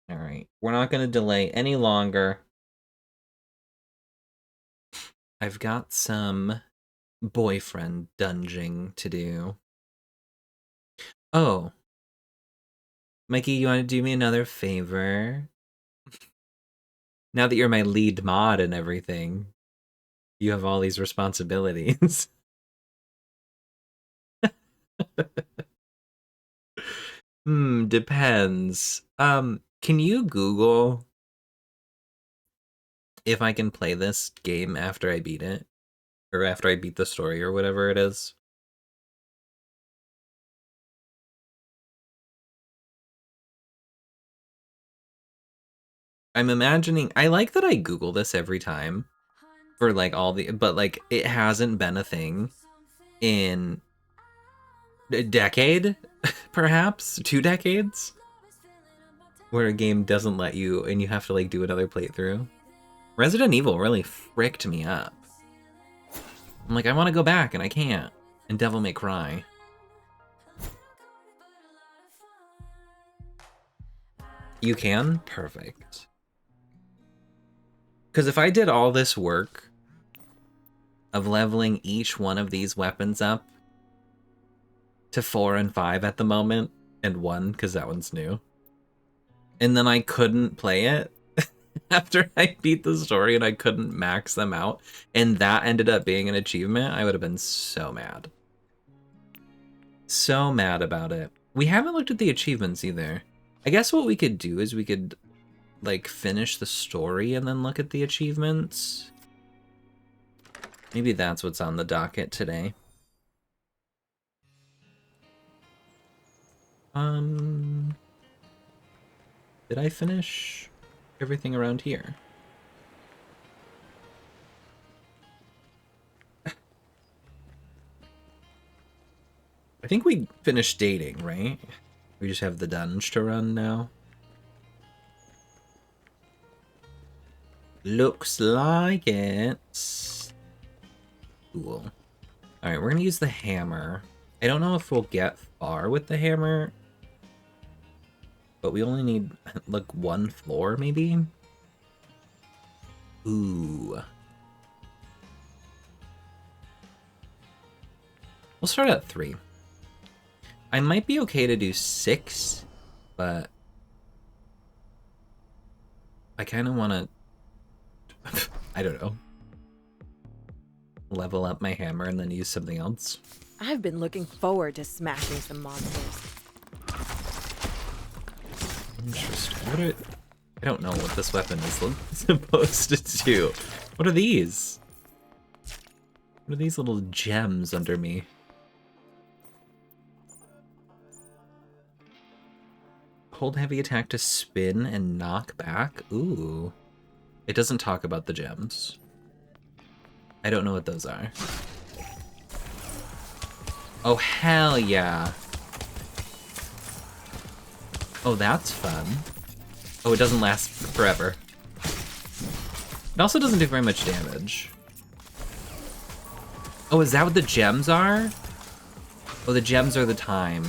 Alright, we're not gonna delay any longer. I've got some boyfriend dunging to do. Oh. Mikey, you wanna do me another favor? Now that you're my lead mod and everything, you have all these responsibilities. Depends. Can you Google if I can play this game after I beat it? Or after I beat the story or whatever it is? I'm imagining, I like that I Google this every time for like all the, but like it hasn't been a thing in a decade, perhaps 2 decades, where a game doesn't let you and you have to like do another playthrough. Resident Evil really fricked me up. I'm like, I want to go back and I can't. And Devil May Cry. You can? Perfect. Because if I did all this work of leveling each one of these weapons up to 4 and 5 at the moment, and 1, because that one's new, and then I couldn't play it after I beat the story and I couldn't max them out, and that ended up being an achievement, I would have been so mad. So mad about it. We haven't looked at the achievements either. I guess what we could do is we could like finish the story and then look at the achievements. Maybe that's what's on the docket today. Did I finish everything around here? I think we finished dating, right? We just have the dungeon to run now. Looks like it. Cool. Alright, we're gonna use the hammer. I don't know if we'll get far with the hammer, but we only need, like, 1 floor, maybe? Ooh. We'll start at 3. I might be okay to do 6, but I kind of want to, I don't know, level up my hammer and then use something else. I've been looking forward to smashing some monsters. Interesting. I don't know what this weapon is supposed to do. What are these? What are these little gems under me? Hold heavy attack to spin and knock back? Ooh. It doesn't talk about the gems. I don't know what those are. Oh, hell yeah. Oh, that's fun. Oh, it doesn't last forever. It also doesn't do very much damage. Oh, is that what the gems are? Oh, the gems are the time.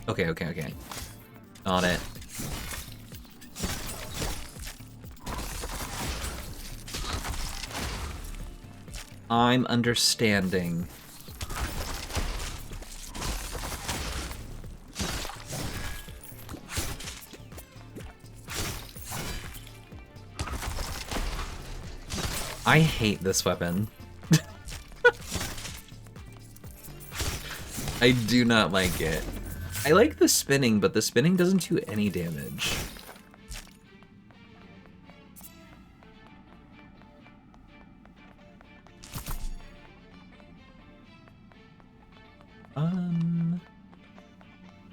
Okay, okay, okay. On it. I'm understanding. I hate this weapon. I do not like it. I like the spinning, but the spinning doesn't do any damage.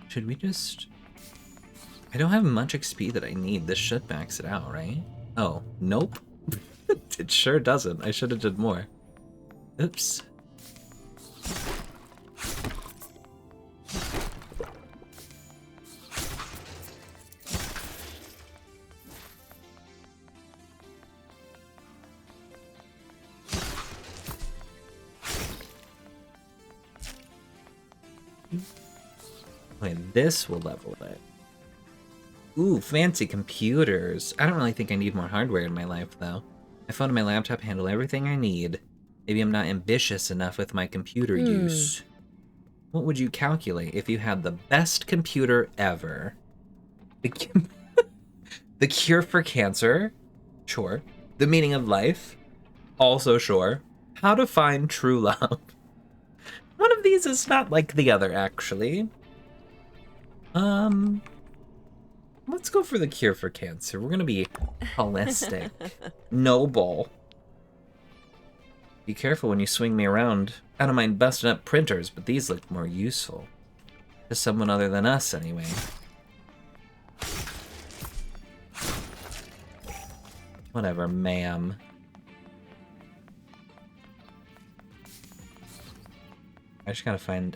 Should we just... I don't have much XP that I need. This should max it out, right? Oh, nope. It sure doesn't. I should have did more. Oops. Wait, this will level it. Ooh, fancy computers. I don't really think I need more hardware in my life, though. My phone and my laptop handle everything I need. Maybe I'm not ambitious enough with my computer use. What would you calculate if you had the best computer ever? The cure for cancer? Sure. The meaning of life? Also sure. How to find true love? One of these is not like the other, actually. Let's go for the cure for cancer. We're gonna be holistic. Noble. Be careful when you swing me around. I don't mind busting up printers, but these look more useful. To someone other than us, anyway. Whatever, ma'am. I just gotta find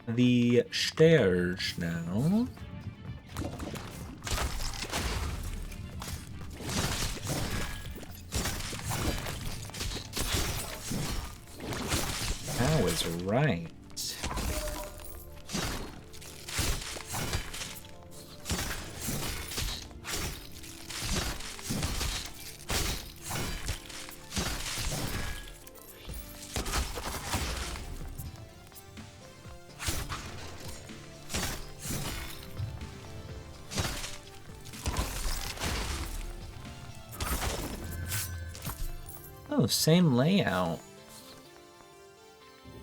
the stairs now. I was right. Oh, same layout.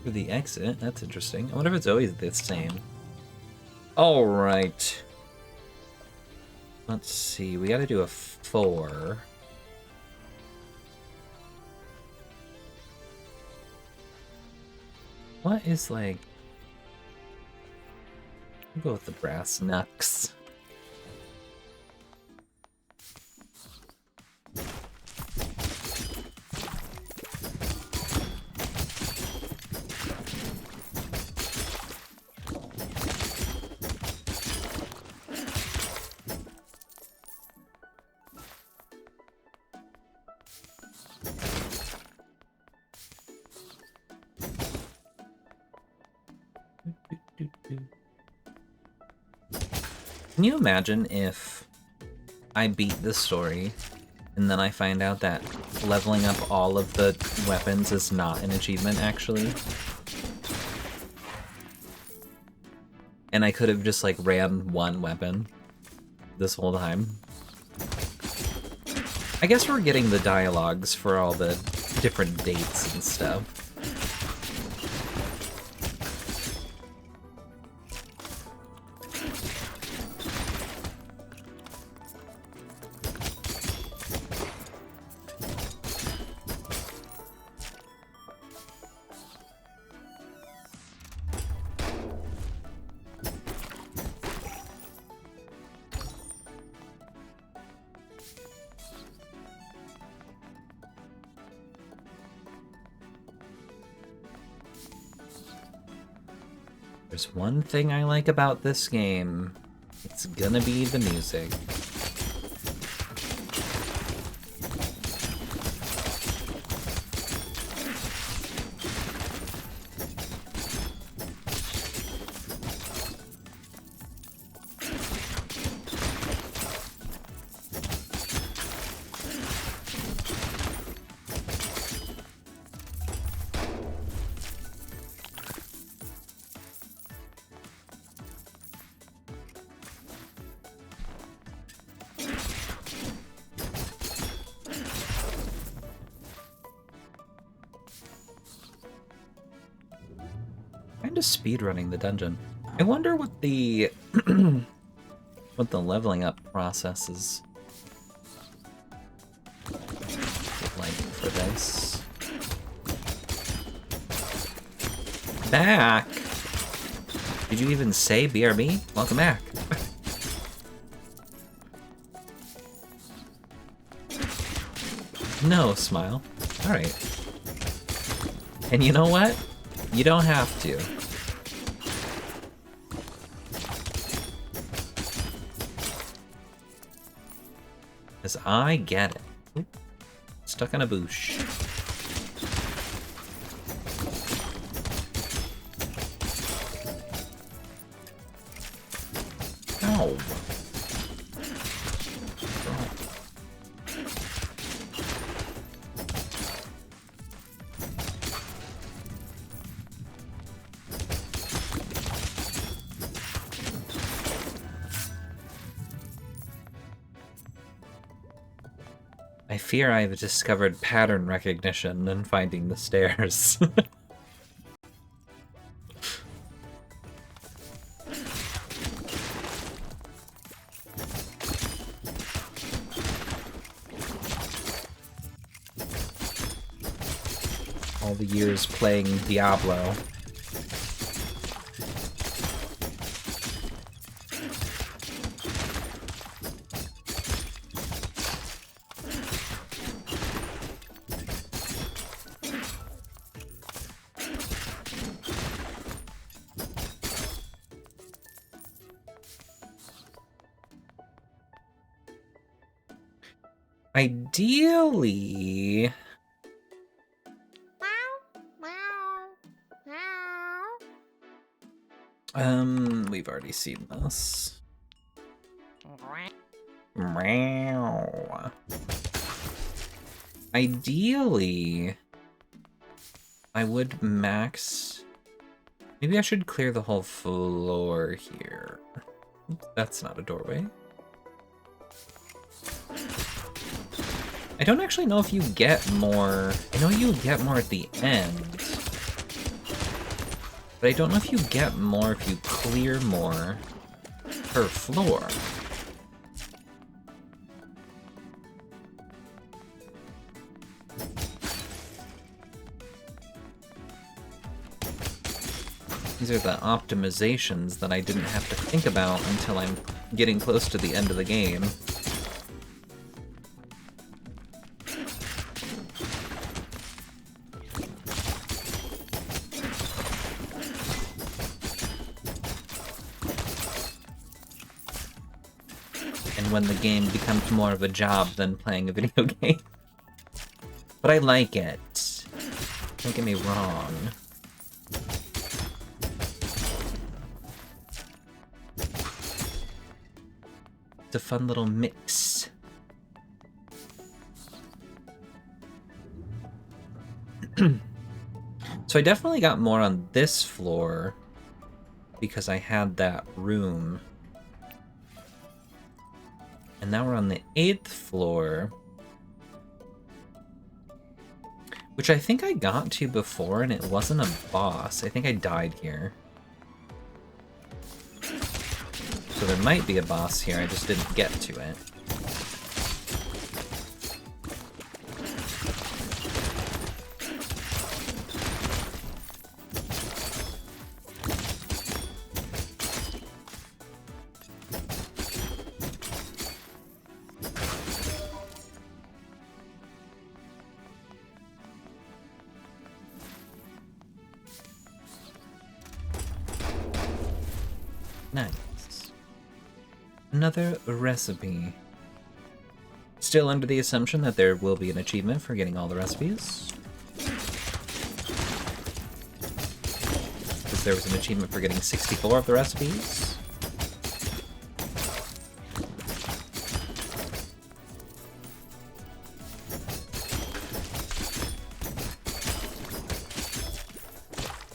For the exit, that's interesting. I wonder if it's always the same. Alright. Let's see, we gotta do a 4. What is like... I'll go with the brass knucks. Can you imagine if I beat this story and then I find out that leveling up all of the weapons is not an achievement, actually? And I could have just, like, ran one weapon this whole time. I guess we're getting the dialogues for all the different dates and stuff. There's one thing I like about this game. It's gonna be the music. Speedrunning the dungeon. I wonder what the what the leveling up process is like for this. Back. Did you even say BRB? Welcome back. No, smile. All right. And you know what? You don't have to. Because I get it. Oop. Stuck on a bush. Ow. I fear I have discovered pattern recognition and finding the stairs. All the years playing Diablo. Ideally... we've already seen this. Meow. Ideally, I would max... Maybe I should clear the whole floor here. That's not a doorway. I don't actually know if you get more... I know you get more at the end. But I don't know if you get more if you clear more per floor. These are the optimizations that I didn't have to think about until I'm getting close to the end of the game. When the game becomes more of a job than playing a video game. But I like it. Don't get me wrong. It's a fun little mix. So I definitely got more on this floor because I had that room. And now we're on the 8th floor, which I think I got to before, and it wasn't a boss. I think I died here. So there might be a boss here, I just didn't get to it. Nice. Another recipe. Still under the assumption that there will be an achievement for getting all the recipes. Because there was an achievement for getting 64 of the recipes.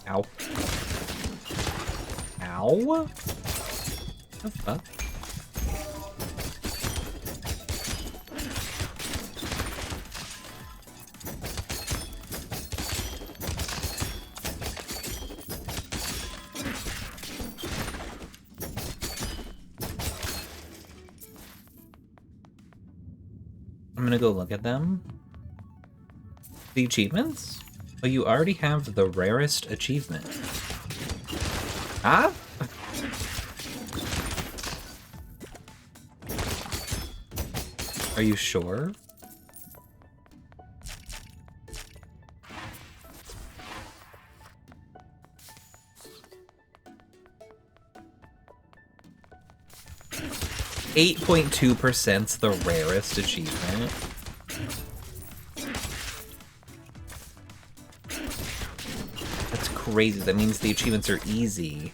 Ow. Ow? The fuck? I'm gonna go look at them. The achievements? Oh, you already have the rarest achievement. Huh? Are you sure? %.2%'s the rarest achievement. That's crazy. That means the achievements are easy.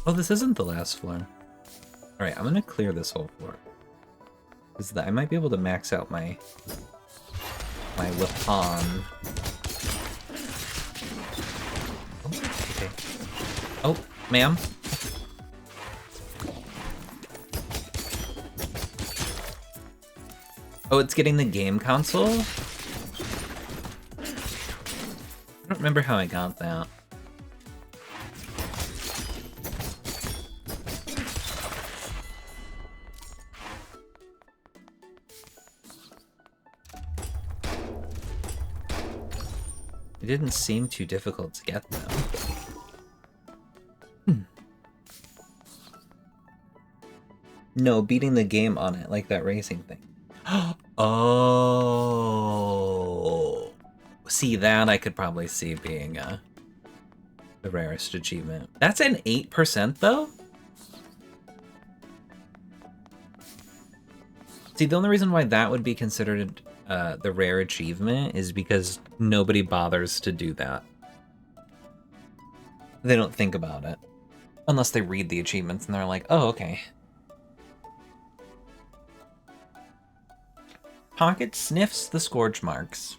Oh, this isn't the last floor. Alright, I'm gonna clear this whole floor. Because I might be able to max out my weapon. Oh, ma'am. Oh, it's getting the game console? I don't remember how I got that. It didn't seem too difficult to get, though. No, beating the game on it, like that racing thing. Oh. See, that I could probably see being the rarest achievement. That's an 8%, though? See, the only reason why that would be considered the rare achievement is because nobody bothers to do that. They don't think about it. Unless they read the achievements and they're like, oh, okay. Pocket sniffs the scourge marks.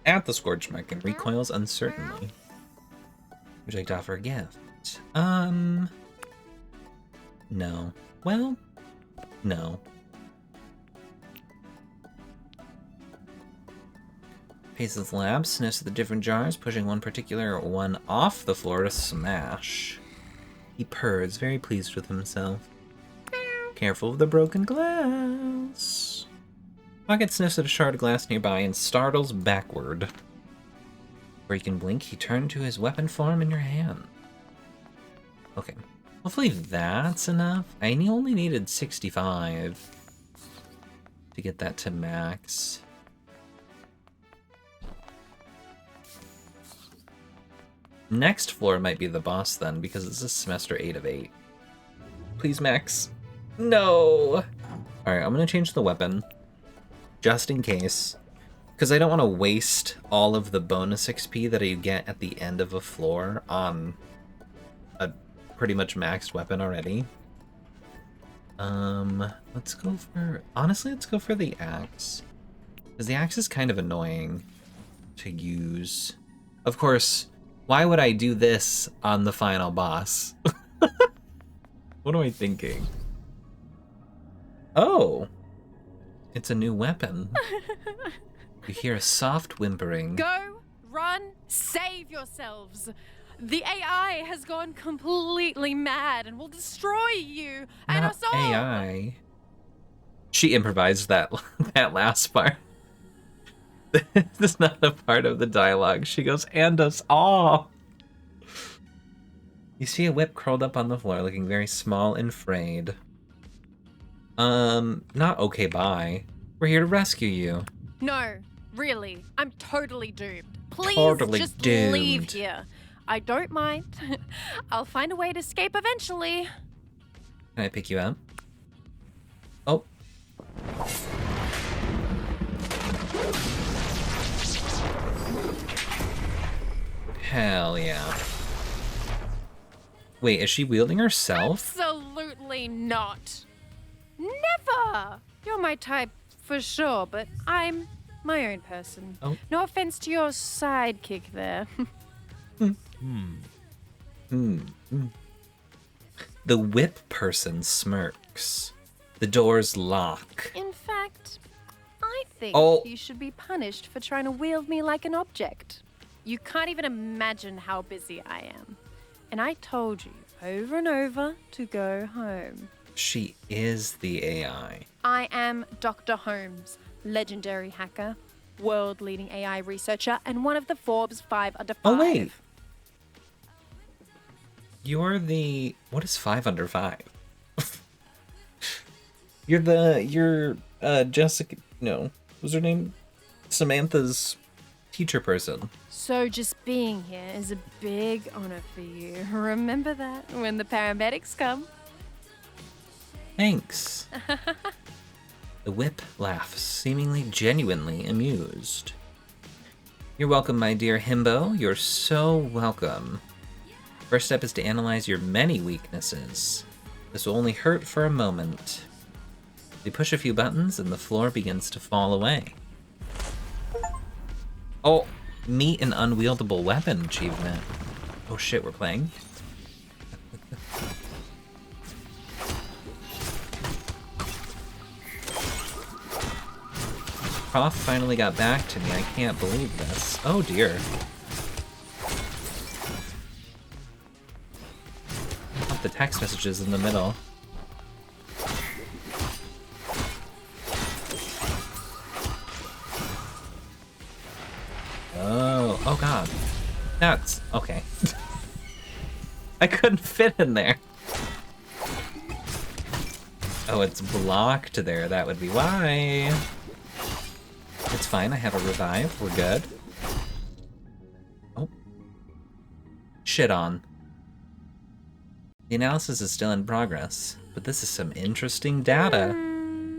At the scourge mark and recoils uncertainly. Would you like to offer a gift? No. Well, no. Paces the lab, sniffs at the different jars, pushing one particular one off the floor to smash. He purrs, very pleased with himself. Careful of the broken glass. Pocket sniffs at a shard of glass nearby and startles backward. Before he can blink, he turned to his weapon form in your hand. Okay. Hopefully that's enough. I only needed 65 to get that to max. Next floor might be the boss then, because this is semester 8 of 8. Please, max. No! Alright, I'm gonna change the weapon. Just in case. Because I don't want to waste all of the bonus XP that I get at the end of a floor on a pretty much maxed weapon already. Let's go for... Honestly, let's go for the axe. Because the axe is kind of annoying to use. Of course, why would I do this on the final boss? What am I thinking? Oh! It's a new weapon. You hear a soft whimpering. Go, run, save yourselves. The AI has gone completely mad and will destroy you and Not us all. AI. She improvised that that last part. This is not a part of the dialogue. She goes, and us all. You see a whip curled up on the floor, looking very small and frayed. Not okay, bye. We're here to rescue you. No, really, I'm totally doomed. Please Totally just doomed. leave here. I don't mind. I'll find a way to escape eventually. Can I pick you up? Oh. Hell yeah. Wait, is she wielding herself? Absolutely not. Never. You're my type for sure, but I'm my own person. Oh. No offense to your sidekick there. The whip person smirks. The doors lock. In fact, I think Oh. you should be punished for trying to wield me like an object. You can't even imagine how busy I am. And I told you over and over to go home. She is the AI. I am Dr. Holmes, legendary hacker, world-leading AI researcher, and one of the Forbes 5 under 5. Oh, wait. You're the... What is 5 under 5? You're Jessica... No. What was her name? Samantha's teacher person. So just being here is a big honor for you. Remember that when the paramedics come. Thanks. The whip laughs, seemingly genuinely amused. You're welcome, my dear himbo. You're so welcome. First step is to analyze your many weaknesses. This will only hurt for a moment. We push a few buttons and the floor begins to fall away. Oh, meet an unwieldable weapon achievement. Oh shit, we're playing? Prof finally got back to me. I can't believe this. Oh dear. Not the text messages in the middle. Oh god. That's okay. I couldn't fit in there. Oh, it's blocked there. That would be why. It's fine. I have a revive. We're good. Oh. Shit on. The analysis is still in progress, but this is some interesting data.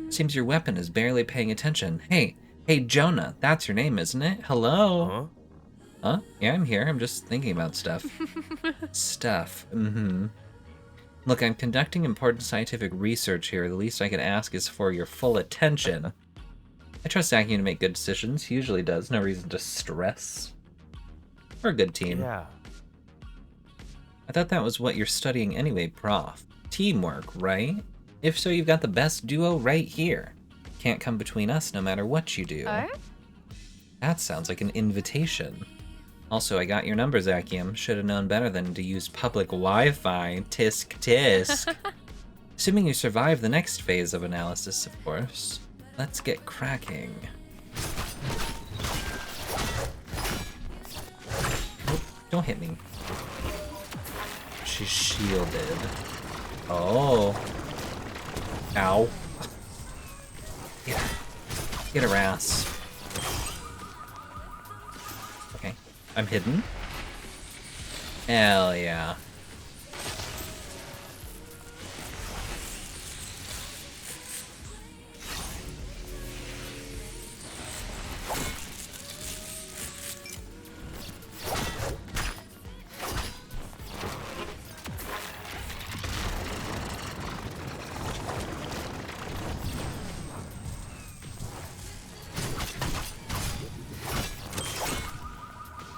Seems your weapon is barely paying attention. Hey, Jonah. That's your name, isn't it? Hello? Huh? Huh? Yeah, I'm here. I'm just thinking about stuff. Look, I'm conducting important scientific research here. The least I could ask is for your full attention. I trust Acumen to make good decisions. He usually does. No reason to stress. We're a good team. Yeah. I thought that was what you're studying anyway, Prof. Teamwork, right? If so, you've got the best duo right here. Can't come between us no matter what you do. Oh? That sounds like an invitation. Also, I got your numbers, Akiem. Should have known better than to use public Wi-Fi. Tisk tisk. Assuming you survive the next phase of analysis, of course. Let's get cracking. Oh, don't hit me. She's shielded. Oh. Ow. Get her ass. Okay. I'm hidden. Hell yeah.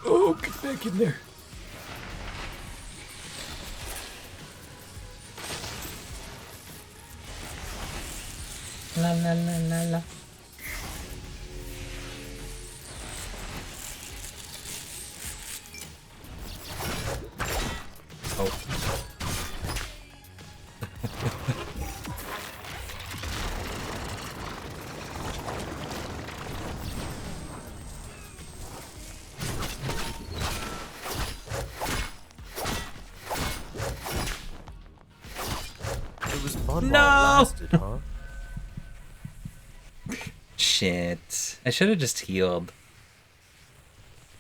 Oh, get back in there. La la la la la. Oh. It was fun No! while it lasted, huh? Shit. I should have just healed.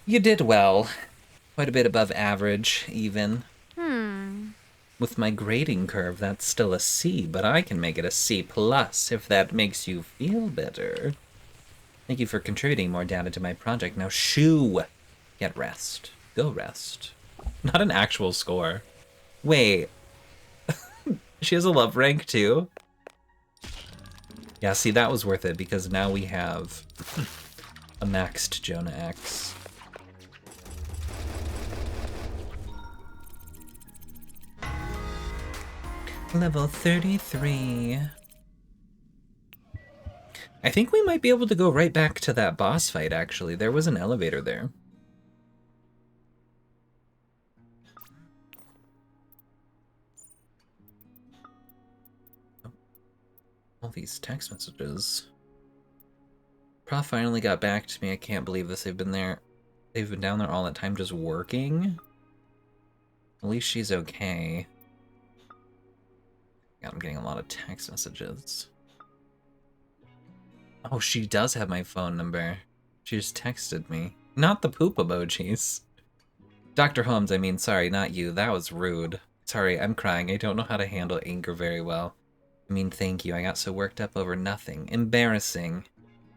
You did well. Quite a bit above average, even. With my grading curve, that's still a C, but I can make it a C+, if that makes you feel better. Thank you for contributing more data to my project. Now shoo! Get rest. Go rest. Not an actual score. Wait. She has a love rank, too? Yeah, see, that was worth it, because now we have a maxed Jonah X. Level 33. I think we might be able to go right back to that boss fight, actually. There was an elevator there. All these text messages. Prof finally got back to me. I can't believe this. They've been down there all that time just working. At least she's okay. God, I'm getting a lot of text messages. Oh, she does have my phone number. She just texted me. Not the poop emojis. Dr. Holmes, I mean, sorry, not you. That was rude. Sorry, I'm crying. I don't know how to handle anger very well. I mean, thank you. I got so worked up over nothing. Embarrassing.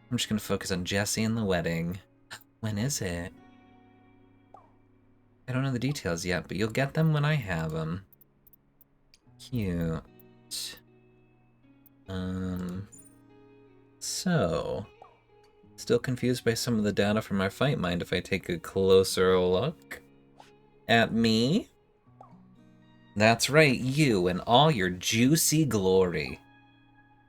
I'm just gonna focus on Jesse and the wedding. When is it? I don't know the details yet, but you'll get them when I have them. Cute. So... Still confused by some of the data from our fight. Mind if I take a closer look at me? That's right, you and all your juicy glory.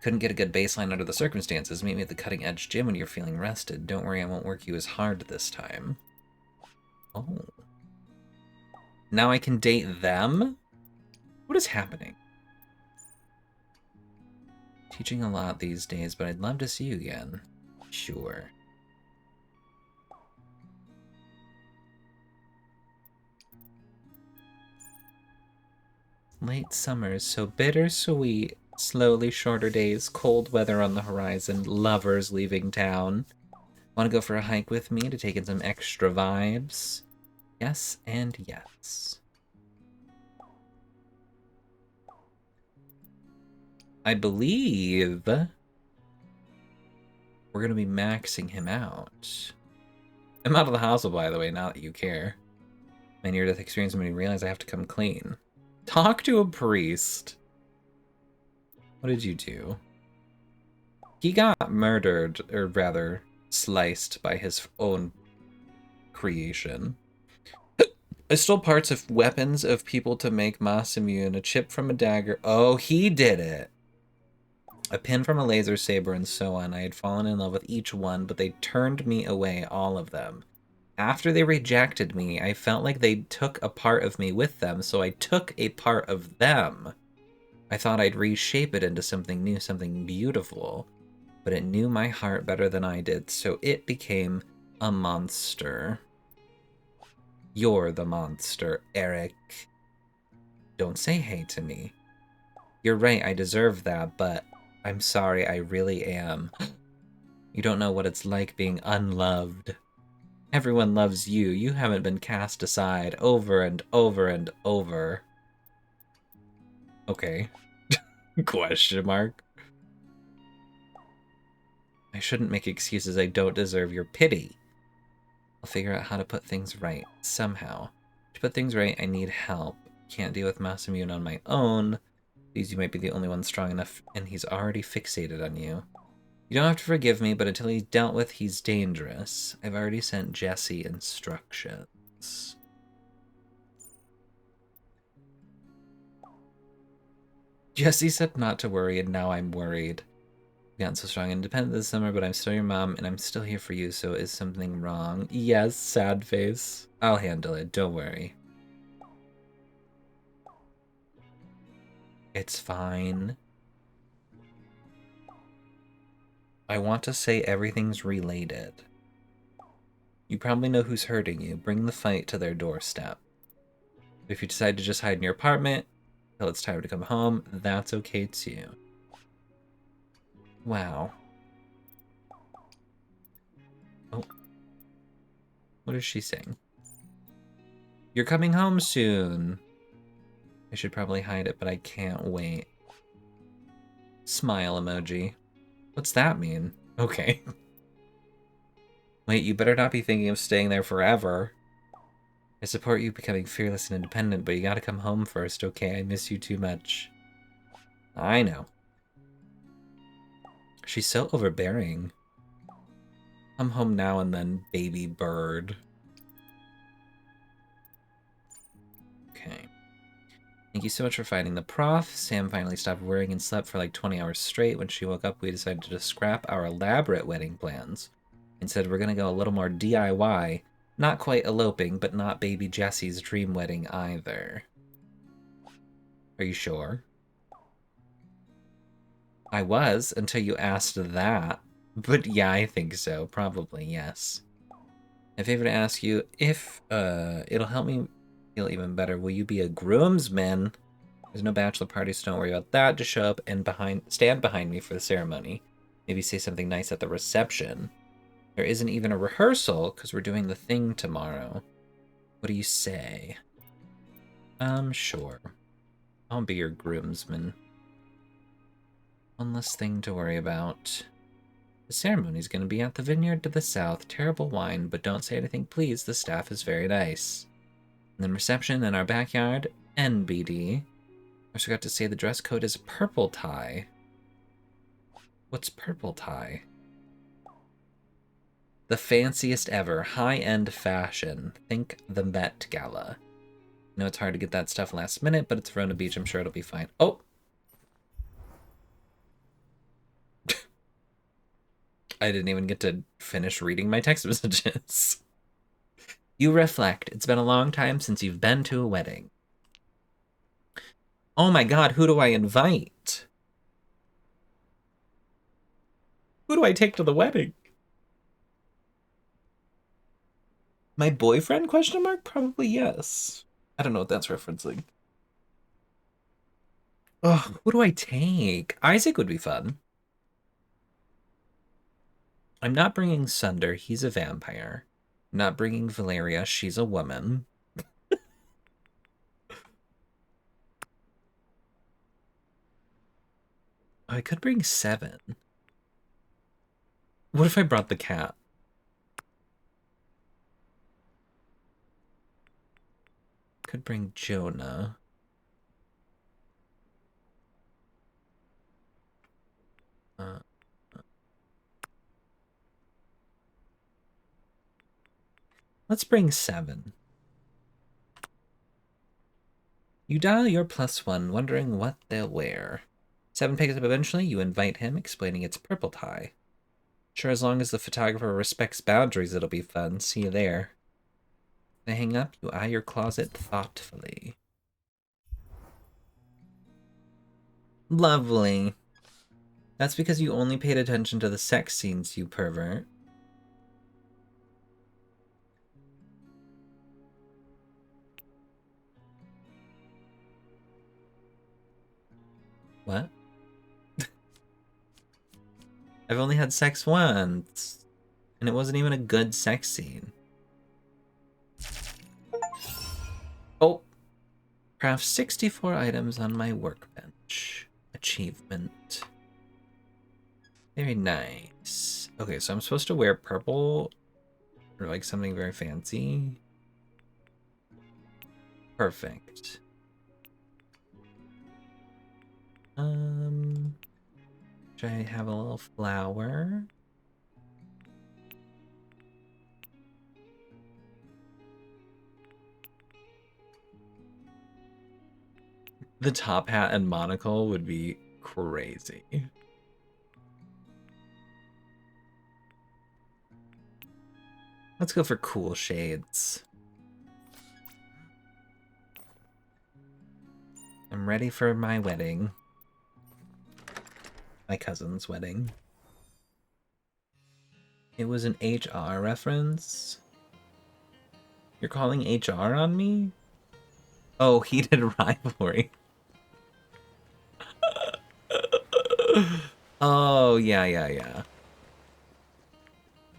Couldn't get a good baseline under the circumstances. Meet me at the cutting edge gym when you're feeling rested. Don't worry, I won't work you as hard this time. Oh. Now I can date them? What is happening? Teaching a lot these days, but I'd love to see you again. Sure. Late summer is so bittersweet. Slowly shorter days, cold weather on the horizon, lovers leaving town. Want to go for a hike with me to take in some extra vibes? Yes and yes. I believe we're going to be maxing him out. I'm out of the hospital, by the way, now that you care. My near-death experience made me realize I have to come clean. Talk to a priest. What did you do? He got murdered, or rather, sliced by his own creation. I stole parts of weapons of people to make Mas immune, a chip from a dagger. Oh, he did it! A pin from a laser saber and so on. I had fallen in love with each one, but they turned me away, all of them. After they rejected me, I felt like they took a part of me with them, so I took a part of them. I thought I'd reshape it into something new, something beautiful, but it knew my heart better than I did, so it became a monster. You're the monster, Eric. Don't say hey to me. You're right, I deserve that, but I'm sorry, I really am. You don't know what it's like being unloved. Everyone loves you. You haven't been cast aside over and over and over. Okay. Question mark. I shouldn't make excuses. I don't deserve your pity. I'll figure out how to put things right, somehow. To put things right, I need help. Can't deal with Masamune on my own. Please, you might be the only one strong enough, and he's already fixated on you. You don't have to forgive me, but until he's dealt with, he's dangerous. I've already sent Jesse instructions. Jesse said not to worry, and now I'm worried. I've gotten so strong and independent this summer, but I'm still your mom, and I'm still here for you, so is something wrong? Yes, sad face. I'll handle it, don't worry. It's fine. I want to say everything's related. You probably know who's hurting you. Bring the fight to their doorstep. If you decide to just hide in your apartment until it's time to come home, that's okay too. Wow. Oh. What is she saying? You're coming home soon. I should probably hide it, but I can't wait. Smile emoji. What's that mean? Okay. Wait, you better not be thinking of staying there forever. I support you becoming fearless and independent, but you gotta come home first, okay? I miss you too much. I know. She's so overbearing. Come home now and then, baby bird. Okay. Thank you so much for fighting the prof. Sam finally stopped worrying and slept for like 20 hours straight. When she woke up, we decided to scrap our elaborate wedding plans. Instead, we're gonna go a little more DIY. Not quite eloping, but not baby Jesse's dream wedding either. Are you sure? I was, until you asked that. But yeah, I think so. Probably, yes. A favor to ask you, if it'll help me feel even better, will you be a groomsman? There's no bachelor party, so don't worry about that. Just show up and stand behind me for the ceremony. Maybe say something nice at the reception. There isn't even a rehearsal, because we're doing the thing tomorrow. What do you say? Sure. I'll be your groomsman. One less thing to worry about. The ceremony's gonna be at the vineyard to the south. Terrible wine, but don't say anything, please. The staff is very nice. And then reception in our backyard. NBD. I forgot to say the dress code is purple tie. What's purple tie? The fanciest ever. High-end fashion. Think the Met Gala. I know it's hard to get that stuff last minute, but it's Verona Beach. I'm sure it'll be fine. Oh! I didn't even get to finish reading my text messages. You reflect. It's been a long time since you've been to a wedding. Oh my god, who do I invite? Who do I take to the wedding? My boyfriend, question mark? Probably yes. I don't know what that's referencing. Oh, who do I take? Isaac would be fun. I'm not bringing Sunder. He's a vampire. I'm not bringing Valeria. She's a woman. I could bring 7. What if I brought the cat? Could bring Jonah. Let's bring 7. You dial your +1, wondering what they'll wear. 7 picks up eventually. You invite him, explaining it's purple tie. Sure, as long as the photographer respects boundaries, it'll be fun. See you there. They hang up. You eye your closet thoughtfully. Lovely. That's because you only paid attention to the sex scenes, you pervert. What? I've only had sex once, and it wasn't even a good sex scene. Oh! Craft 64 items on my workbench. Achievement. Very nice. Okay, so I'm supposed to wear purple or like something very fancy. Perfect. Should I have a little flower? The top hat and monocle would be crazy. Let's go for cool shades. I'm ready for my wedding. My cousin's wedding. It was an HR reference. You're calling HR on me? Oh, heated rivalry. Oh, yeah.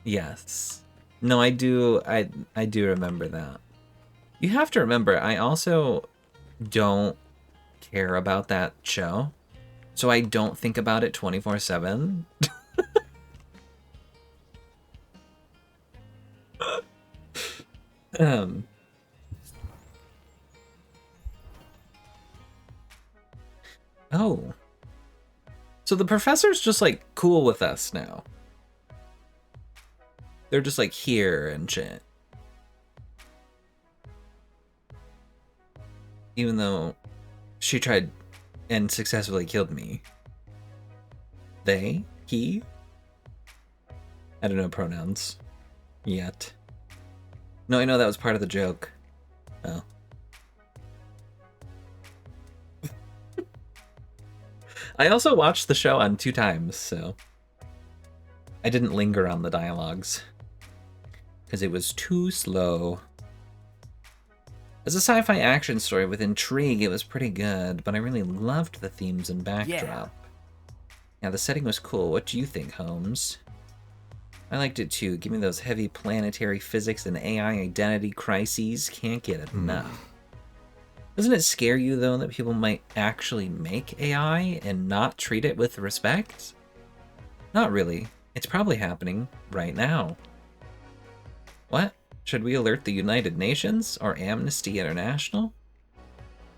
Yes. No, I do remember that. You have to remember, I also don't care about that show. So I don't think about it 24/7. Oh. So the professor's just like cool with us now. They're just like here and shit. Even though she tried and successfully killed me. They? He? I don't know pronouns. Yet. No, I know that was part of the joke. Oh. I also watched the show on 2 times, so I didn't linger on the dialogues. Because it was too slow. As a sci-fi action story with intrigue, it was pretty good, but I really loved the themes and backdrop. Yeah, the setting was cool. What do you think, Holmes? I liked it too. Give me those heavy planetary physics and AI identity crises. Can't get enough. Doesn't it scare you, though, that people might actually make AI and not treat it with respect? Not really. It's probably happening right now. What? Should we alert the United Nations or Amnesty International?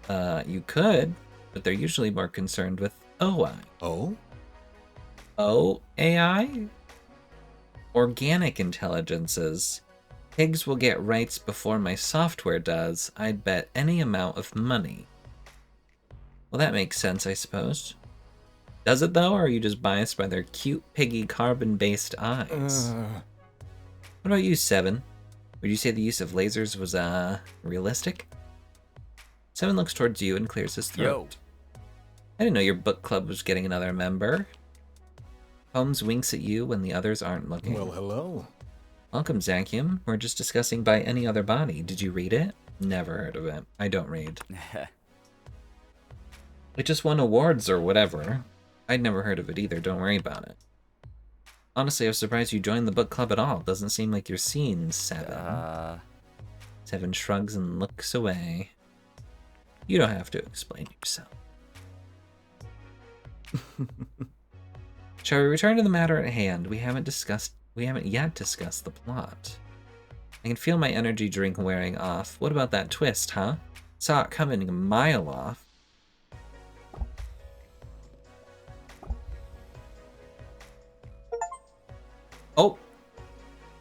You could, but they're usually more concerned with OI. Oh? OAI? Organic intelligences. Pigs will get rights before my software does. I'd bet any amount of money. Well, that makes sense, I suppose. Does it though, or are you just biased by their cute, piggy, carbon-based eyes? What about you, Seven? Would you say the use of lasers was, realistic? Seven looks towards you and clears his throat. I didn't know your book club was getting another member. Holmes winks at you when the others aren't looking. Well, hello. Welcome, Zakium. We're just discussing By Any Other Body. Did you read it? Never heard of it. I don't read. It just won awards or whatever. I'd never heard of it either. Don't worry about it. Honestly, I was surprised you joined the book club at all. Doesn't seem like you're seen, Seven. Seven shrugs and looks away. You don't have to explain yourself. Shall we return to the matter at hand? We haven't yet discussed the plot. I can feel my energy drink wearing off. What about that twist, huh? Saw it coming a mile off. Oh!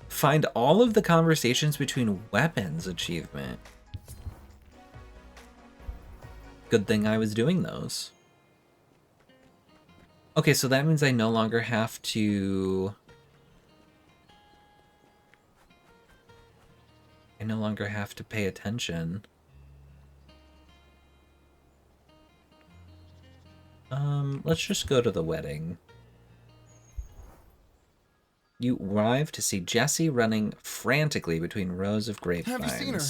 Find all of the conversations between weapons achievement. Good thing I was doing those. Okay, so that means I no longer have to... pay attention. Let's just go to the wedding. You arrive to see Jessie running frantically between rows of grapevines. Have you seen her?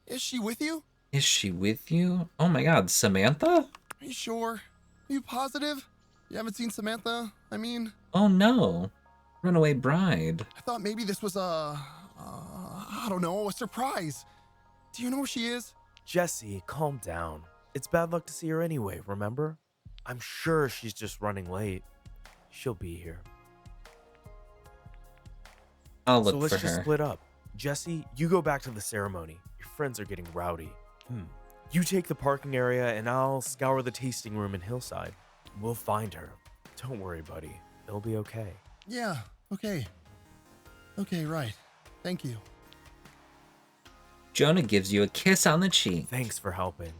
Is she with you? Is she with you? Oh my god, Samantha? Are you sure? Are you positive? You haven't seen Samantha? I mean... Oh no. Runaway bride. I thought maybe this was I don't know, a surprise. Do you know where she is? Jesse, calm down. It's bad luck to see her anyway, remember? I'm sure she's just running late. She'll be here. I'll look so let's for just her. split up. Jesse, you go back to the ceremony. Your friends are getting rowdy. You take the parking area and I'll scour the tasting room in Hillside. We'll find her. Don't worry, buddy. It'll be okay. Yeah, okay. Okay, right. Thank you. Jonah gives you a kiss on the cheek. Thanks for helping.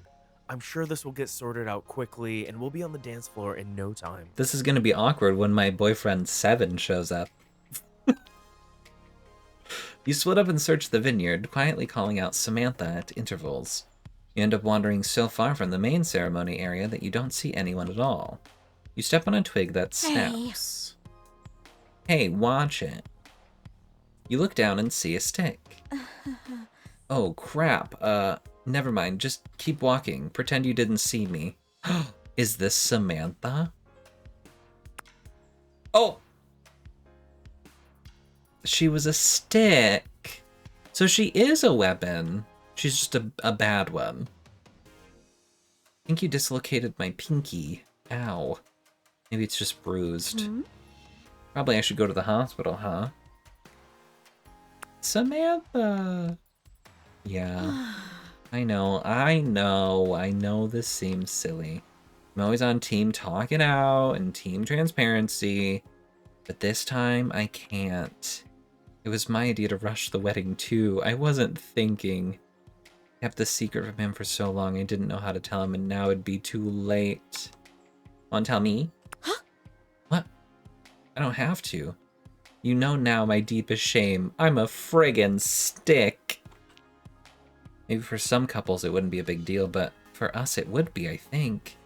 I'm sure this will get sorted out quickly and we'll be on the dance floor in no time. This is gonna be awkward when my boyfriend Seven shows up. You split up and search the vineyard, quietly calling out Samantha at intervals. You end up wandering so far from the main ceremony area that you don't see anyone at all. You step on a twig that snaps. Hey, watch it. You look down and see a stick. Oh, crap. Never mind. Just keep walking. Pretend you didn't see me. Is this Samantha? Oh! She was a stick. So she is a weapon. She's just a bad one. I think you dislocated my pinky. Ow. Maybe it's just bruised. Probably I should go to the hospital, huh? Samantha! Yeah. I know this seems silly. I'm always on team talk it out and team transparency, but this time I can't. It was my idea to rush the wedding too. I wasn't thinking. I kept the secret from him for so long I didn't know how to tell him, and now it'd be too late. Wanna tell me? Huh? What? I don't have to. You know now my deepest shame. I'm a friggin' stick. Maybe for some couples it wouldn't be a big deal, but for us it would be, I think.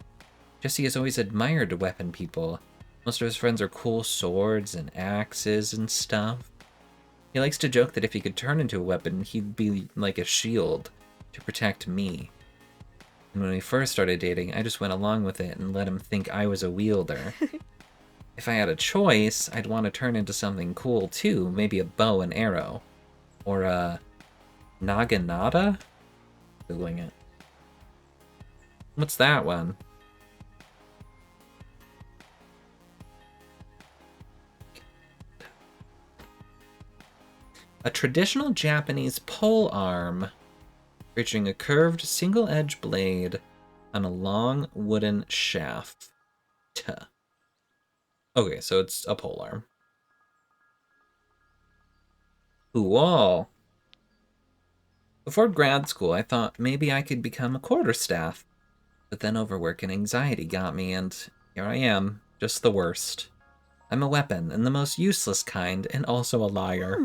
Jesse has always admired weapon people. Most of his friends are cool swords and axes and stuff. He likes to joke that if he could turn into a weapon, he'd be like a shield to protect me. And when we first started dating, I just went along with it and let him think I was a wielder. If I had a choice, I'd want to turn into something cool too, maybe a bow and arrow. Or a Naginata? Googling it. What's that one? A traditional Japanese pole arm featuring a curved single-edge blade on a long wooden shaft. Okay, so it's a pole arm. Cool. Before grad school, I thought maybe I could become a quarterstaff. But then overwork and anxiety got me, and here I am, Just the worst. I'm a weapon, and the most useless kind, and also a liar.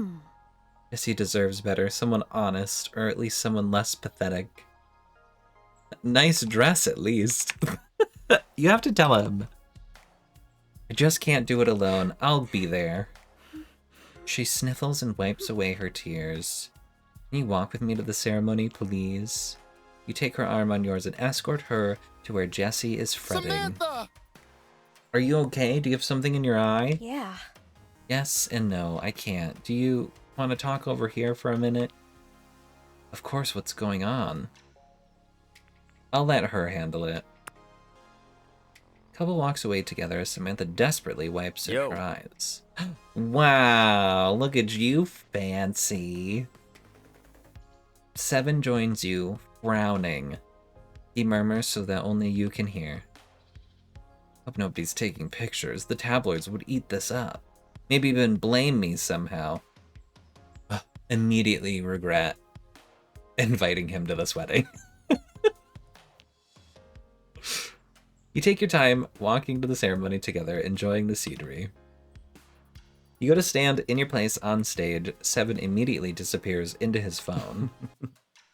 Jesse deserves better, someone honest, or at least someone less pathetic. Nice dress, at least. You have to tell him. I just can't do it alone. I'll be there. She sniffles and wipes away her tears. Can you walk with me to the ceremony, please? You take her arm on yours and escort her to where Jesse is fretting. Samantha! Are you okay? Do you have something in your eye? Yeah. Yes and no, I can't. Do you want to talk over here for a minute? Of course, what's going on? I'll let her handle it. Couple walks away together as Samantha desperately wipes at her eyes. Wow, look at you, fancy. Seven joins you, frowning. He murmurs so that only you can hear. Hope nobody's taking pictures. The tabloids would eat this up. Maybe even blame me somehow. Immediately regret inviting him to this wedding. You take your time walking to the ceremony together, enjoying the scenery. You go to stand in your place on stage. Seven immediately disappears into his phone.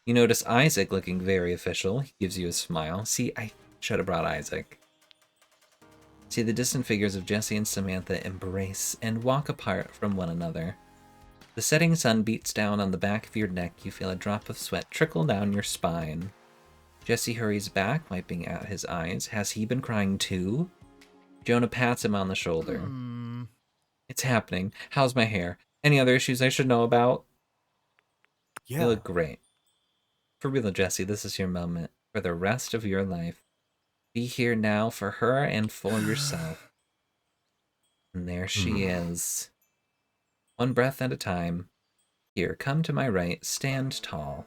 You notice Isaac looking very official. He gives you a smile. See, I should have brought Isaac. See the distant figures of Jesse and Samantha embrace and walk apart from one another. The setting sun beats down on the back of your neck. You feel a drop of sweat trickle down your spine. Jesse hurries back, wiping at his eyes. Has he been crying too? Jonah pats him on the shoulder. It's happening. How's my hair? Any other issues I should know about? Yeah. You look great. For real, Jesse, this is your moment. For the rest of your life. Be here now for her and for yourself. And there she is. One breath at a time. Here, come to my right. Stand tall.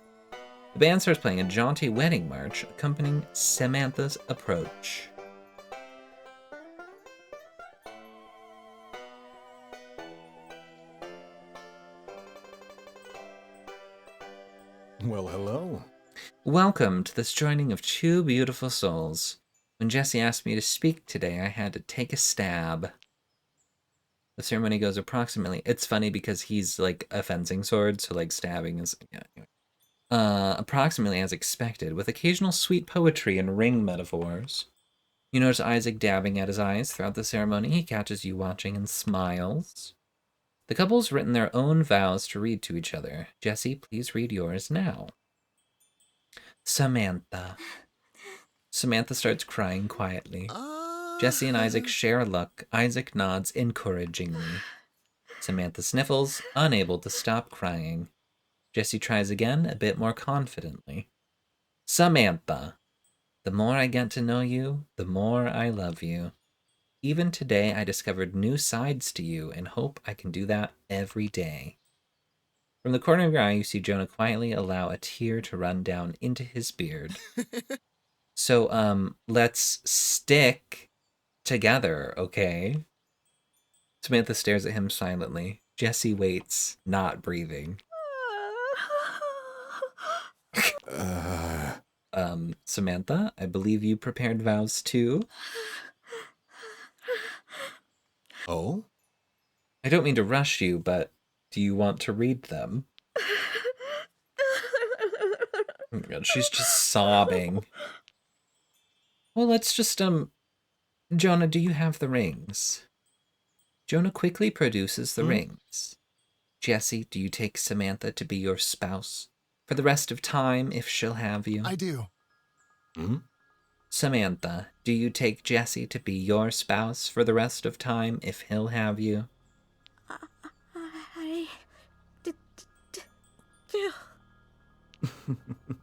The band starts playing a jaunty wedding march, accompanying Samantha's approach. Well, hello. Welcome to this joining of two beautiful souls. When Jesse asked me to speak today, I had to take a stab. The ceremony goes approximately... It's funny because he's like a fencing sword, so like stabbing is... Yeah, anyway. Approximately as expected, with occasional sweet poetry and ring metaphors. You notice Isaac dabbing at his eyes throughout the ceremony. He catches you watching and smiles. The couple's written their own vows to read to each other. Jesse, please read yours now. Samantha. Samantha starts crying quietly. Jesse and Isaac share a look. Isaac nods encouragingly. Samantha sniffles, unable to stop crying. Jesse tries again, a bit more confidently. Samantha. The more I get to know you, the more I love you. Even today, I discovered new sides to you and hope I can do that every day. From the corner of your eye, you see Jonah quietly allow a tear to run down into his beard. So, let's stick together, okay? Samantha stares at him silently. Jesse waits, not breathing. Samantha, I believe you prepared vows too? Oh? I don't mean to rush you, but do you want to read them? Oh my god, she's just sobbing. Well, let's just, Jonah, do you have the rings? Jonah quickly produces the rings. Jesse, do you take Samantha to be your spouse for the rest of time if she'll have you? I do. Samantha, do you take Jesse to be your spouse for the rest of time if he'll have you?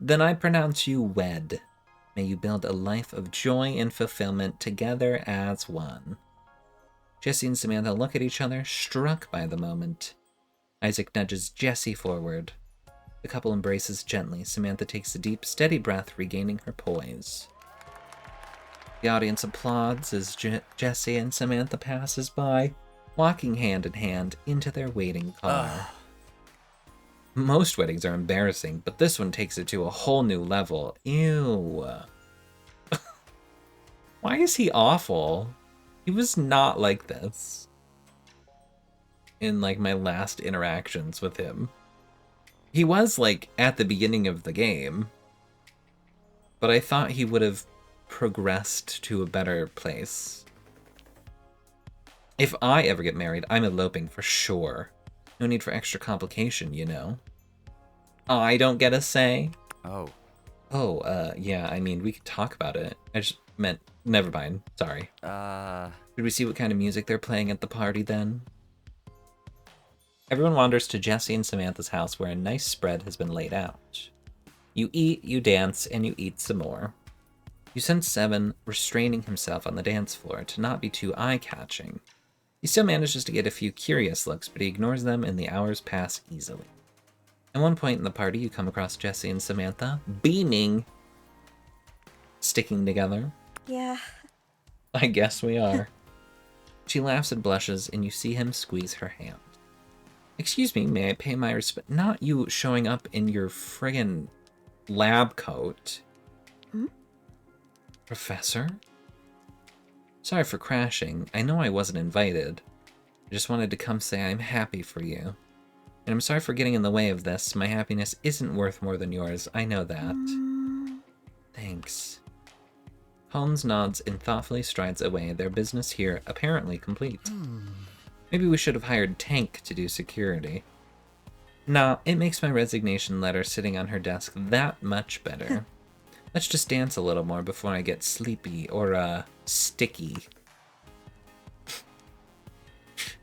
Then I pronounce you wed. May you build a life of joy and fulfillment together as one. Jesse and Samantha look at each other, struck by the moment. Isaac nudges Jesse forward. The couple embraces gently. Samantha takes a deep, steady breath, regaining her poise. The audience applauds as Jesse and Samantha passes by, walking hand in hand into their waiting car. Most weddings are embarrassing, but this one takes it to a whole new level. Ew. Why is he awful? He was not like this in like my last interactions with him. He was like at the beginning of the game, but I thought he would have progressed to a better place. If I ever get married, I'm eloping for sure. No need for extra complication, you know. I don't get a say. Oh. Oh, yeah, I mean, we could talk about it. I just meant, never mind, sorry. Did we see what kind of music they're playing at the party then? Everyone wanders to Jesse and Samantha's house where a nice spread has been laid out. You eat, you dance, and you eat some more. You sense Seven restraining himself on the dance floor to not be too eye-catching. He still manages to get a few curious looks, but he ignores them and the hours pass easily. At one point in the party, you come across Jesse and Samantha, beaming, sticking together. Yeah. I guess we are. She laughs and blushes, and you see him squeeze her hand. Excuse me, may I pay my respect? Not you showing up in your friggin' lab coat. Hmm? Professor? Sorry for crashing. I know I wasn't invited. I just wanted to come say I'm happy for you. And I'm sorry for getting in the way of this. My happiness isn't worth more than yours. I know that. Thanks. Holmes nods and thoughtfully strides away, their business here apparently complete. Maybe we should have hired Tank to do security. Nah, it makes my resignation letter sitting on her desk that much better. Let's just dance a little more before I get sleepy or, sticky.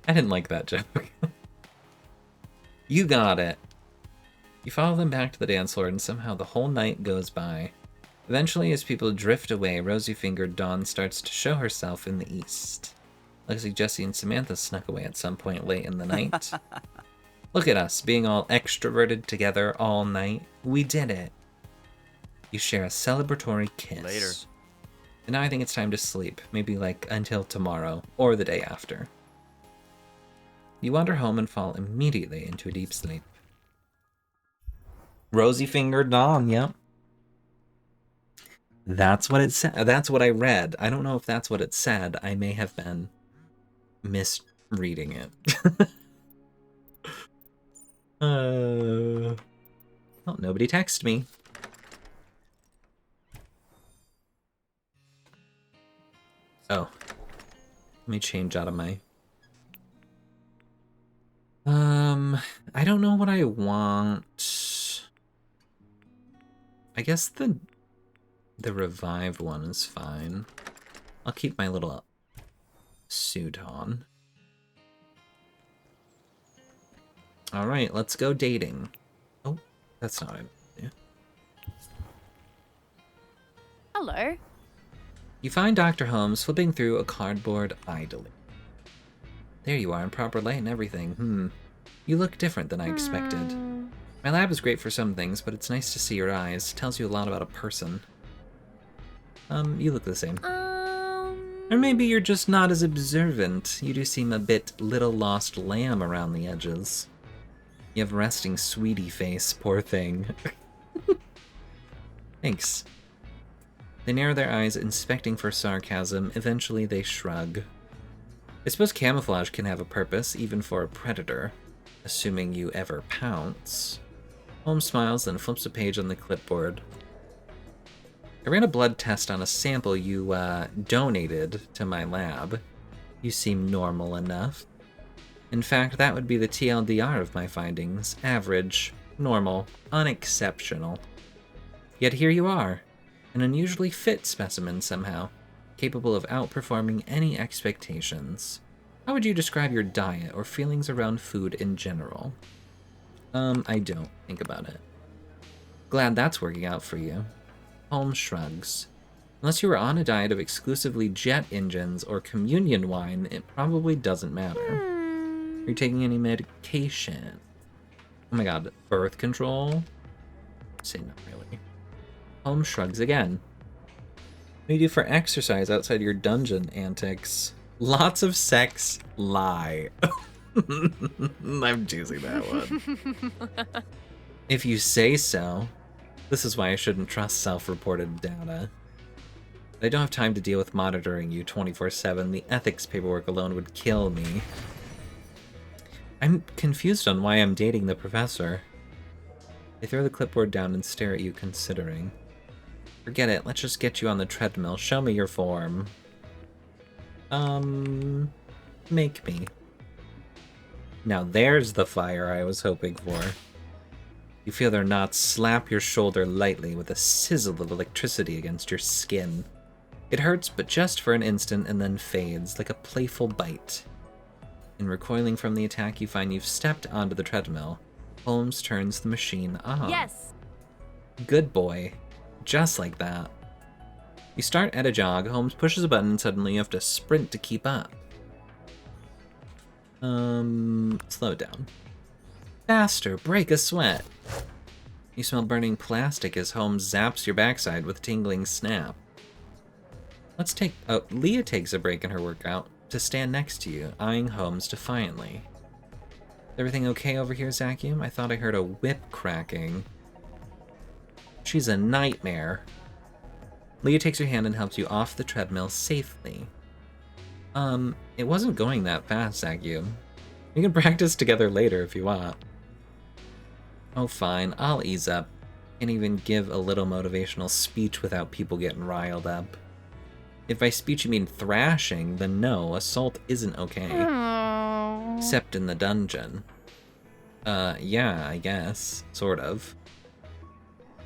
I didn't like that joke. You got it. You follow them back to the dance floor and somehow the whole night goes by. Eventually, as people drift away, rosy-fingered Dawn starts to show herself in the east. Looks like Jesse and Samantha snuck away at some point late in the night. Look at us, being all extroverted together all night. We did it. You share a celebratory kiss. Later. And now I think it's time to sleep. Maybe like until tomorrow or the day after. You wander home and fall immediately into a deep sleep. Rosy-fingered Dawn, yep. That's what it said. That's what I read. I don't know if that's what it said. I may have been misreading it. Oh, nobody texted me. Oh. Let me change out of my... I don't know what I want. I guess the revived one is fine. I'll keep my little suit on. Alright, let's go dating. Oh, that's not it. Yeah. Hello. You find Dr. Holmes flipping through a cardboard idly. There you are in proper light and everything. You look different than I expected. My lab is great for some things, but it's nice to see your eyes. Tells you a lot about a person. You look the same. Or maybe you're just not as observant. You do seem a bit little lost lamb around the edges. You have resting sweetie face, poor thing. Thanks. They narrow their eyes, inspecting for sarcasm. Eventually, they shrug. I suppose camouflage can have a purpose, even for a predator, assuming you ever pounce. Holmes smiles, then flips a page on the clipboard. I ran a blood test on a sample you, donated to my lab. You seem normal enough. In fact, that would be the TLDR of my findings. Average, normal, unexceptional. Yet here you are, an unusually fit specimen somehow, capable of outperforming any expectations. How would you describe your diet or feelings around food in general? I don't. Think about it. Glad that's working out for you. Holmes shrugs. Unless you were on a diet of exclusively jet engines or communion wine, it probably doesn't matter. Are you taking any medication? Oh my god, birth control? Say not really. Holmes shrugs again. What do you do for exercise outside your dungeon antics? Lots of sex, lie. I'm choosing that one. If you say so. This is why I shouldn't trust self-reported data. I don't have time to deal with monitoring you 24/7. The ethics paperwork alone would kill me. I'm confused on why I'm dating the professor. I throw the clipboard down and stare at you, considering. Forget it. Let's just get you on the treadmill. Show me your form. Make me. Now there's the fire I was hoping for. You feel their knots slap your shoulder lightly with a sizzle of electricity against your skin. It hurts, but just for an instant, and then fades, like a playful bite. In recoiling from the attack, you find you've stepped onto the treadmill. Holmes turns the machine on. Yes. Good boy. Just like that. You start at a jog, Holmes pushes a button, and suddenly you have to sprint to keep up. Slow it down. Faster, break a sweat. You smell burning plastic as Holmes zaps your backside with a tingling snap. Leah takes a break in her workout to stand next to you, eyeing Holmes defiantly. Is everything okay over here, Zacium? I thought I heard a whip cracking. She's a nightmare. Leah takes your hand and helps you off the treadmill safely. It wasn't going that fast, Zacium. We can practice together later if you want. Oh, fine. I'll ease up. Can't even give a little motivational speech without people getting riled up. If by speech you mean thrashing, then no, assault isn't okay. Except in the dungeon. Yeah, I guess. Sort of.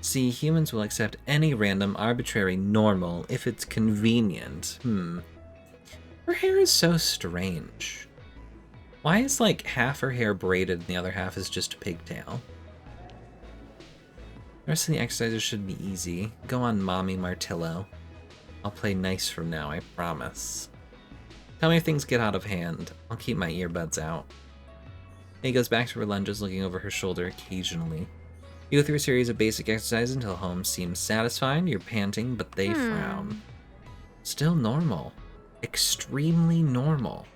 See, humans will accept any random, arbitrary normal if it's convenient. Her hair is so strange. Why is, like, half her hair braided and the other half is just a pigtail? The rest of the exercises should be easy. Go on, Mommy Martillo. I'll play nice from now, I promise. Tell me if things get out of hand. I'll keep my earbuds out. May goes back to her lunges, looking over her shoulder occasionally. You go through a series of basic exercises until Holmes seems satisfied. You're panting, but they frown. Still normal. Extremely normal.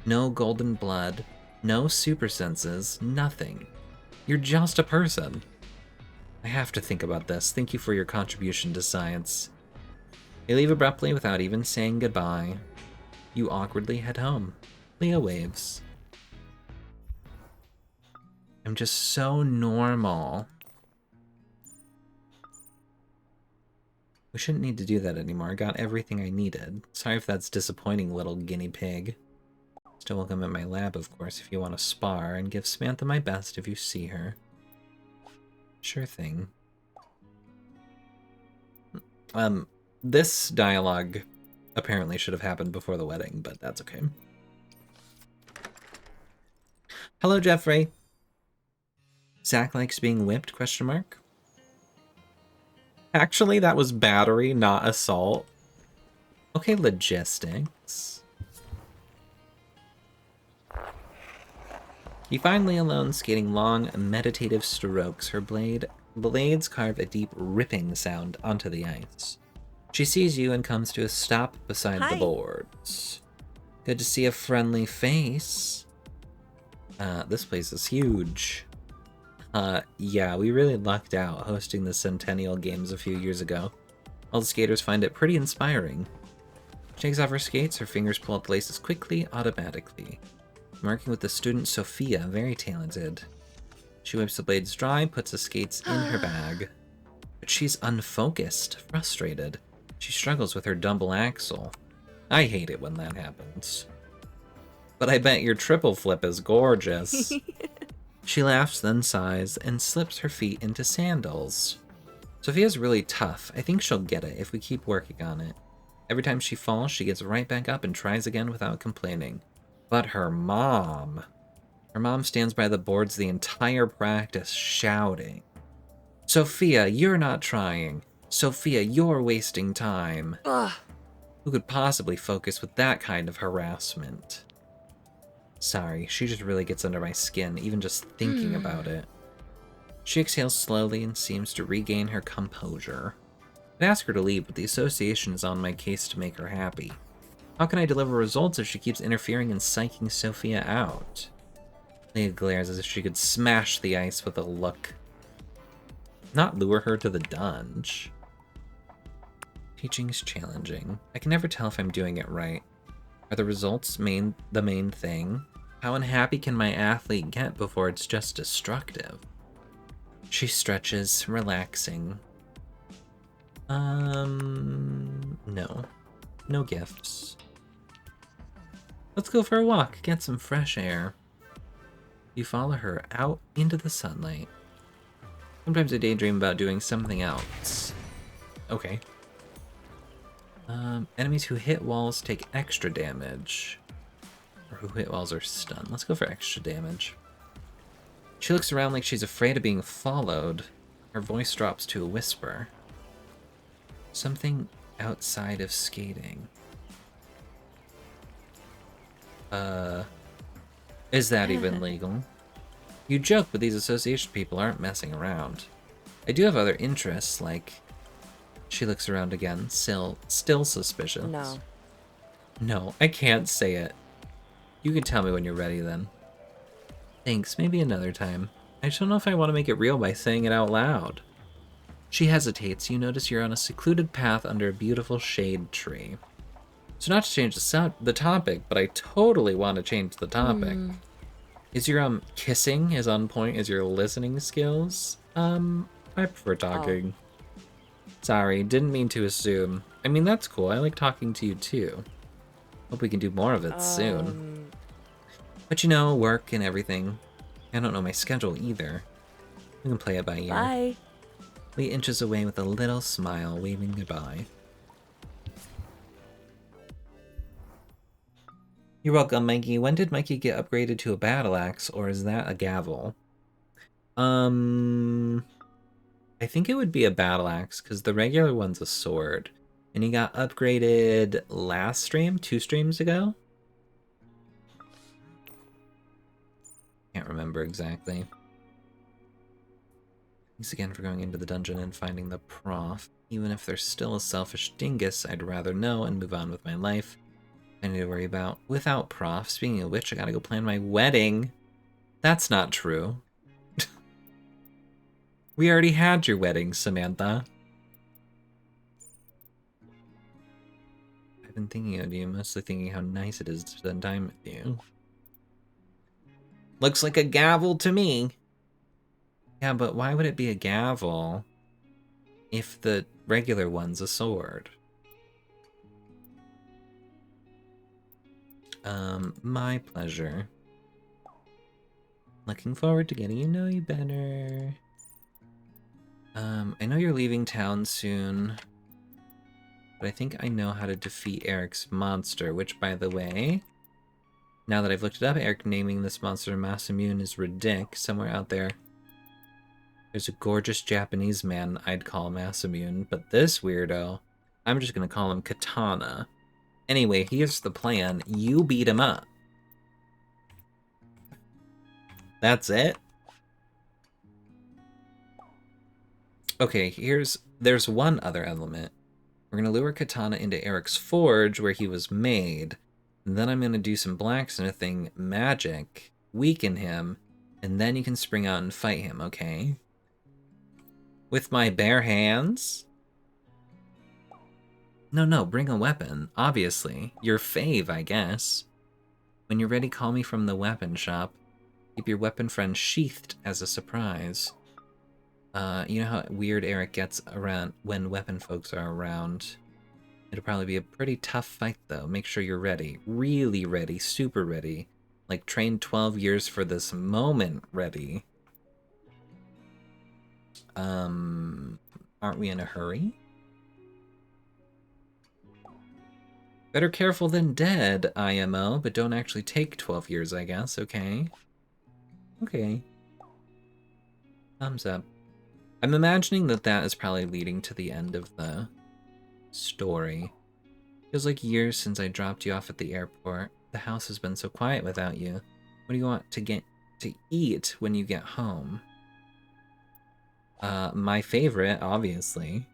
No golden blood, no super senses, nothing. You're just a person. I have to think about this. Thank you for your contribution to science. They leave abruptly without even saying goodbye. You awkwardly head home. Leah waves. I'm just so normal. We shouldn't need to do that anymore. I got everything I needed. Sorry if that's disappointing, little guinea pig. Still welcome at my lab, of course, if you want to spar, and give Samantha my best if you see her. Sure thing. This dialogue apparently should have happened before the wedding, but that's okay. Hello, Jeffrey. Zach likes being whipped, question mark? Actually, that was battery, not assault. Okay, logistics. You find Leah alone, skating long, meditative strokes. Her blades carve a deep ripping sound onto the ice. She sees you and comes to a stop beside the boards. Good to see a friendly face. This place is huge. Yeah, we really lucked out hosting the Centennial Games a few years ago. All the skaters find it pretty inspiring. She takes off her skates, her fingers pull up the laces quickly, automatically. Working with the student Sophia, very talented. She wipes the blades dry, puts the skates in her bag. But she's unfocused, frustrated. She struggles with her double axel. I hate it when that happens. But I bet your triple flip is gorgeous. She laughs, then sighs, and slips her feet into sandals. Sophia's really tough. I think she'll get it if we keep working on it. Every time she falls, she gets right back up and tries again without complaining. But her mom stands by the boards the entire practice, shouting, Sophia, you're not trying. Sophia, you're wasting time. Ugh. Who could possibly focus with that kind of harassment? Sorry, she just really gets under my skin, even just thinking about it. She exhales slowly and seems to regain her composure. I'd ask her to leave, but the association is on my case to make her happy. How can I deliver results if she keeps interfering and psyching Sophia out? Leah glares as if she could smash the ice with a look. Not lure her to the dunge. Teaching's challenging. I can never tell if I'm doing it right. Are the results the main thing? How unhappy can my athlete get before it's just destructive? She stretches, relaxing. No. No gifts. Let's go for a walk, get some fresh air. You follow her out into the sunlight. Sometimes I daydream about doing something else. Okay. Enemies who hit walls take extra damage. Or who hit walls are stunned. Let's go for extra damage. She looks around like she's afraid of being followed. Her voice drops to a whisper. Something outside of skating. Is that even legal? You joke, but these association people aren't messing around. I do have other interests, like... She looks around again, still suspicious. No. No, I can't say it. You can tell me when you're ready, then. Thanks, maybe another time. I just don't know if I want to make it real by saying it out loud. She hesitates. You notice you're on a secluded path under a beautiful shade tree. So not to change the topic, but I totally want to change the topic. Is your kissing as on point as your listening skills? I prefer talking. Sorry, didn't mean to assume. I mean, that's cool. I like talking to you too. Hope we can do more of it soon. But you know, work and everything. I don't know my schedule either. We can play it by ear. Bye. Lee inches away with a little smile, waving goodbye. You're welcome, Mikey. When did Mikey get upgraded to a battle axe, or is that a gavel? I think it would be a battle axe, because the regular one's a sword. And he got upgraded last stream, 2 streams ago? Can't remember exactly. Thanks again for going into the dungeon and finding the prof. Even if they're still a selfish dingus, I'd rather know and move on with my life. I need to worry about without prof. Speaking of which, I gotta go plan my wedding. That's not true. We already had your wedding, Samantha. I've been thinking of you, mostly thinking how nice it is to spend time with you. Looks like a gavel to me. Yeah, but why would it be a gavel if the regular one's a sword? My pleasure. Looking forward to getting to know you better. I know you're leaving town soon, but I think I know how to defeat Eric's monster, which, by the way, now that I've looked it up, Eric naming this monster Masamune is ridiculous. Somewhere out there, there's a gorgeous Japanese man I'd call Masamune, but this weirdo, I'm just gonna call him Katana. Anyway, here's the plan. You beat him up. That's it? Okay, there's one other element. We're gonna lure Katana into Eric's forge where he was made, and then I'm gonna do some blacksmithing magic, weaken him, and then you can spring out and fight him, okay? With my bare hands? No, bring a weapon, obviously. Your fave, I guess. When you're ready, call me from the weapon shop. Keep your weapon friend sheathed as a surprise. You know how weird Eric gets around when weapon folks are around. It'll probably be a pretty tough fight, though. Make sure you're ready. Really ready. Super ready. Like, trained 12 years for this moment ready. Aren't we in a hurry? Better careful than dead, IMO, but don't actually take 12 years, I guess, okay? Okay. Thumbs up. I'm imagining that is probably leading to the end of the story. Feels like years since I dropped you off at the airport. The house has been so quiet without you. What do you want to get to eat when you get home? My favorite, obviously.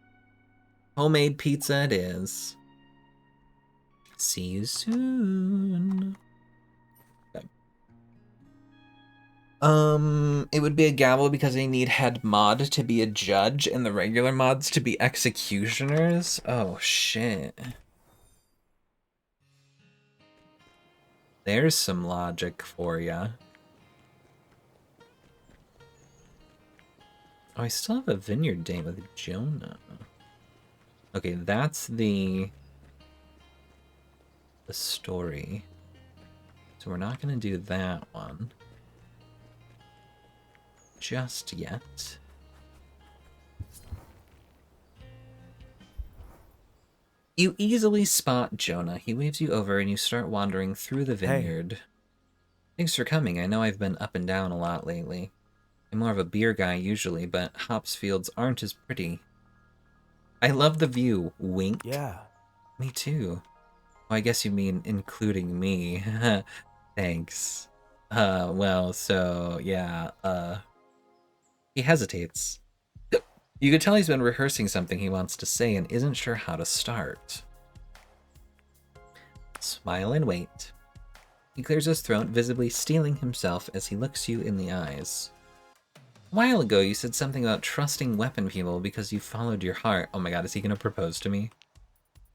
Homemade pizza it is. See you soon. Okay. It would be a gavel because they need head mod to be a judge and the regular mods to be executioners. Oh, shit. There's some logic for ya. Oh, I still have a vineyard date with Jonah. Okay, that's the story. So we're not gonna do that one just yet. You easily spot Jonah. He waves you over and you start wandering through the vineyard. Thanks for coming. I know I've been up and down a lot lately. I'm more of a beer guy usually, but hops fields aren't as pretty. I love the view. Wink. Yeah. Me too. Oh, I guess you mean including me. Thanks. Well, so, yeah, He hesitates. You could tell he's been rehearsing something he wants to say and isn't sure how to start. Smile and wait. He clears his throat, visibly steeling himself as he looks you in the eyes. A while ago, you said something about trusting weapon people because you followed your heart. Oh my god, is he gonna propose to me?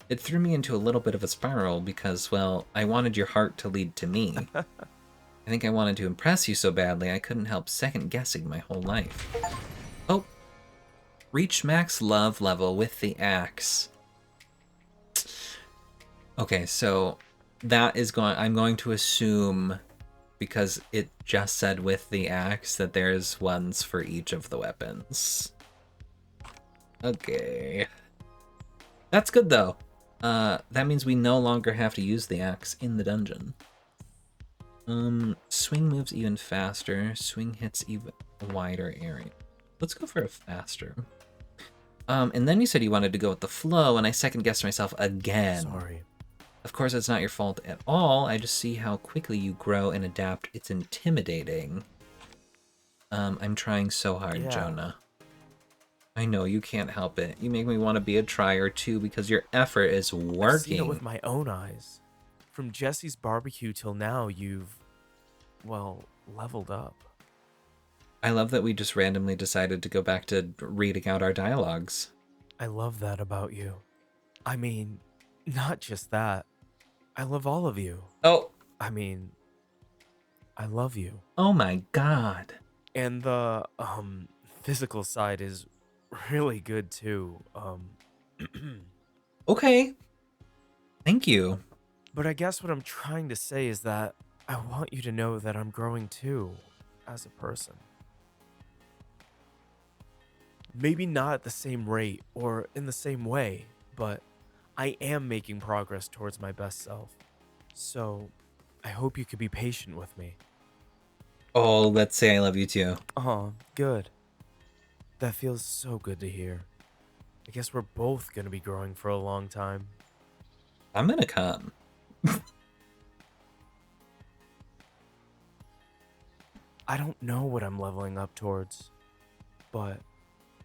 It threw me into a little bit of a spiral because, well, I wanted your heart to lead to me. I think I wanted to impress you so badly I couldn't help second-guessing my whole life. Oh. Reach max love level with the axe. Okay, so that is going... I'm going to assume, because it just said with the axe, that there's ones for each of the weapons. Okay. That's good, though. That means we no longer have to use the axe in the dungeon. Swing moves even faster. Swing hits even wider area. Let's go for a faster. And then you said you wanted to go with the flow, and I second-guessed myself again. Sorry. Of course, it's not your fault at all. I just see how quickly you grow and adapt. It's intimidating. I'm trying so hard, Yeah. Jonah. I know, you can't help it. You make me want to be a trier, too, because your effort is working. I've seen it with my own eyes. From Jesse's barbecue till now, you've, well, leveled up. I love that we just randomly decided to go back to reading out our dialogues. I love that about you. I mean, not just that. I love all of you. Oh! I mean, I love you. Oh my god. And the, physical side is really good, too. Okay. Thank you. But I guess what I'm trying to say is that I want you to know that I'm growing, too, as a person. Maybe not at the same rate or in the same way, but I am making progress towards my best self. So, I hope you could be patient with me. Oh, let's say I love you too. Oh, good. That feels so good to hear. I guess we're both gonna be growing for a long time. I'm gonna come. I don't know what I'm leveling up towards, but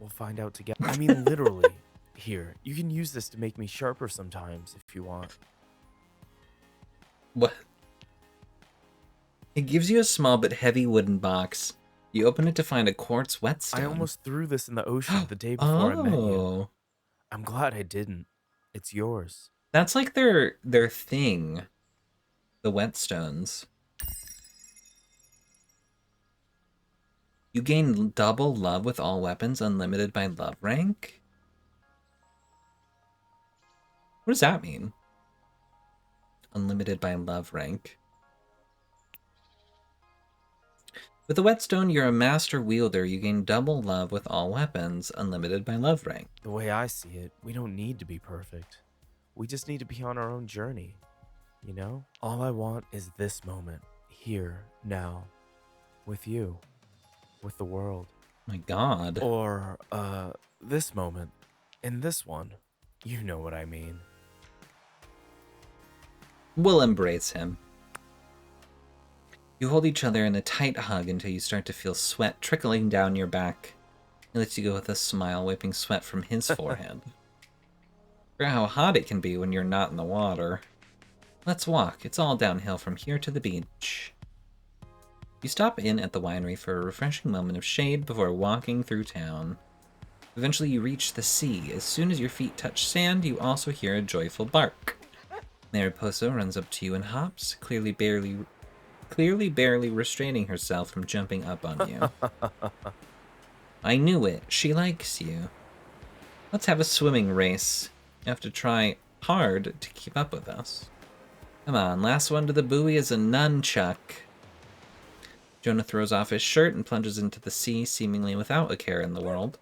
we'll find out together. I mean, literally. Here, you can use this to make me sharper sometimes if you want. What? It gives you a small but heavy wooden box. You open it to find a quartz whetstone. I almost threw this in the ocean the day before I met you. Oh. I'm glad I didn't. It's yours. That's like their thing. The whetstones. You gain double love with all weapons, unlimited by love rank? What does that mean? Unlimited by love rank. With the whetstone, you're a master wielder. You gain double love with all weapons, unlimited by love rank. The way I see it, we don't need to be perfect. We just need to be on our own journey. You know? All I want is this moment, here, now, with you, with the world. My god. Or, this moment, in this one. You know what I mean. We'll embrace him. You hold each other in a tight hug until you start to feel sweat trickling down your back. He lets you go with a smile, wiping sweat from his forehead. Forget how hot it can be when you're not in the water. Let's walk. It's all downhill from here to the beach. You stop in at the winery for a refreshing moment of shade before walking through town. Eventually you reach the sea. As soon as your feet touch sand, you also hear a joyful bark. Mariposa runs up to you and hops, clearly barely restraining herself from jumping up on you. I knew it. She likes you. Let's have a swimming race. You have to try hard to keep up with us. Come on, last one to the buoy is a nunchuck. Jonah throws off his shirt and plunges into the sea, seemingly without a care in the world.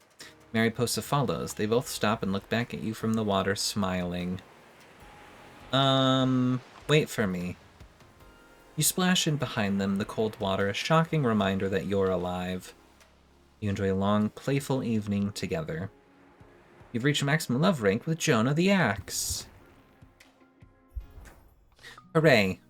Mariposa follows. They both stop and look back at you from the water, smiling. Wait for me. You splash in behind them, the cold water, a shocking reminder that you're alive. You enjoy a long, playful evening together. You've reached maximum love rank with Jonah the Axe. Hooray.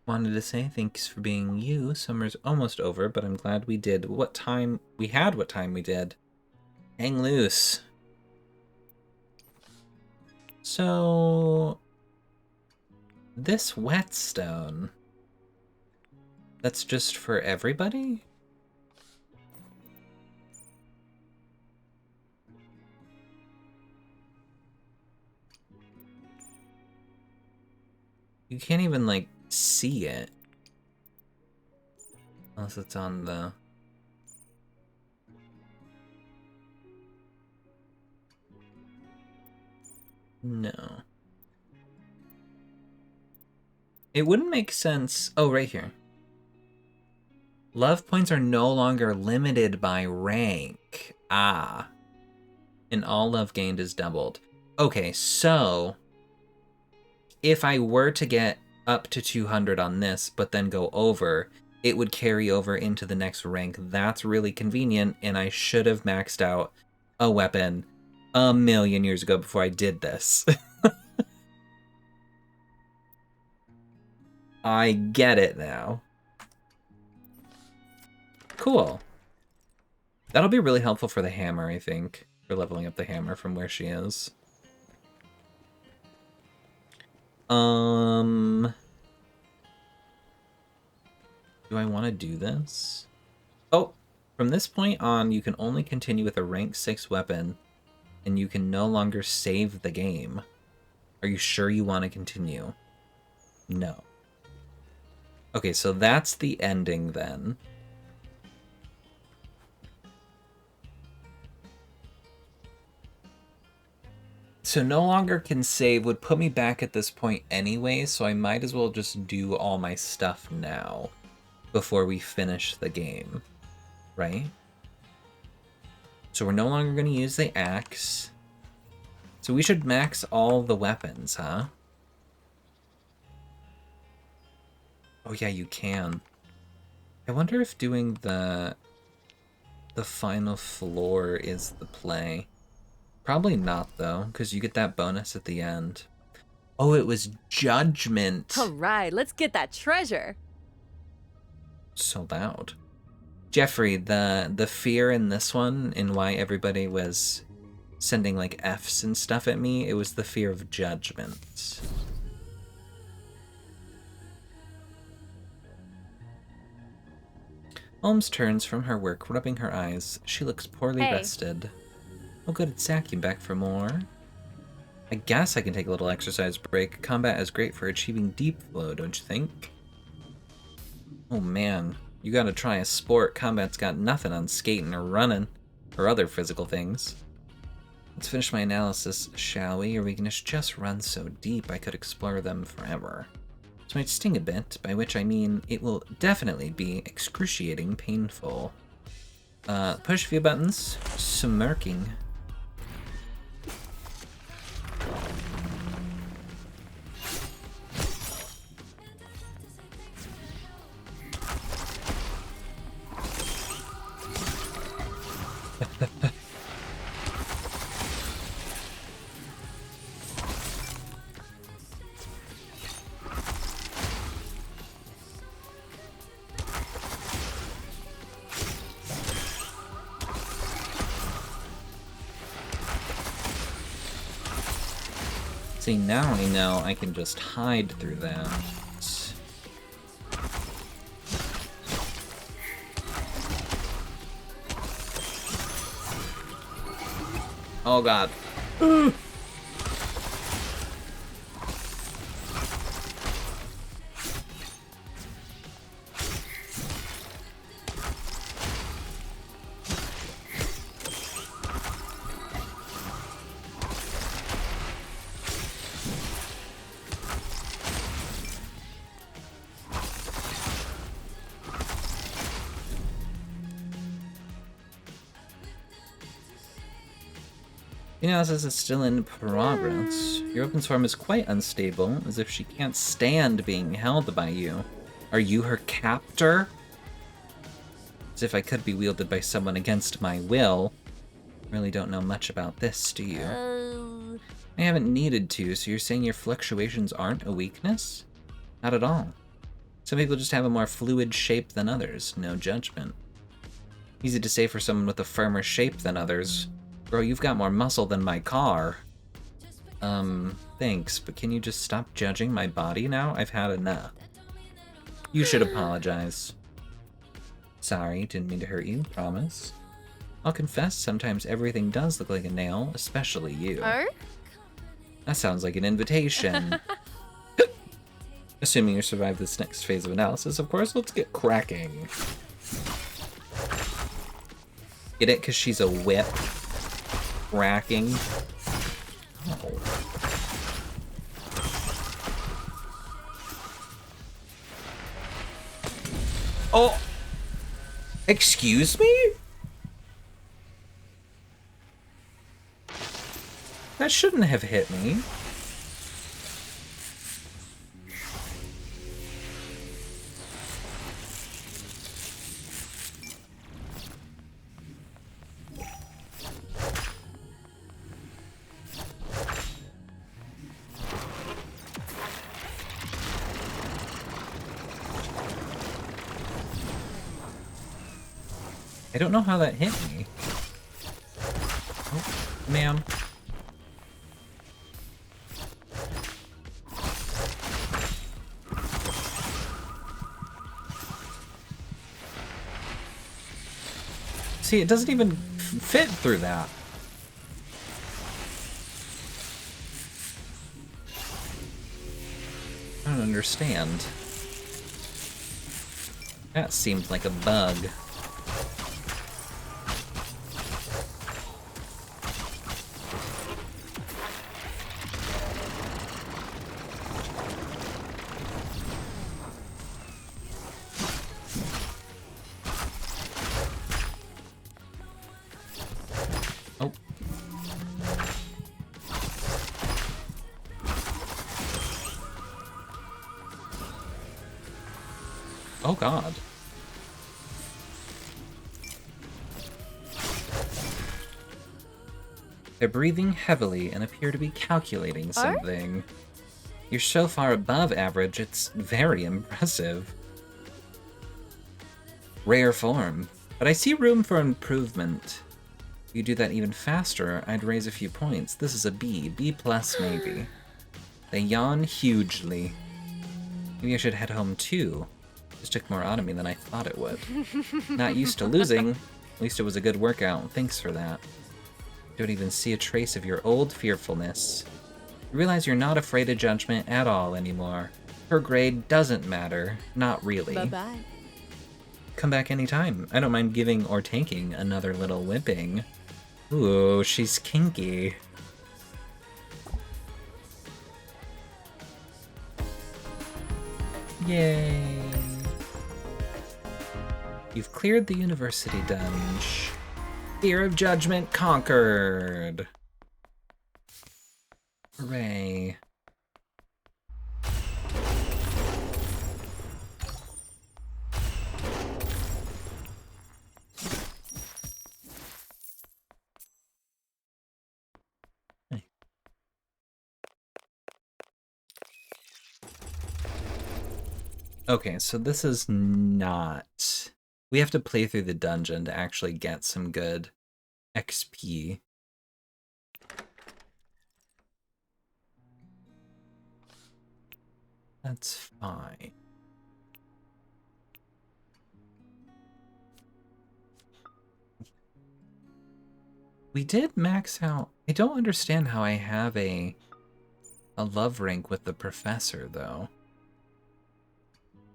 Wanted to say thanks for being you. Summer's almost over, but I'm glad we did what time we did. Hang loose. So, this whetstone, that's just for everybody? You can't even, like, see it. Unless it's on the... No. It wouldn't make sense... Oh, right here. Love points are no longer limited by rank. Ah. And all love gained is doubled. Okay, so... if I were to get up to 200 on this, but then go over, it would carry over into the next rank. That's really convenient, and I should have maxed out a weapon a million years ago before I did this. I get it now. Cool. That'll be really helpful for the hammer, I think, for leveling up the hammer from where she is. Do I want to do this? Oh, from this point on, you can only continue with a rank 6 weapon, and you can no longer save the game. Are you sure you want to continue? No. Okay, so that's the ending then. So no longer can save would put me back at this point anyway, so I might as well just do all my stuff now before we finish the game, right? So we're no longer going to use the axe. So we should max all the weapons, huh? Oh yeah, you can. I wonder if doing the final floor is the play. Probably not, though, because you get that bonus at the end. Oh, it was Judgment. All right, let's get that treasure. So loud. Jeffrey, the fear in this one, and why everybody was sending, like, Fs and stuff at me, it was the fear of judgment. Holmes turns from her work, rubbing her eyes. She looks poorly rested. Oh good, it's Zach. You back for more? I guess I can take a little exercise break. Combat is great for achieving deep flow, don't you think? Oh man, you gotta try a sport. Combat's got nothing on skating or running, or other physical things. Let's finish my analysis, shall we? Your weakness just runs so deep I could explore them forever. This might sting a bit, by which I mean it will definitely be excruciating painful. Push a few buttons. Smirking. See, now I know I can just hide through that. Oh god. The analysis is still in progress. Your open swarm is quite unstable, as if she can't stand being held by you. Are you her captor? As if I could be wielded by someone against my will. Really don't know much about this, do you? I haven't needed to, so you're saying your fluctuations aren't a weakness? Not at all. Some people just have a more fluid shape than others, no judgment. Easy to say for someone with a firmer shape than others. Bro, you've got more muscle than my car. Thanks, but can you just stop judging my body now? I've had enough. You should apologize. Sorry, didn't mean to hurt you, promise. I'll confess, sometimes everything does look like a nail, especially you. Oh? That sounds like an invitation. Assuming you survive this next phase of analysis, of course, let's get cracking. Get it? Because she's a whip. Cracking. Oh. Oh! Excuse me? That shouldn't have hit me. I don't know how that hit me. Oh, ma'am. See, it doesn't even fit through that. I don't understand. That seemed like a bug. Oh god. They're breathing heavily and appear to be calculating something. You're so far above average, it's very impressive. Rare form, but I see room for improvement. If you do that even faster, I'd raise a few points. This is a B, B+ maybe. They yawn hugely. Maybe I should head home too. This took more out of me than I thought it would. Not used to losing. At least it was a good workout. Thanks for that. Don't even see a trace of your old fearfulness. You realize you're not afraid of judgment at all anymore. Her grade doesn't matter. Not really. Bye-bye. Come back anytime. I don't mind giving or taking another little whipping. Ooh, she's kinky. Yay. You've cleared the university dungeon. Fear of judgment conquered. Hooray. Okay, so this is not... We have to play through the dungeon to actually get some good XP. That's fine. We did max out. I don't understand how I have a love rank with the professor, though.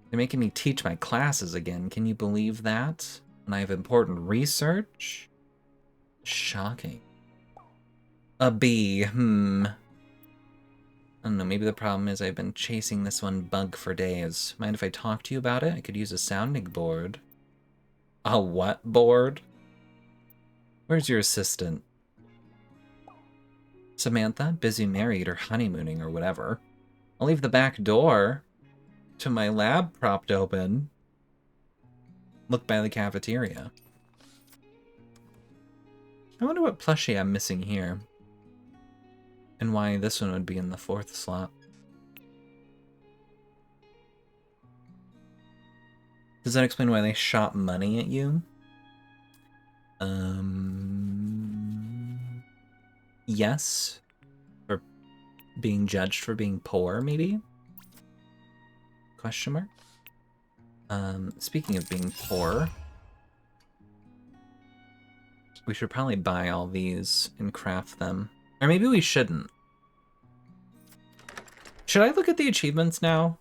They're making me teach my classes again. Can you believe that? And I have important research? Shocking. A B, I don't know, maybe the problem is I've been chasing this one bug for days. Mind if I talk to you about it? I could use a sounding board. A what board? Where's your assistant? Samantha, busy married or honeymooning or whatever. I'll leave the back door to my lab propped open. Look by the cafeteria. I wonder what plushie I'm missing here. And why this one would be in the 4th slot. Does that explain why they shot money at you? Yes. For being judged for being poor, maybe? Question mark? Speaking of being poor, we should probably buy all these and craft them. Or maybe we shouldn't. Should I look at the achievements now?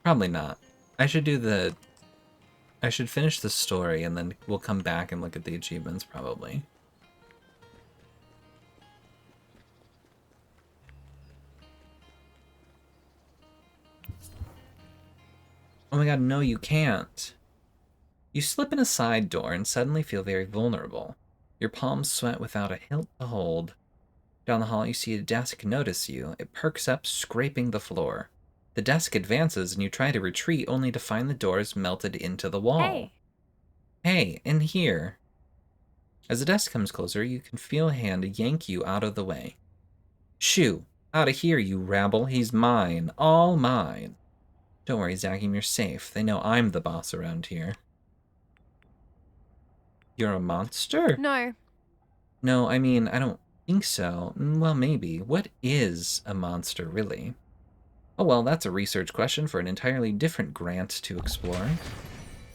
Probably not. I should finish the story and then we'll come back and look at the achievements probably. Oh my god, no, you can't. You slip in a side door and suddenly feel very vulnerable. Your palms sweat without a hilt to hold. Down the hall, you see a desk notice you. It perks up, scraping the floor. The desk advances, and you try to retreat, only to find the doors melted into the wall. Hey. Hey, in here. As the desk comes closer, you can feel a hand yank you out of the way. Shoo! Out of here, you rabble. He's mine. All mine. Don't worry, Zakim, you're safe. They know I'm the boss around here. You're a monster? No. No, I mean, I don't think so. Well, maybe. What is a monster, really? Oh, well, that's a research question for an entirely different grant to explore.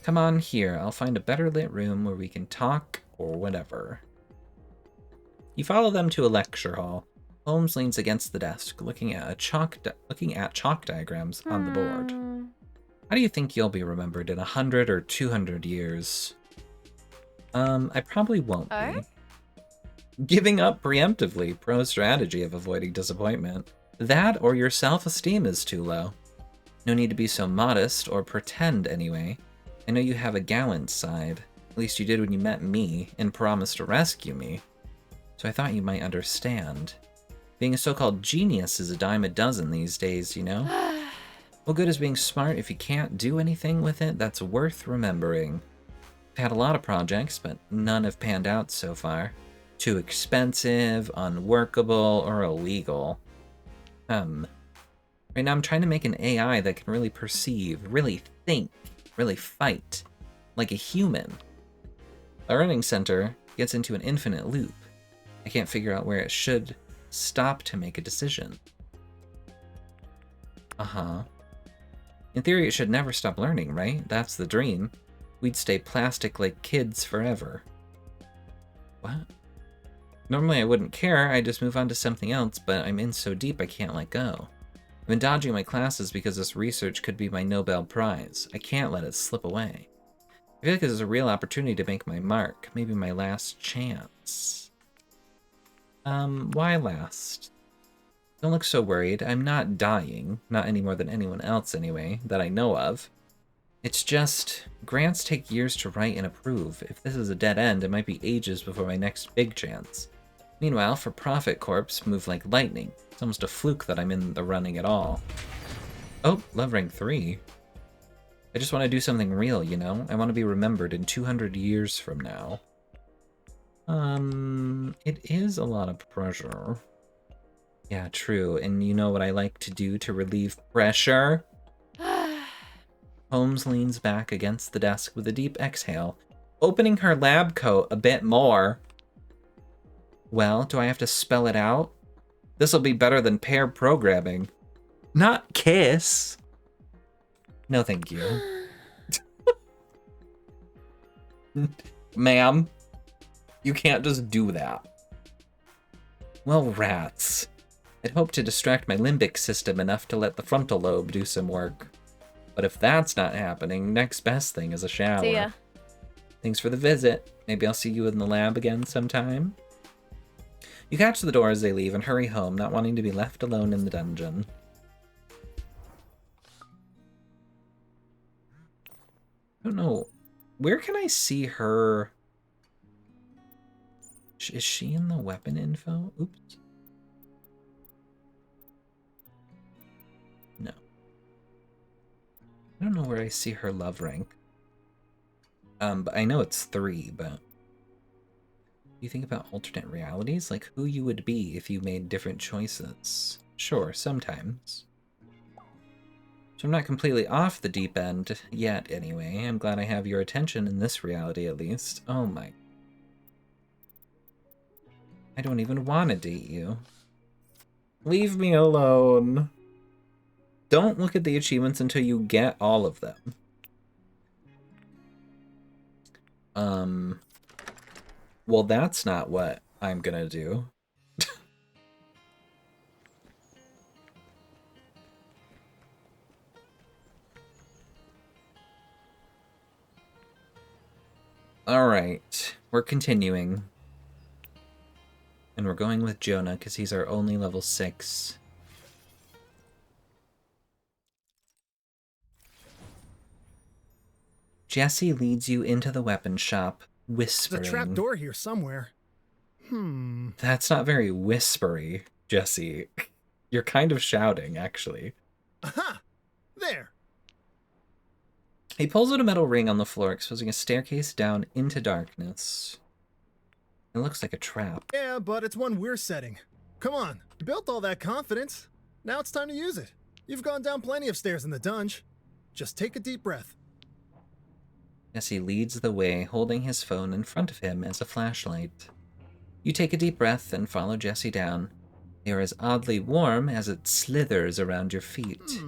Come on here. I'll find a better lit room where we can talk or whatever. You follow them to a lecture hall. Holmes leans against the desk, looking at chalk diagrams on the board. How do you think you'll be remembered in 100 or 200 years? I probably won't be. Giving up preemptively, pro strategy of avoiding disappointment. That or your self-esteem is too low. No need to be so modest, or pretend anyway. I know you have a gallant side. At least you did when you met me, and promised to rescue me. So I thought you might understand. Being a so-called genius is a dime a dozen these days, you know? What good is being smart if you can't do anything with it that's worth remembering? I've had a lot of projects, but none have panned out so far. Too expensive, unworkable, or illegal. Right now I'm trying to make an AI that can really perceive, really think, really fight, like a human. The learning center gets into an infinite loop. I can't figure out where it should stop to make a decision. In theory, it should never stop learning, right? That's the dream. We'd stay plastic like kids forever. What? Normally I wouldn't care, I'd just move on to something else, but I'm in so deep I can't let go. I've been dodging my classes because this research could be my Nobel Prize. I can't let it slip away. I feel like this is a real opportunity to make my mark, maybe my last chance. Why last? Don't look so worried. I'm not dying, not any more than anyone else anyway, that I know of. It's just, grants take years to write and approve. If this is a dead end, it might be ages before my next big chance. Meanwhile, for Profit Corps move like lightning. It's almost a fluke that I'm in the running at all. Oh, love rank 3. I just want to do something real, you know? I want to be remembered in 200 years from now. It is a lot of pressure. Yeah, true. And you know what I like to do to relieve pressure? Holmes leans back against the desk with a deep exhale, opening her lab coat a bit more. Well, do I have to spell it out? This'll be better than pair programming. Not kiss. No, thank you. Ma'am, you can't just do that. Well, rats. I'd hoped to distract my limbic system enough to let the frontal lobe do some work. But if that's not happening, next best thing is a shower. See ya. Thanks for the visit. Maybe I'll see you in the lab again sometime. You catch the door as they leave and hurry home, not wanting to be left alone in the dungeon. I don't know. Where can I see her? Is she in the weapon info? Oops. No. I don't know where I see her love rank. But I know it's 3, but... You think about alternate realities? Like who you would be if you made different choices. Sure, sometimes. So I'm not completely off the deep end yet, anyway. I'm glad I have your attention in this reality, at least. Oh my... I don't even want to date you. Leave me alone. Don't look at the achievements until you get all of them. Well, that's not what I'm gonna do. Alright, we're continuing. And we're going with Jonah, because he's our only level 6. Jesse leads you into the weapon shop, whispering. There's a trap door here somewhere. That's not very whispery, Jesse. You're kind of shouting, actually. Aha! There! He pulls out a metal ring on the floor, exposing a staircase down into darkness. It looks like a trap. Yeah, but it's one we're setting. Come on, you built all that confidence. Now it's time to use it. You've gone down plenty of stairs in the dungeon. Just take a deep breath. Jesse leads the way, holding his phone in front of him as a flashlight. You take a deep breath and follow Jesse down. They are as oddly warm as it slithers around your feet.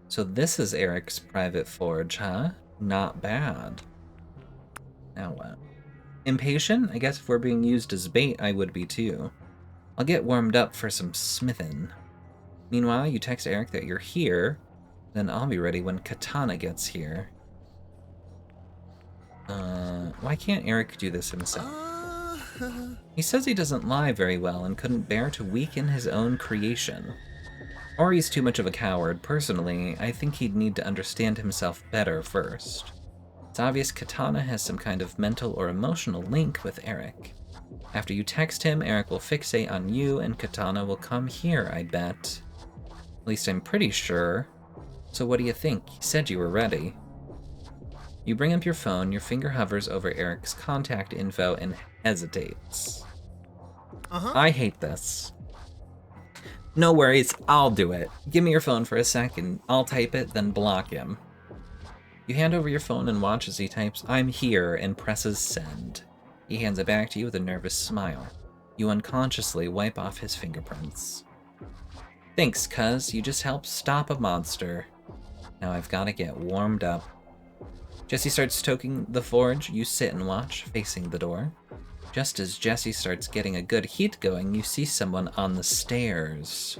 So this is Eric's private forge, huh? Not bad. Now what? Impatient? I guess if we're being used as bait, I would be too. I'll get warmed up for some smithing. Meanwhile, you text Eric that you're here, then I'll be ready when Katana gets here. Why can't Eric do this himself? He says he doesn't lie very well and couldn't bear to weaken his own creation. Or he's too much of a coward. Personally, I think he'd need to understand himself better first. It's obvious Katana has some kind of mental or emotional link with Eric. After you text him, Eric will fixate on you and Katana will come here, I bet. At least I'm pretty sure. So what do you think? He said you were ready. You bring up your phone, your finger hovers over Eric's contact info and hesitates. I hate this. No worries, I'll do it. Give me your phone for a second. I'll type it, then block him. You hand over your phone and watch as he types, "I'm here," and presses send. He hands it back to you with a nervous smile. You unconsciously wipe off his fingerprints. Thanks, cuz. You just helped stop a monster. Now I've gotta get warmed up. Jesse starts stoking the forge. You sit and watch, facing the door. Just as Jesse starts getting a good heat going, you see someone on the stairs.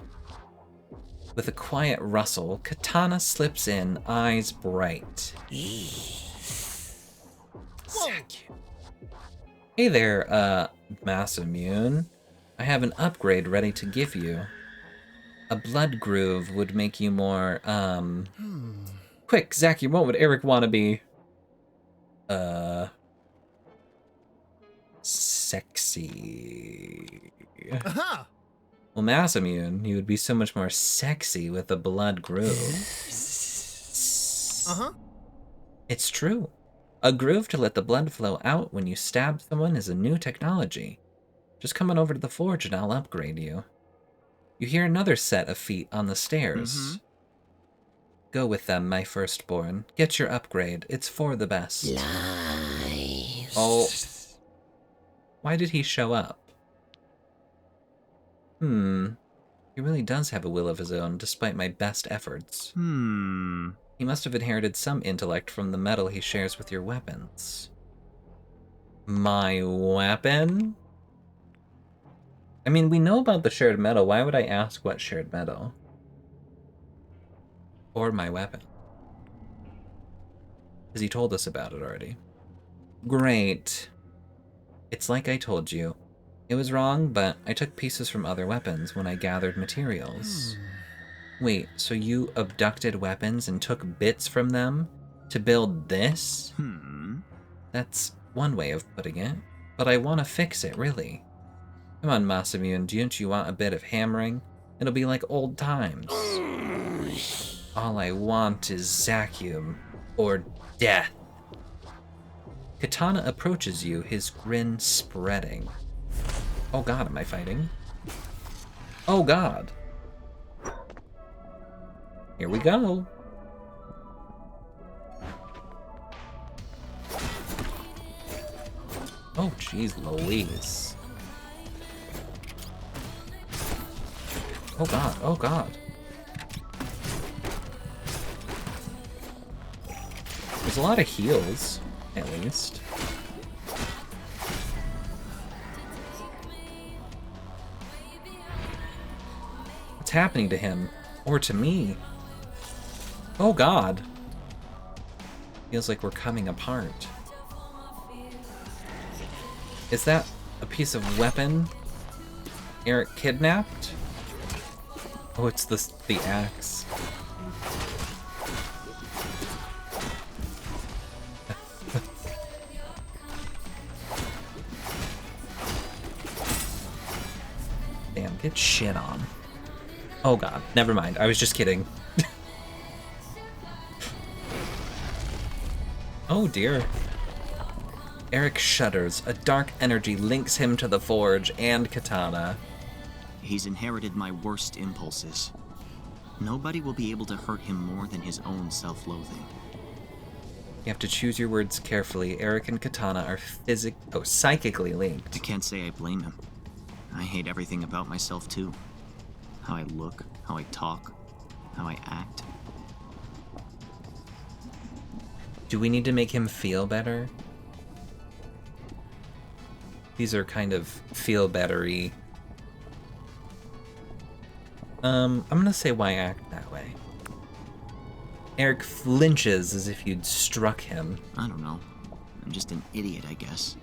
With a quiet rustle, Katana slips in, eyes bright. Hey there, Masamune. I have an upgrade ready to give you. A blood groove would make you more, Quick, Zachy, what would Eric want to be? Sexy. Aha! Well, Masamune, you would be so much more sexy with a blood groove. It's true. A groove to let the blood flow out when you stab someone is a new technology. Just come on over to the forge and I'll upgrade you. You hear another set of feet on the stairs. Go with them, my firstborn. Get your upgrade. It's for the best. Lies. Oh. Why did he show up? He really does have a will of his own, despite my best efforts. He must have inherited some intellect from the metal he shares with your weapons. My weapon? I mean, we know about the shared metal. Why would I ask what shared metal? Or my weapon? Because he told us about it already. Great. It's like I told you. It was wrong, but I took pieces from other weapons when I gathered materials. Wait, so you abducted weapons and took bits from them to build this? That's one way of putting it, but I want to fix it, really. Come on, Masamune, don't you want a bit of hammering? It'll be like old times. All I want is Zacium, or death. Katana approaches you, his grin spreading. Oh god, am I fighting? Oh god. Here we go. Oh jeez Louise. Oh god, oh god. There's a lot of heals, at least. What's happening to him? Or to me? Oh god. Feels like we're coming apart. Is that a piece of weapon Eric kidnapped? Oh, it's the axe. Damn, get shit on. Oh god, never mind. I was just kidding. Oh dear. Eric shudders. A dark energy links him to the forge and Katana. He's inherited my worst impulses. Nobody will be able to hurt him more than his own self-loathing. You have to choose your words carefully. Eric and Katana are psychically linked. I can't say I blame him. I hate everything about myself too. How I look, how I talk, how I act. Do we need to make him feel better? These are kind of feel bettery. I'm gonna say why act that way. Eric flinches as if you'd struck him. I don't know. I'm just an idiot, I guess.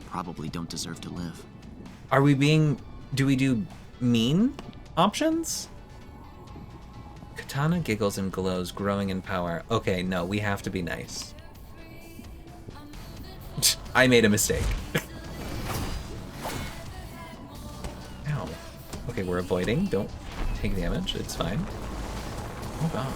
Probably don't deserve to live. Are we do we do mean options? Katana giggles and glows, growing in power. Okay, no, we have to be nice. I made a mistake. Ow. Okay, we're avoiding. Don't take damage. It's fine. Oh god.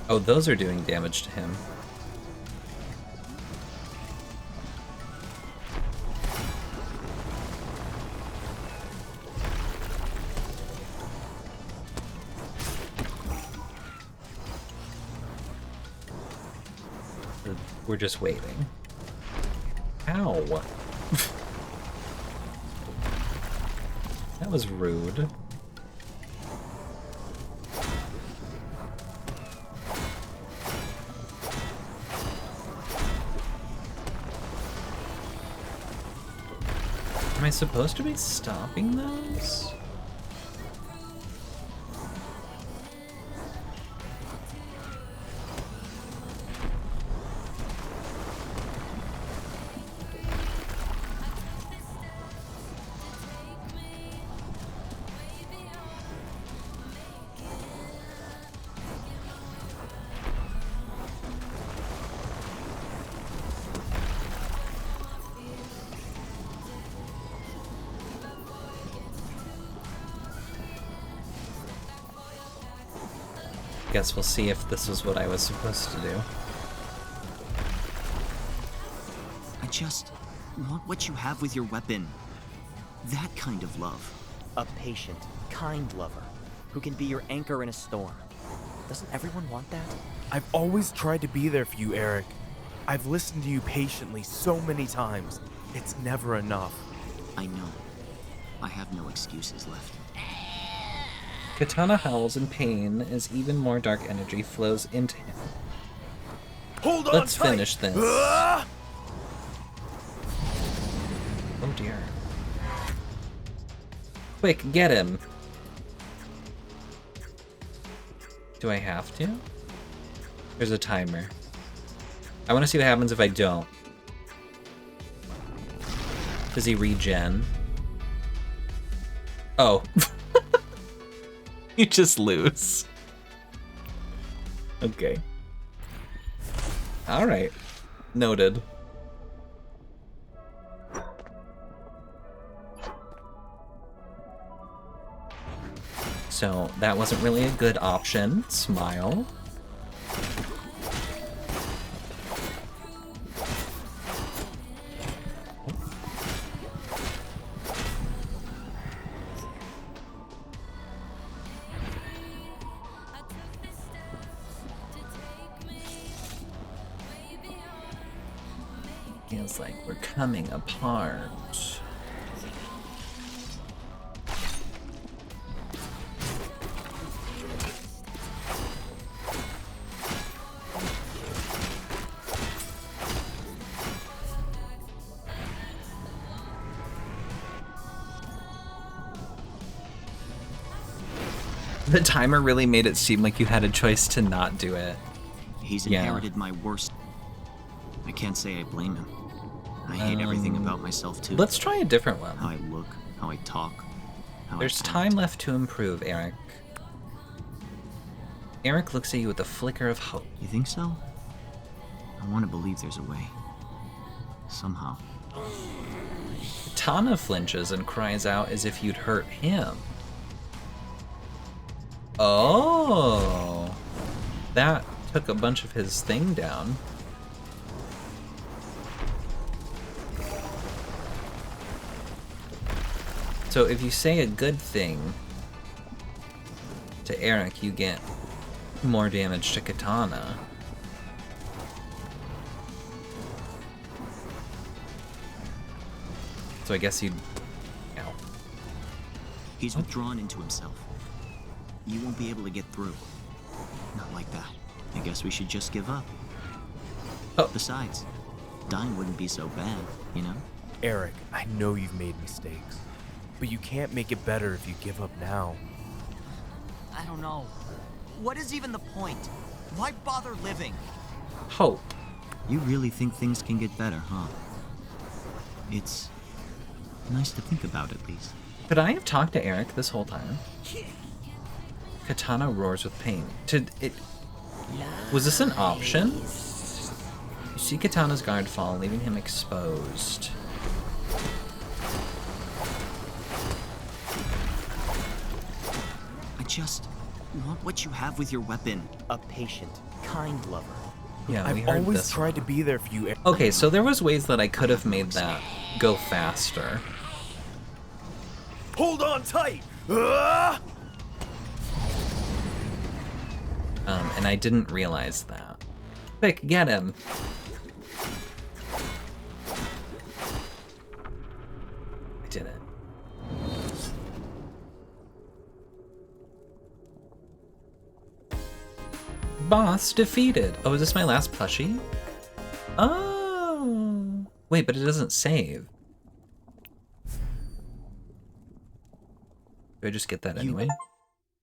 Oh, those are doing damage to him. We're just waiting. Ow! That was rude. Am I supposed to be stopping those? Guess we'll see if this was what I was supposed to do. want what you have with your weapon. That kind of love. A patient, kind lover who can be your anchor in a storm. Doesn't everyone want that? I've always tried to be there for you, Eric. I've listened to you patiently so many times. It's never enough. I know. I have no excuses left. Katana howls in pain as even more dark energy flows into him. Hold on Let's tight. finish this. Ah! Oh dear. Quick, get him. Do I have to? There's a timer. I want to see what happens if I don't. Does he regen? Oh. You just lose. Okay. Alright. Noted. So, that wasn't really a good option. Smile. Feels like we're coming apart. The timer really made it seem like you had a choice to not do it. He's Yeah. inherited my worst. I can't say I blame him. I hate everything about myself too. Let's try a different one. How I look, how I talk, how There's I act. time left to improve, Eric. Eric looks at you with a flicker of hope. You think so? I want to believe there's a way. Somehow. Tana flinches and cries out as if you'd hurt him. Oh, that took a bunch of his thing down. So if you say a good thing to Eric, you get more damage to Katana. So I guess you'd... Ow. He's withdrawn into himself. You won't be able to get through. Not like that. I guess we should just give up. Oh. Besides, dying wouldn't be so bad, you know? Eric, I know you've made mistakes, but you can't make it better if you give up now. I don't know. What is even the point? Why bother living? Hope. You really think things can get better, huh? It's nice to think about, at least. Could I have talked to Eric this whole time? Katana roars with pain. Was this an option? You see Katana's guard fall, leaving him exposed. I just want what you have with your weapon. A patient, kind lover. Yeah, we I've heard always this tried to one. be there for you, Eric. Okay, so there was ways that I could have made that go faster. Hold on tight! Ah! And I didn't realize that. Quick, get him! I did it. Boss defeated. Oh, is this my last plushie? Oh. Wait, but it doesn't save. Do I just get that anyway?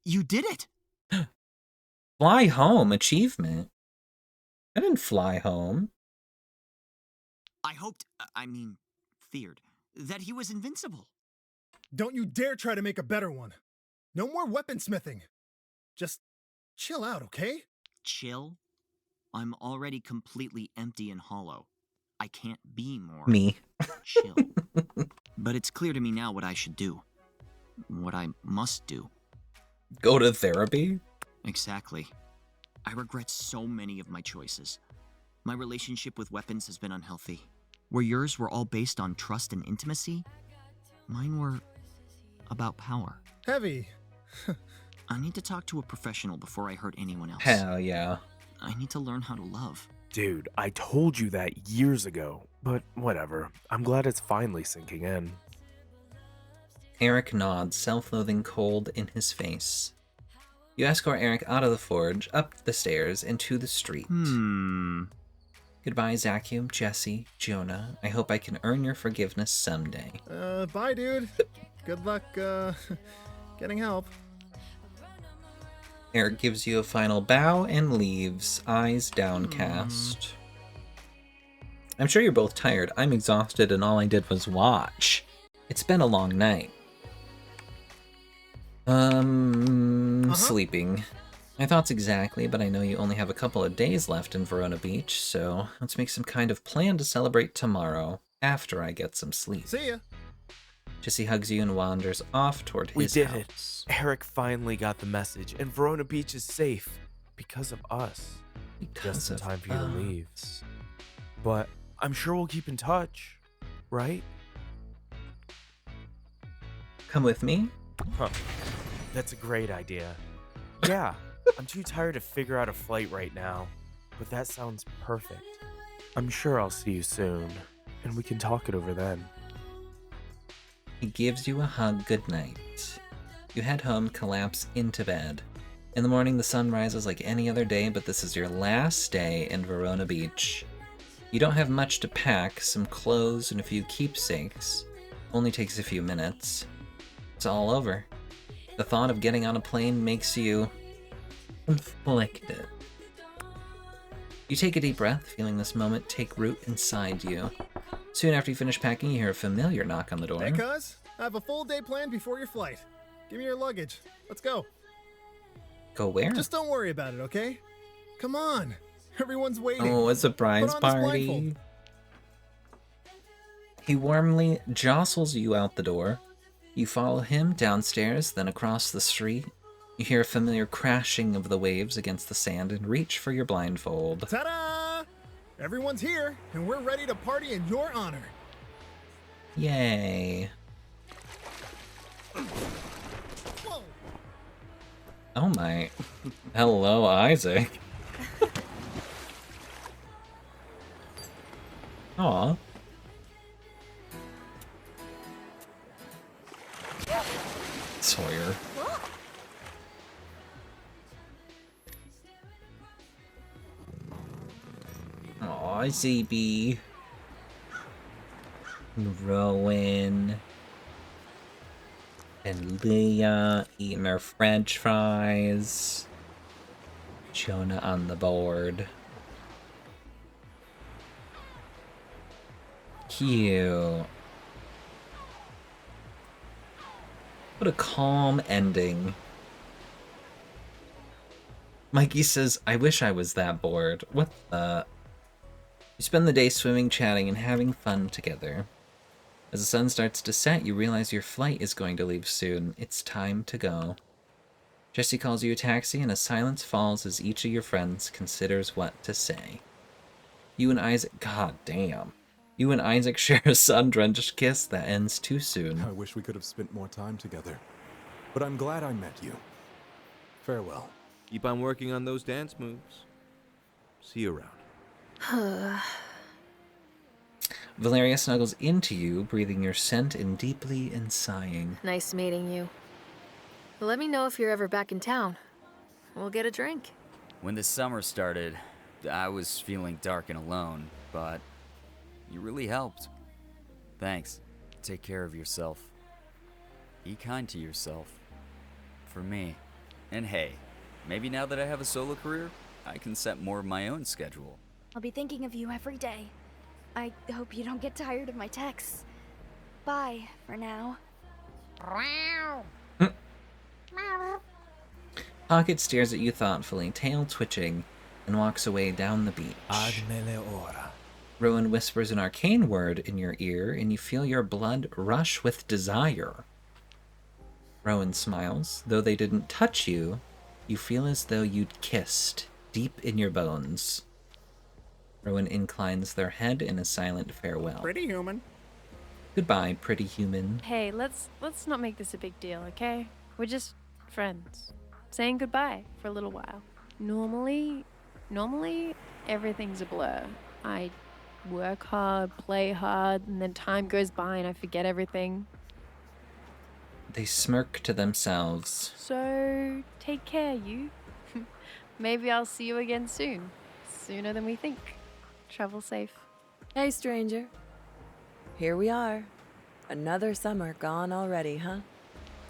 You did it! Fly home achievement. I didn't fly home. I hoped, feared, that he was invincible. Don't you dare try to make a better one. No more weaponsmithing. Just chill out, okay? Chill? I'm already completely empty and hollow. I can't be more Me. chill. But it's clear to me now what I should do. What I must do. Go to therapy? Exactly. I regret so many of my choices. My relationship with weapons has been unhealthy. Where yours were all based on trust and intimacy, mine were about power. Heavy. I need to talk to a professional before I hurt anyone else. Hell yeah. I need to learn how to love. Dude, I told you that years ago, but whatever. I'm glad it's finally sinking in. Eric nods, self-loathing cold in his face. You escort Eric out of the forge, up the stairs, and to the street. Goodbye, Zacium, Jesse, Jonah. I hope I can earn your forgiveness someday. Bye, dude. Good luck, getting help. Eric gives you a final bow and leaves, eyes downcast. I'm sure you're both tired. I'm exhausted and all I did was watch. It's been a long night. Sleeping. My thoughts exactly, but I know you only have a couple of days left in Verona Beach, so let's make some kind of plan to celebrate tomorrow, after I get some sleep. See ya. Jesse hugs you and wanders off toward We his did house. it. Eric finally got the message, and Verona Beach is safe because of us. Just in time for you to leave. But I'm sure we'll keep in touch, right? Come with me? Huh. That's a great idea. Yeah, I'm too tired to figure out a flight right now, but that sounds perfect. I'm sure I'll see you soon, and we can talk it over then. He gives you a hug goodnight. You head home, collapse into bed. In the morning, the sun rises like any other day, but this is your last day in Verona Beach. You don't have much to pack, some clothes and a few keepsakes. Only takes a few minutes. It's all over. The thought of getting on a plane makes you conflicted. You take a deep breath, feeling this moment take root inside you. Soon after you finish packing, you hear a familiar knock on the door. Hey, cuz. I have a full day planned before your flight. Give me your luggage. Let's go. Go where? Just don't worry about it, okay? Come on. Everyone's waiting. Oh, a surprise Put on this party. blindfold. He warmly jostles you out the door. You follow him downstairs, then across the street. You hear a familiar crashing of the waves against the sand and reach for your blindfold. Ta-da! Everyone's here, and we're ready to party in your honor. Yay. Whoa. Oh my. Hello, Isaac. Aw. Sawyer. Aw, ZB. Rowan. And Leah eating her french fries. Jonah on the board. Cute. What a calm ending. Mikey says, I wish I was that bored. What the? You spend the day swimming, chatting, and having fun together. As the sun starts to set, you realize your flight is going to leave soon. It's time to go. Jesse calls you a taxi, and a silence falls as each of your friends considers what to say. You and Isaac... God damn. You and Isaac share a sun-drenched kiss that ends too soon. I wish we could have spent more time together. But I'm glad I met you. Farewell. Keep on working on those dance moves. See you around. Valeria snuggles into you, breathing your scent in deeply and sighing. Nice meeting you. Let me know if you're ever back in town. We'll get a drink. When the summer started, I was feeling dark and alone, but you really helped. Thanks. Take care of yourself. Be kind to yourself. For me. And hey, maybe now that I have a solo career, I can set more of my own schedule. I'll be thinking of you every day. I hope you don't get tired of my texts. Bye, for now. Pocket stares at you thoughtfully, tail twitching, and walks away down the beach. Ad meleora. Rowan whispers an arcane word in your ear, and you feel your blood rush with desire. Rowan smiles. Though they didn't touch you, you feel as though you'd kissed, deep in your bones. Rowan inclines their head in a silent farewell. Pretty human. Goodbye, pretty human. Hey, let's not make this a big deal, okay? We're just friends, saying goodbye for a little while. Normally, everything's a blur. I work hard, play hard, and then time goes by and I forget everything. They smirk to themselves. So, take care, you. Maybe I'll see you again soon. Sooner than we think. Travel safe. Hey, stranger. Here we are. Another summer gone already, huh?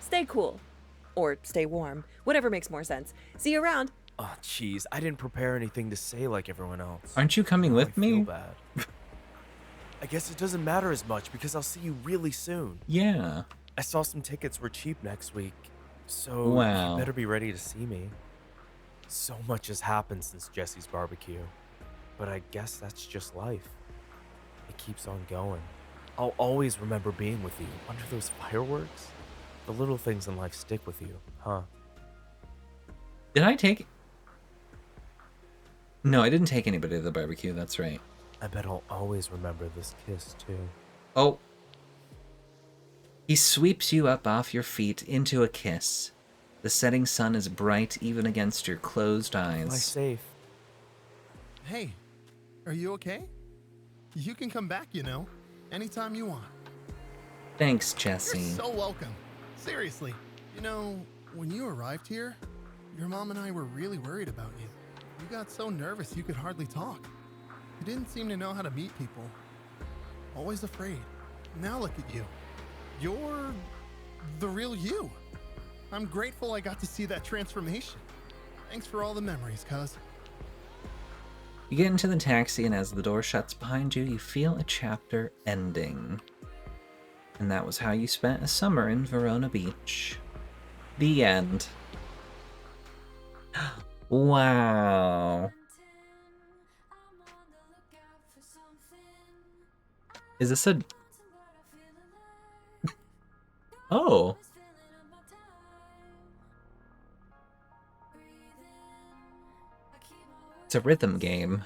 Stay cool. Or stay warm. Whatever makes more sense. See you around. Oh, jeez. I didn't prepare anything to say like everyone else. Aren't you coming with I me? feel bad. I guess it doesn't matter as much because I'll see you really soon. Yeah. I saw some tickets were cheap next week, so Wow. you better be ready to see me. So much has happened since Jesse's barbecue, but I guess that's just life. It keeps on going. I'll always remember being with you under those fireworks. The little things in life stick with you, huh? Did I take... No, I didn't take anybody to the barbecue, that's right. I bet I'll always remember this kiss, too. Oh. He sweeps you up off your feet into a kiss. The setting sun is bright even against your closed eyes. Am I safe? Hey, are you okay? You can come back, you know, anytime you want. Thanks, Jesse. You're so welcome. Seriously. You know, when you arrived here, your mom and I were really worried about you. You got so nervous you could hardly talk. You didn't seem to know how to meet people. Always afraid. Now look at you. You're the real you. I'm grateful I got to see that transformation. Thanks for all the memories, cuz. You get into the taxi, and as the door shuts behind you, you feel a chapter ending. And that was how you spent a summer in Verona Beach. The end. Wow. Is this a... Oh. It's a rhythm game.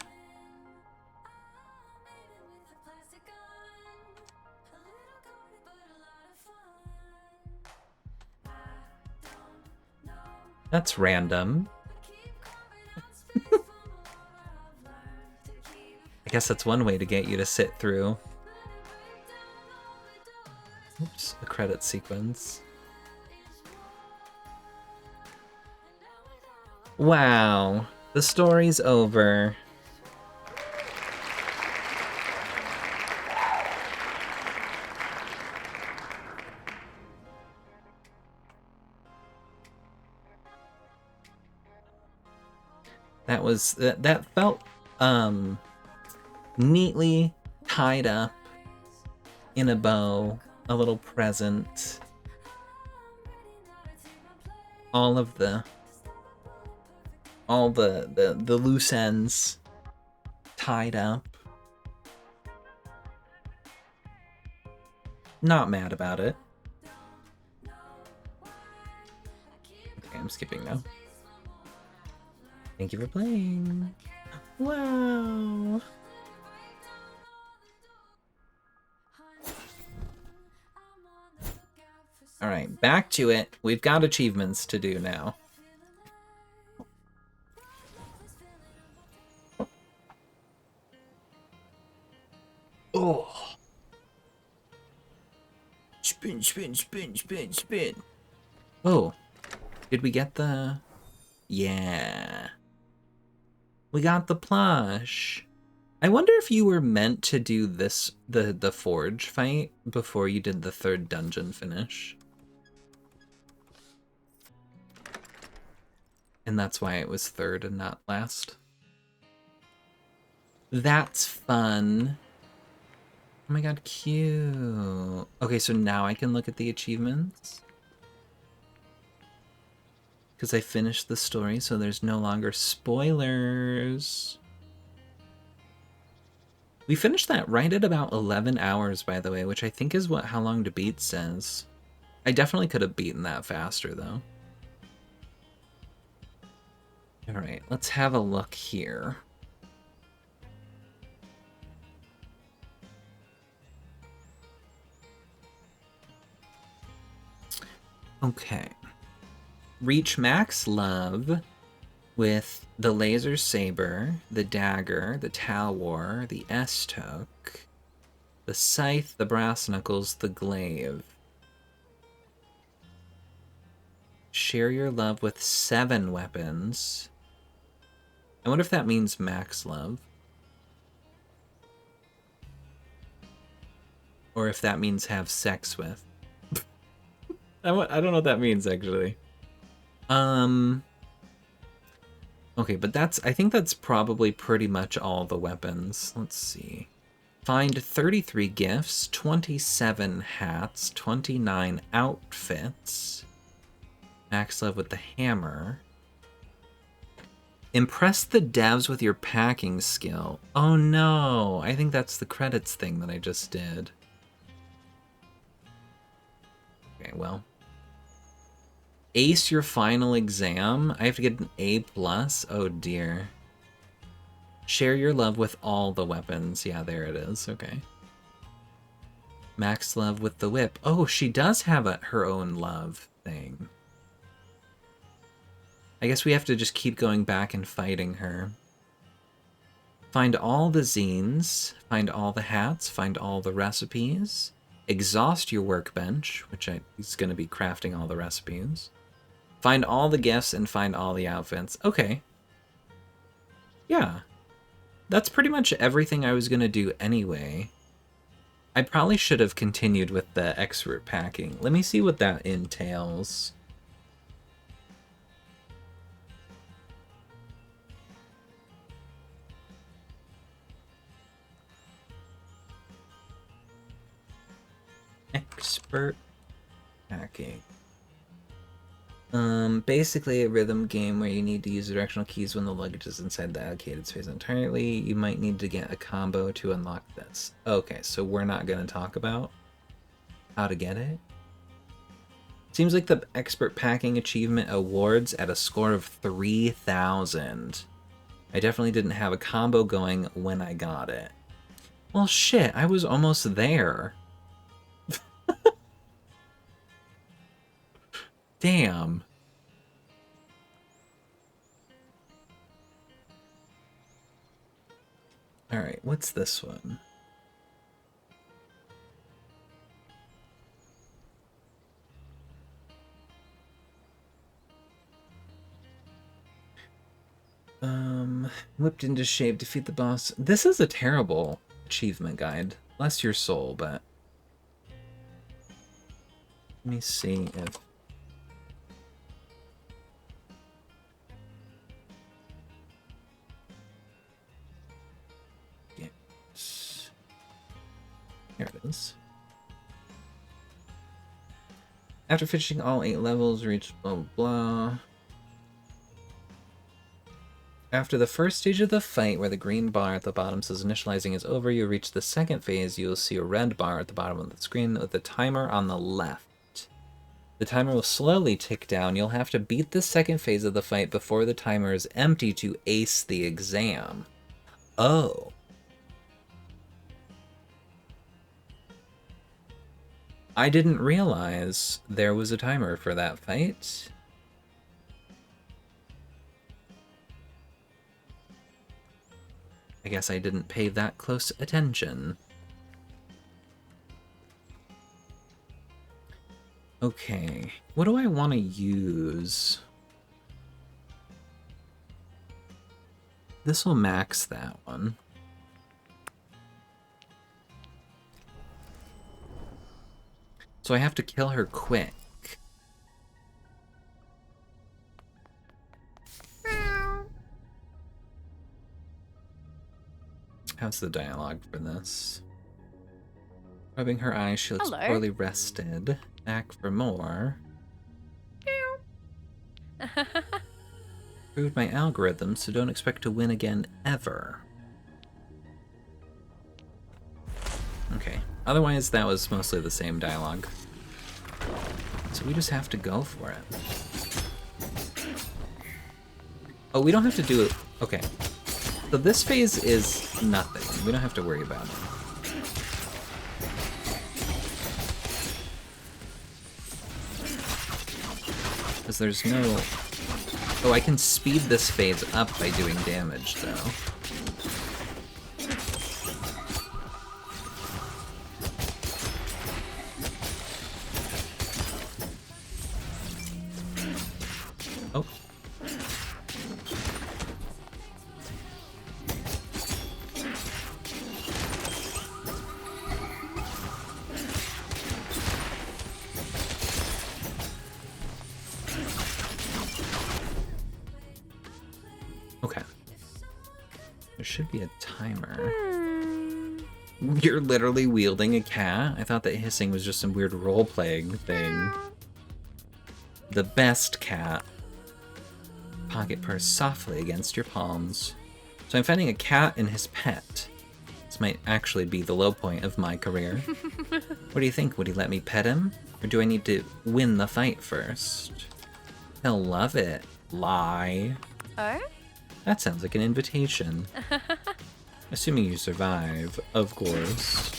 That's random. I guess that's one way to get you to sit through. Oops, a credit sequence. Wow, the story's over. That felt neatly tied up in a bow, a little present. All the loose ends tied up. Not mad about it. Okay, I'm skipping now. Thank you for playing. Wow. All right, back to it. We've got achievements to do now. Oh. Spin, spin, spin, spin, spin. Oh. Did we get the... Yeah. We got the plush. I wonder if you were meant to do this, the forge fight, before you did the third dungeon finish. And that's why it was third and not last. That's fun. Oh my god, cute. Okay, so now I can look at the achievements. Because I finished the story, so there's no longer spoilers. We finished that right at about 11 hours, by the way, which I think is how long to beat says. I definitely could have beaten that faster, though. Alright, let's have a look here. Okay. Reach max love with the laser saber, the dagger, the talwar, the estoke, the scythe, the brass knuckles, the glaive. Share your love with 7 weapons. I wonder if that means max love. Or if that means have sex with. I don't know what that means, actually. Okay, but I think that's probably pretty much all the weapons. Let's see. Find 33 gifts, 27 hats, 29 outfits. Max love with the hammer. Impress the devs with your packing skill. Oh no, I think that's the credits thing that I just did. Okay, well. Ace your final exam. I have to get an A+. Oh dear. Share your love with all the weapons. Yeah, there it is. Okay. Max love with the whip. Oh, she does have her own love thing. I guess we have to just keep going back and fighting her. Find all the zines. Find all the hats. Find all the recipes. Exhaust your workbench, which is going to be crafting all the recipes. Find all the gifts and find all the outfits. Okay. Yeah. That's pretty much everything I was going to do anyway. I probably should have continued with the expert packing. Let me see what that entails. Expert packing. Basically a rhythm game where you need to use the directional keys when the luggage is inside the allocated space entirely. You might need to get a combo to unlock this. Okay, so we're not going to talk about how to get it. Seems like the expert packing achievement awards at a score of 3,000. I definitely didn't have a combo going when I got it. Well, shit, I was almost there. Damn. Alright, what's this one? Whipped into shape, defeat the boss. This is a terrible achievement guide. Bless your soul, but... Let me see if... Here it is. After finishing all 8 levels, reach blah blah blah. After the first stage of the fight, where the green bar at the bottom says initializing is over, you reach the second phase, you will see a red bar at the bottom of the screen with the timer on the left. The timer will slowly tick down. You'll have to beat the second phase of the fight before the timer is empty to ace the exam. Oh. I didn't realize there was a timer for that fight. I guess I didn't pay that close attention. Okay, what do I want to use? This will max that one. So I have to kill her quick. How's the dialogue for this? Rubbing her eyes, she looks Hello. poorly rested. Back for more. Improved my algorithm, so don't expect to win again ever. Okay. Otherwise, that was mostly the same dialogue. So we just have to go for it. Oh, we don't have to do it. Okay. So this phase is nothing. We don't have to worry about it. Because there's no... Oh, I can speed this phase up by doing damage, though. Oh. Okay. There should be a timer. You're literally wielding a cat? I thought that hissing was just some weird role-playing thing. The best cat. Pocket purse softly against your palms. So I'm finding a cat and his pet. This might actually be the low point of my career. What do you think? Would he let me pet him? Or do I need to win the fight first? He'll love it. Lie. Oh? That sounds like an invitation. Assuming you survive, of course.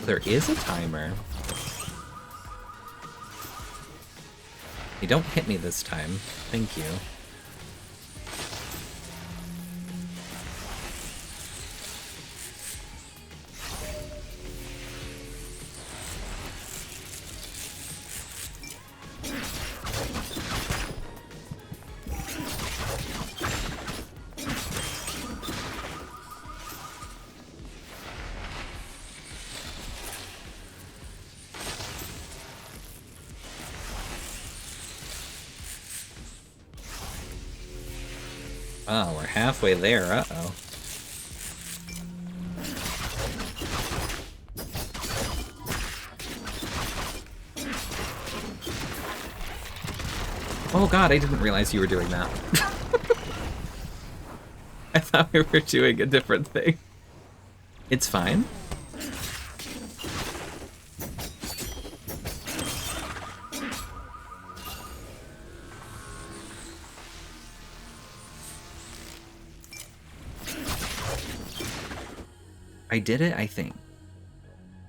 There is a timer. Hey, don't hit me this time. Thank you. Oh, we're halfway there. Uh-oh. Oh god, I didn't realize you were doing that. I thought we were doing a different thing. It's fine. I did it, I think.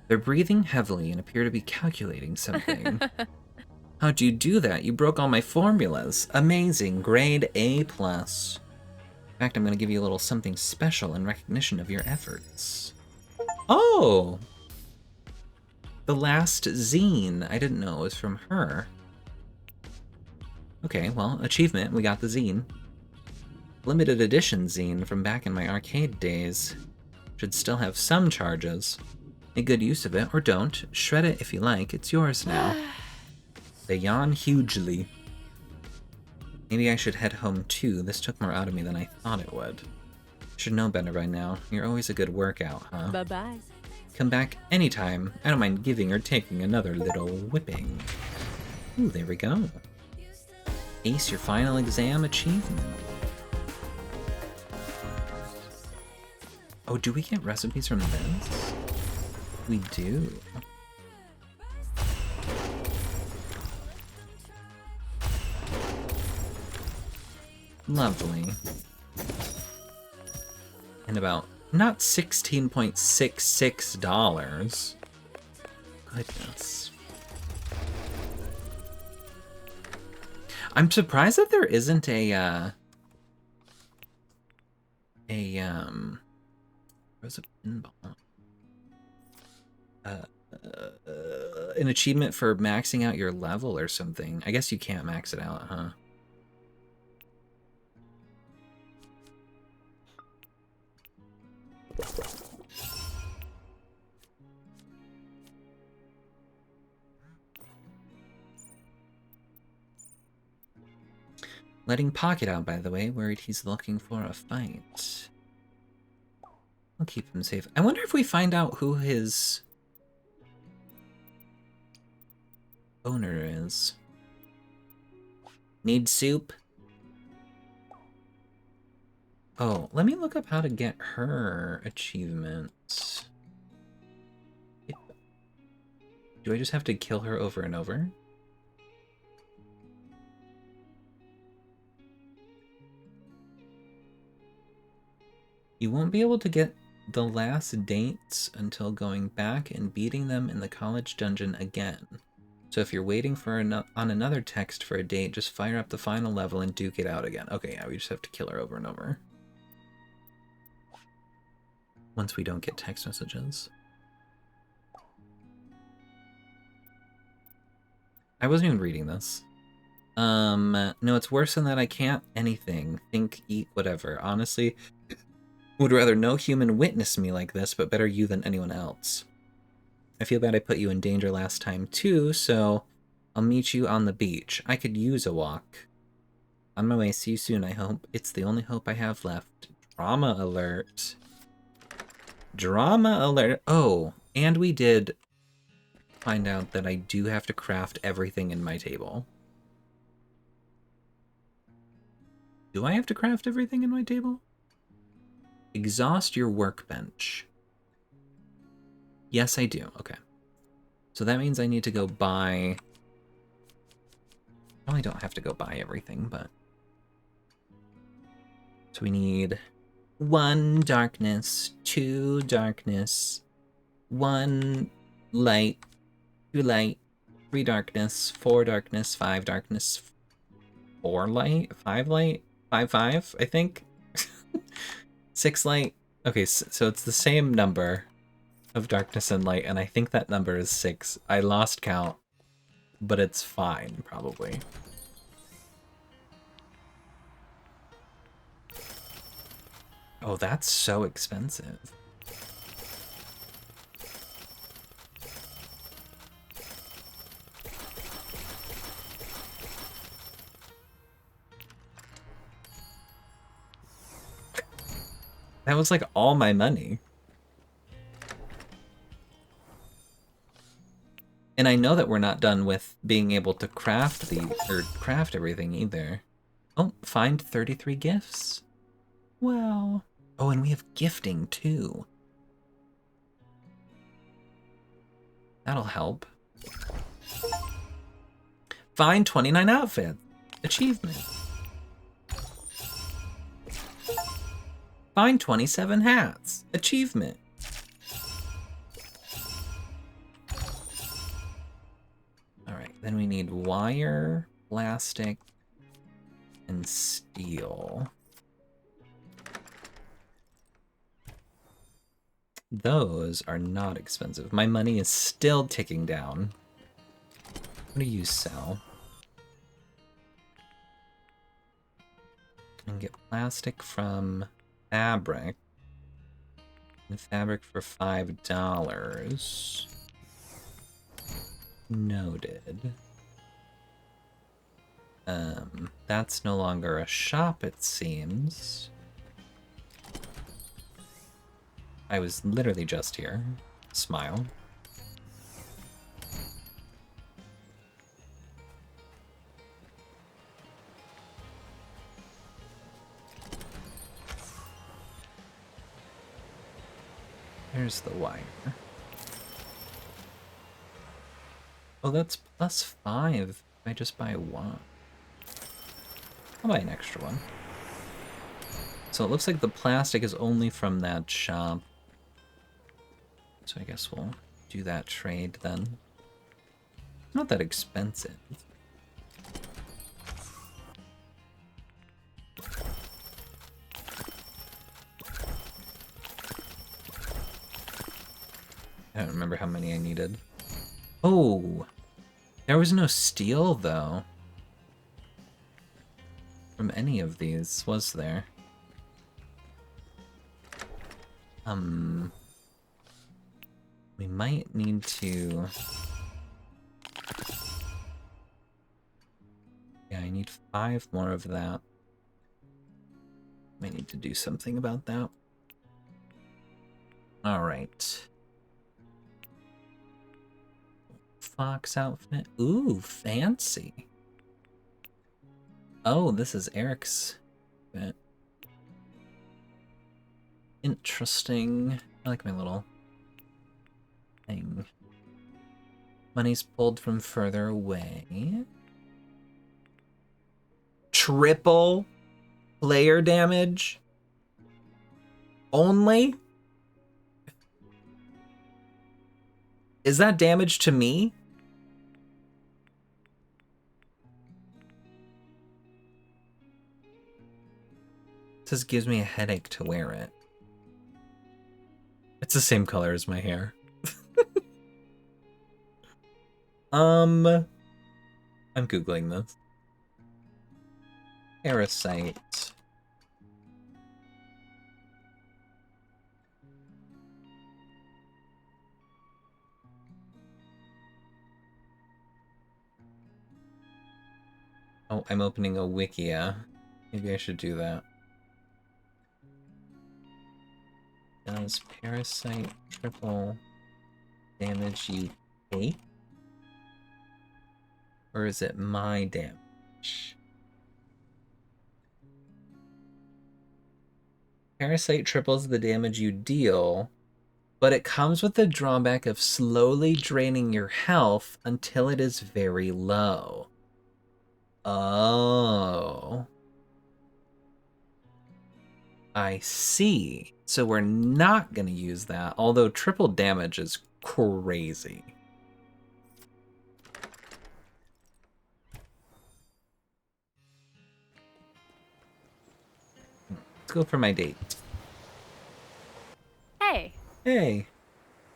They're breathing heavily and appear to be calculating something. How'd you do that? You broke all my formulas. Amazing. Grade A+. In fact, I'm going to give you a little something special in recognition of your efforts. Oh! The last zine. I didn't know it was from her. Okay, well, achievement. We got the zine. Limited edition zine from back in my arcade days. Should still have some charges. Make good use of it, or don't. Shred it if you like. It's yours now. They yawn hugely. Maybe I should head home too. This took more out of me than I thought it would. Should know better by now. You're always a good workout, huh? Bye-bye. Come back anytime. I don't mind giving or taking another little whipping. Ooh, there we go. Ace your final exam achievement. Oh, do we get recipes from this? We do. Lovely. And about, not $16.66. Goodness. I'm surprised that there isn't where's a pinball? An achievement for maxing out your level or something. I guess you can't max it out, huh? Letting Pocket out, by the way, worried he's looking for a fight. I'll keep him safe. I wonder if we find out who his owner is. Need soup? Oh, let me look up how to get her achievements. Do I just have to kill her over and over? You won't be able to get the last dates until going back and beating them in the college dungeon again. So if you're waiting for on another text for a date, just fire up the final level and duke it out again. Okay, yeah, we just have to kill her over and over. Once we don't get text messages. I wasn't even reading this. No, it's worse than that. I can't anything. Think, eat, whatever. Honestly, would rather no human witness me like this, but better you than anyone else. I feel bad I put you in danger last time too, so I'll meet you on the beach. I could use a walk. On my way, see you soon, I hope. It's the only hope I have left. Drama alert. Drama alert. Oh, and we did find out that I do have to craft everything in my table. Do I have to craft everything in my table? Exhaust your workbench. Yes, I do. Okay. So that means I need to go buy... I probably don't have to go buy everything, but... So we need 1 darkness, 2 darkness, 1 light, 2 light, 3 darkness, 4 darkness, 5 darkness, 4 light, 5 light, 5, I think. 6 light. Okay, so it's the same number of darkness and light, and I think that number is 6. I lost count, but it's fine, probably. Oh, that's so expensive. That was like all my money. And I know that we're not done with being able to craft craft everything either. Oh, find 33 gifts. Wow. Oh, and we have gifting too. That'll help. Find 29 outfits. Achievement. Find 27 hats. Achievement. Alright, then we need wire, plastic, and steel. Those are not expensive. My money is still ticking down. What do you sell? And get plastic from fabric. And fabric for $5. Noted. That's no longer a shop, it seems. I was literally just here. Smile. There's the wire. Oh, that's +5 if I just buy 1. I'll buy an extra one. So it looks like the plastic is only from that shop. So I guess we'll do that trade then. Not that expensive. I don't remember how many I needed. Oh! There was no steel, though. From any of these, was there? We might need to... Yeah, I need 5 more of that. Might need to do something about that. Alright. Fox outfit. Ooh, fancy. Oh, this is Eric's outfit. Interesting. I like my little thing. Money's pulled from further away. Triple player damage? Only? Is that damage to me? It says gives me a headache to wear it. It's the same color as my hair. I'm Googling this. Parasite. Oh, I'm opening a Wikia. Maybe I should do that. Does Parasite triple damage you take? Or is it my damage? Parasite triples the damage you deal, but it comes with the drawback of slowly draining your health until it is very low. Oh. I see. So we're not going to use that, although triple damage is crazy. Let's go for my date. Hey. Hey.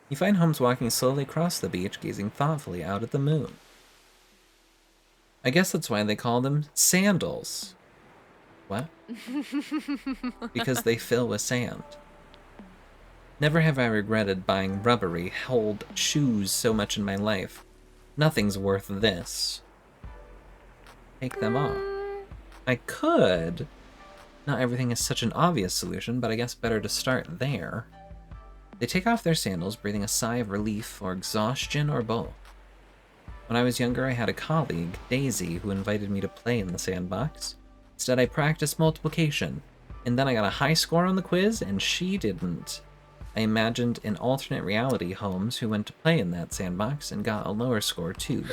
You find Holmes walking slowly across the beach, gazing thoughtfully out at the moon. I guess that's why they call them sandals. What? Because they fill with sand. Never have I regretted buying rubbery, holed shoes so much in my life. Nothing's worth this. Take them off. I could. Not everything is such an obvious solution, but I guess better to start there. They take off their sandals, breathing a sigh of relief or exhaustion or both. When I was younger, I had a colleague, Daisy, who invited me to play in the sandbox. Instead, I practiced multiplication, and then I got a high score on the quiz, and she didn't. I imagined an alternate reality Holmes who went to play in that sandbox and got a lower score too.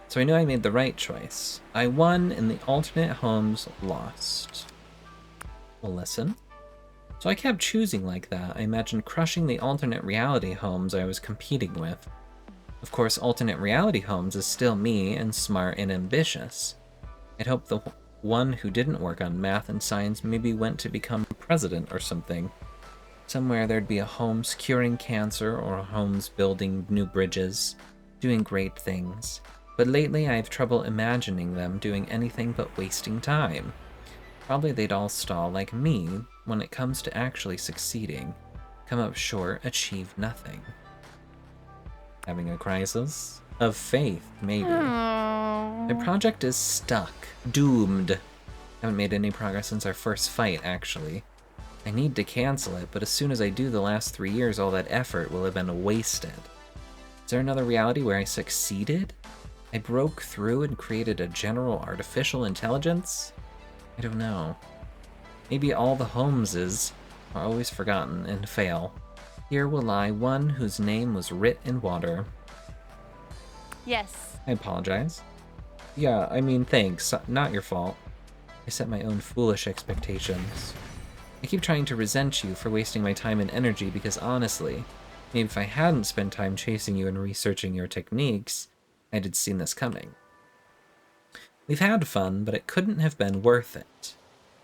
So I knew I made the right choice. I won, and the alternate Holmes lost. Well, listen. So I kept choosing like that. I imagined crushing the alternate reality Holmes I was competing with. Of course, alternate reality Holmes is still me and smart and ambitious. I'd hoped the one who didn't work on math and science maybe went to become president or something. Somewhere there'd be a Holmes curing cancer or a Holmes building new bridges, doing great things. But lately I have trouble imagining them doing anything but wasting time. Probably they'd all stall like me when it comes to actually succeeding. Come up short, achieve nothing. Having a crisis? Of faith, maybe. My project is stuck. Doomed. Haven't made any progress since our first fight, actually. I need to cancel it, but as soon as I do, the last 3 years, all that effort will have been wasted. Is there another reality where I succeeded? I broke through and created a general artificial intelligence? I don't know. Maybe all the Holmeses are always forgotten and fail. Here will lie one whose name was writ in water. Yes. I apologize. Yeah, I mean, thanks. Not your fault. I set my own foolish expectations. I keep trying to resent you for wasting my time and energy because honestly, maybe if I hadn't spent time chasing you and researching your techniques, I'd have seen this coming. We've had fun, but it couldn't have been worth it.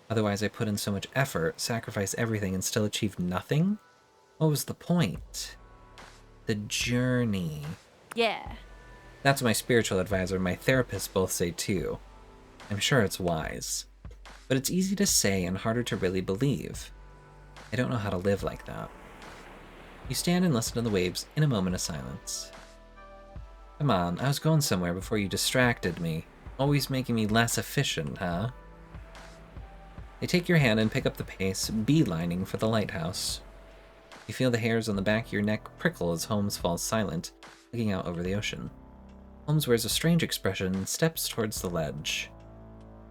Otherwise, I put in so much effort, sacrifice everything, and still achieve nothing? What was the point? The journey. Yeah. That's what my spiritual advisor and my therapist both say too. I'm sure it's wise. But it's easy to say and harder to really believe. I don't know how to live like that. You stand and listen to the waves in a moment of silence. Come on, I was going somewhere before you distracted me. Always making me less efficient, huh? They take your hand and pick up the pace, beelining for the lighthouse. You feel the hairs on the back of your neck prickle as Holmes falls silent, looking out over the ocean. Holmes wears a strange expression and steps towards the ledge.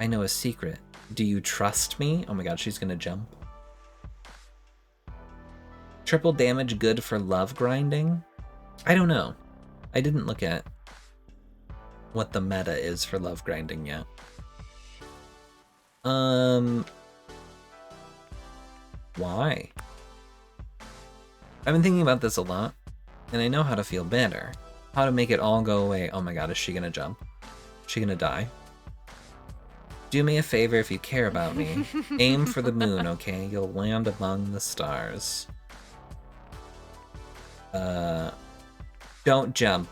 I know a secret. Do you trust me? Oh my god, she's gonna jump. Triple damage good for love grinding? I don't know. I didn't look at what the meta is for love grinding yet. Why? I've been thinking about this a lot. and I know how to feel better. How to make it all go away. Oh my god, is she gonna jump? Is she gonna die? Do me a favor if you care about me. Aim for the moon, okay? You'll land among the stars. Don't jump.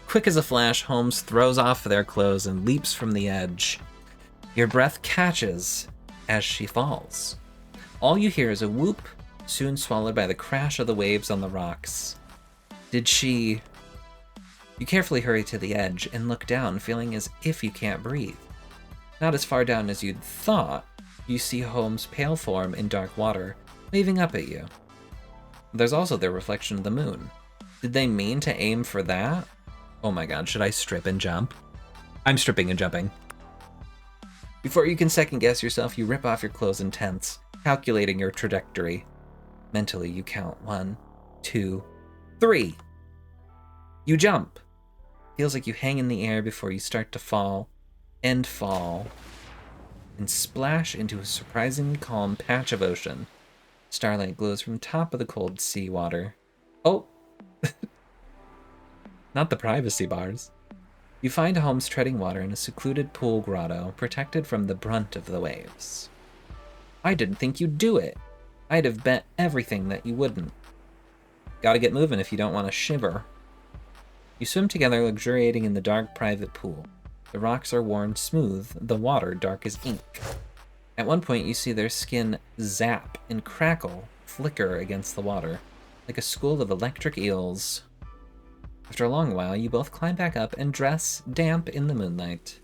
Quick as a flash, Holmes throws off their clothes and leaps from the edge. Your breath catches as she falls. All you hear is a whoop, soon swallowed by the crash of the waves on the rocks. Did she... You carefully hurry to the edge and look down, feeling as if you can't breathe. Not as far down as you'd thought, you see Holmes' pale form in dark water, waving up at you. There's also the reflection of the moon. Did they mean to aim for that? Oh my god, should I strip and jump? I'm stripping and jumping. Before you can second guess yourself, you rip off your clothes and tense, calculating your trajectory. Mentally, you count 1, 2, 3. You jump. Feels like you hang in the air before you start to fall, and splash into a surprisingly calm patch of ocean. Starlight glows from top of the cold sea water. Oh! Not the privacy bars. You find Holmes treading water in a secluded pool grotto, protected from the brunt of the waves. I didn't think you'd do it. I'd have bet everything that you wouldn't. Gotta get moving if you don't want to shiver. You swim together, luxuriating in the dark private pool. The rocks are worn smooth, the water dark as ink. At one point, you see their skin zap and crackle, flicker against the water, like a school of electric eels. After a long while, you both climb back up and dress damp in the moonlight.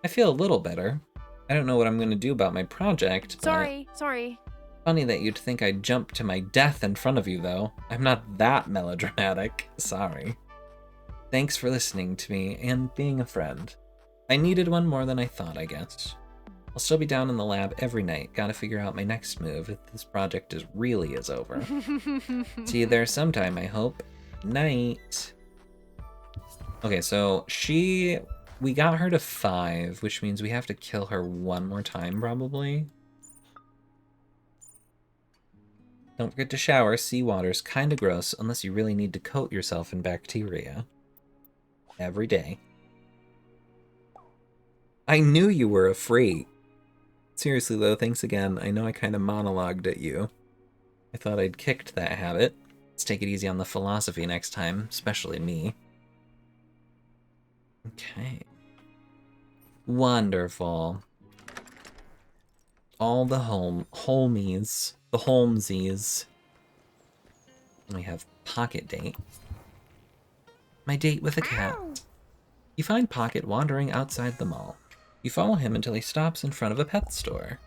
I feel a little better. I don't know what I'm going to do about my project, but... Sorry. Funny that you'd think I'd jump to my death in front of you, though. I'm not that melodramatic. Sorry. Thanks for listening to me and being a friend. I needed one more than I thought, I guess. I'll still be down in the lab every night. Gotta figure out my next move if this project really is over. See you there sometime, I hope. Night. Okay, so we got her to 5, which means we have to kill her one more time, probably. Don't forget to shower. Seawater's kinda gross unless you really need to coat yourself in bacteria. Every day. I knew you were a freak. Seriously though, thanks again. I know I kinda monologued at you. I thought I'd kicked that habit. Let's take it easy on the philosophy next time, especially me. Okay. Wonderful. All the Holmesies. The Holmesies. We have Pocket date. My date with a cat. You find Pocket wandering outside the mall. You follow him until he stops in front of a pet store.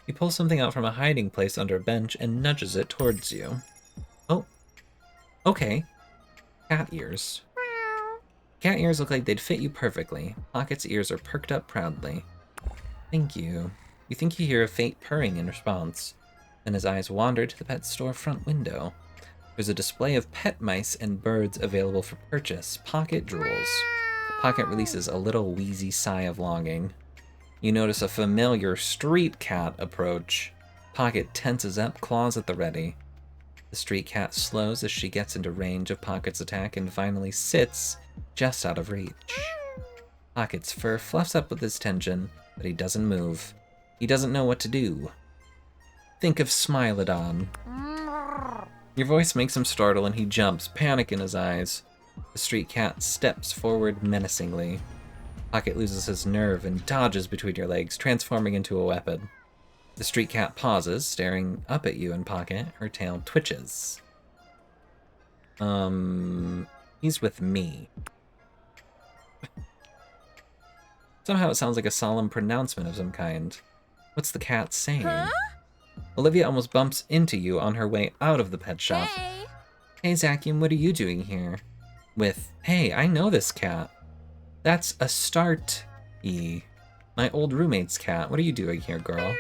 He pulls something out from a hiding place under a bench and nudges it towards you. Oh. Okay. Cat ears. Cat ears look like they'd fit you perfectly. Pocket's ears are perked up proudly. Thank you. You think you hear a faint purring in response. Then his eyes wander to the pet store front window. There's a display of pet mice and birds available for purchase. Pocket drools. Pocket releases a little wheezy sigh of longing. You notice a familiar street cat approach. Pocket tenses up, claws at the ready. The street cat slows as she gets into range of Pocket's attack and finally sits just out of reach. Pocket's fur fluffs up with his tension, but he doesn't move. He doesn't know what to do. Think of Smilodon. Your voice makes him startle and he jumps, panic in his eyes. The street cat steps forward menacingly. Pocket loses his nerve and dodges between your legs, transforming into a weapon. The street cat pauses, staring up at you and Pocket. Her tail twitches. He's with me. Somehow it sounds like a solemn pronouncement of some kind. What's the cat saying? Huh? Olivia almost bumps into you on her way out of the pet shop. Hey, Zacian, what are you doing here? With, hey, I know this cat. That's a Start-y. My old roommate's cat. What are you doing here, girl?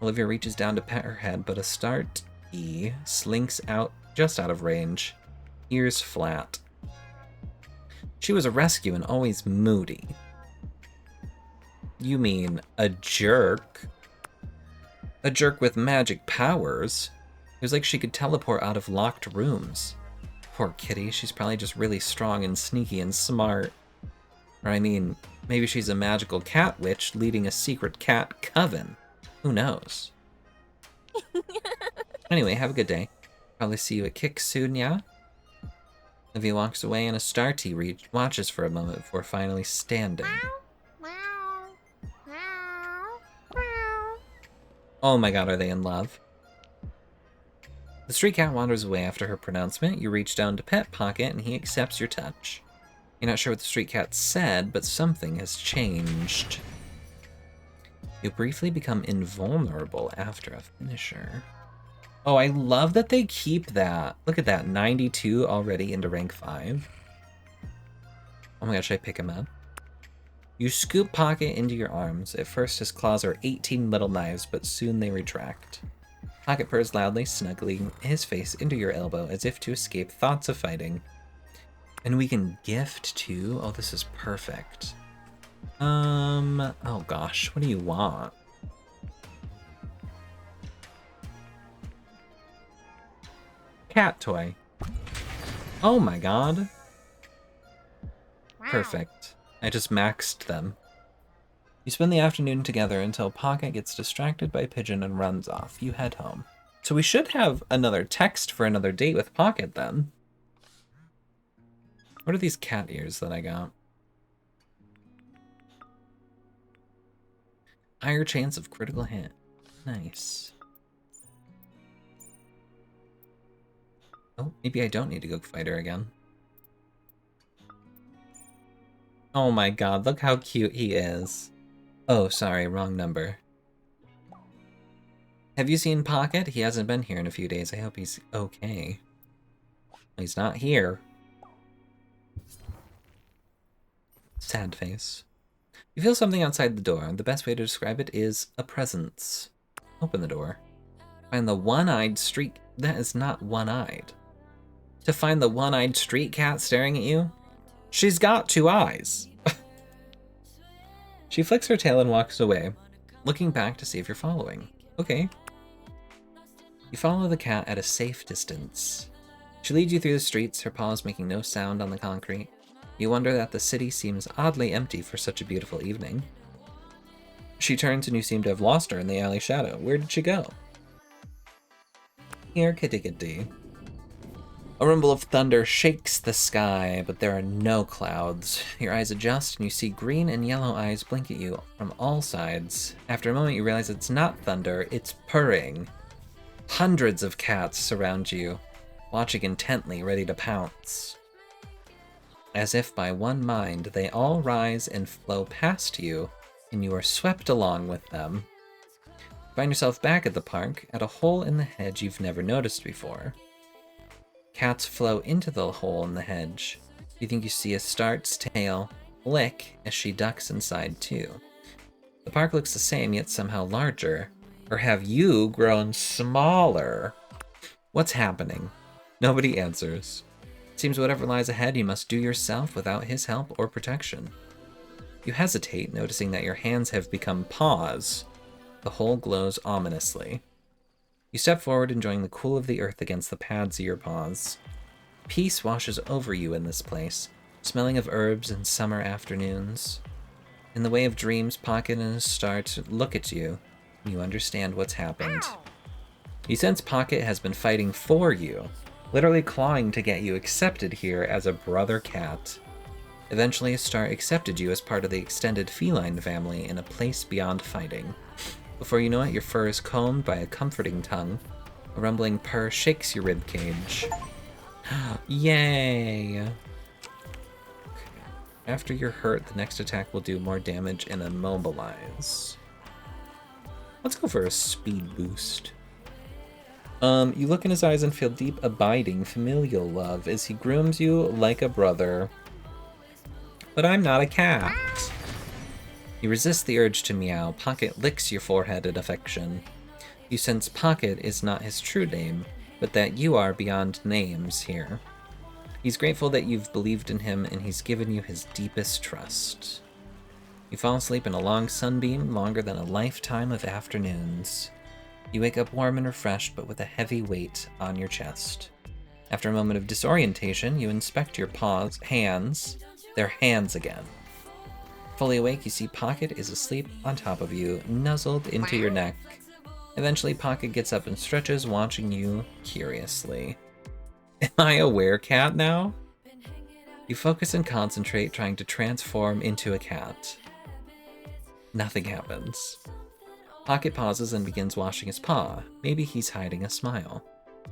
Olivia reaches down to pet her head, but a Start-y slinks out just out of range. Ears flat. She was a rescue and always moody. You mean a jerk? A jerk with magic powers? It was like she could teleport out of locked rooms. Poor kitty, she's probably just really strong and sneaky and smart. Or I mean, maybe she's a magical cat witch leading a secret cat coven. Who knows? Anyway, have a good day. Probably see you at Kick soon, yeah? Livia walks away and Astarte watches for a moment before finally standing. Oh my god, are they in love? The street cat wanders away after her pronouncement. You reach down to pet Pocket and he accepts your touch. You're not sure what the street cat said, but something has changed. You briefly become invulnerable after a finisher. Oh, I love that they keep that. Look at that, 92 already into rank 5. Oh my gosh, should I pick him up? You scoop Pocket into your arms. At first his claws are 18 little knives, but soon they retract. Pocket purrs loudly, snuggling his face into your elbow as if to escape thoughts of fighting. And we can gift too? Oh, this is perfect. Oh gosh, what do you want? Cat toy. Oh my god. Perfect. I just maxed them. You spend the afternoon together until Pocket gets distracted by Pigeon and runs off. You head home. So we should have another text for another date with Pocket then. What are these cat ears that I got? Higher chance of critical hit. Nice. Oh, maybe I don't need to go fight her again. Oh my god, look how cute he is. Oh, sorry, wrong number. Have you seen Pocket? He hasn't been here in a few days. I hope he's okay. He's not here. Sad face. You feel something outside the door. The best way to describe it is a presence. Open the door. Find the one-eyed street... That is not one-eyed. To find the one-eyed street cat staring at you? She's got 2 eyes. She flicks her tail and walks away, looking back to see if you're following. Okay. You follow the cat at a safe distance. She leads you through the streets, her paws making no sound on the concrete. You wonder that the city seems oddly empty for such a beautiful evening. She turns and you seem to have lost her in the alley shadow. Where did she go? Here, kitty kitty. A rumble of thunder shakes the sky, but there are no clouds. Your eyes adjust and you see green and yellow eyes blink at you from all sides. After a moment you realize it's not thunder, it's purring. Hundreds of cats surround you, watching intently, ready to pounce. As if by one mind, they all rise and flow past you, and you are swept along with them. You find yourself back at the park, at a hole in the hedge you've never noticed before. Cats flow into the hole in the hedge. You think you see Astarte's tail lick as she ducks inside too. The park looks the same, yet somehow larger. Or have you grown smaller? What's happening? Nobody answers. It seems whatever lies ahead you must do yourself without his help or protection. You hesitate, noticing that your hands have become paws. The hole glows ominously. You step forward, enjoying the cool of the earth against the pads of your paws. Peace washes over you in this place, smelling of herbs and summer afternoons. In the way of dreams, Pocket and Astarte look at you, and you understand what's happened. You sense Pocket has been fighting for you, literally clawing to get you accepted here as a brother cat. Eventually, Astarte accepted you as part of the extended feline family in a place beyond fighting. Before you know it, your fur is combed by a comforting tongue. A rumbling purr shakes your ribcage. Yay! Okay. After you're hurt, the next attack will do more damage and immobilize. Let's go for a speed boost. You look in his eyes and feel deep, abiding, familial love as he grooms you like a brother. But I'm not a cat. You resist the urge to meow. Pocket licks your forehead in affection. You sense Pocket is not his true name, but that you are beyond names here. He's grateful that you've believed in him, and he's given you his deepest trust. You fall asleep in a long sunbeam, longer than a lifetime of afternoons. You wake up warm and refreshed, but with a heavy weight on your chest. After a moment of disorientation, you inspect your hands. They're hands again. Fully awake, you see Pocket is asleep on top of you, nuzzled into your neck. Eventually, Pocket gets up and stretches, watching you curiously. Am I a werecat now? You focus and concentrate, trying to transform into a cat. Nothing happens. Pocket pauses and begins washing his paw. Maybe he's hiding a smile.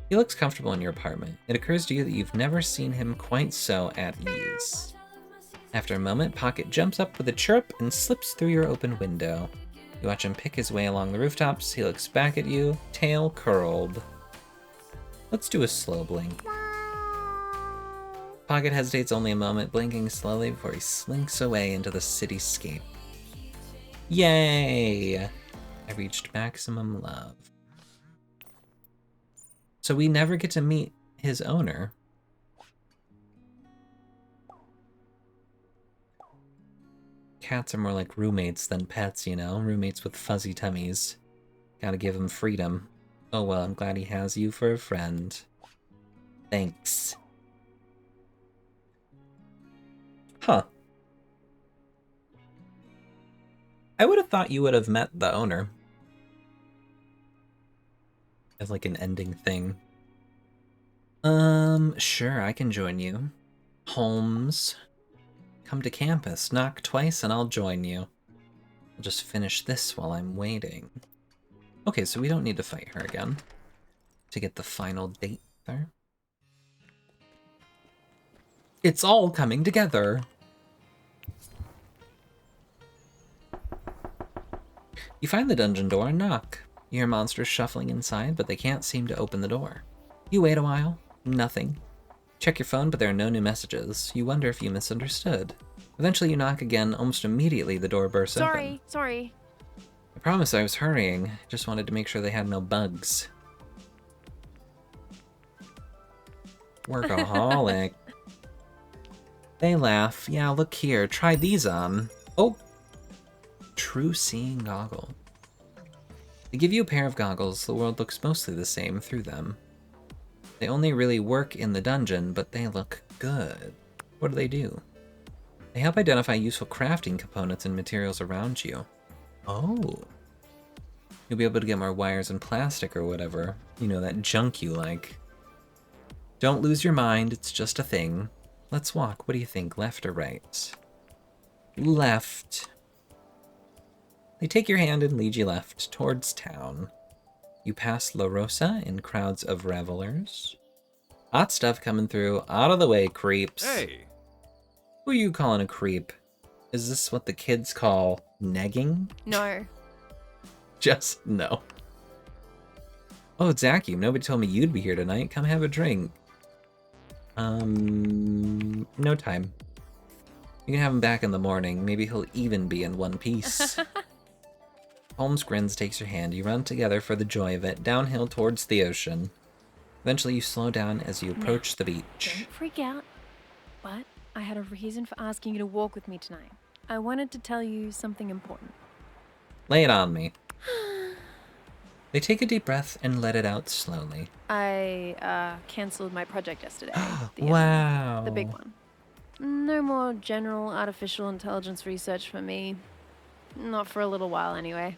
He looks comfortable in your apartment. It occurs to you that you've never seen him quite so at ease. After a moment, Pocket jumps up with a chirp and slips through your open window. You watch him pick his way along the rooftops. He looks back at you, tail curled. Let's do a slow blink. Pocket hesitates only a moment, blinking slowly before he slinks away into the cityscape. Yay! I reached maximum love. So we never get to meet his owner. Cats are more like roommates than pets, you know? Roommates with fuzzy tummies. Gotta give him freedom. Oh well, I'm glad he has you for a friend. Thanks. Huh. I would have thought you would have met the owner. As like an ending thing. Sure, I can join you. Holmes. Come to campus, knock twice and I'll join you. I'll just finish this while I'm waiting. Okay, so we don't need to fight her again. To get the final date there. It's all coming together. You find the dungeon door and knock. You hear monsters shuffling inside, but they can't seem to open the door. You wait a while. Nothing. Check your phone, but there are no new messages. You wonder if you misunderstood. Eventually you knock again. Almost immediately the door bursts open. Sorry. I promise I was hurrying. Just wanted to make sure they had no bugs. Workaholic. They laugh. Yeah, look here. Try these on. Oh. True seeing goggle. They give you a pair of goggles. The world looks mostly the same through them. They only really work in the dungeon, but they look good. What do? They help identify useful crafting components and materials around you. Oh. You'll be able to get more wires and plastic or whatever. You know, that junk you like. Don't lose your mind, it's just a thing. Let's walk. What do you think, left or right? Left. They take your hand and lead you left, towards town. You pass La Rosa in crowds of revelers. Hot stuff coming through. Out of the way, creeps. Hey! Who are you calling a creep? Is this what the kids call negging? No. Just no. Oh, it's Zakium. Nobody told me you'd be here tonight. Come have a drink. No time. You can have him back in the morning. Maybe he'll even be in one piece. Holmes grins, takes your hand. You run together for the joy of it, downhill towards the ocean. Eventually you slow down as you approach the beach. Don't freak out. But I had a reason for asking you to walk with me tonight. I wanted to tell you something important. Lay it on me. They take a deep breath and let it out slowly. I cancelled my project yesterday. Wow. The big one. No more general artificial intelligence research for me. Not for a little while, anyway.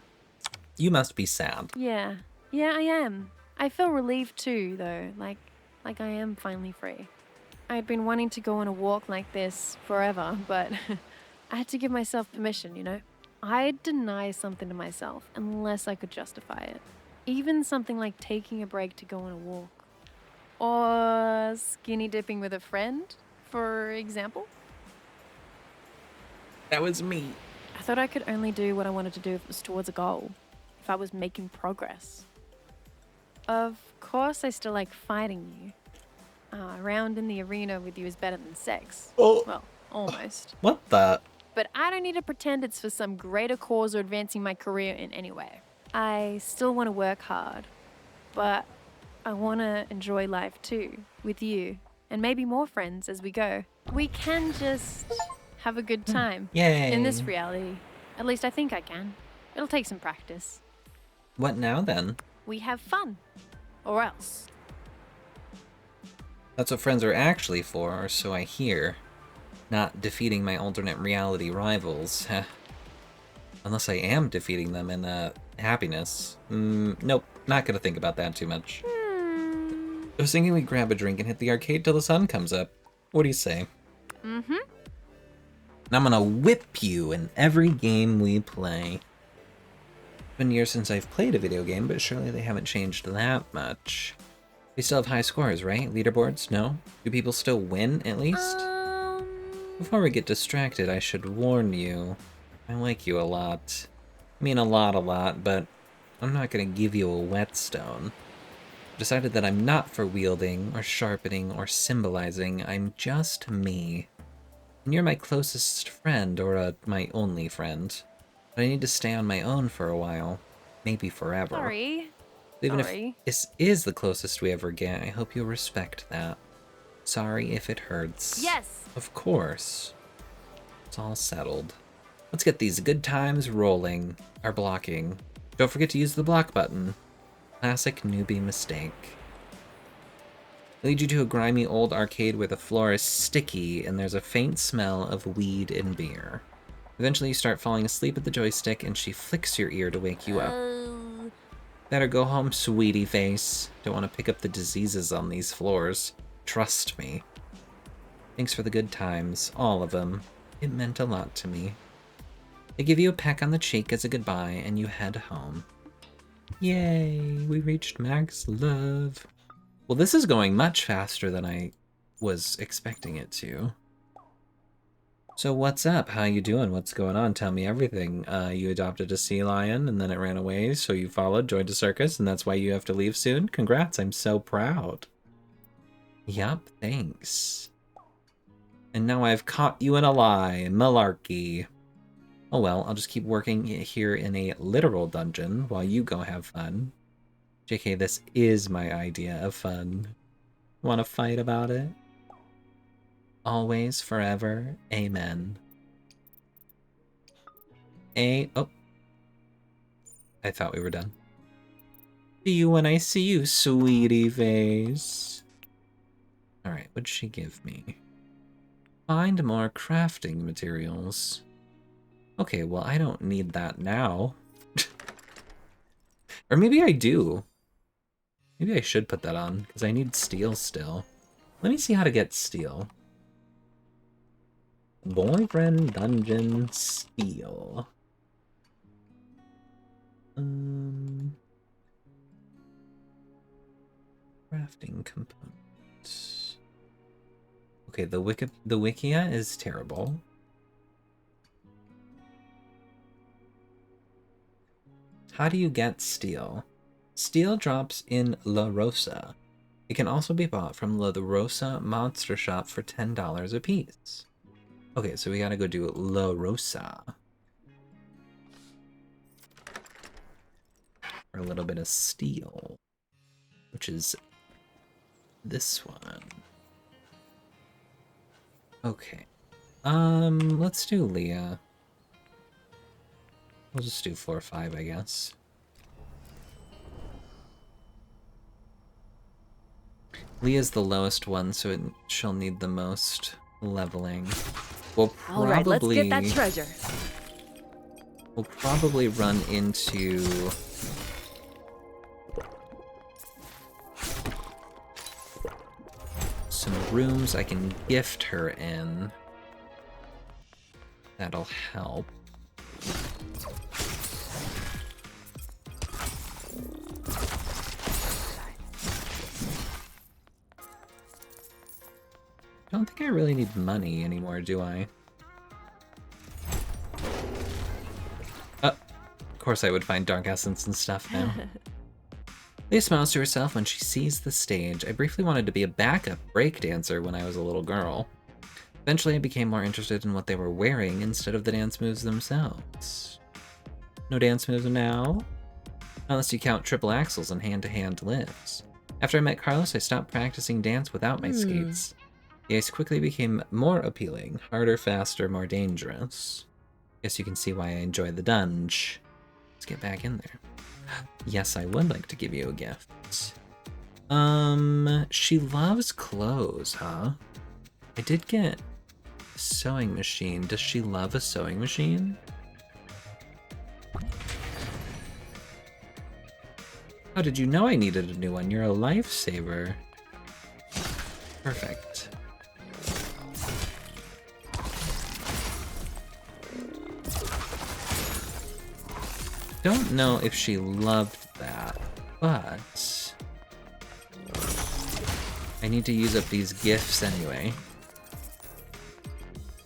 You must be sad. Yeah, I am. I feel relieved too, though. Like I am finally free. I'd been wanting to go on a walk like this forever, but I had to give myself permission, you know? I'd deny something to myself unless I could justify it. Even something like taking a break to go on a walk. Or skinny dipping with a friend, for example. That was me. I thought I could only do what I wanted to do if it was towards a goal, if I was making progress. Of course, I still like fighting you. A round in the arena with you is better than sex. Oh. Well, almost. What the? But I don't need to pretend it's for some greater cause or advancing my career in any way. I still want to work hard, but I want to enjoy life too, with you, and maybe more friends as we go. We can just have a good time. Yay. In this reality. At least I think I can. It'll take some practice. What now then? We have fun. Or else. That's what friends are actually for, or so I hear. Not defeating my alternate reality rivals. Heh. Unless I am defeating them in, happiness. Nope, not gonna think about that too much. I was thinking we grab a drink and hit the arcade till the sun comes up. What do you say? Mm-hmm. And I'm gonna whip you in every game we play. It's been years since I've played a video game, but surely they haven't changed that much. We still have high scores, right? Leaderboards? No? Do people still win, at least? Before we get distracted, I should warn you. I like you a lot. I mean a lot, but I'm not gonna give you a whetstone. I've decided that I'm not for wielding, or sharpening, or symbolizing. I'm just me. And you're my closest friend, or my only friend. But I need to stay on my own for a while. Maybe forever. Sorry. Even Sorry. if this is the closest we ever get, I hope you'll respect that. Sorry if it hurts. Yes. Of course. It's all settled. Let's get these good times rolling. Or blocking. Don't forget to use the block button. Classic newbie mistake. I lead you to a grimy old arcade where the floor is sticky and there's a faint smell of weed and beer. Eventually you start falling asleep at the joystick and she flicks your ear to wake you up. Better go home, sweetie face. Don't want to pick up the diseases on these floors. Trust me. Thanks for the good times, all of them. It meant a lot to me. They give you a peck on the cheek as a goodbye and you head home. Yay, we reached max love. Well, this is going much faster than I was expecting it to. So what's up? How you doing? What's going on? Tell me everything. You adopted a sea lion and then it ran away, so you followed, joined a circus, and that's why you have to leave soon? Congrats, I'm so proud. Yup, thanks. And now I've caught you in a lie, malarkey. Oh well, I'll just keep working here in a literal dungeon while you go have fun. JK, this is my idea of fun. Want to fight about it? Always, forever, amen. Oh. I thought we were done. See you when I see you, sweetie face. Alright, what'd she give me? Find more crafting materials. Okay, well, I don't need that now. Or maybe I do. Maybe I should put that on, because I need steel still. Let me see how to get steel. Boyfriend dungeon steel. Crafting components. Okay, the Wikia is terrible. How do you get steel? Steel drops in La Rosa. It can also be bought from La Rosa Monster Shop for $10 a piece. Okay, so we gotta go do La Rosa. For a little bit of steel. Which is this one. Okay. Let's do Leah. We'll just do 4 or 5, I guess. Leah's the lowest one, so she'll need the most leveling. We'll probably... All right, let's get that treasure. We'll probably run into... some rooms I can gift her in. That'll help. I don't think I really need money anymore, do I? Of course I would find dark essence and stuff now. Leah smiles to herself when she sees the stage. I briefly wanted to be a backup breakdancer when I was a little girl. Eventually I became more interested in what they were wearing instead of the dance moves themselves. No dance moves now? Unless you count triple axels and hand-to-hand lifts. After I met Carlos, I stopped practicing dance without my skates. The ice quickly became more appealing, harder, faster, more dangerous. Guess you can see why I enjoy the dunge. Let's get back in there. Yes, I would like to give you a gift. She loves clothes, huh? I did get a sewing machine. Does she love a sewing machine? How did you know I needed a new one? You're a lifesaver. Perfect. Don't know if she loved that, but I need to use up these gifts anyway.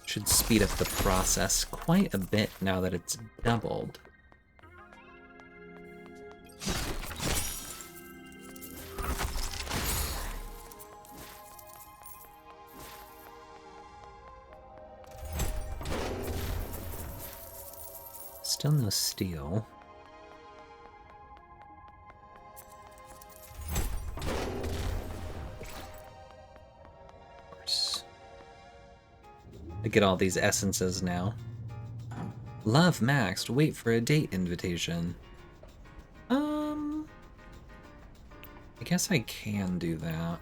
Should speed up the process quite a bit now that it's doubled. Still no steel. Of course. I get all these essences now. Love maxed. Wait for a date invitation. I guess I can do that.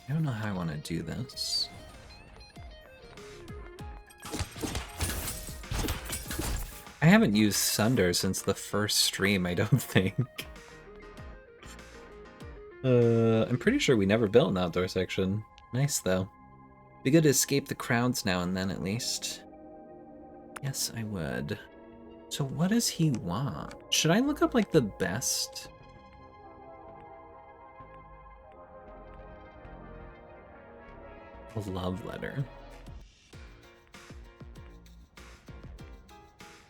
I don't know how I want to do this. I haven't used Sunder since the first stream, I don't think. I'm pretty sure we never built an outdoor section. Nice, though. Be good to escape the crowds now and then, at least. Yes, I would. So what does he want? Should I look up, like, the best... love letter?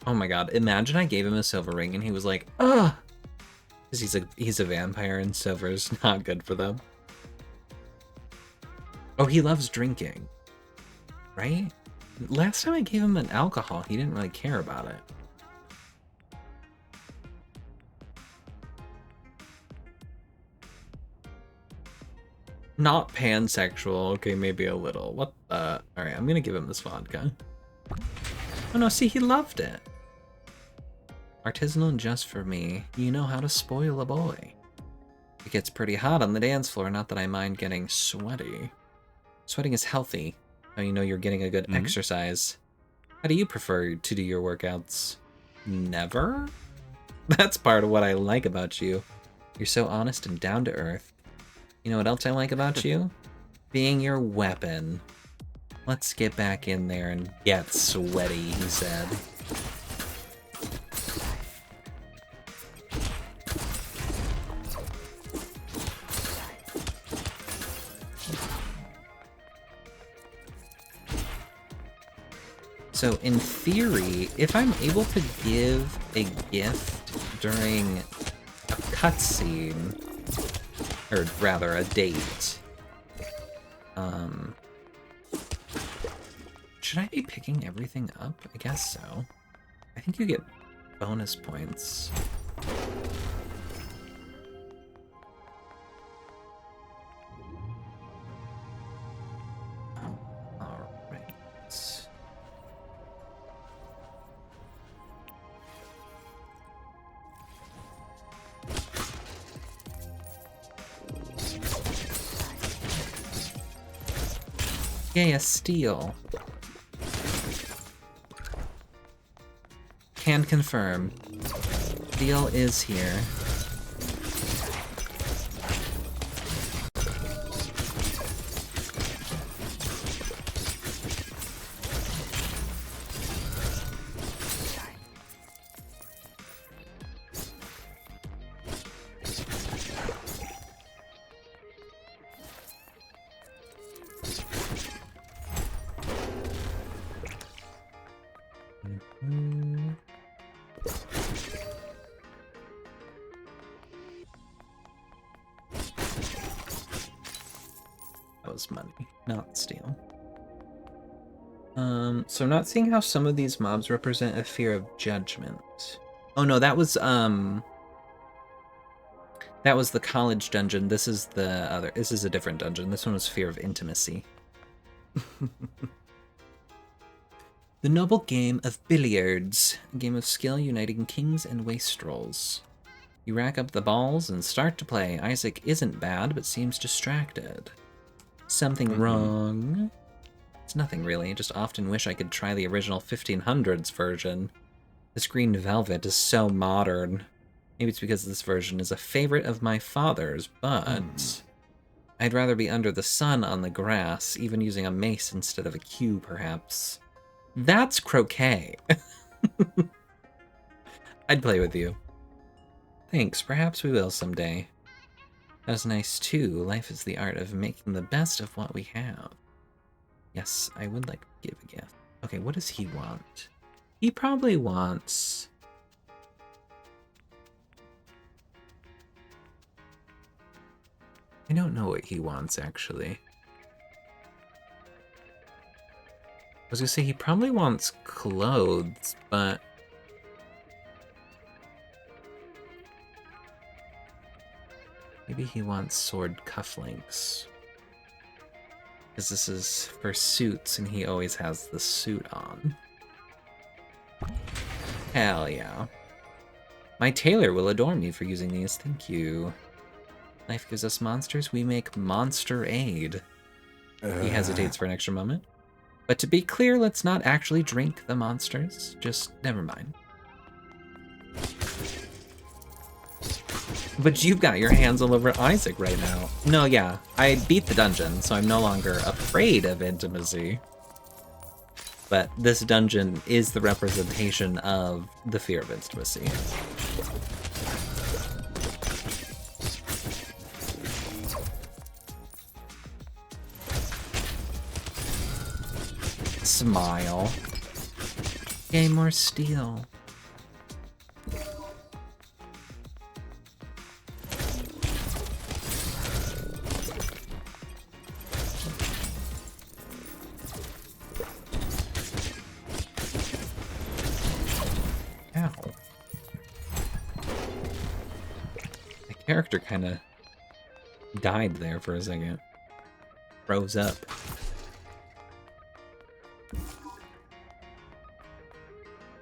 Oh my god, imagine I gave him a silver ring and he was like, ugh! Because he's a vampire and silver's not good for them. Oh, he loves drinking. Right? Last time I gave him an alcohol, he didn't really care about it. Not pansexual. Okay, maybe a little. What the? Alright, I'm gonna give him this vodka. Oh no, see, he loved it. Artisanal and just for me. You know how to spoil a boy. It gets pretty hot on the dance floor, not that I mind getting sweaty. Sweating is healthy. Now you know you're getting a good exercise. How do you prefer to do your workouts? Never? That's part of what I like about you. You're so honest and down to earth. You know what else I like about you? Being your weapon. Let's get back in there and get sweaty, he said. So in theory, if I'm able to give a gift during a cutscene, or rather a date, should I be picking everything up? I guess so. I think you get bonus points. Yay, a steal. Can confirm. Steal is here. Money, not steal. So I'm not seeing how some of these mobs represent a fear of judgment. Oh no, that was That was the college dungeon. This is the other. This is a different dungeon. This one was Fear of Intimacy. The noble game of billiards. A game of skill uniting kings and wastrels. You rack up the balls and start to play. Isaac isn't bad, but seems distracted. Something wrong? It's nothing really. I just often wish I could try the original 1500s version. This green velvet is so modern. Maybe it's because this version is a favorite of my father's, but I'd rather be under the sun on the grass, even using a mace instead of a cue, perhaps. That's croquet. I'd play with you. Thanks, perhaps we will someday. That was nice too. Life is the art of making the best of what we have. Yes, I would like to give a gift. Okay, what does he want? He probably wants... I don't know what he wants, actually. I was gonna say he probably wants clothes, but... maybe he wants sword cufflinks. Because this is for suits, and he always has the suit on. Hell yeah. My tailor will adore me for using these, thank you. Life gives us monsters, we make Monster Aid. He hesitates for an extra moment. But to be clear, let's not actually drink the monsters. Just never mind. But you've got your hands all over Isaac right now. No, yeah, I beat the dungeon, so I'm no longer afraid of intimacy. But this dungeon is the representation of the fear of intimacy. Smile. Yay, more steel. Ow. The character kind of died there for a second. Froze up.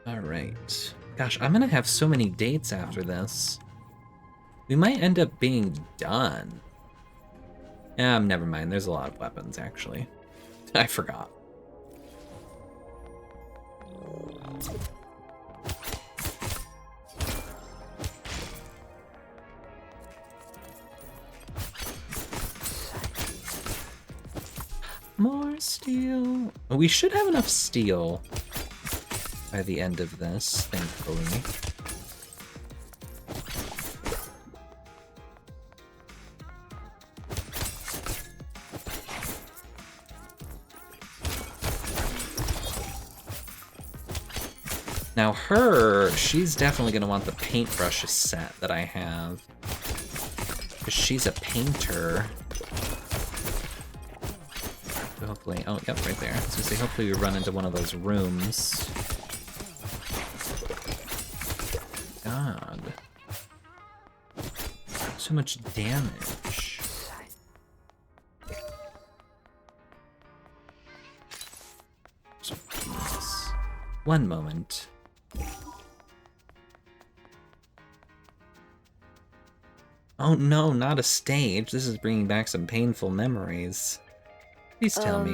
Alright. Gosh, I'm gonna have so many dates after this. We might end up being done. Never mind. There's a lot of weapons, actually. I forgot. More steel. We should have enough steel by the end of this, thankfully. Now she's definitely going to want the paintbrush set that I have. Because she's a painter. So hopefully, oh, yep, right there. I was going to say, hopefully we run into one of those rooms. God. So much damage. Jesus. One moment. Oh no, not a stage. This is bringing back some painful memories. Please tell me.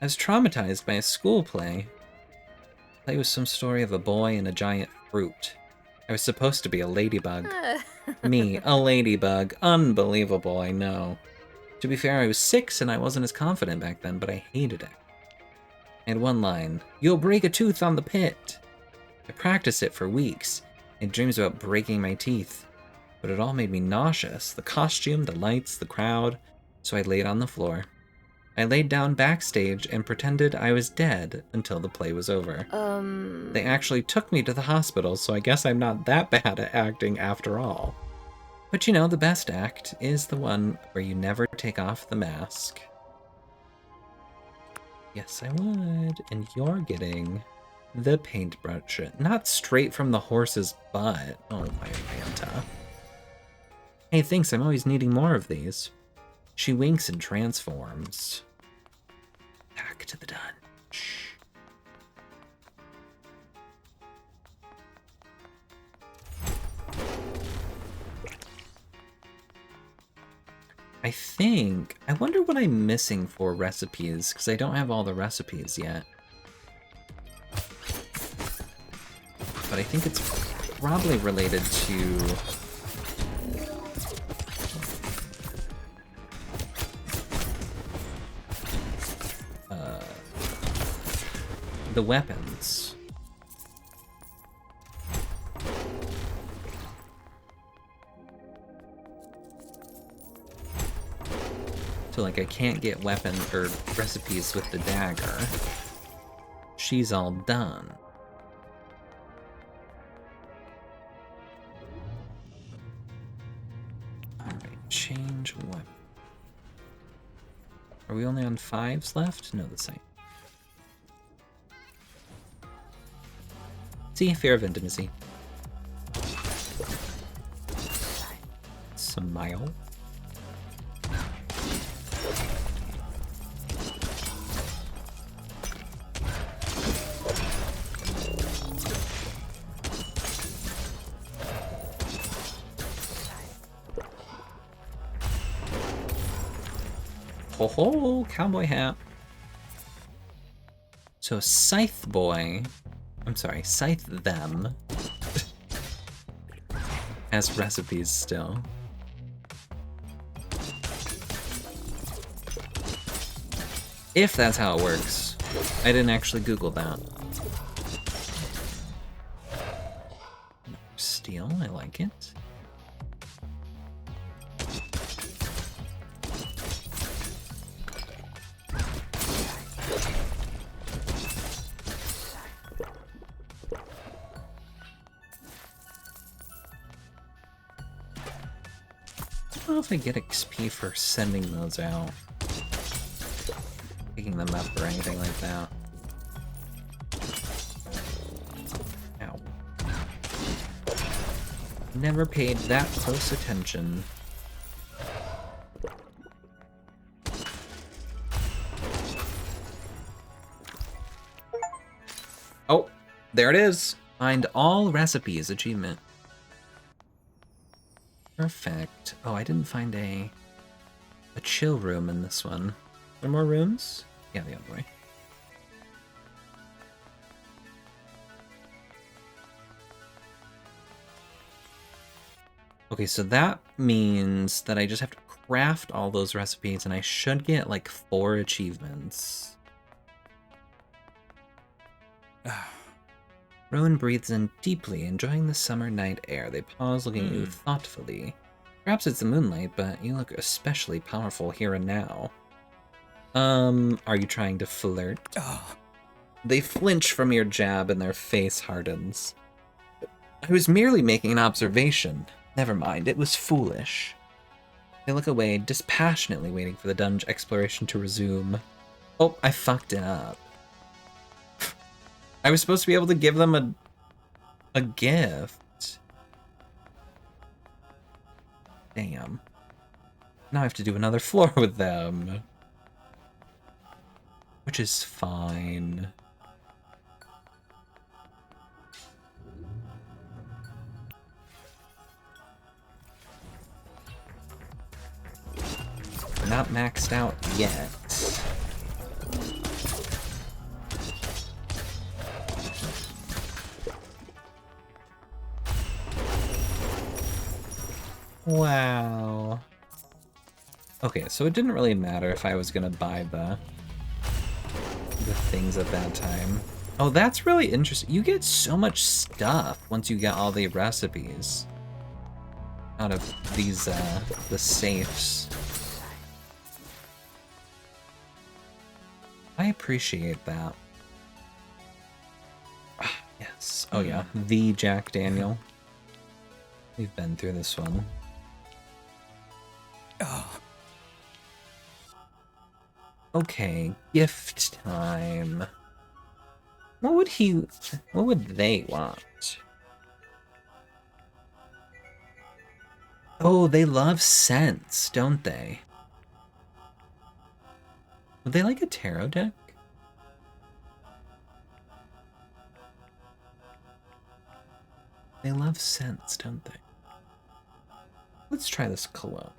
I was traumatized by a school play. The play was some story of a boy and a giant fruit. I was supposed to be a ladybug. Me, a ladybug. Unbelievable, I know. To be fair, I was 6 and I wasn't as confident back then, but I hated it. I had one line, "You'll break a tooth on the pit." I practiced it for weeks. I had dreams about breaking my teeth. But it all made me nauseous. The costume, the lights, the crowd. So I laid on the floor. I laid down backstage and pretended I was dead until the play was over. They actually took me to the hospital, so I guess I'm not that bad at acting after all. But you know, the best act is the one where you never take off the mask. Yes, I would. And you're getting the paintbrush. Not straight from the horse's butt. Oh, my Manta. Hey, thanks, I'm always needing more of these. She winks and transforms. Back to the dungeon. I wonder what I'm missing for recipes, because I don't have all the recipes yet. But I think it's probably related to... the weapons. So, like, I can't get weapon or recipes with the dagger. She's all done. Alright, change weapon. Are we only on 5s left? No, the same. See, fear of intimacy. Smile. Ho ho, cowboy hat. So Scythe Boy, I'm sorry, Scythe Them has recipes still. If that's how it works. I didn't actually Google that. Steel, I like it. I don't know if I get XP for sending those out. Picking them up or anything like that. Ow. Never paid that close attention. Oh, there it is. Find all recipes achievement. Perfect. Oh, I didn't find a chill room in this one. Are there more rooms? Yeah, the other way. Okay, so that means that I just have to craft all those recipes and I should get like 4 achievements. Rowan breathes in deeply, enjoying the summer night air. They pause, looking at you thoughtfully. Perhaps it's the moonlight, but you look especially powerful here and now. Are you trying to flirt? They flinch from your jab and their face hardens. I was merely making an observation. Never mind, it was foolish. They look away, dispassionately waiting for the dungeon exploration to resume. Oh, I fucked it up. I was supposed to be able to give them a gift. Damn. Now I have to do another floor with them. Which is fine. Not maxed out yet. Wow. Okay, so it didn't really matter if I was gonna buy the things at that time. Oh, that's really interesting. You get so much stuff once you get all the recipes out of these the safes. I appreciate that. Ah, yes. Oh yeah, the Jack Daniel. We've been through this one. Okay, gift time. What would they want? Oh, they love scents, don't they? Would they like a tarot deck? They love scents, don't they? Let's try this cologne.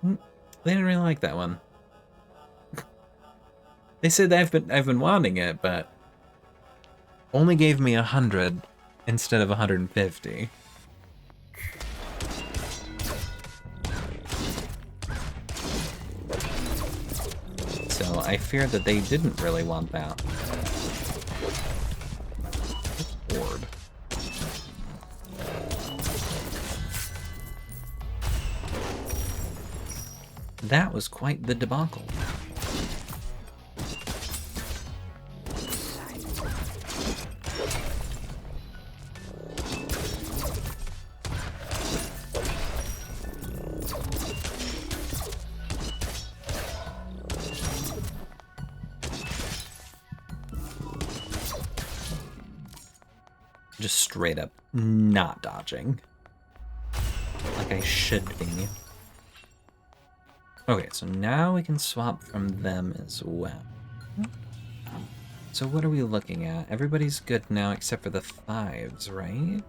They didn't really like that one. They said I've been wanting it, but only gave me 100 instead of 150. So I fear that they didn't really want that. Bored. That was quite the debacle. Just straight up not dodging. Like I should be. Okay, so now we can swap from them as well. So what are we looking at? Everybody's good now except for the 5s, right?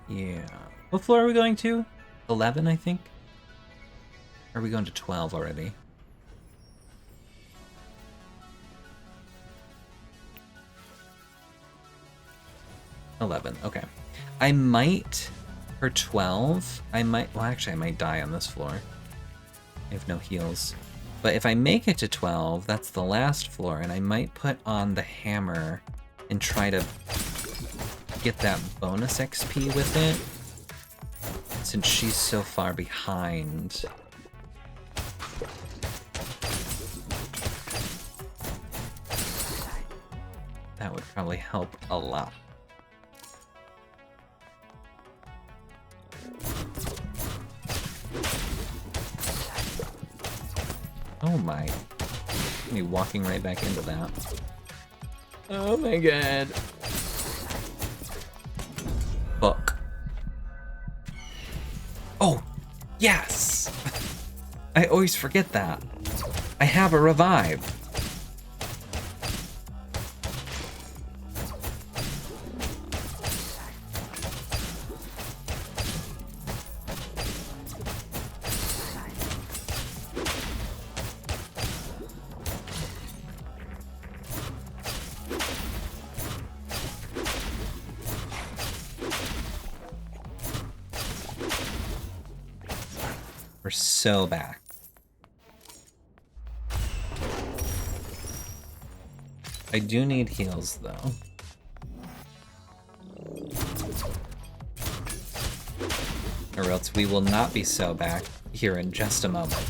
Yeah. What floor are we going to? 11, I think? Or are we going to 12 already? $11, okay. I might, for 12, well actually I might die on this floor. I have no heals. But if I make it to 12, that's the last floor, and I might put on the hammer and try to get that bonus XP with it, since she's so far behind. That would probably help a lot. Oh my. Me walking right back into that. Oh my god. Fuck. Oh, yes! I always forget that. I have a revive. We're so back. I do need heals, though. Or else we will not be so back here in just a moment.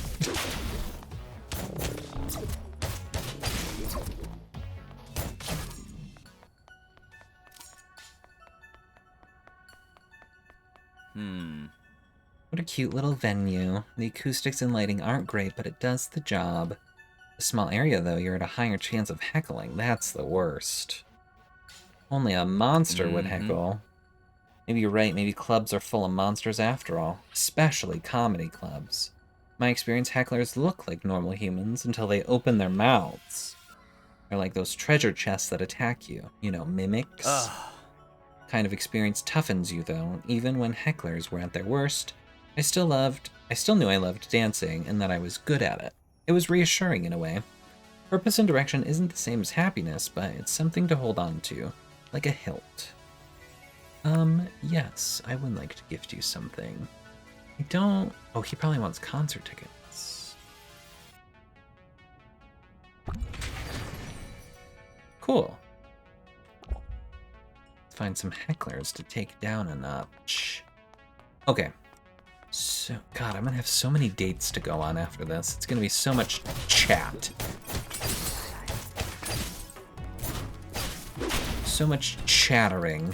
What a cute little venue. The acoustics and lighting aren't great, but it does the job. A small area, though, you're at a higher chance of heckling. That's the worst. Only a monster would heckle. Maybe you're right, maybe clubs are full of monsters after all. Especially comedy clubs. My experience, hecklers look like normal humans until they open their mouths. They're like those treasure chests that attack you. You know, mimics. Kind of experience toughens you, though. Even when hecklers were at their worst, I still knew I loved dancing and that I was good at it. It was reassuring in a way. Purpose and direction isn't the same as happiness, but it's something to hold on to, like a hilt. Yes, I would like to gift you something. I don't... Oh, he probably wants concert tickets. Cool. Let's find some hecklers to take down a notch. Okay. So, God, I'm gonna have so many dates to go on after this. It's gonna be so much chat. So much chattering.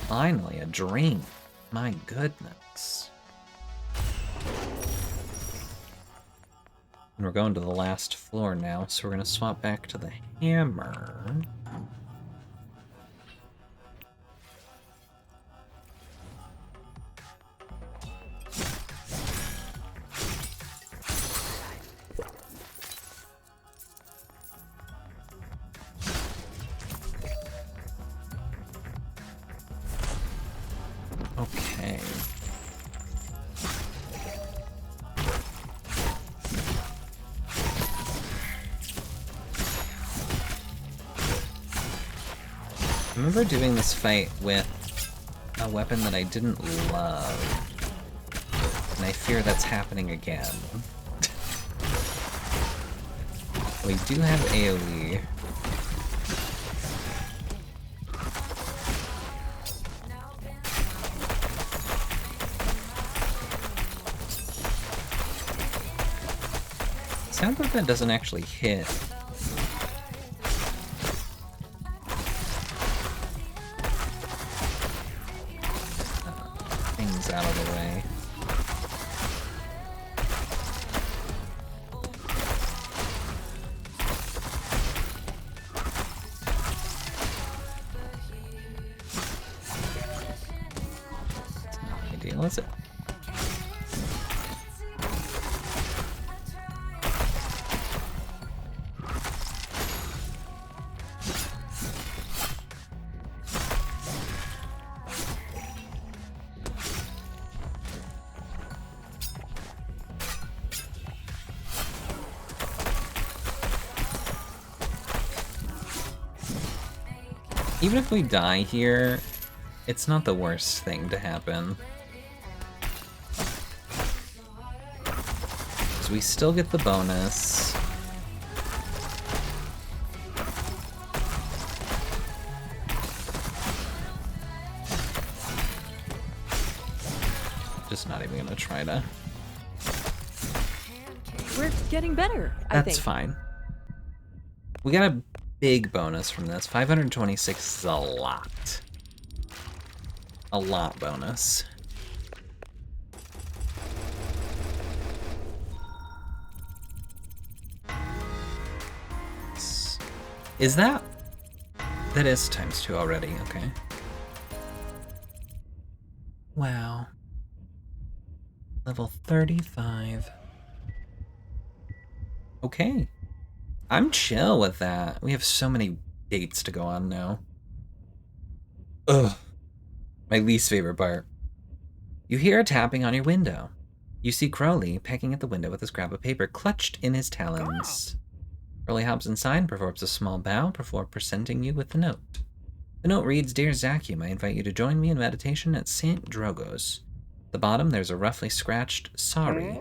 Finally, a drink. My goodness. And we're going to the last floor now, so we're gonna swap back to the hammer. Okay. I remember doing this fight with a weapon that I didn't love, and I fear that's happening again. We do have AoE. Sounds like that doesn't actually hit. Things out of the way. It's not ideal, is it? Even if we die here, it's not the worst thing to happen. Because we still get the bonus. Just not even gonna try to. We're getting better, I think. That's fine. We got a big bonus from this. 526 is a lot. A lot bonus. Is that? That is ×2 already, okay. Wow. Level 35. Okay. I'm chill with that. We have so many dates to go on now. Ugh. My least favorite part. You hear a tapping on your window. You see Crowley pecking at the window with a scrap of paper clutched in his talons. Crowley hops inside and performs a small bow before presenting you with the note. The note reads, Dear Zacium, I invite you to join me in meditation at St. Drogos. At the bottom, there's a roughly scratched sorry.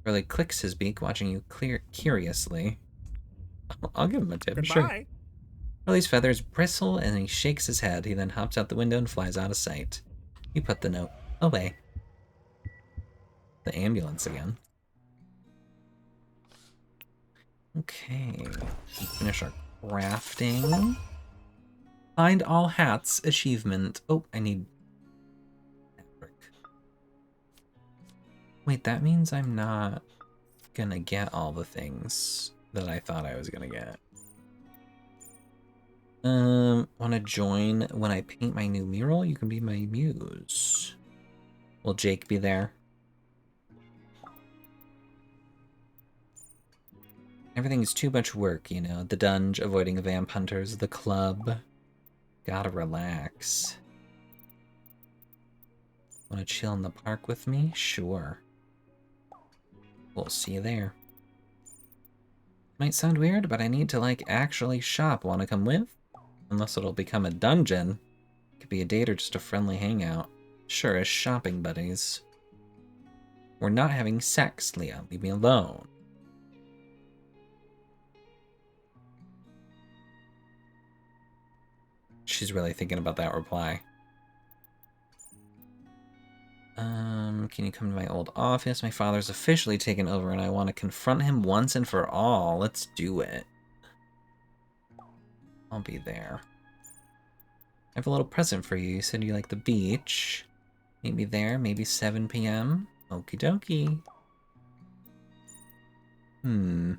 Crowley clicks his beak, watching you curiously. I'll give him a tip, sure. Crowley's feathers bristle and he shakes his head. He then hops out the window and flies out of sight. You put the note away. The ambulance again. Okay. Finish our crafting. Find all hats achievement. Oh, I need fabric. Wait, that means I'm not gonna get all the things that I thought I was gonna get. Wanna join when I paint my new mural? You can be my muse. Will Jake be there? Everything's too much work, you know. The dungeon, avoiding the vamp hunters, the club. Gotta relax. Wanna chill in the park with me? Sure. We'll see you there. Might sound weird, but I need to, like, actually shop. Wanna come with? Unless it'll become a dungeon. Could be a date or just a friendly hangout. Sure, as shopping buddies. We're not having sex, Leah. Leave me alone. She's really thinking about that reply. Can you come to my old office? My father's officially taken over and I want to confront him once and for all. Let's do it. I'll be there. I have a little present for you. You said you like the beach. Meet me there, maybe 7 p.m. Okie dokie. How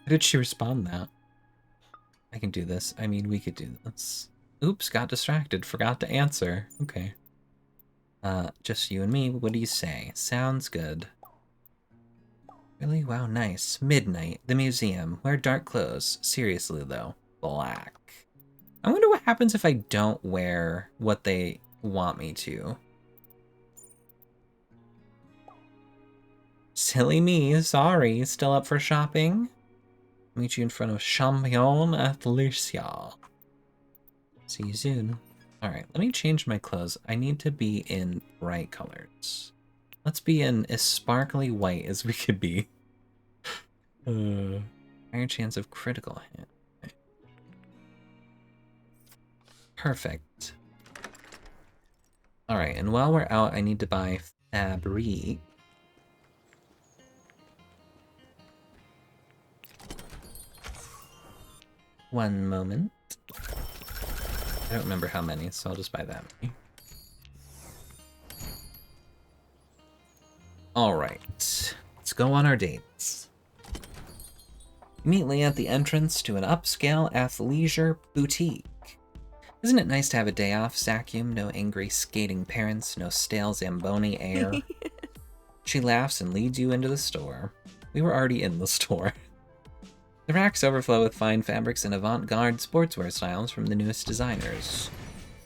did she respond that? I can do this. I mean, we could do this. Oops, got distracted. Forgot to answer. Okay. Just you and me. What do you say? Sounds good. Really? Wow, nice. Midnight. The museum. Wear dark clothes. Seriously, though. Black. I wonder what happens if I don't wear what they want me to. Silly me. Sorry. Still up for shopping? Meet you in front of Champion Athlecia. See you soon. Alright, let me change my clothes. I need to be in bright colors. Let's be in as sparkly white as we could be. Higher chance of critical hit. Okay. Perfect. Alright, and while we're out, I need to buy fabric. One moment. I don't remember how many, so I'll just buy that many. Alright, let's go on our dates. Meet Leah at the entrance to an upscale athleisure boutique. Isn't it nice to have a day off, Zacium? No angry skating parents, no stale Zamboni air. She laughs and leads you into the store. We were already in the store. The racks overflow with fine fabrics and avant-garde sportswear styles from the newest designers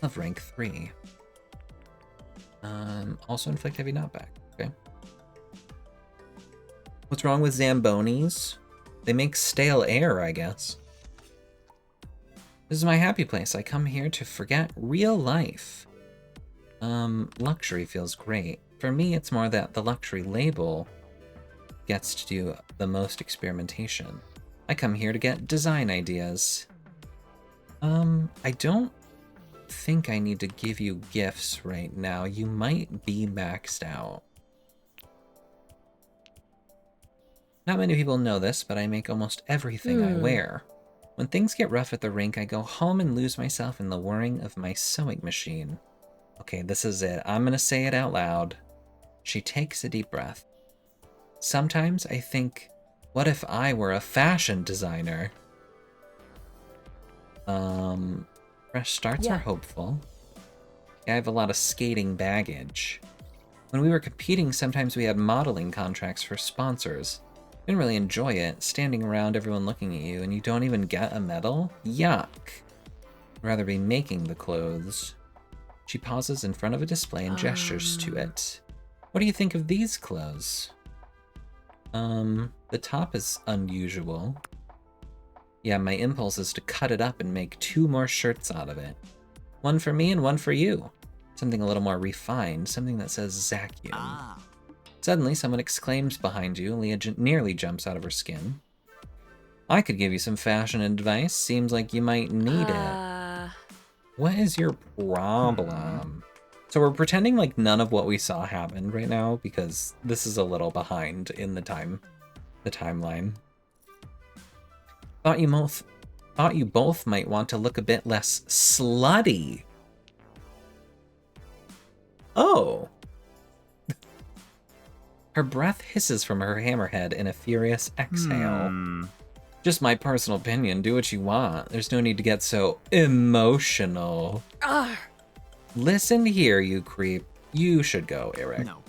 of rank 3. Also inflict heavy knockback. Okay. What's wrong with Zambonis? They make stale air, I guess. This is my happy place. I come here to forget real life. Luxury feels great. For me, it's more that the luxury label gets to do the most experimentation. I come here to get design ideas. I don't think I need to give you gifts right now. You might be maxed out. Not many people know this, but I make almost everything I wear. When things get rough at the rink, I go home and lose myself in the whirring of my sewing machine. Okay, this is it. I'm gonna say it out loud. She takes a deep breath. Sometimes I think, what if I were a fashion designer? Fresh starts are hopeful. I have a lot of skating baggage. When we were competing, sometimes we had modeling contracts for sponsors. Didn't really enjoy it, standing around everyone looking at you and you don't even get a medal? Yuck. I'd rather be making the clothes. She pauses in front of a display and gestures to it. What do you think of these clothes? The top is unusual. Yeah, my impulse is to cut it up and make 2 more shirts out of it. One for me and one for you. Something a little more refined, something that says Zacium. Suddenly, someone exclaims behind you. Leah nearly jumps out of her skin. I could give you some fashion advice. Seems like you might need it. What is your problem? So we're pretending like none of what we saw happened right now because this is a little behind in the timeline. Thought you both might want to look a bit less slutty. Oh. Her breath hisses from her hammerhead in a furious exhale. Just my personal opinion. Do what you want. There's no need to get so emotional. Listen here, you creep. You should go, Eric. No.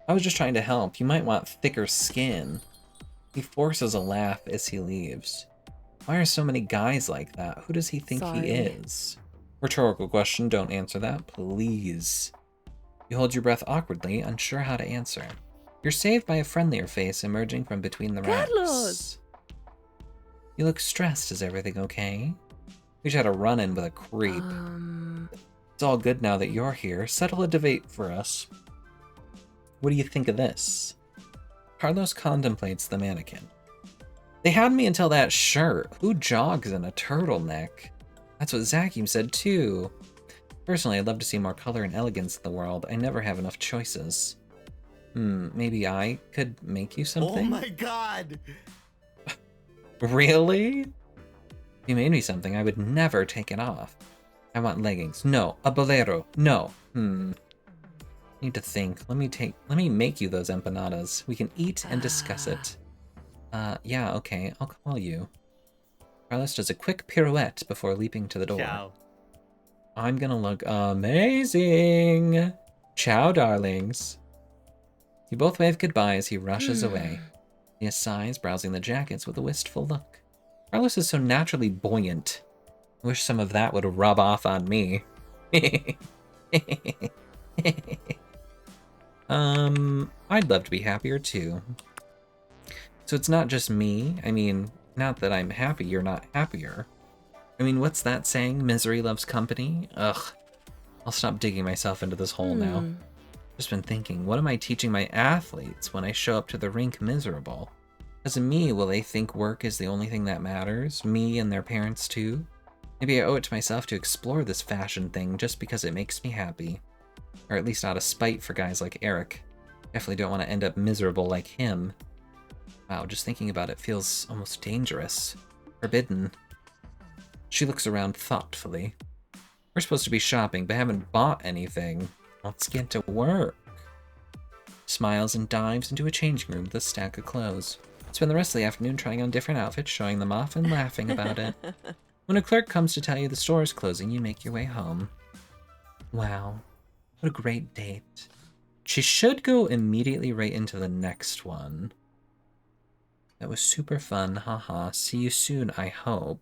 I was just trying to help. You might want thicker skin. He forces a laugh as he leaves. Why are so many guys like that? Who does he think he is? Rhetorical question. Don't answer that, please. You hold your breath awkwardly, unsure how to answer. You're saved by a friendlier face emerging from between the ranks. You look stressed. Is everything okay? We just had a run-in with a creep. It's all good now that you're here. Settle a debate for us. What do you think of this? Carlos contemplates the mannequin. They had me until that shirt. Who jogs in a turtleneck? That's what Zacium said too. Personally, I'd love to see more color and elegance in the world. I never have enough choices. Maybe I could make you something? Oh my god! Really? If you made me something, I would never take it off. I want leggings. No. A bolero. No. Need to think. Let me make you those empanadas. We can eat and discuss it. Yeah, okay, I'll call you. Carlos does a quick pirouette before leaping to the door. Ciao. I'm gonna look amazing. Ciao, darlings. You both wave goodbye as he rushes away. He sighs, browsing the jackets with a wistful look. Carlos is so naturally buoyant. I wish some of that would rub off on me. I'd love to be happier too. So it's not just me. I mean, not that I'm happy you're not happier. I mean, what's that saying? Misery loves company? Ugh. I'll stop digging myself into this hole now. Just been thinking, what am I teaching my athletes when I show up to the rink miserable? As me, will they think work is the only thing that matters? Me and their parents too? Maybe I owe it to myself to explore this fashion thing just because it makes me happy. Or at least out of spite for guys like Eric. Definitely don't want to end up miserable like him. Wow, just thinking about it feels almost dangerous. Forbidden. She looks around thoughtfully. We're supposed to be shopping, but haven't bought anything. Let's get to work. Smiles and dives into a changing room with a stack of clothes. Spend the rest of the afternoon trying on different outfits, showing them off, and laughing about it. When a clerk comes to tell you the store is closing, you make your way home. Wow, what a great date. She should go immediately right into the next one. That was super fun, haha. See you soon, I hope.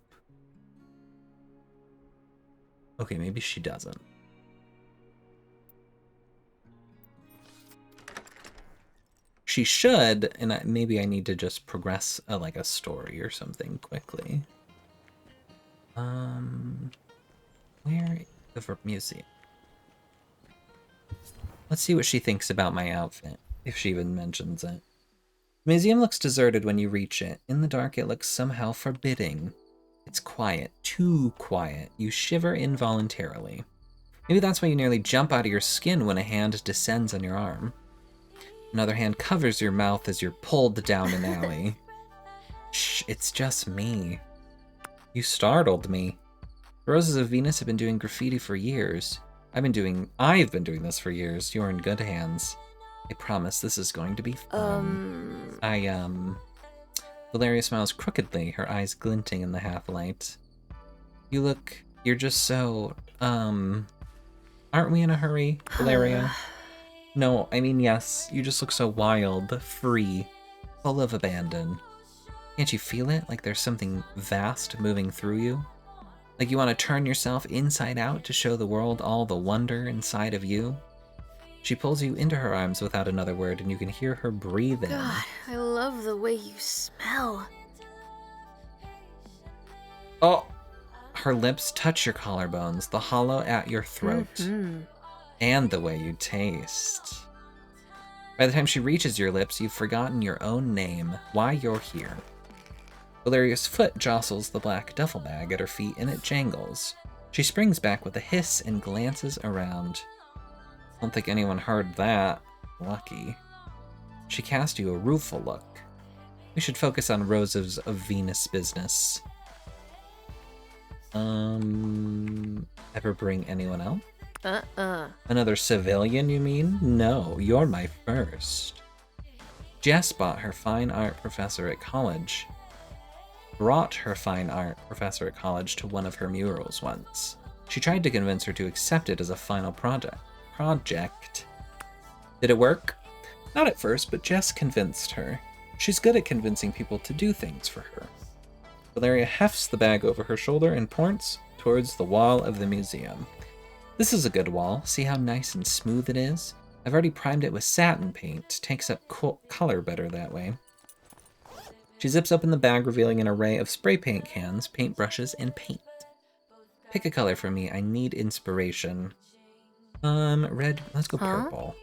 Okay, maybe she doesn't. She should, and maybe I need to just progress like a story or something quickly. Where is the museum? Let's see what she thinks about my outfit, if she even mentions it. The museum looks deserted when you reach it. In the dark, it looks somehow forbidding. It's quiet, too quiet. You shiver involuntarily. Maybe that's why you nearly jump out of your skin when a hand descends on your arm. Another hand covers your mouth as you're pulled down an alley. Shh, it's just me. You startled me. The Roses of Venus have been doing graffiti for years. I've been doing this for years. You're in good hands. I promise this is going to be fun. Valeria smiles crookedly, her eyes glinting in the half-light. You're just so, aren't we in a hurry, Valeria? No, I mean, yes, you just look so wild, free, full of abandon. Can't you feel it? Like there's something vast moving through you? Like you want to turn yourself inside out to show the world all the wonder inside of you? She pulls you into her arms without another word, and you can hear her breathing. God, I love the way you smell. Oh! Her lips touch your collarbones, the hollow at your throat. And the way you taste. By the time she reaches your lips, you've forgotten your own name, why you're here. Valeria's foot jostles the black duffel bag at her feet, and it jangles. She springs back with a hiss and glances around. Don't think anyone heard that. Lucky. She cast you a rueful look. We should focus on Roses of Venus business. Ever bring anyone else? Another civilian, you mean? No, you're my first. Jess brought her fine art professor at college to one of her murals once. She tried to convince her to accept it as a final project. Did it work? Not at first, but Jess convinced her. She's good at convincing people to do things for her. Valeria hefts the bag over her shoulder and points towards the wall of the museum. This is a good wall. See how nice and smooth it is? I've already primed it with satin paint. Takes up color better that way. She zips open the bag, revealing an array of spray paint cans, paintbrushes, and paint. Pick a color for me. I need inspiration. Red. Let's go purple.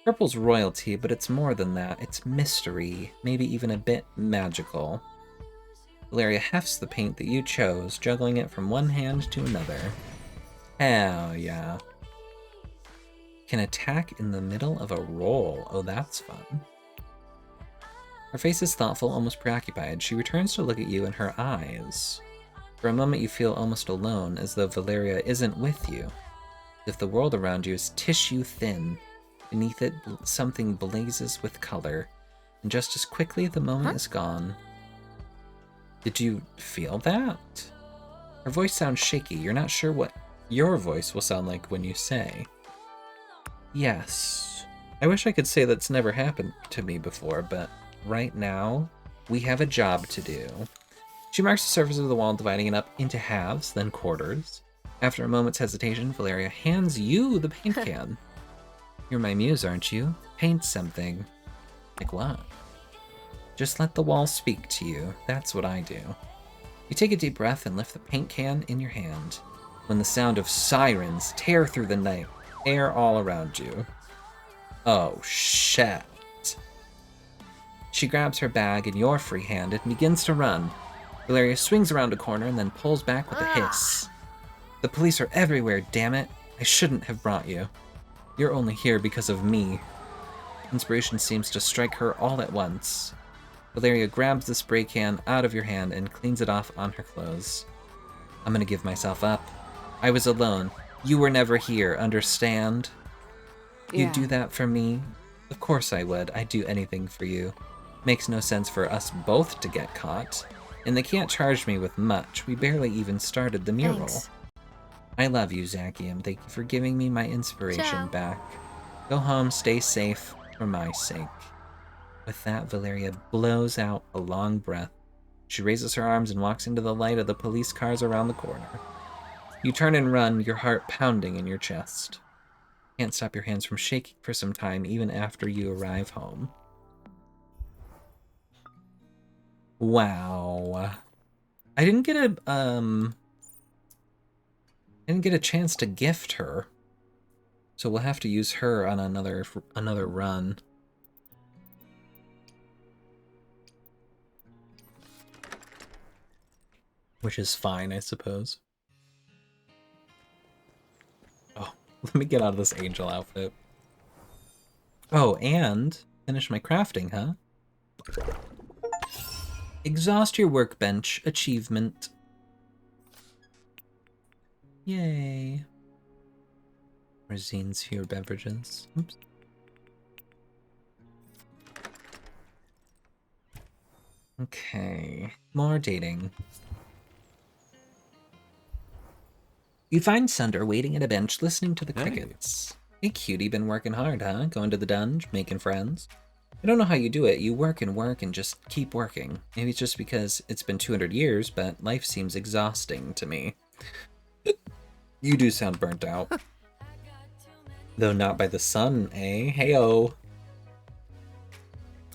Purple's royalty, but it's more than that. It's mystery, maybe even a bit magical. Valeria hefts the paint that you chose, juggling it from one hand to another. Hell yeah. Can attack in the middle of a roll. Oh, that's fun. Her face is thoughtful, almost preoccupied. She returns to look at you in her eyes. For a moment you feel almost alone, as though Valeria isn't with you. If the world around you is tissue thin, beneath it something blazes with color, and just as quickly the moment is gone. Did you feel that? Her voice sounds shaky. You're not sure what your voice will sound like when you say. Yes. I wish I could say that's never happened to me before, but right now, we have a job to do. She marks the surface of the wall, dividing it up into halves, then quarters. After a moment's hesitation, Valeria hands you the paint can. You're my muse, aren't you? Paint something. Like what? Just let the wall speak to you. That's what I do. You take a deep breath and lift the paint can in your hand. When the sound of sirens tear through the night, air all around you. Oh, shit. She grabs her bag in your free hand and begins to run. Valeria swings around a corner and then pulls back with a hiss. The police are everywhere, damn it. I shouldn't have brought you. You're only here because of me. Inspiration seems to strike her all at once. Valeria grabs the spray can out of your hand and cleans it off on her clothes. I'm gonna give myself up. I was alone. You were never here, understand? Yeah. You'd do that for me? Of course I would. I'd do anything for you. Makes no sense for us both to get caught. And they can't charge me with much. We barely even started the mural. Thanks. I love you, Zacchium. Thank you for giving me my inspiration Ciao. back. Go home, stay safe, for my sake. With that, Valeria blows out a long breath. She raises her arms and walks into the light of the police cars around the corner. You turn and run, your heart pounding in your chest. Can't stop your hands from shaking for some time, even after you arrive home. Wow. I didn't get a chance to gift her. So we'll have to use her on another run. Which is fine, I suppose. Oh, let me get out of this angel outfit. Oh, and finish my crafting, huh? Exhaust your workbench achievement. Yay. Rosine's Pure Beverages. Oops. Okay, more dating. You find Sunder waiting at a bench listening to the crickets. Hey cutie, been working hard, huh? Going to the dungeon, making friends? I don't know how you do it. You work and just keep working. Maybe it's just because it's been 200 years, but life seems exhausting to me. You do sound burnt out. Though not by the sun, eh? Heyo!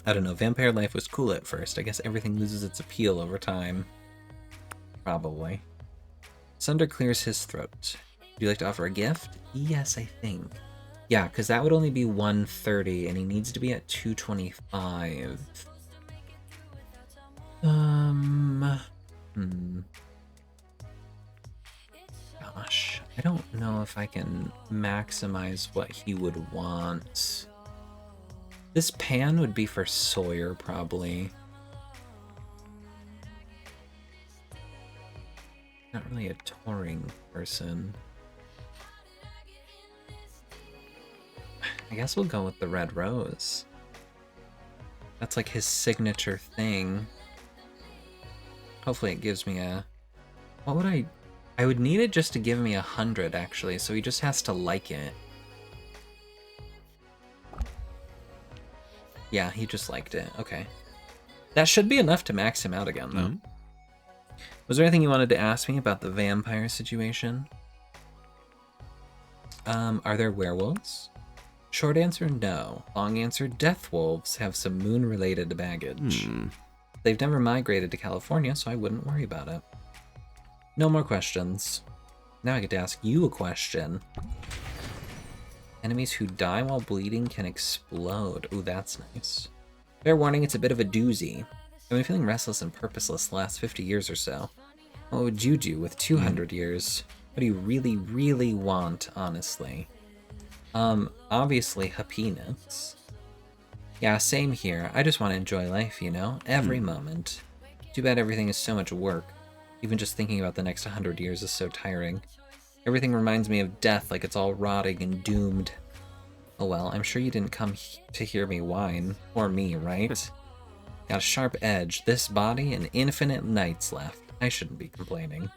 I don't know, vampire life was cool at first. I guess everything loses its appeal over time. Probably. Sunder clears his throat. Would you like to offer a gift? Yes, I think. Yeah, because that would only be 130, and he needs to be at 225. Gosh, I don't know if I can maximize what he would want. This pan would be for Sawyer, probably. Not really a touring person. I guess we'll go with the red rose. That's like his signature thing. Hopefully it gives me a... What would I would need it just to give me 100, actually, so he just has to like it. Yeah, he just liked it. Okay. That should be enough to max him out again, though. Was there anything you wanted to ask me about the vampire situation? Are there werewolves? Short answer, no. Long answer, death wolves have some moon-related baggage. They've never migrated to California, so I wouldn't worry about it. No more questions. Now I get to ask you a question. Enemies who die while bleeding can explode. Ooh, that's nice. Fair warning, it's a bit of a doozy. I've been feeling restless and purposeless the last 50 years or so. What would you do with 200 years? What do you really, really want, honestly? Obviously happiness. Yeah, same here. I just want to enjoy life, you know? Every moment. Too bad everything is so much work. Even just thinking about the next 100 years is so tiring. Everything reminds me of death, like it's all rotting and doomed. Oh well, I'm sure you didn't come to hear me whine. Or me, right? Got a sharp edge, this body, and infinite nights left. I shouldn't be complaining.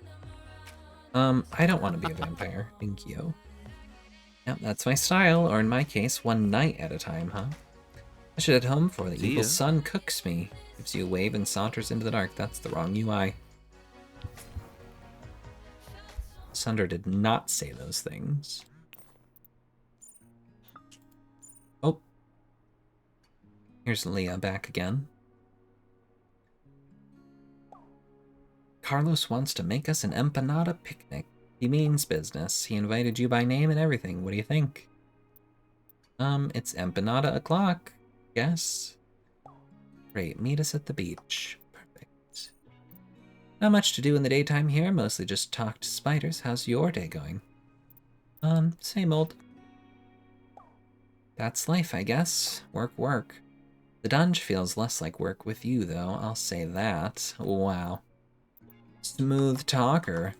I don't want to be a vampire. Thank you. Yep, that's my style, or in my case, one night at a time, huh? I should head home before the See evil ya. sun cooks me. Gives you a wave and saunters into the dark. That's the wrong UI. Sunder did not say those things. Oh. Here's Leah back again. Carlos wants to make us an empanada picnic. He means business. He invited you by name and everything. What do you think? It's empanada o'clock. Yes. Great. Meet us at the beach. Perfect. Not much to do in the daytime here. Mostly just talk to spiders. How's your day going? Same old. That's life, I guess. Work, work. The dunge feels less like work with you, though. I'll say that. Wow. Smooth talker.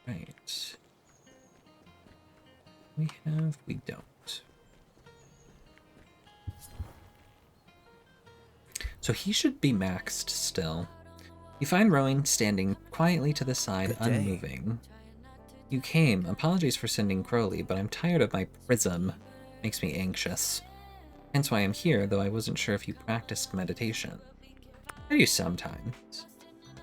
Right. We don't. So he should be maxed still. You find Rowan standing quietly to the side, unmoving. You came. Apologies for sending Crowley, but I'm tired of my prism. Makes me anxious. Hence why I'm here, though I wasn't sure if you practiced meditation. I do sometimes.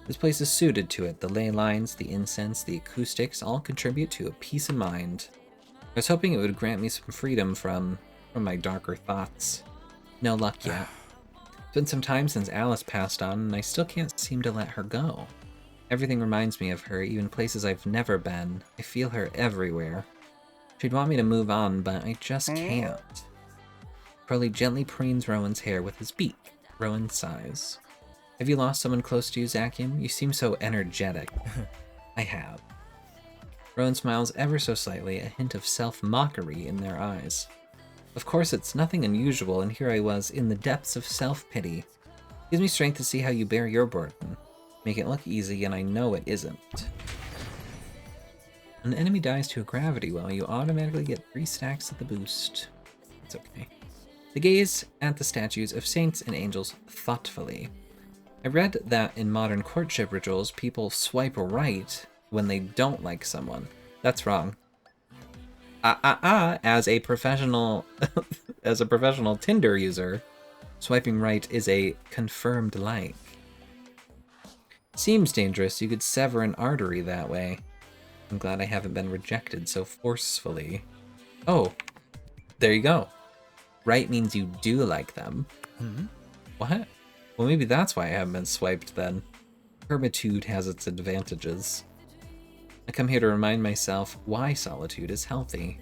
This place is suited to it. The ley lines, the incense, the acoustics all contribute to a peace of mind. I was hoping it would grant me some freedom from my darker thoughts. No luck yet. It's been some time since Alice passed on, and I still can't seem to let her go. Everything reminds me of her, even places I've never been. I feel her everywhere. She'd want me to move on, but I just can't. Crowley gently preens Rowan's hair with his beak. Rowan sighs. Have you lost someone close to you, Zacian? You seem so energetic. I have. Rowan smiles ever so slightly, a hint of self-mockery in their eyes. Of course, it's nothing unusual, and here I was, in the depths of self-pity. Gives me strength to see how you bear your burden. Make it look easy, and I know it isn't. An enemy dies to a gravity well, you automatically get 3 stacks of the boost. It's okay. They gaze at the statues of saints and angels thoughtfully. I read that in modern courtship rituals, people swipe right when they don't like someone. That's wrong. As a professional Tinder user, swiping right is a confirmed like. Seems dangerous. You could sever an artery that way. I'm glad I haven't been rejected so forcefully. Oh, there you go. Right means you do like them. What? Well, maybe that's why I haven't been swiped then. Hermitude has its advantages. I come here to remind myself why solitude is healthy.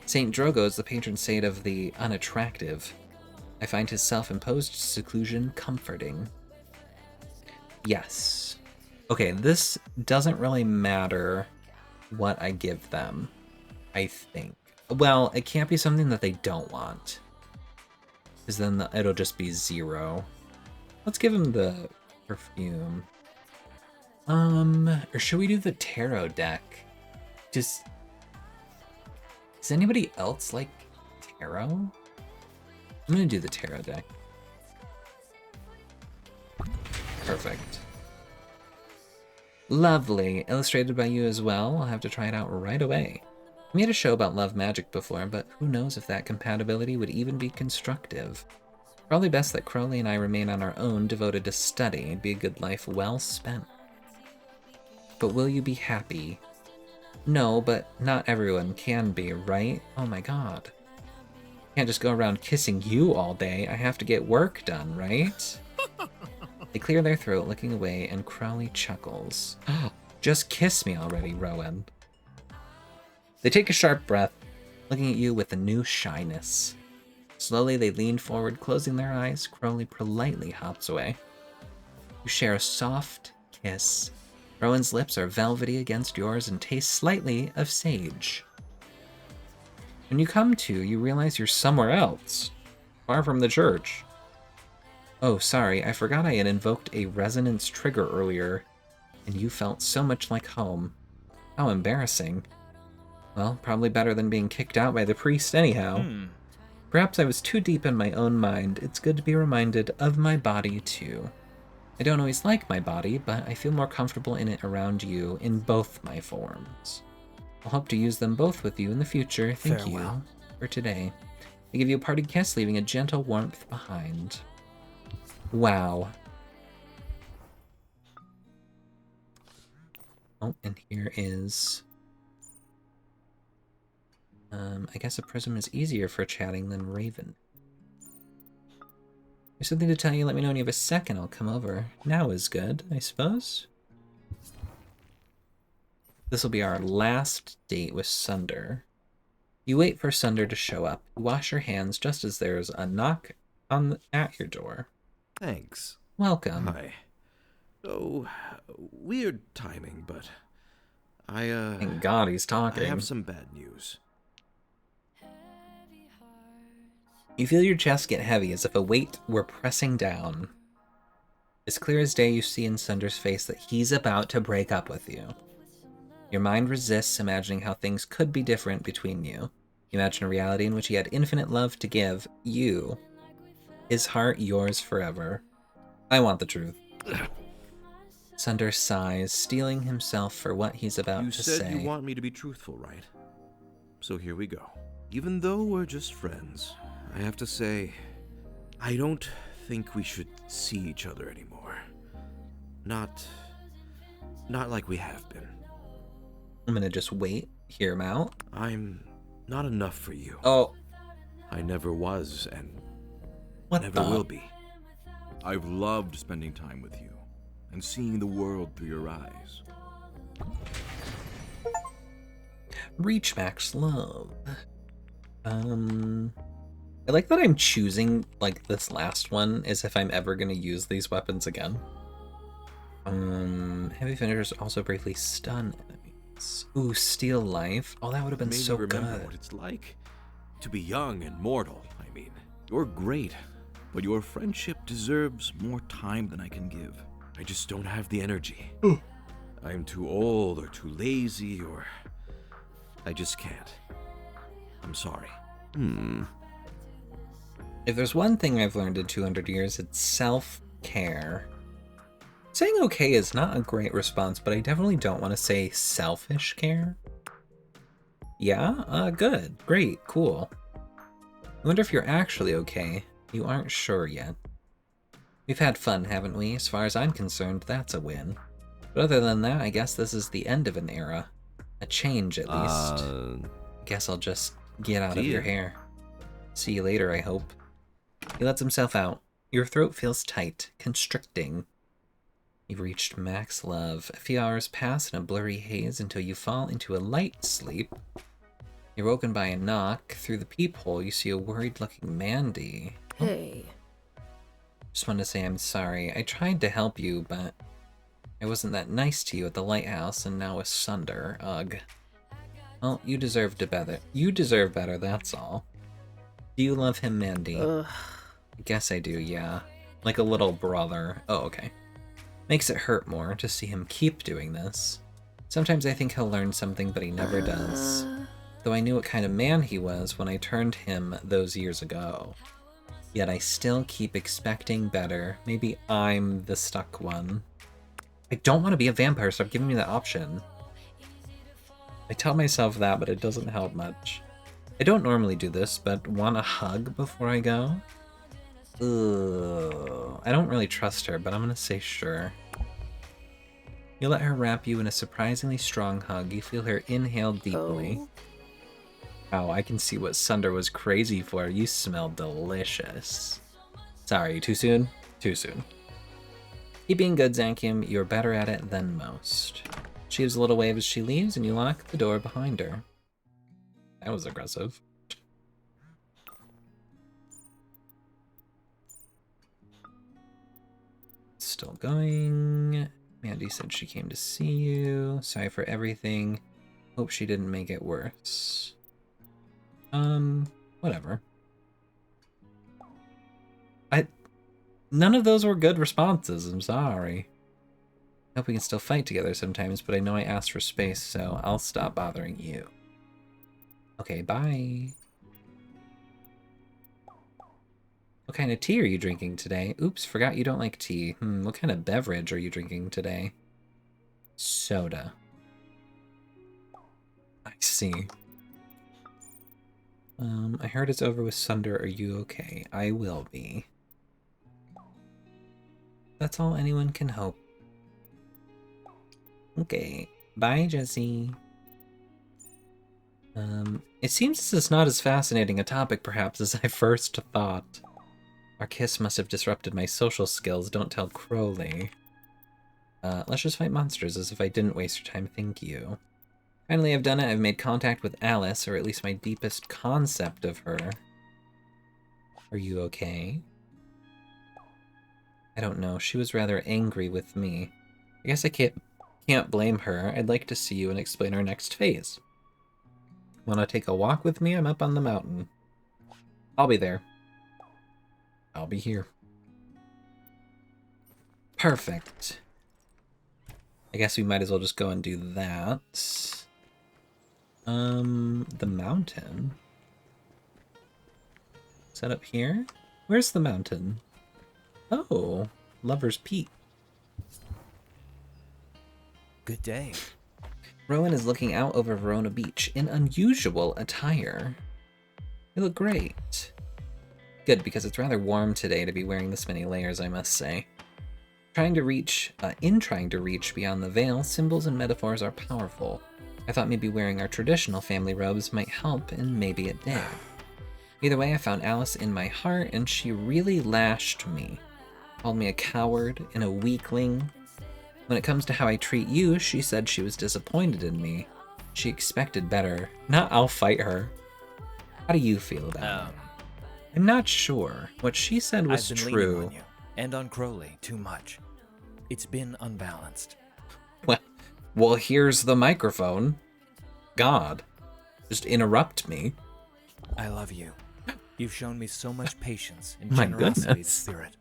Saint Drogo is the patron saint of the unattractive. I find his self-imposed seclusion comforting. Yes. Okay, this doesn't really matter what I give them, I think. Well, it can't be something that they don't want, because then it'll just be 0. Let's give him the perfume. Or should we do the tarot deck? Does anybody else like tarot? I'm gonna do the tarot deck. Perfect. Lovely. Illustrated by you as well. I'll have to try it out right away. I made a show about love magic before, but who knows if that compatibility would even be constructive. Probably best that Crowley and I remain on our own, devoted to study. It'd be a good life well spent. But will you be happy? No, but not everyone can be, right? Oh my god. Can't just go around kissing you all day. I have to get work done, right? They clear their throat, looking away, and Crowley chuckles. Just kiss me already, Rowan. They take a sharp breath, looking at you with a new shyness. Slowly they lean forward, closing their eyes. Crowley politely hops away. You share a soft kiss. Rowan's lips are velvety against yours and taste slightly of sage. When you come to, you realize you're somewhere else, far from the church. Oh, sorry, I forgot I had invoked a resonance trigger earlier, and you felt so much like home. How embarrassing. Well, probably better than being kicked out by the priest anyhow. Perhaps I was too deep in my own mind. It's good to be reminded of my body, too. I don't always like my body, but I feel more comfortable in it around you in both my forms. I'll hope to use them both with you in the future. Thank you for today. I give you a parting kiss, leaving a gentle warmth behind. Wow. Oh, and here is... I guess a prism is easier for chatting than Raven. There's something to tell you. Let me know when you have a second. I'll come over. Now is good, I suppose. This will be our last date with Sunder. You wait for Sunder to show up. You wash your hands just as there's a knock at your door. Thanks. Welcome. Hi. Oh, weird timing, but Thank God he's talking. I have some bad news. You feel your chest get heavy as if a weight were pressing down. As clear as day, you see in Sunder's face that he's about to break up with you. Your mind resists imagining how things could be different between you. You imagine a reality in which he had infinite love to give you. His heart yours forever. I want the truth. Sunder sighs, steeling himself for what he's about to say. You said you want me to be truthful, right? So here we go. Even though we're just friends, I have to say, I don't think we should see each other anymore. Not like we have been. I'm gonna just wait, hear him out. I'm not enough for you. Oh. I never was, and what never will be. I've loved spending time with you, and seeing the world through your eyes. Reach max love. I like that I'm choosing, like, this last one as if I'm ever going to use these weapons again. Heavy finishers also briefly stun enemies. Ooh, steal life. Oh, that would have been so good. Remember what it's like to be young and mortal. I mean, you're great, but your friendship deserves more time than I can give. I just don't have the energy. I'm too old or too lazy, or I just can't. I'm sorry. If there's one thing I've learned in 200 years, it's self-care. Saying okay is not a great response, but I definitely don't want to say selfish care. Yeah? Good. Great. Cool. I wonder if you're actually okay. You aren't sure yet. We've had fun, haven't we? As far as I'm concerned, that's a win. But other than that, I guess this is the end of an era. A change, at least. Guess I'll just get out of your hair. See you later, I hope. He lets himself out. Your throat feels tight, constricting. You've reached max love. A few hours pass in a blurry haze until you fall into a light sleep. You're woken by a knock. Through the peephole, you see a worried-looking Mandy. Hey. Just wanted to say I'm sorry. I tried to help you, but I wasn't that nice to you at the lighthouse, and now with Sunder. Ugh. Well, you deserve better. You deserve better, that's all. Do you love him, Mandy? Ugh. I guess I do, yeah. Like a little brother. Oh, okay. Makes it hurt more to see him keep doing this. Sometimes I think he'll learn something, but he never does. Though I knew what kind of man he was when I turned him those years ago. Yet I still keep expecting better. Maybe I'm the stuck one. I don't want to be a vampire, stop giving me that option. I tell myself that, but it doesn't help much. I don't normally do this, but want a hug before I go? Ugh. I don't really trust her, but I'm gonna say sure. You let her wrap you in a surprisingly strong hug. You feel her inhale deeply. Wow, I can see what Sunder was crazy for. You smell delicious. Sorry, too soon? Too soon. Keep being good, Zankium. You're better at it than most. She gives a little wave as she leaves, and you lock the door behind her. That was aggressive. Still going. Mandy said she came to see you. Sorry for everything. Hope she didn't make it worse. Whatever. None of those were good responses. I'm sorry. I hope we can still fight together sometimes, but I know I asked for space, so I'll stop bothering you. Okay, bye. What kind of tea are you drinking today? Oops, forgot you don't like tea. What kind of beverage are you drinking today? Soda. I see. I heard it's over with Sunder. Are you okay? I will be. That's all anyone can hope. Okay. Bye, Jesse. It seems this is not as fascinating a topic, perhaps, as I first thought. Our kiss must have disrupted my social skills. Don't tell Crowley. Let's just fight monsters as if I didn't waste your time. Thank you. Finally, I've done it. I've made contact with Alice, or at least my deepest concept of her. Are you okay? I don't know. She was rather angry with me. I guess I can't blame her. I'd like to see you and explain our next phase. Wanna take a walk with me? I'm up on the mountain. I'll be there. I'll be here. Perfect. I guess we might as well just go and do that. The mountain? Is that up here? Where's the mountain? Oh, Lover's Peak. Good day. Rowan is looking out over Verona Beach in unusual attire. You look great. Good, because it's rather warm today to be wearing this many layers, I must say. In trying to reach beyond the veil, symbols and metaphors are powerful. I thought maybe wearing our traditional family robes might help, and maybe it did. Either way, I found Alice in my heart, and she really lashed me. Called me a coward and a weakling. When it comes to how I treat you, she said she was disappointed in me. She expected better. Not I'll fight her. How do you feel about it? I'm not sure. What she said was I've been true. leaning on you, and on Crowley, too much. It's been unbalanced. Well, here's the microphone. God. Just interrupt me. I love you. You've shown me so much patience and My generosity of goodness. spirit.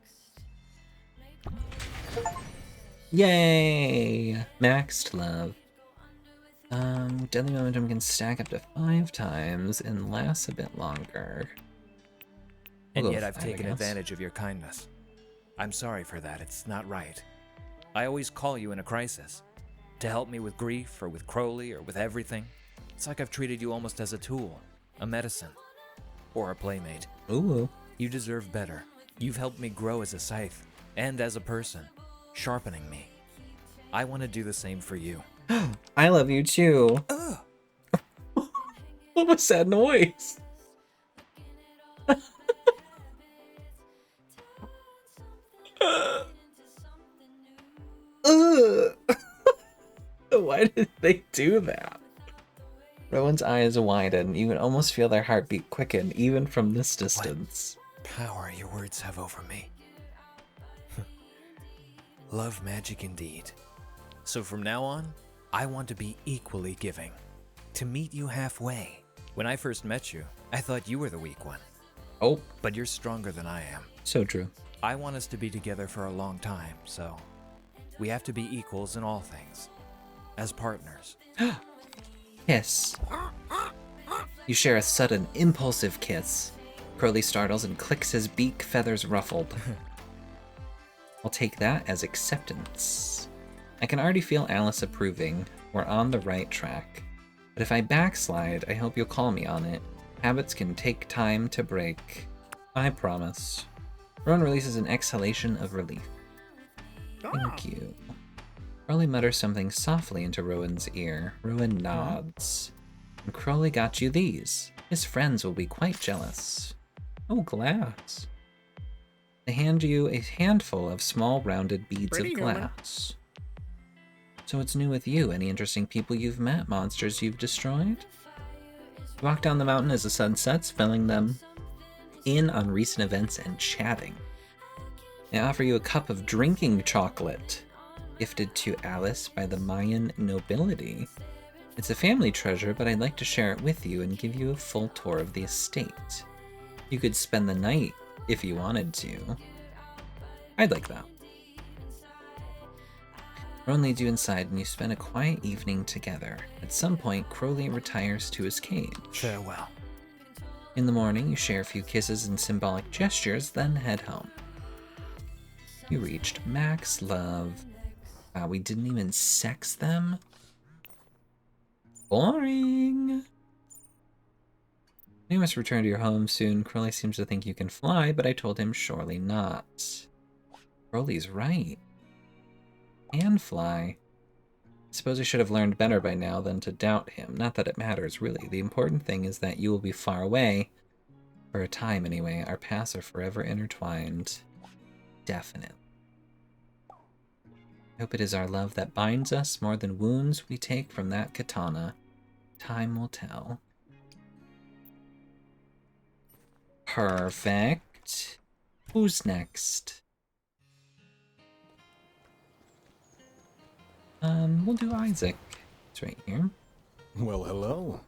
Yay! Maxed love. Deadly momentum can stack up to 5 times and lasts a bit longer. And We'll go yet with I've 5, I taken guess. advantage of your kindness. I'm sorry for that. It's not right. I always call you in a crisis. To help me with grief, or with Crowley, or with everything. It's like I've treated you almost as a tool, a medicine, or a playmate. Ooh. You deserve better. You've helped me grow as a scythe, and as a person, sharpening me. I want to do the same for you. I love you too. What was that noise? Why did they do that? Rowan's eyes widen. You can almost feel their heartbeat quicken, even from this distance. Power your words have over me. Love magic indeed. So from now on, I want to be equally giving. To meet you halfway. When I first met you, I thought you were the weak one. Oh. But you're stronger than I am. So true. I want us to be together for a long time, so we have to be equals in all things. As partners. Kiss. You share a sudden, impulsive kiss. Crowley startles and clicks his beak, feathers ruffled. I'll take that as acceptance. I can already feel Alice approving. We're on the right track. But if I backslide, I hope you'll call me on it. Habits can take time to break. I promise. Rowan releases an exhalation of relief. Thank you. Crowley mutters something softly into Rowan's ear. Rowan nods. And Crowley got you these. His friends will be quite jealous. Oh, glass. They hand you a handful of small rounded beads Pretty of human. glass. So what's new with you? Any interesting people you've met? Monsters you've destroyed? You walk down the mountain as the sun sets, filling them in on recent events and chatting. They offer you a cup of drinking chocolate, gifted to Alice by the Mayan nobility. It's a family treasure, but I'd like to share it with you and give you a full tour of the estate. You could spend the night if you wanted to. I'd like that. Ron leads you inside and you spend a quiet evening together. At some point, Crowley retires to his cage. Farewell. In the morning, you share a few kisses and symbolic gestures, then head home. You reached max love. Wow, we didn't even sex them? Boring! You must return to your home soon. Crowley seems to think you can fly, but I told him surely not. Crowley's right. Can fly. I suppose I should have learned better by now than to doubt him. Not that it matters, really. The important thing is that you will be far away. For a time, anyway. Our paths are forever intertwined. Definitely. I hope it is our love that binds us more than wounds we take from that katana. Time will tell. Perfect. Who's next? We'll do Isaac. It's right here. Well, hello.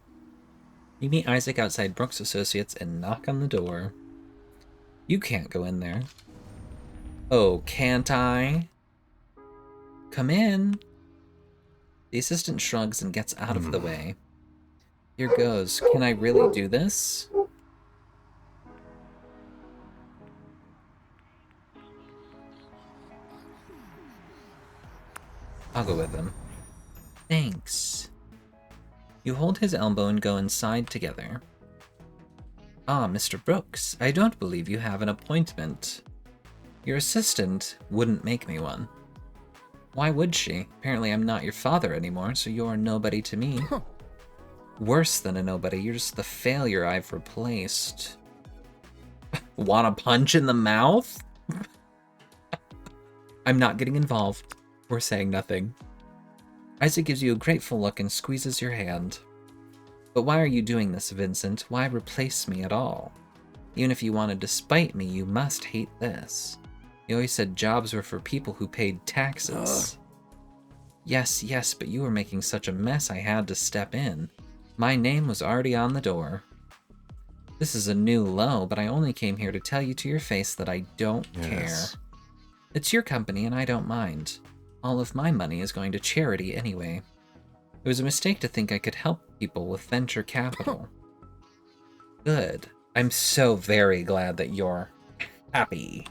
You meet Isaac outside Brooks Associates and knock on the door. You can't go in there. Oh, can't I? Come in. The assistant shrugs and gets out of the way. Here goes. Can I really do this? I'll go with him. Thanks. You hold his elbow and go inside together. Ah, Mr. Brooks, I don't believe you have an appointment. Your assistant wouldn't make me one. Why would she? Apparently I'm not your father anymore, so you're nobody to me. Worse than a nobody, you're just the failure I've replaced. Want a punch in the mouth? I'm not getting involved. We're saying nothing. Isaac gives you a grateful look and squeezes your hand. But why are you doing this, Vincent? Why replace me at all? Even if you wanted to spite me, you must hate this. You always said jobs were for people who paid taxes. Yes, but you were making such a mess I had to step in. My name was already on the door. This is a new low, but I only came here to tell you to your face that I don't care. It's your company and I don't mind. All of my money is going to charity anyway. It was a mistake to think I could help people with venture capital. Good. I'm so very glad that you're happy.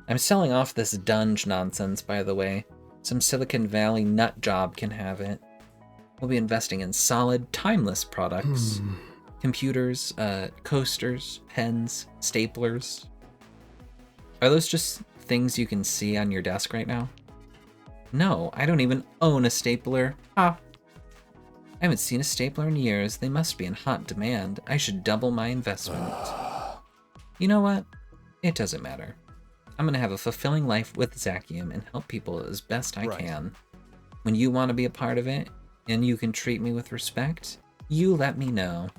I'm selling off this dunge nonsense, by the way. Some Silicon Valley nut job can have it. We'll be investing in solid, timeless products. Computers, coasters, pens, staplers. Are those just things you can see on your desk right now? No, I don't even own a stapler. I haven't seen a stapler in years. They must be in hot demand. I should double my investment. You know what? It doesn't matter. I'm gonna have a fulfilling life with Zacium and help people as best I can. When you want to be a part of it, and you can treat me with respect, you let me know.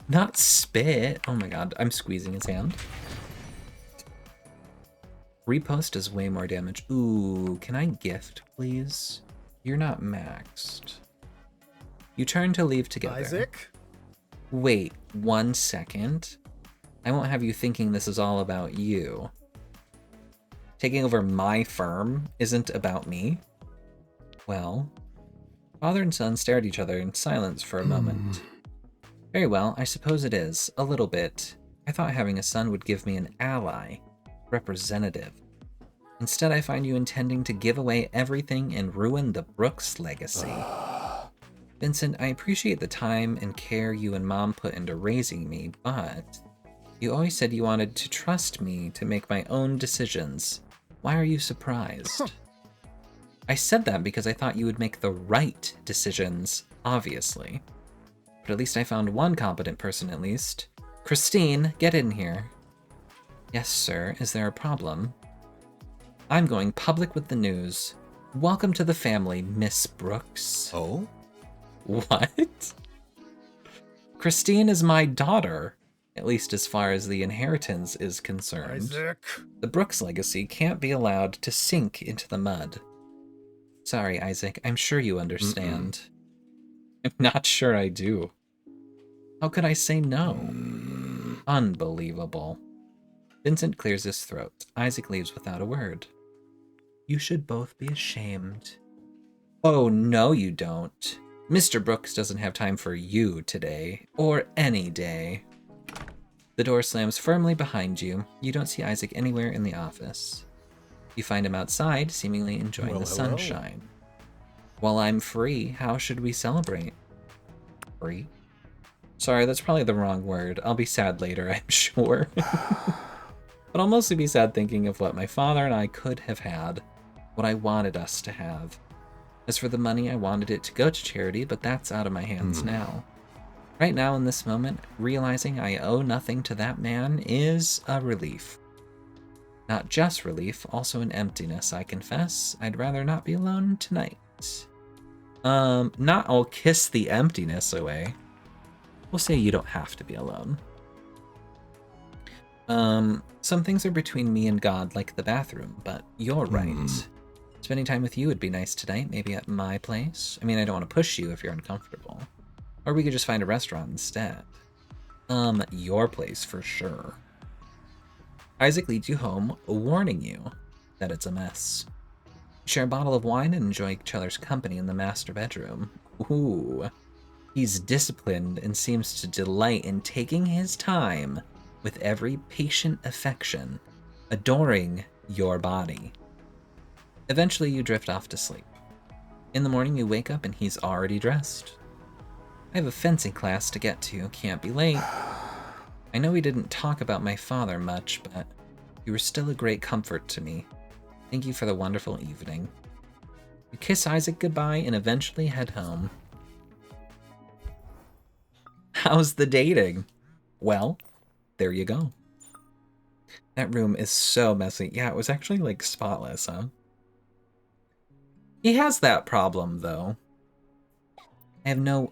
Not spit. Oh my god, I'm squeezing his hand. Repost does way more damage. Ooh, can I gift, please? You're not maxed. You turn to leave together. Isaac? Wait 1 second. I won't have you thinking this is all about you. Taking over my firm isn't about me. Well, father and son stare at each other in silence for a moment. Very well, I suppose it is. A little bit. I thought having a son would give me an ally. Representative. Instead, I find you intending to give away everything and ruin the Brooks legacy. Vincent, I appreciate the time and care you and Mom put into raising me, but you always said you wanted to trust me to make my own decisions. Why are you surprised? I said that because I thought you would make the right decisions, obviously. But at least I found one competent person at least. Christine, get in here. Yes, sir. Is there a problem? I'm going public with the news. Welcome to the family, Miss Brooks. Oh? What? Christine is my daughter, at least as far as the inheritance is concerned. Isaac. The Brooks legacy can't be allowed to sink into the mud. Sorry, Isaac. I'm sure you understand. I'm not sure I do. How could I say no? Unbelievable. Vincent clears his throat. Isaac leaves without a word. You should both be ashamed. Oh, no, you don't. Mr. Brooks doesn't have time for you today, or any day. The door slams firmly behind you. You don't see Isaac anywhere in the office. You find him outside, seemingly enjoying the sunshine. While I'm free, how should we celebrate? Free? Sorry, that's probably the wrong word. I'll be sad later, I'm sure. But I'll mostly be sad thinking of what my father and I could have had, what I wanted us to have. As for the money, I wanted it to go to charity, but that's out of my hands now. Right now, in this moment, realizing I owe nothing to that man is a relief. Not just relief, also an emptiness, I confess. I'd rather not be alone tonight. Not I'll kiss the emptiness away. We'll say you don't have to be alone. Some things are between me and God, like the bathroom, but you're right. Spending time with you would be nice tonight, maybe at my place. I mean, I don't want to push you if you're uncomfortable. Or we could just find a restaurant instead. Your place for sure. Isaac leads you home, warning you that it's a mess. Share a bottle of wine and enjoy each other's company in the master bedroom. Ooh. He's disciplined and seems to delight in taking his time with every patient affection, adoring your body. Eventually, you drift off to sleep. In the morning, you wake up and he's already dressed. I have a fencing class to get to, can't be late. I know we didn't talk about my father much, but you were still a great comfort to me. Thank you for the wonderful evening. You kiss Isaac goodbye and eventually head home. How's the dating? Well, there you go. That room is so messy. Yeah, it was actually like spotless, huh? He has that problem though. I have no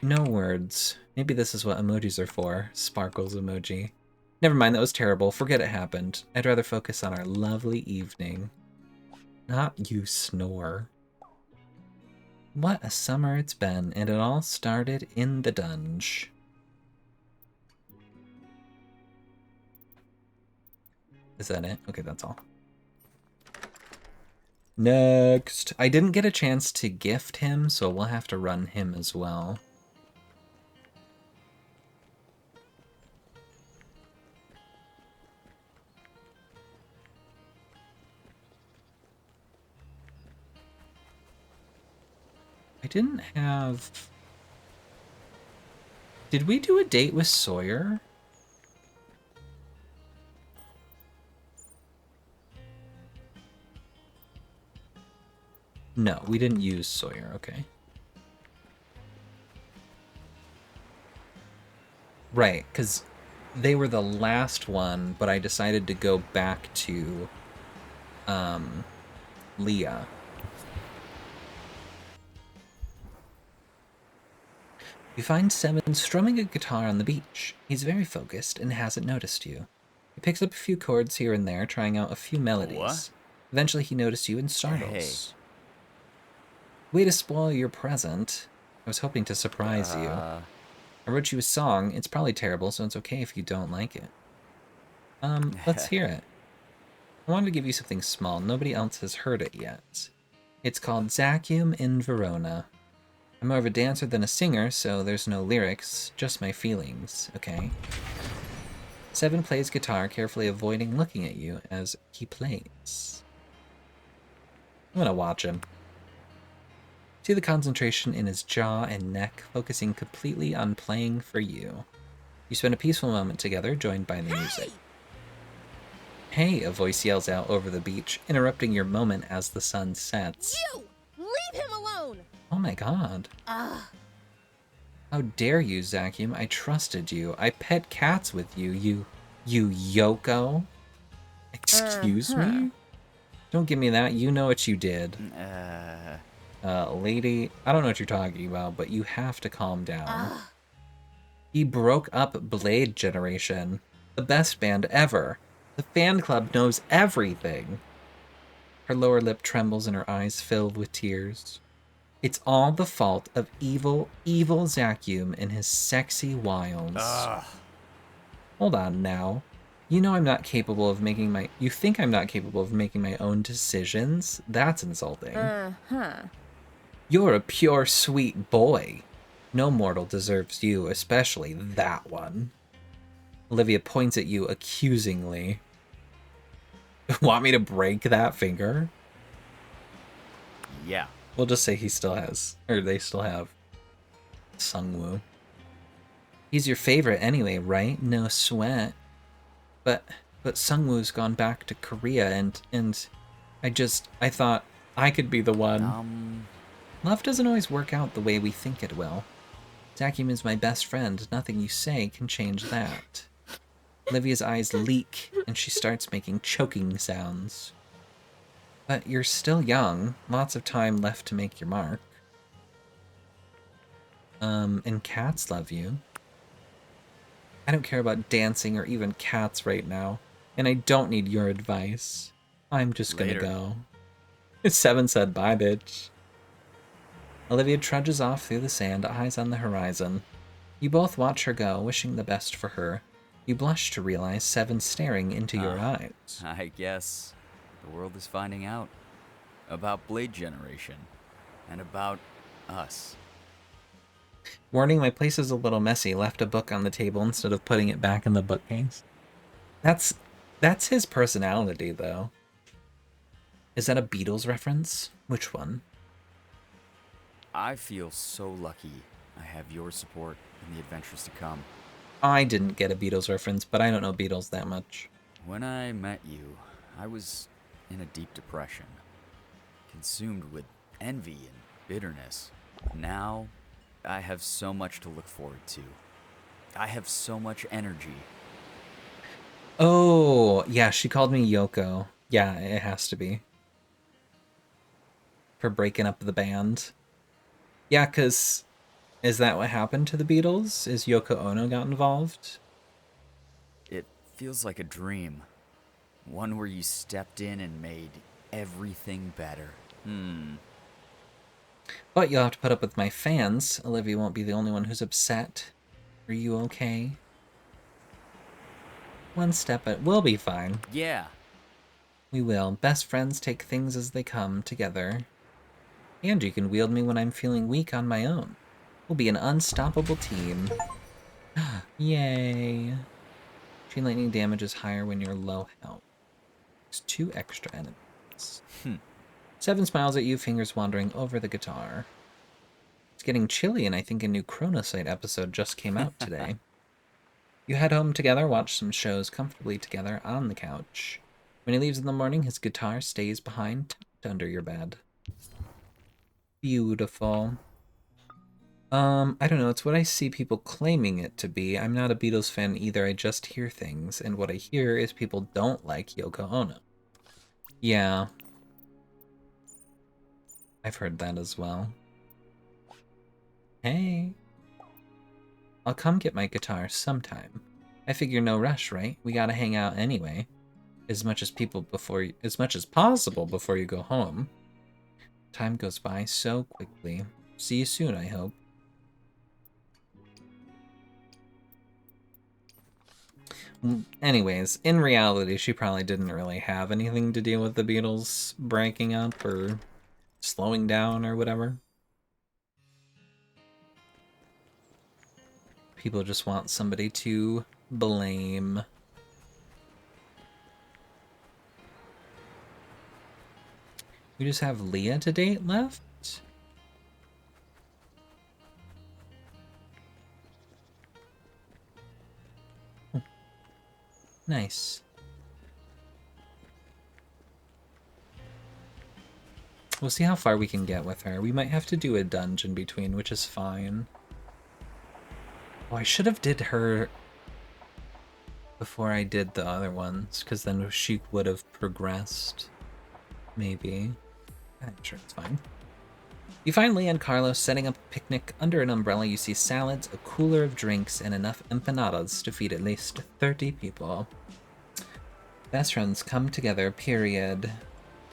words. Maybe this is what emojis are for. Sparkles emoji. Never mind, that was terrible. Forget it happened. I'd rather focus on our lovely evening. Not you snore. What a summer it's been, and it all started in the dunge. Is that it? Okay, that's all. Next. I didn't get a chance to gift him, so we'll have to run him as well. I didn't have... Did we do a date with Sawyer? No, we didn't use Sawyer, okay. Right, because they were the last one, but I decided to go back to Leah. You find Seven strumming a guitar on the beach. He's very focused and hasn't noticed you. He picks up a few chords here and there, trying out a few melodies. What? Eventually he noticed you and startles. Hey. Way to spoil your present. I was hoping to surprise you. I wrote you a song. It's probably terrible, so it's okay if you don't like it. Let's hear it. I wanted to give you something small. Nobody else has heard it yet. It's called Zacium in Verona. I'm more of a dancer than a singer, so there's no lyrics, just my feelings, okay? Seven plays guitar, carefully avoiding looking at you as he plays. I'm gonna watch him. See the concentration in his jaw and neck, focusing completely on playing for you. You spend a peaceful moment together, joined by the music. Hey, a voice yells out over the beach, interrupting your moment as the sun sets. You! Leave him alone! Oh my god. How dare you, Zacium? I trusted you. I pet cats with you, you Yoko. Excuse me? Don't give me that. You know what you did. Lady, I don't know what you're talking about, but you have to calm down. He broke up Blade Generation, the best band ever. The fan club knows everything. Her lower lip trembles and her eyes fill with tears. It's all the fault of evil Zacium and his sexy wiles. Hold on now. You know I'm not capable of making my... You think I'm not capable of making my own decisions? That's insulting. Uh-huh. You're a pure sweet boy. No mortal deserves you, especially that one. Olivia points at you accusingly. Want me to break that finger? Yeah. We'll just say he still has, or they still have, Sungwoo. He's your favorite anyway, right? No sweat. But Sungwoo's gone back to Korea, and I thought I could be the one. Love doesn't always work out the way we think it will. Zakiuman's my best friend. Nothing you say can change that. Olivia's eyes leak, and she starts making choking sounds. But you're still young. Lots of time left to make your mark. And cats love you. I don't care about dancing or even cats right now, and I don't need your advice. I'm just gonna go. Seven said bye, bitch. Olivia trudges off through the sand, eyes on the horizon. You both watch her go, wishing the best for her. You blush to realize Seven's staring into your eyes. I guess the world is finding out about Blade Generation and about us. Warning, my place is a little messy. Left a book on the table instead of putting it back in the bookcase. That's his personality, though. Is that a Beatles reference? Which one? I feel so lucky I have your support in the adventures to come. I didn't get a Beatles reference, but I don't know Beatles that much. When I met you, I was in a deep depression, consumed with envy and bitterness. Now, I have so much to look forward to. I have so much energy. Oh, yeah, she called me Yoko. Yeah, it has to be. For breaking up the band. Yeah, because is that what happened to the Beatles? Is Yoko Ono got involved? It feels like a dream. One where you stepped in and made everything better. But you'll have to put up with my fans. Olivia won't be the only one who's upset. Are you okay? One step at... We'll be fine. Yeah. We will. Best friends take things as they come together. And you can wield me when I'm feeling weak on my own. We'll be an unstoppable team. Yay. Chain lightning damage is higher when you're low health. There's 2 extra enemies. Seven smiles at you, fingers wandering over the guitar. It's getting chilly, and I think a new Chronocyte episode just came out today. You head home together, watch some shows comfortably together on the couch. When he leaves in the morning, his guitar stays behind, tucked under your bed. Beautiful. I don't know, it's what I see people claiming it to be. I'm not a Beatles fan either, I just hear things, and what I hear is people don't like Yoko Ono. Yeah. I've heard that as well. Hey. I'll come get my guitar sometime. I figure no rush, right? We gotta hang out anyway. As much as possible before you go home. Time goes by so quickly. See you soon, I hope. Anyways, in reality, she probably didn't really have anything to deal with the Beatles breaking up or slowing down or whatever. People just want somebody to blame. We just have Leah to date left? Nice. We'll see how far we can get with her. We might have to do a dungeon between, which is fine. Oh, I should have did her before I did the other ones, because then she would have progressed. Maybe. I'm sure it's fine. You find Leah and Carlos setting up a picnic under an umbrella. You see salads, a cooler of drinks, and enough empanadas to feed at least 30 people. Best friends come together, period.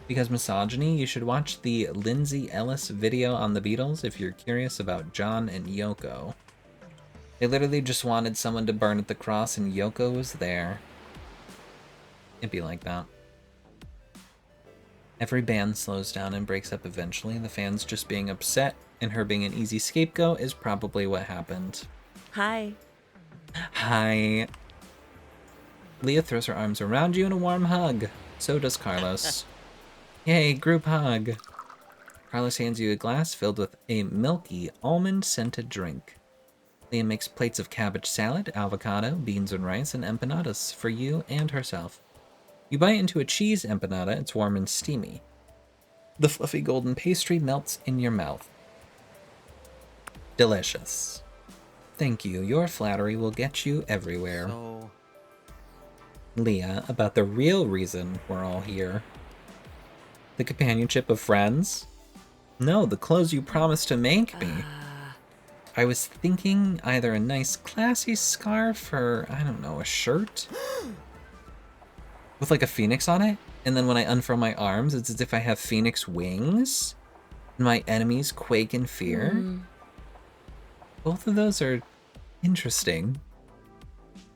Because misogyny, you should watch the Lindsay Ellis video on the Beatles if you're curious about John and Yoko. They literally just wanted someone to burn at the cross, and Yoko was there. It'd be like that. Every band slows down and breaks up eventually. The fans just being upset and her being an easy scapegoat is probably what happened. Hi. Hi. Leah throws her arms around you in a warm hug. So does Carlos. Yay, group hug. Carlos hands you a glass filled with a milky, almond-scented drink. Leah makes plates of cabbage salad, avocado, beans and rice, and empanadas for you and herself. You bite into a cheese empanada. It's warm and steamy. The fluffy golden pastry melts in your mouth. Delicious. Thank you. Your flattery will get you everywhere. So, Leah, about the real reason we're all here. The companionship of friends? No, the clothes you promised to make me. I was thinking either a nice classy scarf or, I don't know, a shirt? With like a phoenix on it? And then when I unfurl my arms, it's as if I have phoenix wings? And my enemies quake in fear? Both of those are interesting.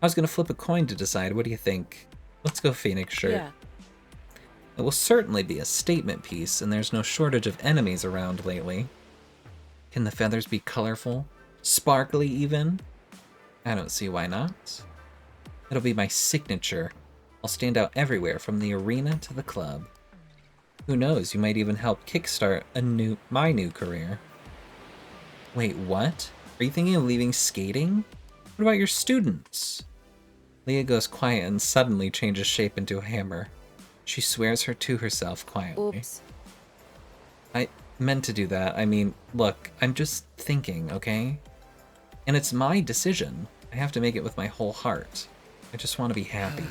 I was gonna flip a coin to decide. What do you think? Let's go phoenix shirt. Yeah. It will certainly be a statement piece, and there's no shortage of enemies around lately. Can the feathers be colorful? Sparkly even? I don't see why not. It'll be my signature. I'll stand out everywhere from the arena to the club. Who knows, you might even help kickstart my new career. Wait, what? Are you thinking of leaving skating? What about your students? Leah goes quiet and suddenly changes shape into a hammer. She swears her to herself quietly. Oops. I meant to do that. I mean, look, I'm just thinking, okay? And it's my decision. I have to make it with my whole heart. I just want to be happy.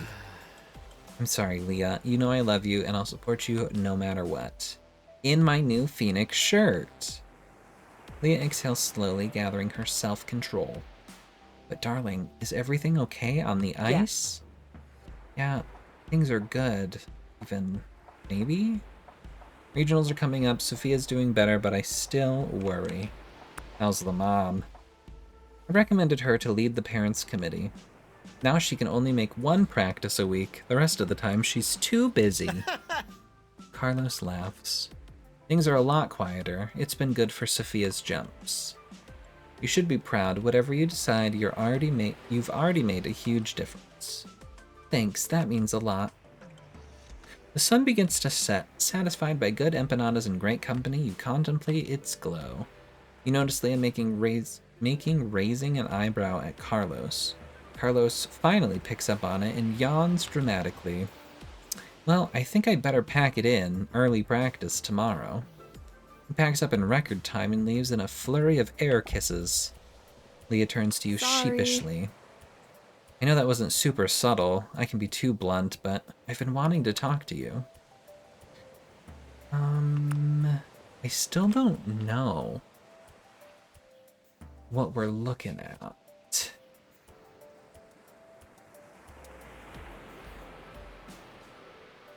I'm sorry, Leah. You know I love you, and I'll support you no matter what. In my new Phoenix shirt. Leah exhales slowly, gathering her self-control. But darling, is everything okay on the ice? Yeah, things are good. Even, maybe? Regionals are coming up, Sophia's doing better, but I still worry. How's the mom? I recommended her to lead the parents' committee. Now she can only make one practice a week. The rest of the time, she's too busy. Carlos laughs. Things are a lot quieter. It's been good for Sophia's jumps. You should be proud. Whatever you decide, you've already made a huge difference. Thanks, that means a lot. The sun begins to set. Satisfied by good empanadas and great company, you contemplate its glow. You notice Leah raising an eyebrow at Carlos. Carlos finally picks up on it and yawns dramatically. Well, I think I'd better pack it in. Early practice tomorrow. He packs up in record time and leaves in a flurry of air kisses. Leah turns to you sheepishly. I know that wasn't super subtle. I can be too blunt, but I've been wanting to talk to you. I still don't know what we're looking at.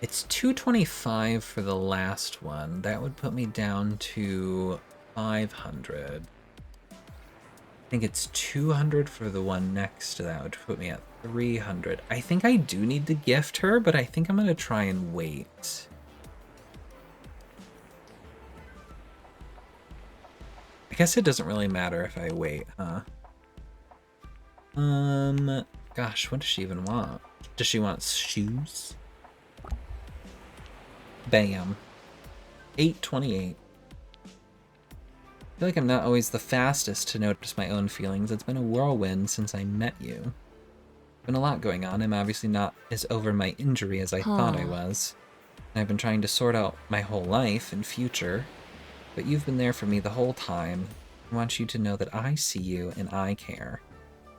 It's 225 for the last one. That would put me down to 500. I think it's 200 for the one next to that, would put me at 300. I think I do need to gift her, but I think I'm going to try and wait. I guess it doesn't really matter if I wait, huh? Gosh, what does she even want? Does she want shoes? Bam. 828. I feel like I'm not always the fastest to notice my own feelings. It's been a whirlwind since I met you. Been a lot going on. I'm obviously not as over my injury as I thought I was. And I've been trying to sort out my whole life and future. But you've been there for me the whole time. I want you to know that I see you and I care.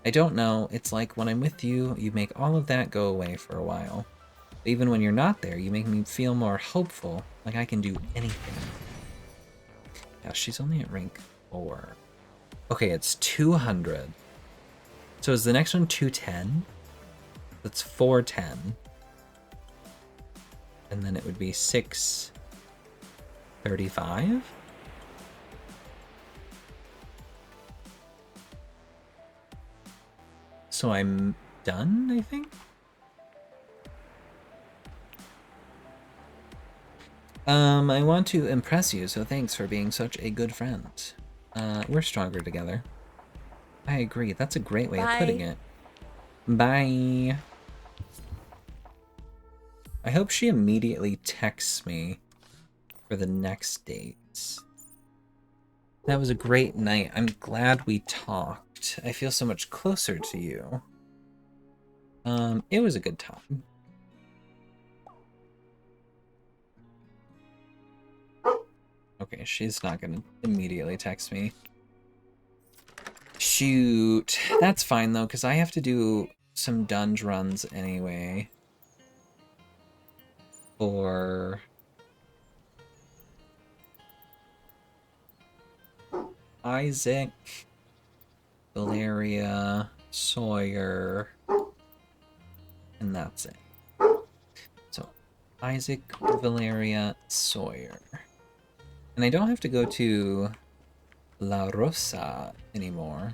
I don't know, it's like when I'm with you, you make all of that go away for a while. But even when you're not there, you make me feel more hopeful, like I can do anything. Yeah, she's only at rank 4. Okay, it's 200. So is the next one 210? That's 410. And then it would be 635? So I'm done, I think? I want to impress you, so thanks for being such a good friend. We're stronger together. I agree. That's a great way of putting it. Bye. I hope she immediately texts me for the next date. That was a great night. I'm glad we talked. I feel so much closer to you. It was a good time. Okay, she's not gonna immediately text me. Shoot. That's fine, though, because I have to do some dunge runs anyway. For... Isaac, Valeria, Sawyer, and that's it. So, Isaac, Valeria, Sawyer. And I don't have to go to La Rosa anymore.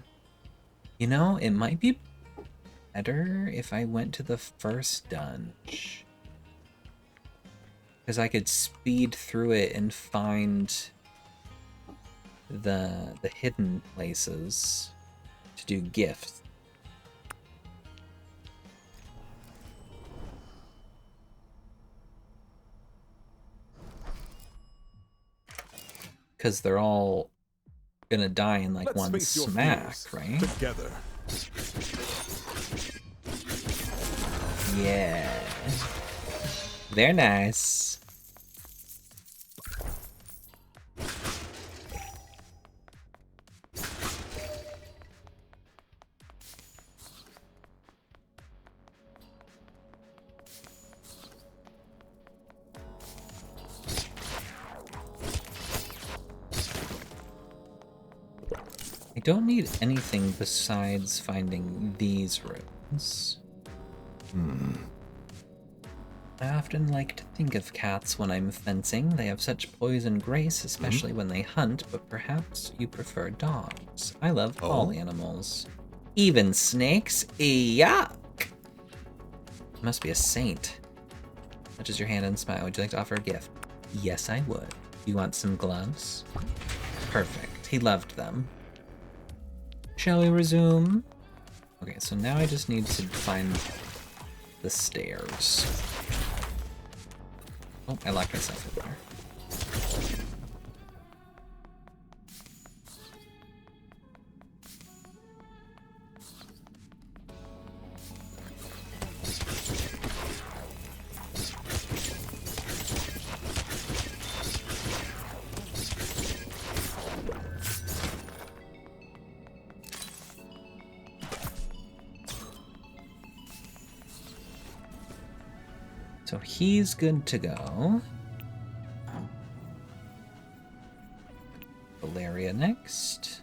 You know, it might be better if I went to the first dungeon. Because I could speed through it and find the hidden places to do gifts. Because they're all gonna die in like one smack, right? Together. Yeah. They're nice. I don't need anything besides finding these runes. I often like to think of cats when I'm fencing. They have such poise and grace, especially when they hunt, but perhaps you prefer dogs. I love all animals. Even snakes? Yuck! Must be a saint. Touches your hand and smile. Would you like to offer a gift? Yes, I would. You want some gloves? Perfect. He loved them. Shall we resume? Okay, so now I just need to find the stairs. Oh, I locked myself in there. So he's good to go. Valeria next.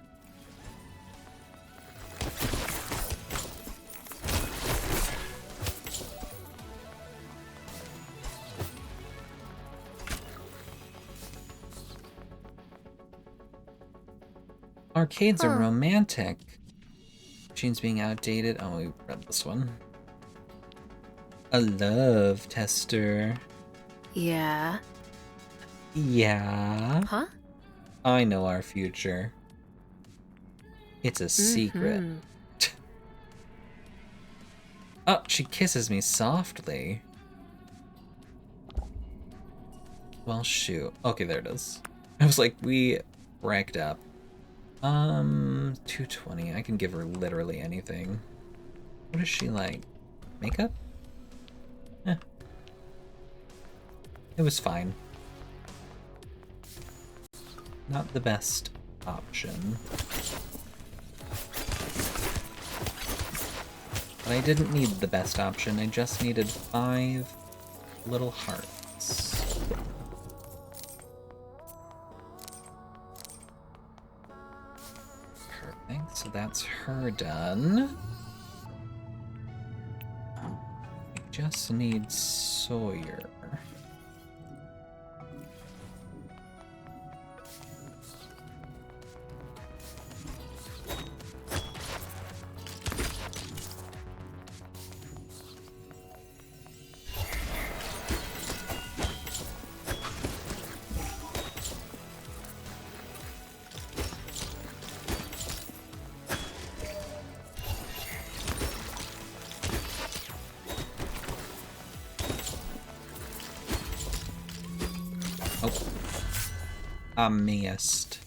Arcades are romantic. Machines being outdated. Oh, we read this one. A love tester. Yeah. Yeah. Huh? I know our future. It's a secret. Oh, she kisses me softly. Well, shoot. Okay, there it is. I was like, we racked up. 220. I can give her literally anything. What is she like? Makeup? Eh. It was fine. Not the best option. But I didn't need the best option, I just needed 5 little hearts. Perfect, so that's her done. I just need Sawyer. I missed.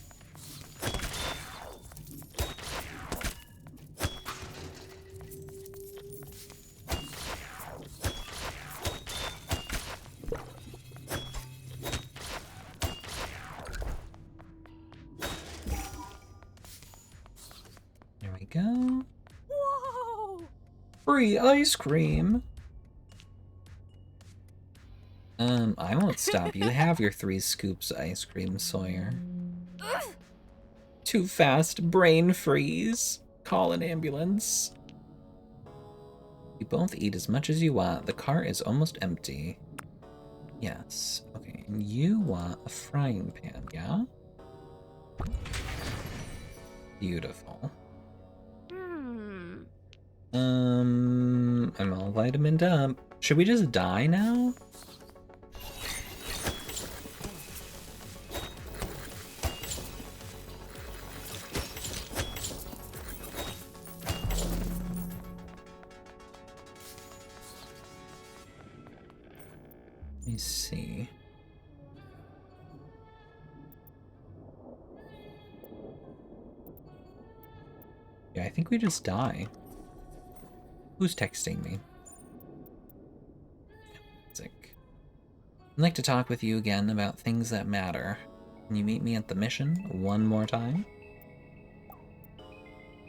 There we go. Whoa! Free ice cream. I won't stop you. Have your 3 scoops of ice cream, Sawyer. Too fast, brain freeze. Call an ambulance. You both eat as much as you want. The cart is almost empty. Yes. Okay, and you want a frying pan, yeah? Beautiful. I'm all vitamined up. Should we just die now? Let me see. Yeah, I think we just die. Who's texting me? Sick. I'd like to talk with you again about things that matter. Can you meet me at the mission one more time?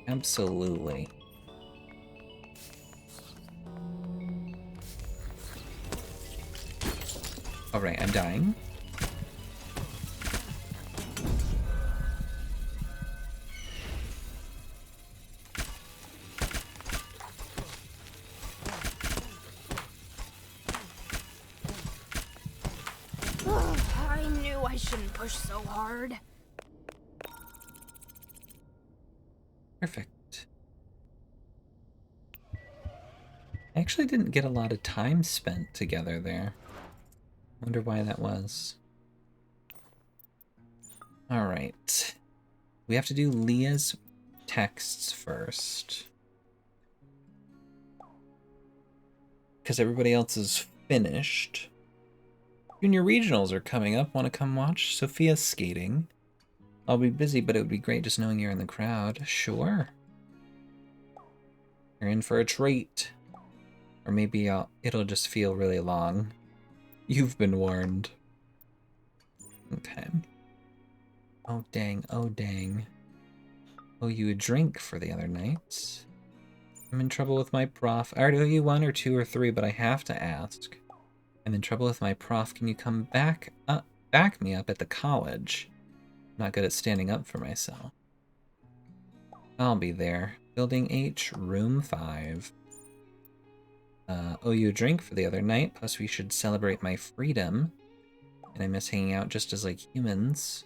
Absolutely. Alright, I'm dying. I knew I shouldn't push so hard. Perfect. I actually didn't get a lot of time spent together there. Wonder why that was. Alright. We have to do Leah's texts first. Because everybody else is finished. Junior regionals are coming up. Want to come watch? Sophia's skating. I'll be busy, but it would be great just knowing you're in the crowd. Sure. You're in for a treat. Or maybe it'll just feel really long. You've been warned. Okay. Oh dang, oh dang. Owe you a drink for the other night. I'm in trouble with my prof. I already owe you 1 or 2 or 3, but I have to ask. I'm in trouble with my prof. Can you come back me up at the college? I'm not good at standing up for myself. I'll be there. Building H, room 5. Owe you a drink for the other night, plus we should celebrate my freedom. And I miss hanging out just as like humans.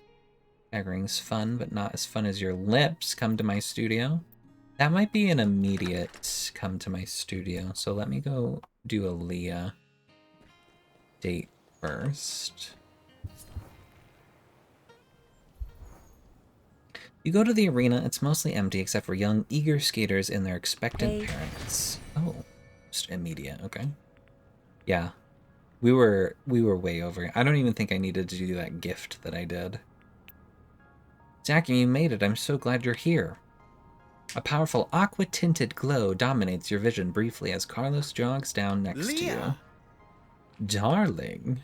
Staggering's fun, but not as fun as your lips. Come to my studio. That might be an immediate come to my studio, so let me go do a Leah date first. You go to the arena, it's mostly empty except for young, eager skaters and their expectant parents. Oh, just immediate, okay. Yeah, we were way over. I don't even think I needed to do that gift that I did. Zachy, you made it. I'm so glad you're here. A powerful aqua-tinted glow dominates your vision briefly as Carlos jogs down next to you. Darling,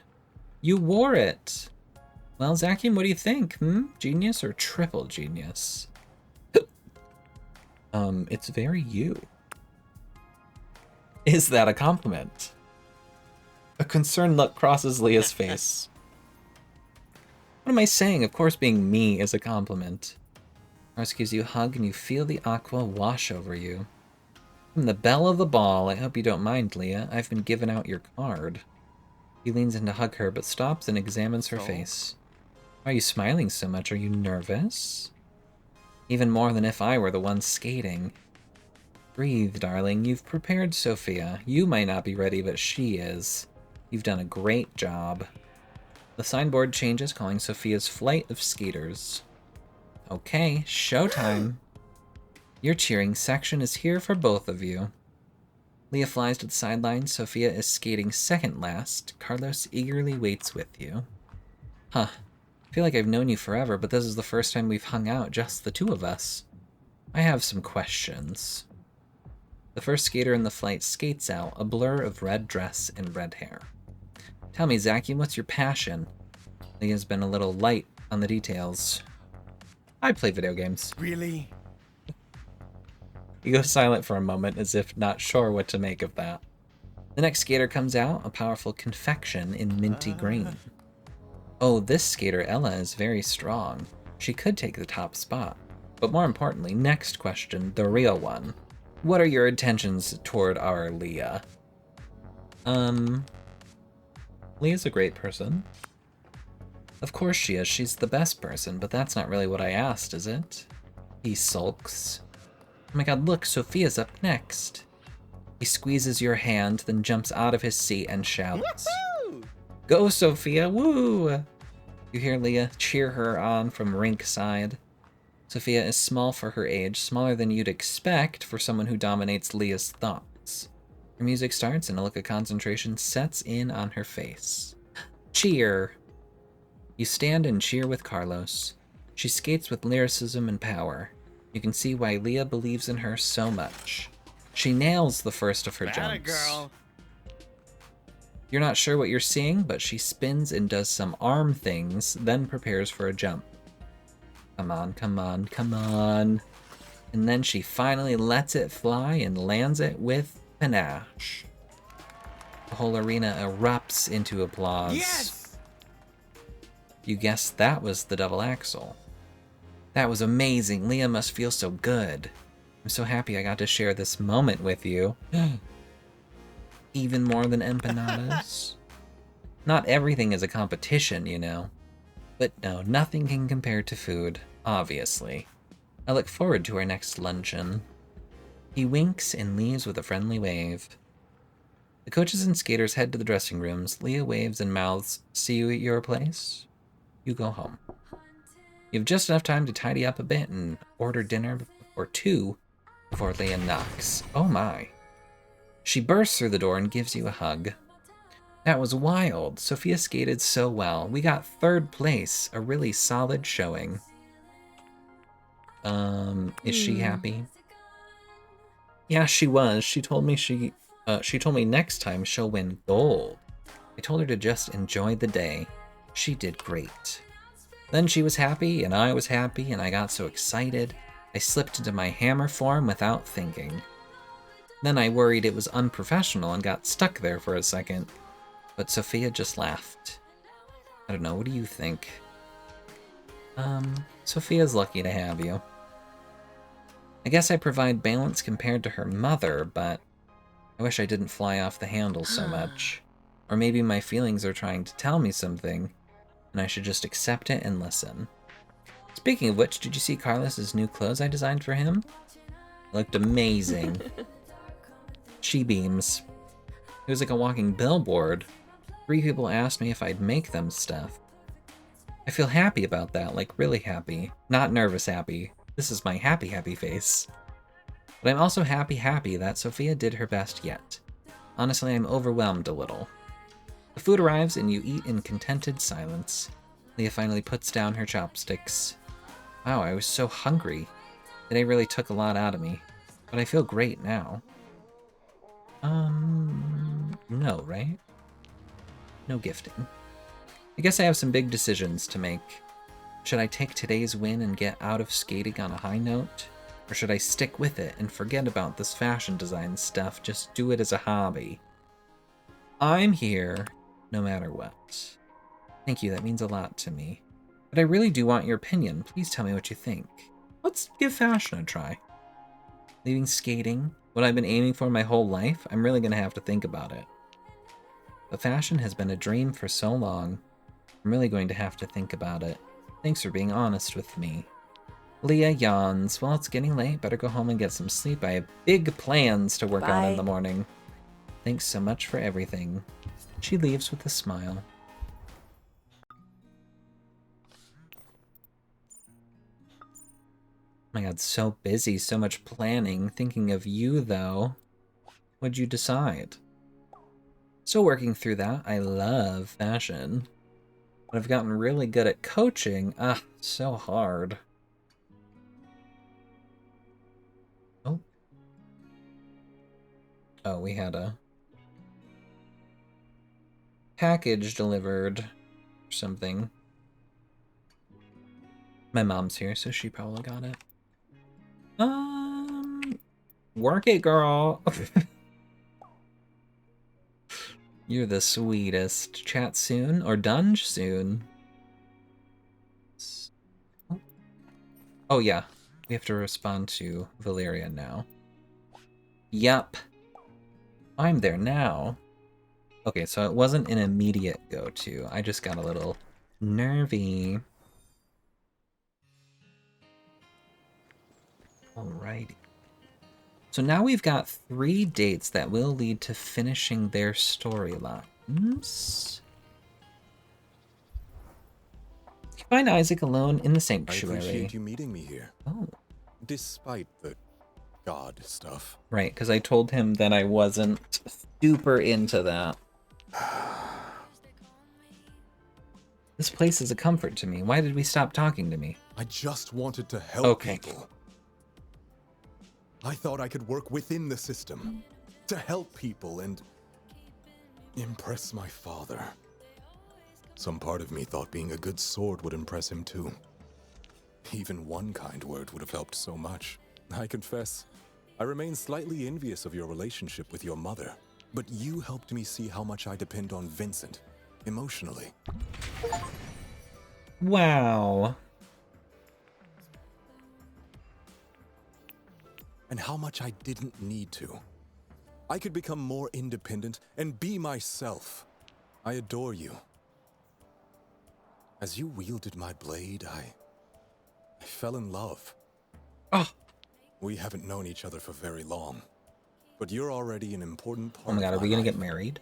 you wore it. Well, Zakian, what do you think? Genius or triple genius? It's very you. Is that a compliment? A concerned look crosses Leah's face. What am I saying? Of course being me is a compliment. Carlos gives you a hug and you feel the aqua wash over you. From the belle of the ball, I hope you don't mind, Leah. I've been given out your card. He leans in to hug her, but stops and examines her face. Why are you smiling so much? Are you nervous? Even more than if I were the one skating. Breathe, darling. You've prepared Sophia. You might not be ready, but she is. You've done a great job. The signboard changes, calling Sophia's flight of skaters. Okay, showtime. Your cheering section is here for both of you. Leah flies to the sideline. Sophia is skating second last. Carlos eagerly waits with you. Huh. I feel like I've known you forever, but this is the first time we've hung out, just the two of us. I have some questions. The first skater in the flight skates out, a blur of red dress and red hair. Tell me, Zacian, what's your passion? Leah's been a little light on the details. I play video games. Really? You go silent for a moment, as if not sure what to make of that. The next skater comes out, a powerful confection in minty green. Oh, this skater, Ella, is very strong. She could take the top spot. But more importantly, next question, the real one. What are your intentions toward our Leah? Leah's a great person. Of course she is. She's the best person, but that's not really what I asked, is it? He sulks. Oh my god, look, Sophia's up next. He squeezes your hand, then jumps out of his seat and shouts. Woo-hoo! Go, Sophia, woo! You hear Leah cheer her on from rink side. Sophia is small for her age, smaller than you'd expect for someone who dominates Leah's thoughts. Her music starts and a look of concentration sets in on her face. Cheer! You stand and cheer with Carlos. She skates with lyricism and power. You can see why Leah believes in her so much. She nails the first of her jumps. Girl. You're not sure what you're seeing, but she spins and does some arm things, then prepares for a jump. Come on, come on, come on. And then she finally lets it fly and lands it with panache. The whole arena erupts into applause. Yes! You guessed that was the double axel. That was amazing. Leah must feel so good. I'm so happy I got to share this moment with you. Even more than empanadas. Not everything is a competition, you know. But no, nothing can compare to food, obviously. I look forward to our next luncheon. He winks and leaves with a friendly wave. The coaches and skaters head to the dressing rooms. Leah waves and mouths, "See you at your place?" You go home. You have just enough time to tidy up a bit and order dinner or two before Leah knocks. Oh my. She bursts through the door and gives you a hug. That was wild. Sophia skated so well. We got 3rd place, a really solid showing. Is she happy? Yeah, she was. She told me next time she'll win gold. I told her to just enjoy the day. She did great. Then she was happy, and I was happy, and I got so excited, I slipped into my hammer form without thinking. Then I worried it was unprofessional and got stuck there for a second. But Sophia just laughed. I don't know, what do you think? Sophia's lucky to have you. I guess I provide balance compared to her mother, but I wish I didn't fly off the handle so much. Or maybe my feelings are trying to tell me something, and I should just accept it and listen. Speaking of which, did you see Carlos's new clothes I designed for him? They looked amazing. She beams. It was like a walking billboard. 3 people asked me if I'd make them stuff. I feel happy about that, like really happy. Not nervous happy. This is my happy face. But I'm also happy that Sophia did her best yet. Honestly, I'm overwhelmed a little. The food arrives and you eat in contented silence. Leah finally puts down her chopsticks. Wow, I was so hungry. Today really took a lot out of me. But I feel great now. No, right? No gifting. I guess I have some big decisions to make. Should I take today's win and get out of skating on a high note? Or should I stick with it and forget about this fashion design stuff, just do it as a hobby? I'm here, no matter what. Thank you, that means a lot to me. But I really do want your opinion. Please tell me what you think. Let's give fashion a try. Leaving skating, what I've been aiming for my whole life, I'm really gonna have to think about it. But fashion has been a dream for so long. I'm really going to have to think about it. Thanks for being honest with me. Leah yawns. Well, it's getting late. Better go home and get some sleep. I have big plans to work on in the morning. Thanks so much for everything. She leaves with a smile. My god, so busy, so much planning. Thinking of you, though. What'd you decide? Still working through that. I love fashion. I've gotten really good at coaching. So hard. Oh. Oh, we had a package delivered or something. My mom's here, so she probably got it. Work it, girl. You're the sweetest. Chat soon or dunge soon? Oh yeah, we have to respond to Valeria now. Yup. I'm there now. Okay, so it wasn't an immediate go-to. I just got a little nervy. Alrighty. So now we've got 3 dates that will lead to finishing their storylines. You find Isaac alone in the sanctuary. I appreciate you meeting me here. Oh. Despite the god stuff. Right, because I told him that I wasn't super into that. This place is a comfort to me. Why did we stop talking to me? I just wanted to help people. I thought I could work within the system to help people and impress my father. Some part of me thought being a good sword would impress him too. Even one kind word would have helped so much. I confess, I remain slightly envious of your relationship with your mother, but you helped me see how much I depend on Vincent, emotionally. Wow. And how much I didn't need to. I could become more independent and be myself. I adore you. As you wielded my blade, I fell in love. Oh. We haven't known each other for very long, but you're already an important part Oh my god, are we gonna get married?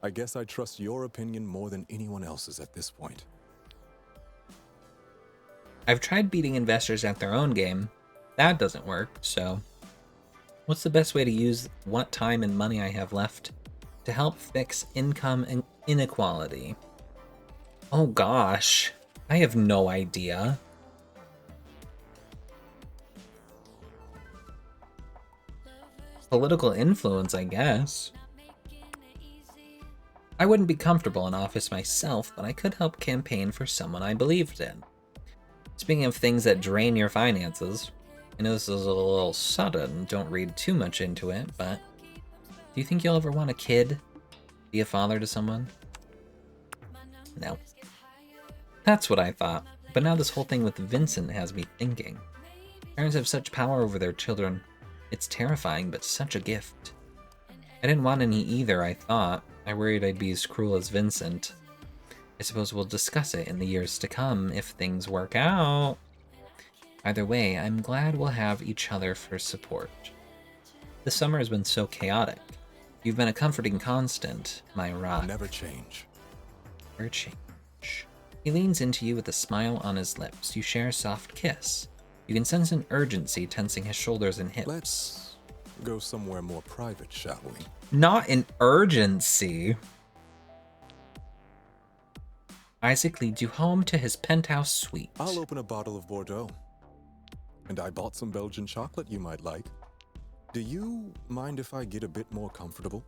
I guess I trust your opinion more than anyone else's at this point. I've tried beating investors at their own game. That doesn't work, so what's the best way to use what time and money I have left to help fix income and inequality? Oh gosh, I have no idea. Political influence, I guess. I wouldn't be comfortable in office myself, but I could help campaign for someone I believed in. Speaking of things that drain your finances, I know this is a little sudden, don't read too much into it, but do you think you'll ever want a kid? Be a father to someone? No. That's what I thought, but now this whole thing with Vincent has me thinking. Parents have such power over their children. It's terrifying, but such a gift. I didn't want any either, I thought. I worried I'd be as cruel as Vincent. I suppose we'll discuss it in the years to come if things work out. Either way, I'm glad we'll have each other for support. The summer has been so chaotic. You've been a comforting constant, my rock. Never change. Never change. He leans into you with a smile on his lips. You share a soft kiss. You can sense an urgency tensing his shoulders and hips. Let's go somewhere more private, shall we? Not an urgency. Isaac leads you home to his penthouse suite. I'll open a bottle of Bordeaux. And I bought some Belgian chocolate you might like. Do you mind if I get a bit more comfortable?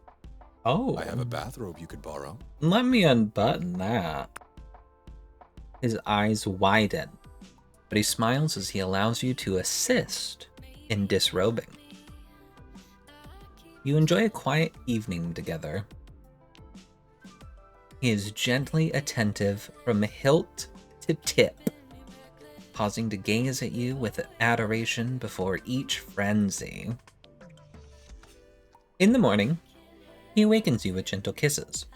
Oh. I have a bathrobe you could borrow. Let me unbutton that. His eyes widen, but he smiles as he allows you to assist in disrobing. You enjoy a quiet evening together. He is gently attentive from hilt to tip, pausing to gaze at you with adoration before each frenzy. In the morning, he awakens you with gentle kisses,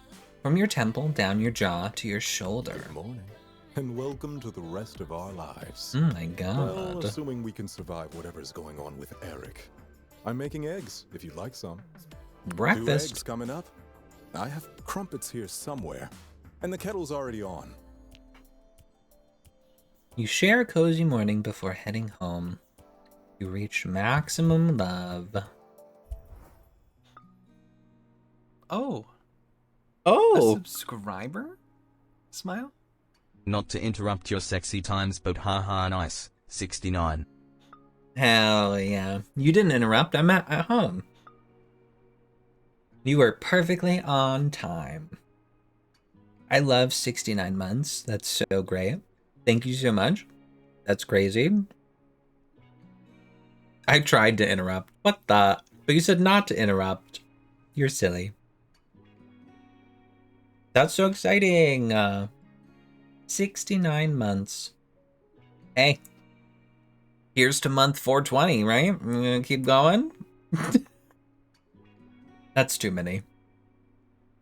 from your temple down your jaw to your shoulder. Good morning, and welcome to the rest of our lives. Oh my god. Well, assuming we can survive whatever's going on with Eric. I'm making eggs, if you'd like some. Breakfast. 2 eggs coming up. I have crumpets here somewhere, and the kettle's already on. You share a cozy morning before heading home. You reach maximum love. Oh. Oh! A subscriber? Smile? Not to interrupt your sexy times, but haha nice. 69. Hell yeah. You didn't interrupt. I'm at home. You were perfectly on time. I love 69 months. That's so great. Thank you so much. That's crazy. I tried to interrupt. What the? But you said not to interrupt. You're silly. That's so exciting. 69 months. Hey. Here's to month 420, right? I'm gonna keep going. That's too many.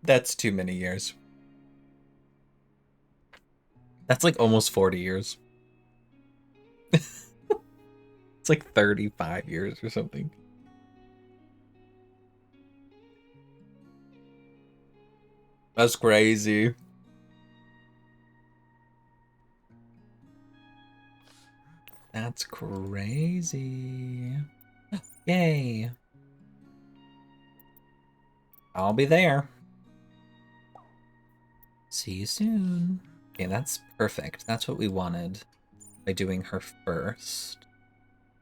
That's too many years. That's like almost 40 years. It's like 35 years or something. That's crazy. That's crazy. Yay. I'll be there. See you soon. Okay, that's perfect. That's what we wanted by doing her first.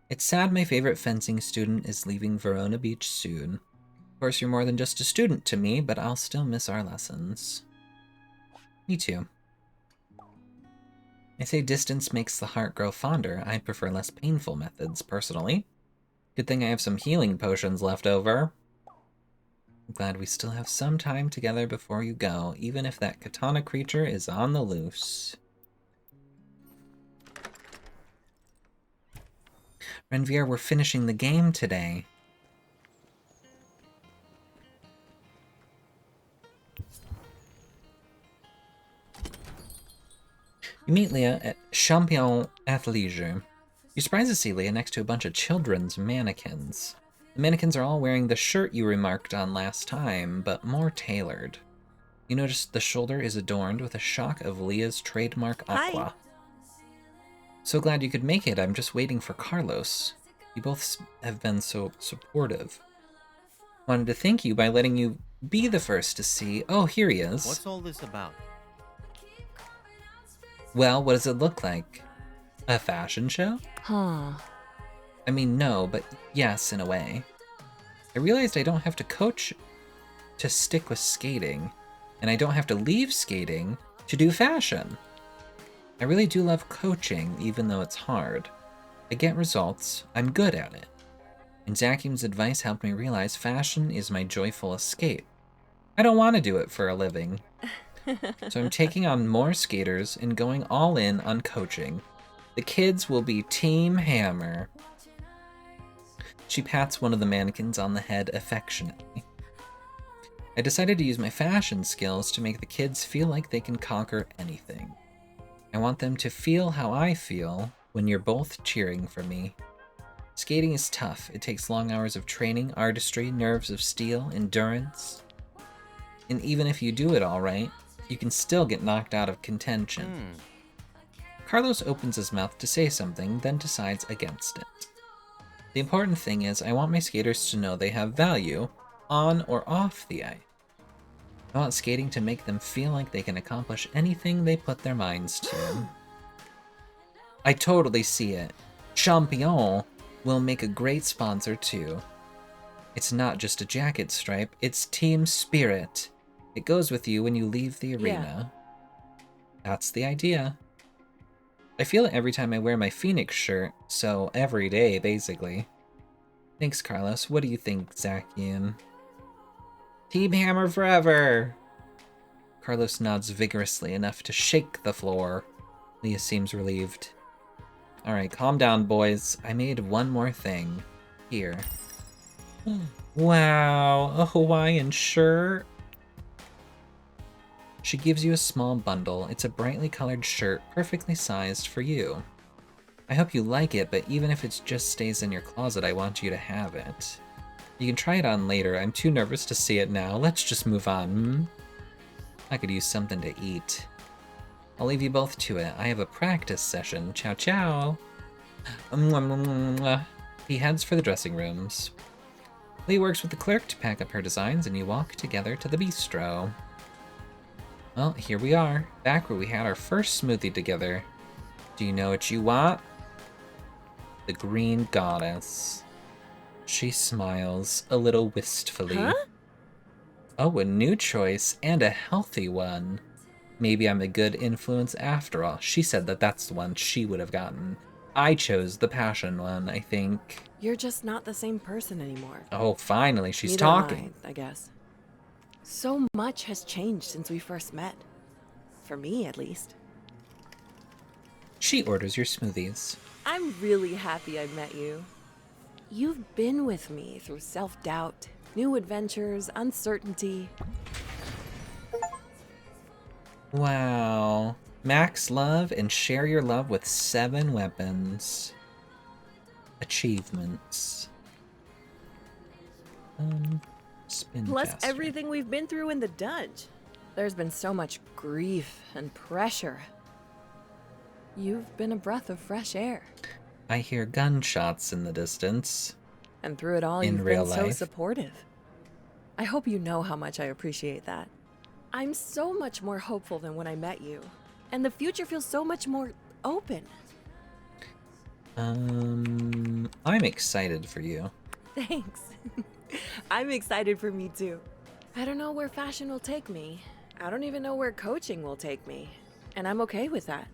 It's sad my favorite fencing student is leaving Verona Beach soon. Of course, you're more than just a student to me, but I'll still miss our lessons. Me too. I say distance makes the heart grow fonder. I prefer less painful methods, personally. Good thing I have some healing potions left over. I'm glad we still have some time together before you go, even if that katana creature is on the loose. Renvier, we're finishing the game today. You meet Leah at Champion Athleisure. You're surprised to see Leah next to a bunch of children's mannequins. The mannequins are all wearing the shirt you remarked on last time, but more tailored. You notice the shoulder is adorned with a shock of Leah's trademark aqua. Hi. So glad you could make it. I'm just waiting for Carlos. You both have been so supportive. Wanted to thank you by letting you be the first to see. Oh, here he is. What's all this about? Well, what does it look like? A fashion show? Huh. I mean, no, but yes, in a way. I realized I don't have to coach to stick with skating, and I don't have to leave skating to do fashion. I really do love coaching, even though it's hard. I get results, I'm good at it. And Zakium's advice helped me realize fashion is my joyful escape. I don't want to do it for a living. So I'm taking on more skaters and going all in on coaching. The kids will be Team Hammer. She pats one of the mannequins on the head affectionately. I decided to use my fashion skills to make the kids feel like they can conquer anything. I want them to feel how I feel when you're both cheering for me. Skating is tough. It takes long hours of training, artistry, nerves of steel, endurance. And even if you do it all right, you can still get knocked out of contention. Carlos opens his mouth to say something, then decides against it. The important thing is I want my skaters to know they have value, on or off the ice. I want skating to make them feel like they can accomplish anything they put their minds to. I totally see it. Champion will make a great sponsor too. It's not just a jacket stripe, it's team spirit. It goes with you when you leave the arena. Yeah. That's the idea. I feel it every time I wear my Phoenix shirt, so every day, basically. Thanks, Carlos. What do you think, Zakium? Team Hammer forever! Carlos nods vigorously enough to shake the floor. Leah seems relieved. Alright, calm down, boys. I made one more thing. Here. Wow, a Hawaiian shirt? She gives you a small bundle. It's a brightly colored shirt, perfectly sized for you. I hope you like it, but even if it just stays in your closet, I want you to have it. You can try it on later. I'm too nervous to see it now. Let's just move on. I could use something to eat. I'll leave you both to it. I have a practice session. Ciao, ciao. He heads for the dressing rooms. Lee works with the clerk to pack up her designs, and you walk together to the bistro. Well, here we are, back where we had our first smoothie together. Do you know what you want? The Green Goddess. She smiles a little wistfully. Huh? Oh, a new choice and a healthy one. Maybe I'm a good influence after all. She said that that's the one she would have gotten. I chose the passion one, I think. You're just not the same person anymore. Oh, finally, she's Neither am talking. I guess. So much has changed since we first met. For me, at least. She orders your smoothies. I'm really happy I met you. You've been with me through self-doubt, new adventures, uncertainty. Wow. Max love and share your love with 7 weapons. Achievements. Spin Plus faster. everything we've been through in the dungeon. There's been so much grief and pressure. You've been a breath of fresh air. I hear gunshots in the distance. And through it all, In you've real been so life. supportive. I hope you know how much I appreciate that. I'm so much more hopeful than when I met you. And the future feels so much more open. I'm excited for you. Thanks. I'm excited for me too. I don't know where fashion will take me. I don't even know where coaching will take me. And I'm okay with that.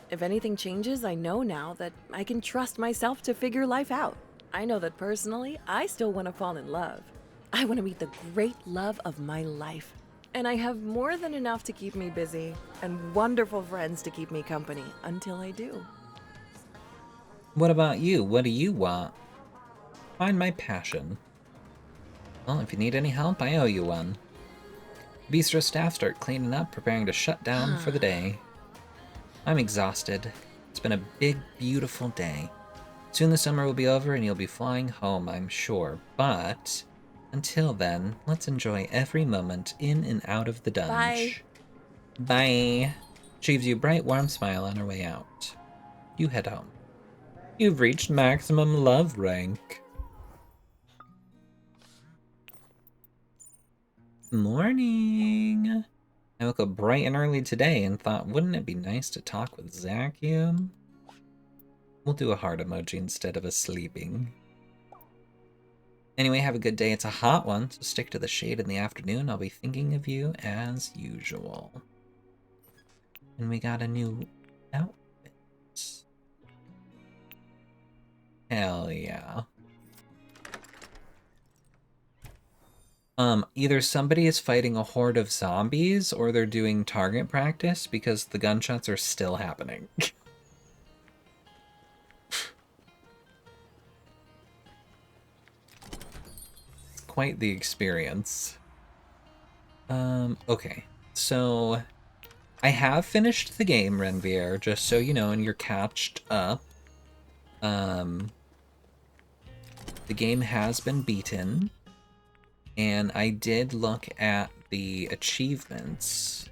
If anything changes, I know now that I can trust myself to figure life out. I know that personally, I still want to fall in love. I want to meet the great love of my life. And I have more than enough to keep me busy and wonderful friends to keep me company until I do. What about you? What do you want? Find my passion. Well, if you need any help, I owe you one. Bistro staff start cleaning up, preparing to shut down for the day. I'm exhausted. It's been a big, beautiful day. Soon the summer will be over and you'll be flying home, I'm sure. But until then, let's enjoy every moment in and out of the dungeon. Bye. Bye. She gives you a bright, warm smile on her way out. You head home. You've reached maximum love rank. Morning. I woke up bright and early today and thought, wouldn't it be nice to talk with Zacium? We'll do a heart emoji instead of a sleeping. Anyway, have a good day. It's a hot one, so stick to the shade in the afternoon. I'll be thinking of you as usual. And we got a new outfit. Hell yeah. Either somebody is fighting a horde of zombies or they're doing target practice because the gunshots are still happening. Quite the experience. Okay. So I have finished the game, Renvier, just so you know, and you're catched up. The game has been beaten. And I did look at the achievements.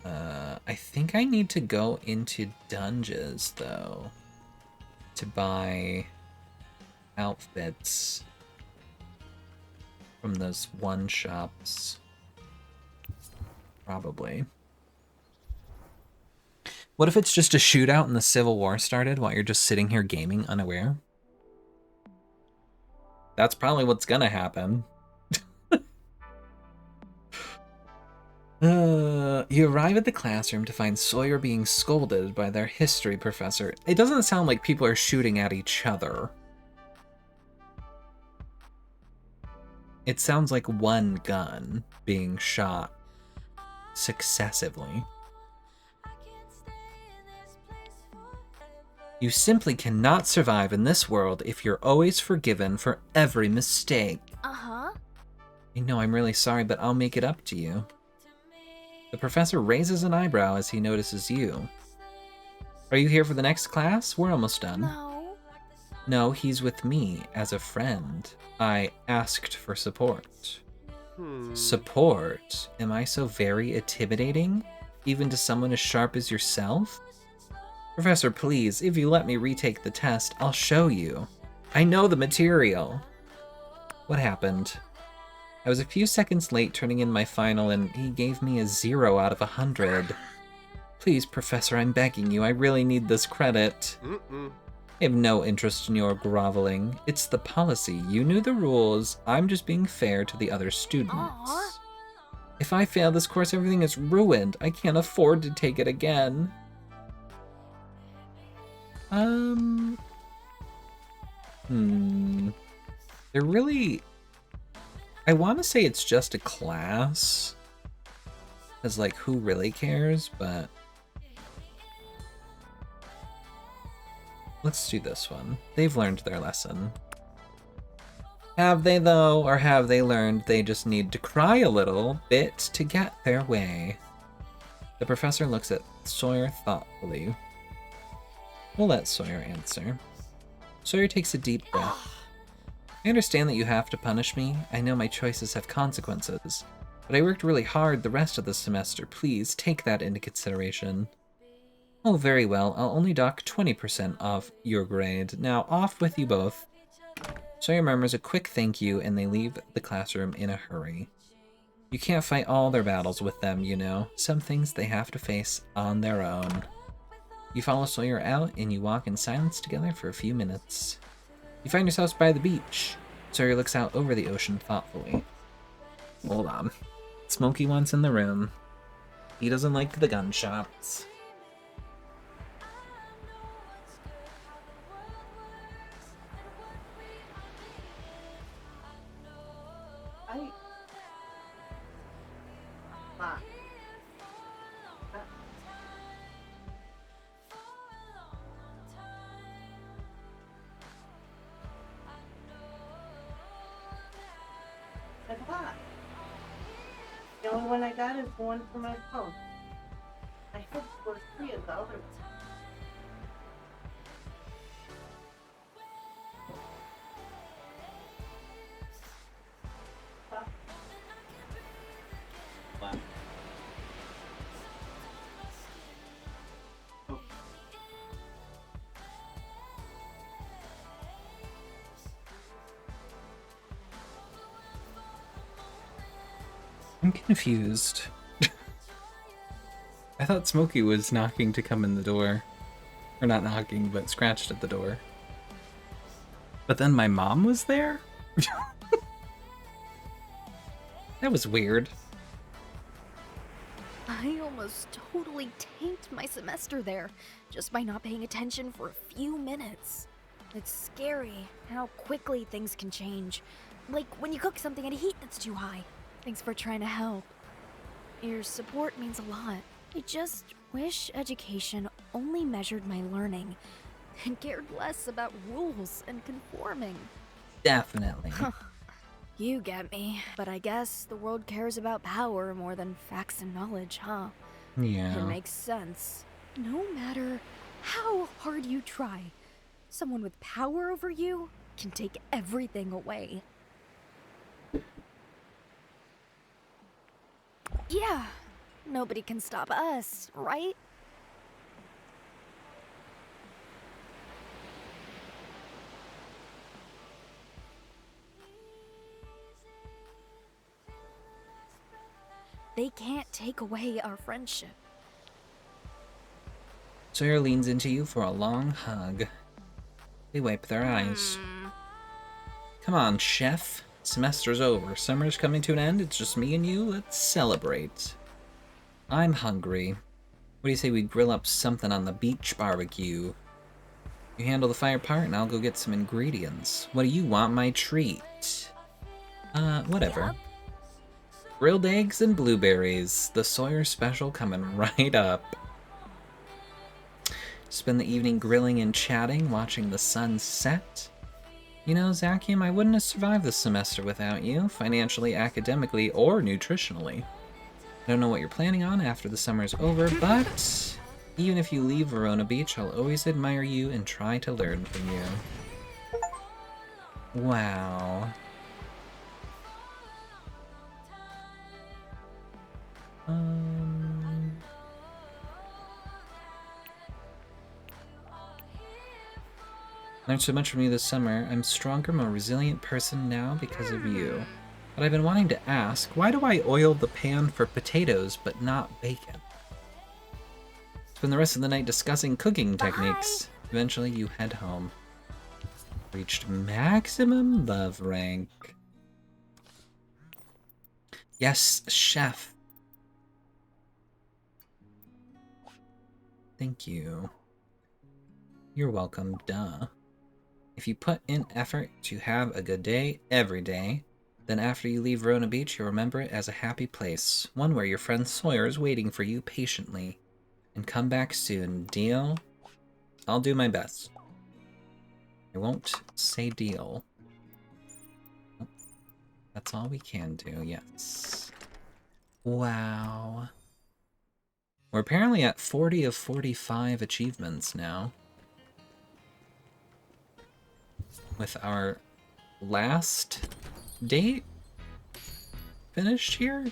I think I need to go into dungeons, though, to buy outfits from those one shops. Probably. What if it's just a shootout and the Civil War started while you're just sitting here gaming unaware? That's probably what's gonna happen. You arrive at the classroom to find Sawyer being scolded by their history professor. It doesn't sound like people are shooting at each other. It sounds like one gun being shot successively. You simply cannot survive in this world if you're always forgiven for every mistake. Uh-huh. I know, I'm really sorry, but I'll make it up to you. The professor raises an eyebrow as he notices you. Are you here for the next class? We're almost done. No. No, he's with me as a friend. I asked for support. Support? Am I so very intimidating? Even to someone as sharp as yourself? Professor, please, if you let me retake the test, I'll show you. I know the material. What happened? I was a few seconds late turning in my final, and he gave me a 0 out of 100. Please, Professor, I'm begging you. I really need this credit. I have no interest in your groveling. It's the policy. You knew the rules. I'm just being fair to the other students. Aww. If I fail this course, everything is ruined. I can't afford to take it again. They're really... I want to say it's just a class. Because, like, who really cares? But... let's do this one. They've learned their lesson. Have they, though? Or have they learned they just need to cry a little bit to get their way? The professor looks at Sawyer thoughtfully. We'll let Sawyer answer. Sawyer takes a deep breath. I understand that you have to punish me. I know my choices have consequences. But I worked really hard the rest of the semester. Please take that into consideration. Oh, very well. I'll only dock 20% off your grade. Now, off with you both. Sawyer murmurs a quick thank you, and they leave the classroom in a hurry. You can't fight all their battles with them, you know. Some things they have to face on their own. You follow Sawyer out, and you walk in silence together for a few minutes. You find yourselves by the beach. Sawyer looks out over the ocean thoughtfully. Hold on. Smokey wants in the room. He doesn't like the gunshots. The only one I got is the one for my phone. I hope for 3 of the other ones. I'm confused. I thought Smokey was knocking to come in the door. Or not knocking, but scratched at the door. But then my mom was there? That was weird. I almost totally tanked my semester there, just by not paying attention for a few minutes. It's scary how quickly things can change. Like when you cook something at a heat that's too high. Thanks for trying to help. Your support means a lot. I just wish education only measured my learning and cared less about rules and conforming. Definitely. You get me, but I guess the world cares about power more than facts and knowledge, huh? Yeah. It makes sense. No matter how hard you try, someone with power over you can take everything away. Yeah, nobody can stop us, right? They can't take away our friendship. Sawyer leans into you for a long hug. They wipe their eyes. Come on, chef. Semester's over. Summer's coming to an end. It's just me and you. Let's celebrate. I'm hungry. What do you say we grill up something on the beach barbecue? You handle the fire part and I'll go get some ingredients. What do you want my treat? Whatever. Yep. Grilled eggs and blueberries. The Sawyer special coming right up. Spend the evening grilling and chatting, watching the sun set. You know, Zakium, I wouldn't have survived this semester without you, financially, academically, or nutritionally. I don't know what you're planning on after the summer's over, but even if you leave Verona Beach, I'll always admire you and try to learn from you. Wow. Learned so much from you this summer. I'm a stronger, more resilient person now because of you. But I've been wanting to ask, why do I oil the pan for potatoes but not bacon? Spend the rest of the night discussing cooking techniques. Eventually, you head home. Reached maximum love rank. Yes, chef. Thank you. You're welcome, duh. If you put in effort to have a good day every day, then after you leave Verona Beach, you'll remember it as a happy place, one where your friend Sawyer is waiting for you patiently. And come back soon, deal? I'll do my best. I won't say deal. That's all we can do, yes. Wow. We're apparently at 40 of 45 achievements now. With our last date finished here?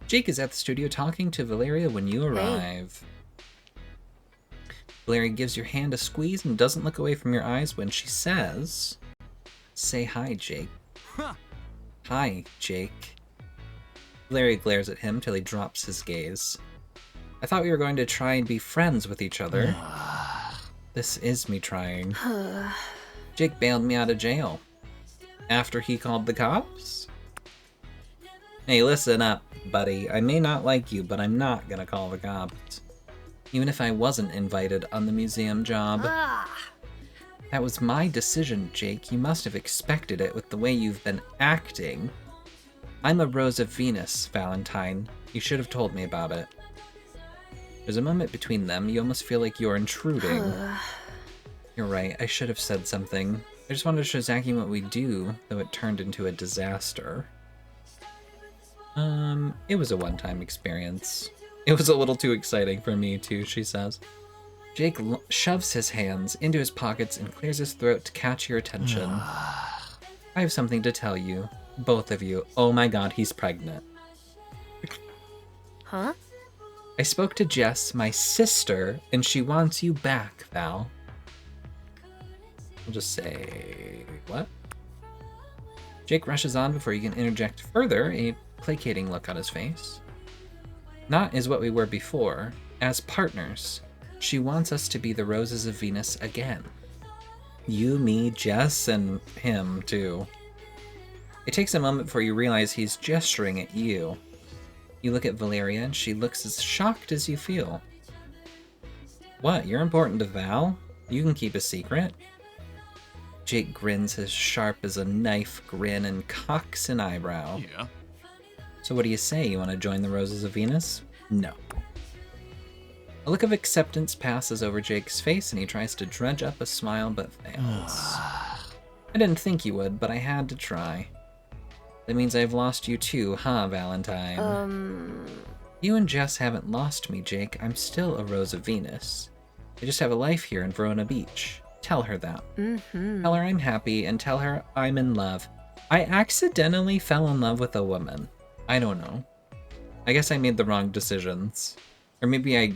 Jake is at the studio talking to Valeria when you arrive. Valeria gives your hand a squeeze and doesn't look away from your eyes when she says, "Say hi, Jake." Hi, Jake. Valeria glares at him till he drops his gaze. I thought we were going to try and be friends with each other. This is me trying. Jake bailed me out of jail. After he called the cops? Hey, listen up, buddy. I may not like you, but I'm not gonna call the cops. Even if I wasn't invited on the museum job. That was my decision, Jake. You must have expected it with the way you've been acting. I'm a Rose of Venus, Valentine. You should have told me about it. There's a moment between them. You almost feel like you're intruding. You're right. I should have said something. I just wanted to show Zachy what we do, though it turned into a disaster. It was a one-time experience. It was a little too exciting for me, too, she says. Jake shoves his hands into his pockets and clears his throat to catch your attention. I have something to tell you. Both of you. Oh my god, he's pregnant. Huh? I spoke to Jess, my sister, and she wants you back, Val. I'll just say... what? Jake rushes on before you can interject further, a placating look on his face. Not as what we were before, as partners. She wants us to be the Roses of Venus again. You, me, Jess, and him, too. It takes a moment before you realize he's gesturing at you. You look at Valeria, and she looks as shocked as you feel. What, you're important to Val? You can keep a secret? Jake grins as sharp as a knife grin and cocks an eyebrow. Yeah. So what do you say? You want to join the Roses of Venus? No. A look of acceptance passes over Jake's face, and he tries to dredge up a smile, but fails. I didn't think you would, but I had to try. That means I've lost you too, huh, Valentine? You and Jess haven't lost me, Jake. I'm still a Rose of Venus. I just have a life here in Verona Beach. Tell her that. Tell her I'm happy, and tell her I'm in love. I accidentally fell in love with a woman. I don't know. I guess I made the wrong decisions. Or maybe I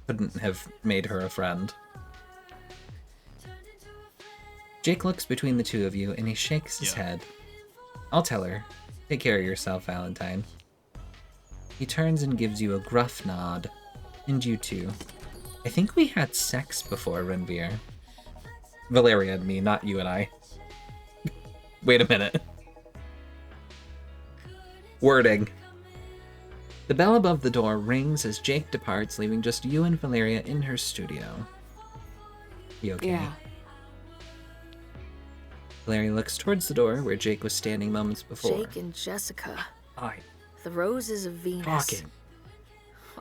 couldn't have made her a friend. Jake looks between the two of you, and he shakes his head. I'll tell her. Take care of yourself, Valentine. He turns and gives you a gruff nod. And you too. I think we had sex before, Renvier. Valeria and me, not you and I. Wait a minute. Wording. The bell above the door rings as Jake departs, leaving just you and Valeria in her studio. You okay? Yeah. Valeria looks towards the door where Jake was standing moments before. Jake and Jessica. Hi. The Roses of Venus. Talking.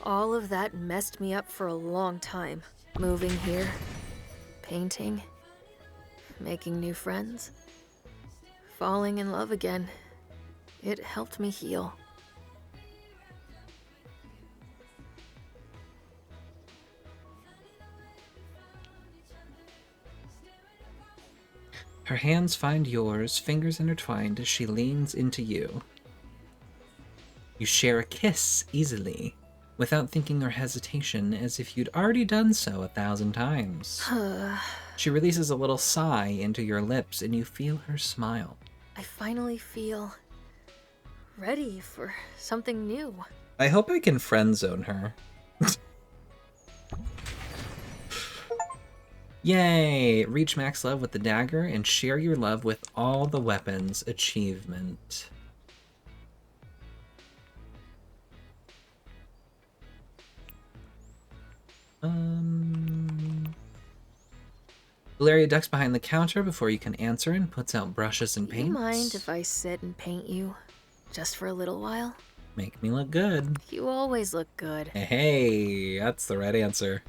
All of that messed me up for a long time. Moving here, painting, making new friends, falling in love again. It helped me heal. Her hands find yours, fingers intertwined as she leans into you. You share a kiss easily, without thinking or hesitation, as if you'd already done so 1,000 times. She releases a little sigh into your lips, and you feel her smile. I finally feel ready for something new. I hope I can friend zone her. Yay! Reach max love with the dagger and share your love with all the weapons. Achievement. Valeria ducks behind the counter before you can answer and puts out brushes and Do you paints. mind if I sit and paint you? Just for a little while? Make me look good. You always look good. Hey, that's the right answer.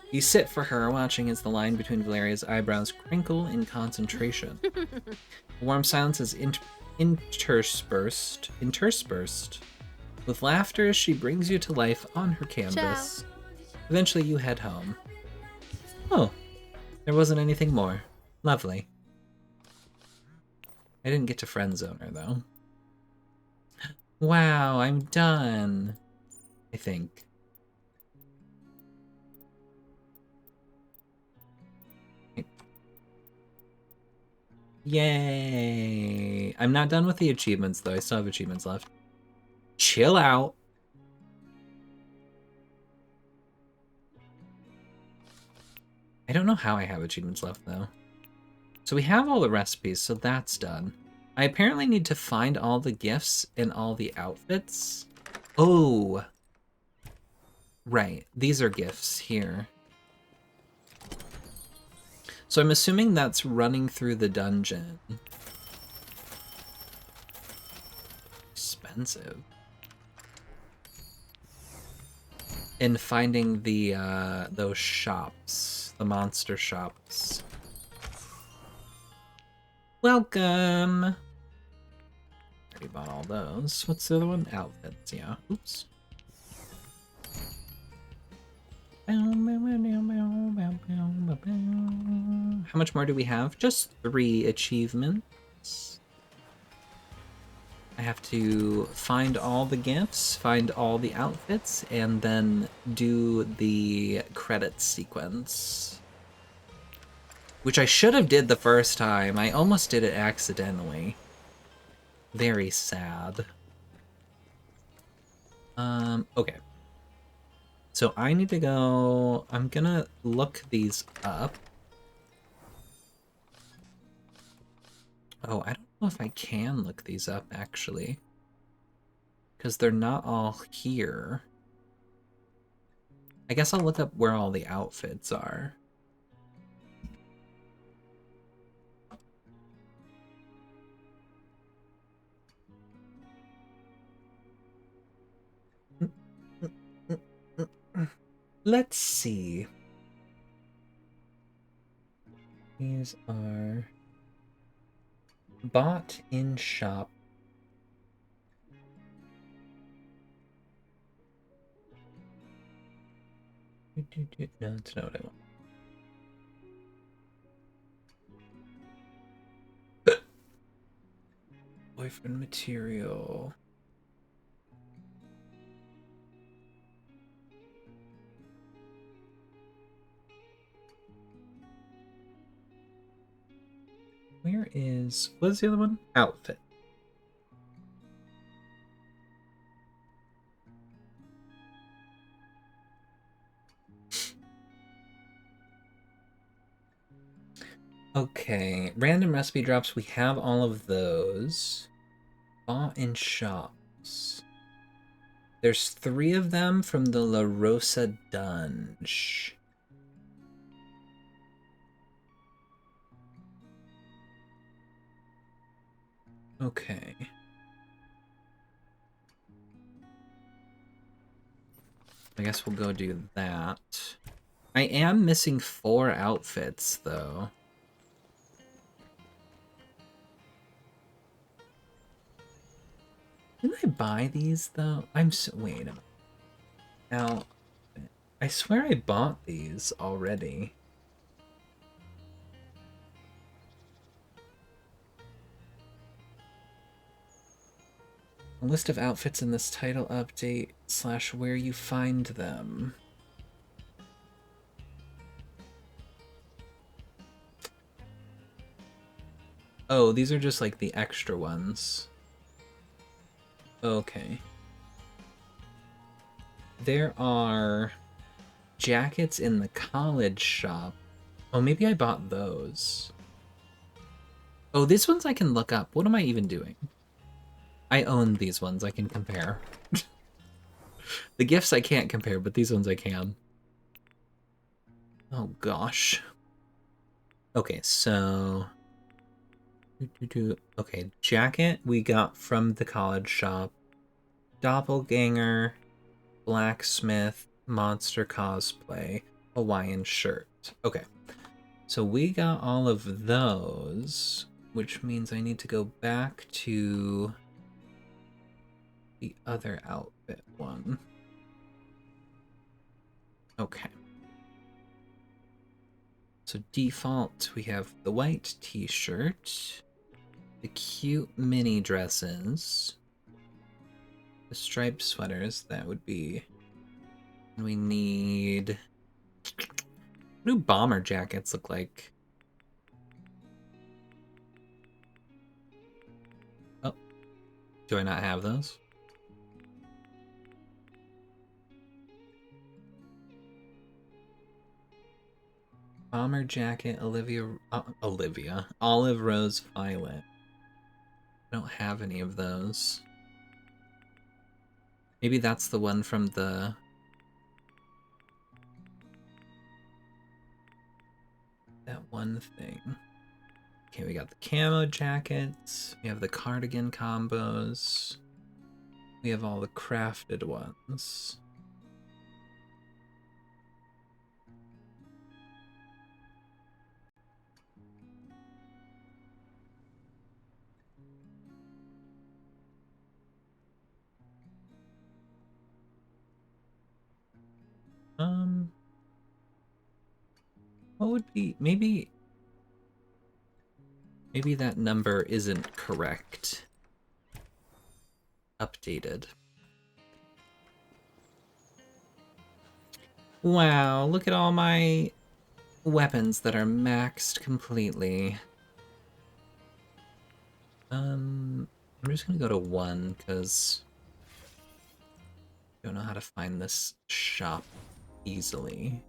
You sit for her, watching as the line between Valeria's eyebrows crinkle in concentration. A warm silence is interspersed with laughter as she brings you to life on her canvas. Eventually you head home. Oh, there wasn't anything more. Lovely. I didn't get to friend zone her, though. Wow, I'm done. I think. Yay! I'm not done with the achievements, though. I still have achievements left. Chill out. I don't know how I have achievements left, though. So we have all the recipes, so that's done. I apparently need to find all the gifts and all the outfits. Oh! Right, these are gifts here. So I'm assuming that's running through the dungeon. Expensive. And finding the those shops, the monster shops. Welcome. Already bought all those. What's the other one? Outfits. Yeah. Oops. How much more do we have? Just 3 achievements. I have to find all the gifts, find all the outfits, and then do the credits sequence. Which I should have did the first time. I almost did it accidentally. Very sad. Okay. So I need to go... I'm gonna look these up. Oh, I don't know if I can look these up, actually. Because they're not all here. I guess I'll look up where all the outfits are. Let's see. These are bought in shop. No, that's not what I want. Boyfriend material. Where is... What is the other one? Outfit. Okay, random recipe drops. We have all of those. Bought in shops. There's 3 of them from the La Rosa Dunge. Okay. I guess we'll go do that. I am missing 4 outfits, though. Didn't I buy these, though? Wait a minute. Now, I swear I bought these already. A list of outfits in this title update / where you find them. Oh, these are just like the extra ones. Okay. There are jackets in the college shop. Oh, maybe I bought those. Oh, these ones I can look up. What am I even doing? I own these ones. I can compare. The gifts I can't compare, but these ones I can. Oh, gosh. Okay, so... Okay, jacket we got from the college shop. Doppelganger, blacksmith, monster cosplay, Hawaiian shirt. Okay, so we got all of those, which means I need to go back to the other outfit one. Okay. So default, we have the white t-shirt, the cute mini dresses, the striped sweaters, that would be... We need... What do bomber jackets look like? Oh. Do I not have those? Bomber jacket, Olive Rose Violet. I don't have any of those. Maybe that's the one from the... That one thing. Okay, we got the camo jackets. We have the cardigan combos. We have all the crafted ones. What would be... Maybe that number isn't correct. Updated. Wow, look at all my weapons that are maxed completely. I'm just gonna go to 1, because I don't know how to find this shop easily.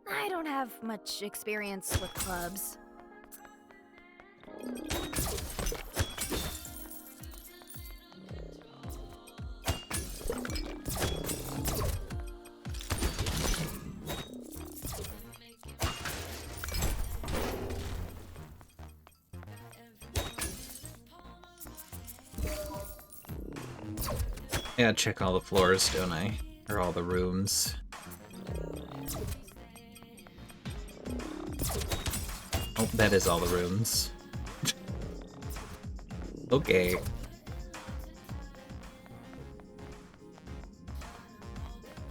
I don't have much experience with clubs. I gotta check all the floors, don't I? Or all the rooms. Oh, that is all the rooms. Okay.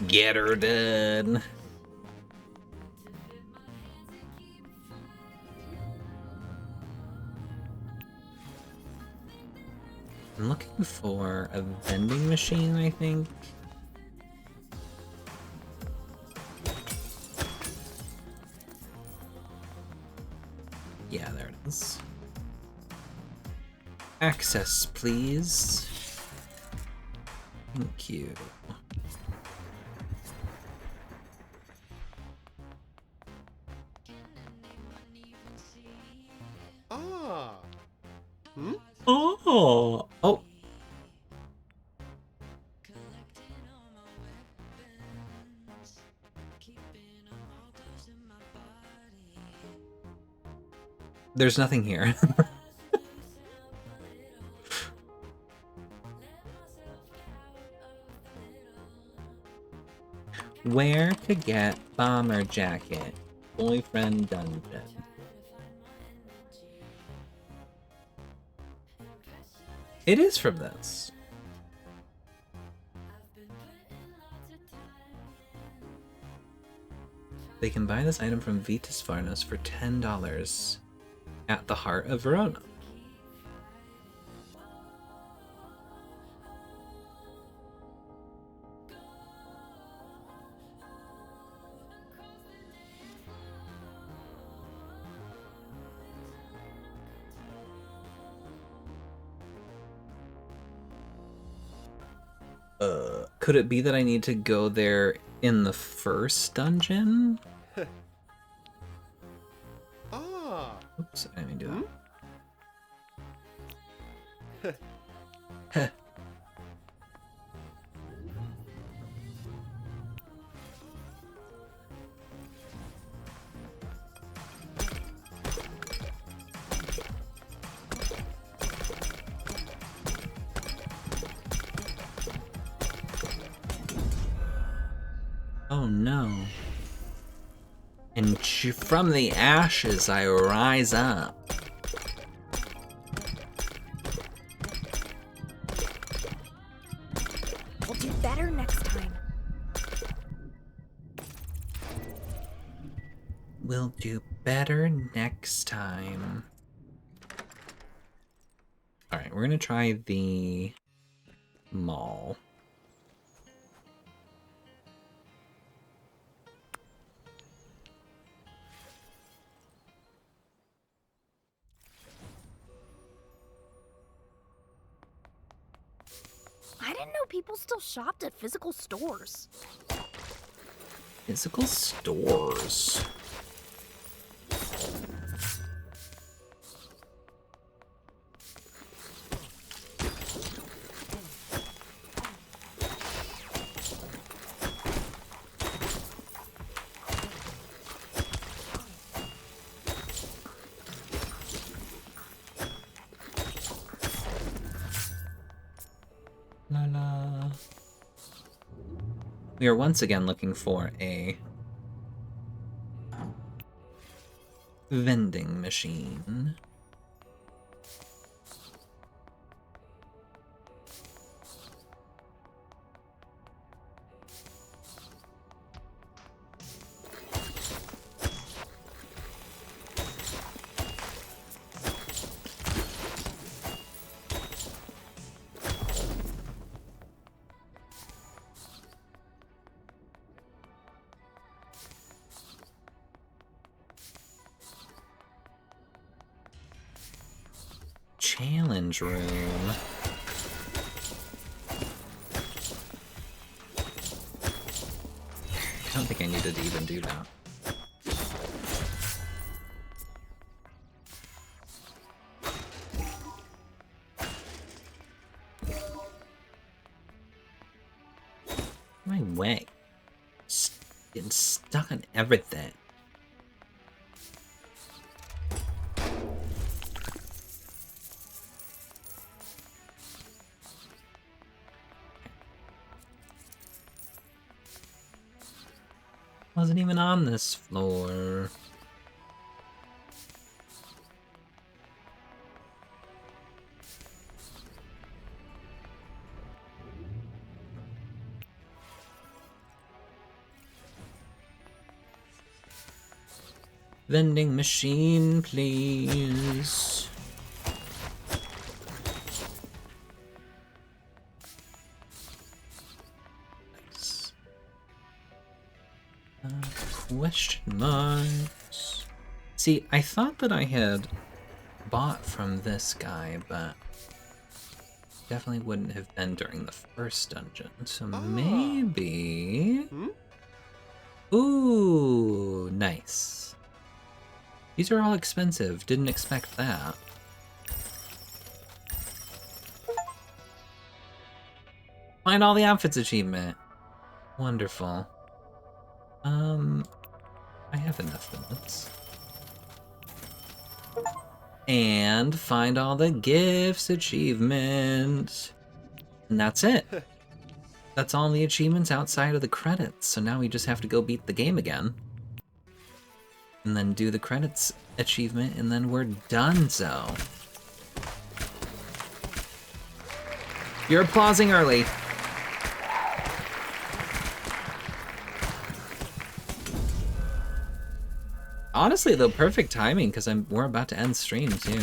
Get her done. I'm looking for a vending machine, I think. Yeah, there it is. Access, please. Thank you. Ah. Hmm? Oh. Oh. There's nothing here. Where to get bomber jacket? Boyfriend dungeon. It is from this. They can buy this item from Vitas Varnos for $10 at the heart of Verona. Could it be that I need to go there in the first dungeon? Ah. Oops, I didn't mean to do that. Oh no. And from the ashes I rise up. We'll do better next time. We'll do better next time. Alright, we're gonna try the mall. I didn't know people still shopped at physical stores. Physical stores. La la. We are once again looking for a vending machine. Challenge room. I don't think I needed to even do that. My way. Getting stuck on everything. Wasn't even on this floor. Vending machine, please. Nice. Question marks. See, I thought that I had bought from this guy, but definitely wouldn't have been during the first dungeon. So maybe... Ooh, nice. These are all expensive. Didn't expect that. Find all the outfits achievement. Wonderful. I have enough minutes. And find all the gifts achievement. And that's it. That's all the achievements outside of the credits. So now we just have to go beat the game again. And then do the credits achievement, and then we're done-so. You're applauding early. Honestly, though, perfect timing, because we're about to end stream, too.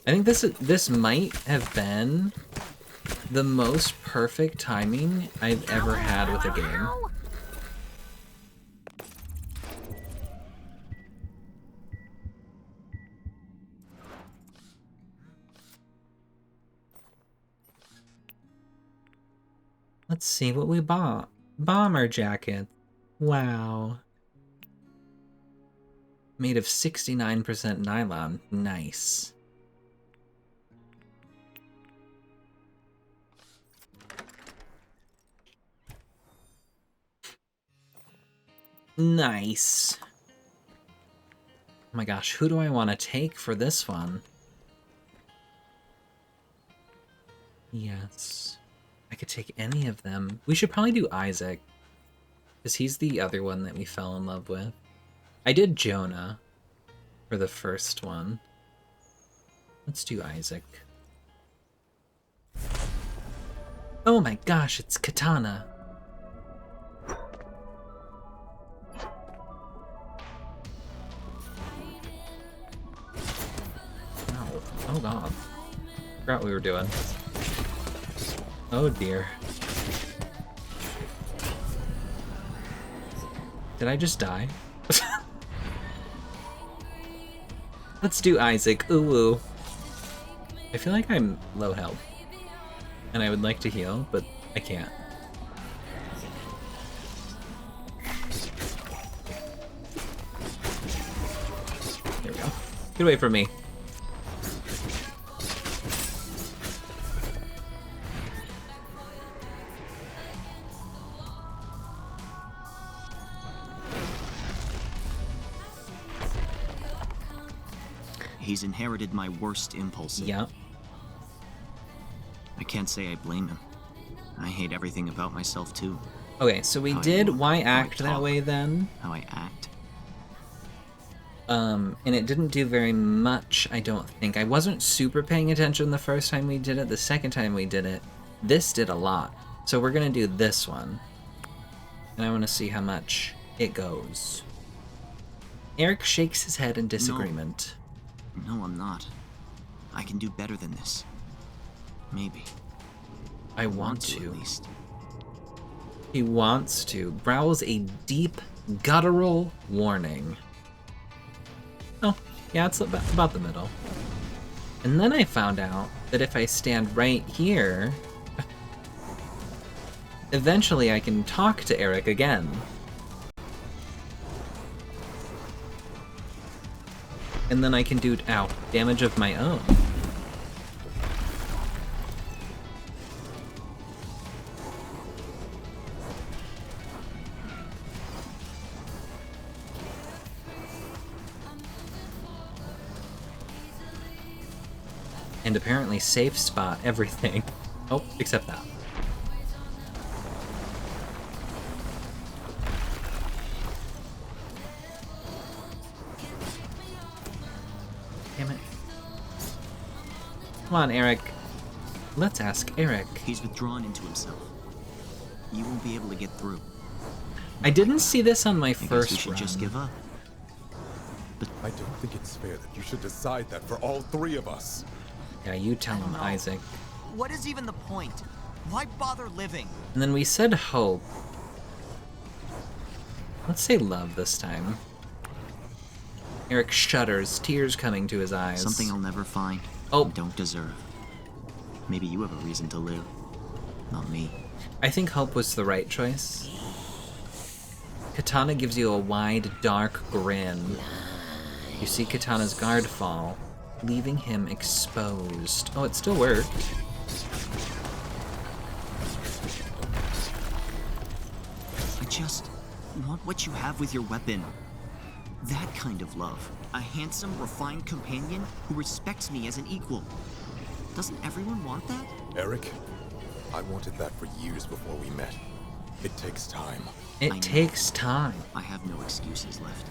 I think this might have been the most perfect timing I've ever had with a game. Let's see what we bought. Bomber jacket. Wow. Made of 69% nylon. Nice. Nice. Oh my gosh, who do I want to take for this one? Yes. I could take any of them. We should probably do Isaac, because he's the other one that we fell in love with. I did Jonah for the first one. Let's do Isaac. Oh my gosh, it's Katana. Oh, oh god. Forgot what we were doing. Oh dear. Did I just die? Let's do Isaac. Ooh, ooh. I feel like I'm low health. And I would like to heal, but I can't. There we go. Get away from me. He's inherited my worst impulses. Yeah. I can't say I blame him. I hate everything about myself too. Okay, so we did why act that way then? How I act. And it didn't do very much, I don't think. I wasn't super paying attention the first time we did it. The second time we did it, this did a lot. So we're gonna do this one. And I want to see how much it goes. Eric shakes his head in disagreement. No, I'm not. I can do better than this. Maybe. I want to. At least. He wants to. Growls a deep, guttural warning. Oh, yeah, it's about the middle. And then I found out that if I stand right here, eventually I can talk to Eric again. And then I can do, damage of my own. And apparently safe spot everything. Oh, except that. Damn it. Come on, Eric. Let's ask Eric. He's withdrawn into himself. You won't be able to get through. I didn't see this on my I first guess we should run. just give up. I don't think it's fair that you should decide that for all three of us. Yeah, you tell him, Isaac. What is even the point? Why bother living? And then we said hope. Let's say love this time. Eric shudders, tears coming to his eyes. Something I'll never find. Oh. And don't deserve. Maybe you have a reason to live. Not me. I think hope was the right choice. Katana gives you a wide, dark grin. You see Katana's guard fall, leaving him exposed. Oh, it still worked. I just want what you have with your weapon. That kind of love. A handsome, refined companion who respects me as an equal. Doesn't everyone want that? Eric, I wanted that for years before we met. It takes time. It takes time. I have no excuses left.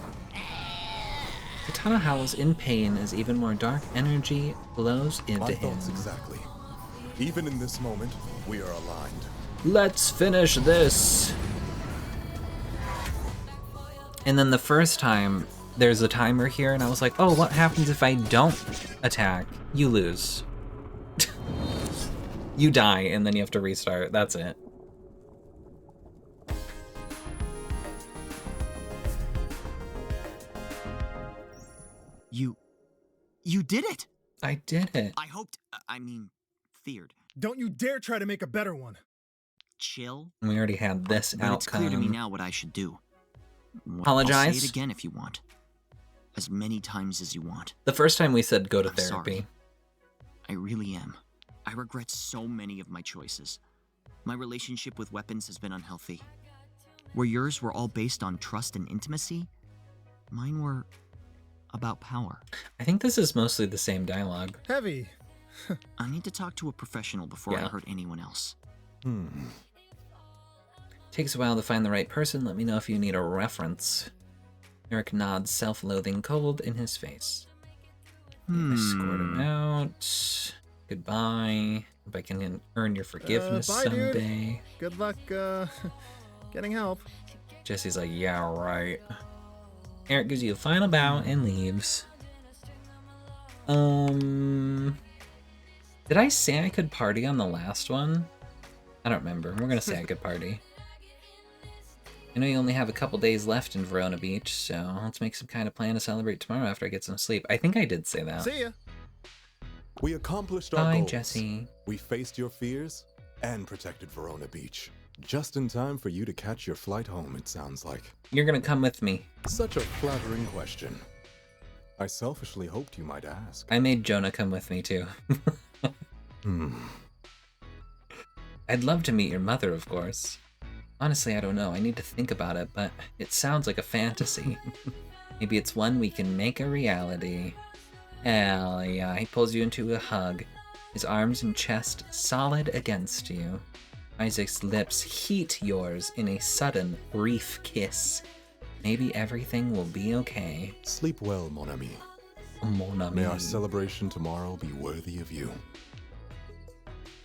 Katana howls in pain as even more dark energy flows into My him. thoughts exactly. Even in this moment, we are aligned. Let's finish this! And then the first time, there's a timer here, and I was like, oh, what happens if I don't attack? You lose. You die, and then you have to restart. That's it. You did it! I did it. I hoped, feared. Don't you dare try to make a better one. just chill? We already had this But it's clear to me outcome. now what I should do. I'll Apologize. say it again if you want. As many times as you want. The first time we said go to I'm therapy. sorry. I really am. I regret so many of my choices. My relationship with weapons has been unhealthy. Where yours were all based on trust and intimacy, mine were about power. I think this is mostly the same dialogue. Heavy. I need to talk to a professional before I Yeah. hurt anyone else. Takes a while to find the right person. Let me know if you need a reference. Eric nods, self-loathing cold in his face. Escort him out. Goodbye. Hope I can earn your forgiveness Bye, someday. dude. Good luck, getting help. Jesse's like, yeah, right. Eric gives you a final bow and leaves. Did I say I could party on the last one? I don't remember. We're gonna say I could party. I know you only have a couple days left in Verona Beach, so let's make some kind of plan to celebrate tomorrow after I get some sleep. I think I did say that. See ya. We accomplished our Bye, goals. Jesse. We faced your fears and protected Verona Beach. Just in time for you to catch your flight home, it sounds like. You're gonna come with me. Such a flattering question. I selfishly hoped you might ask. I made Jonah come with me too. I'd love to meet your mother, of course. Honestly, I don't know. I need to think about it, but it sounds like a fantasy. Maybe it's one we can make a reality. Hell yeah. He pulls you into a hug, his arms and chest solid against you. Isaac's lips heat yours in a sudden, brief kiss. Maybe everything will be okay. Sleep well, mon ami. Mon ami. May our celebration tomorrow be worthy of you.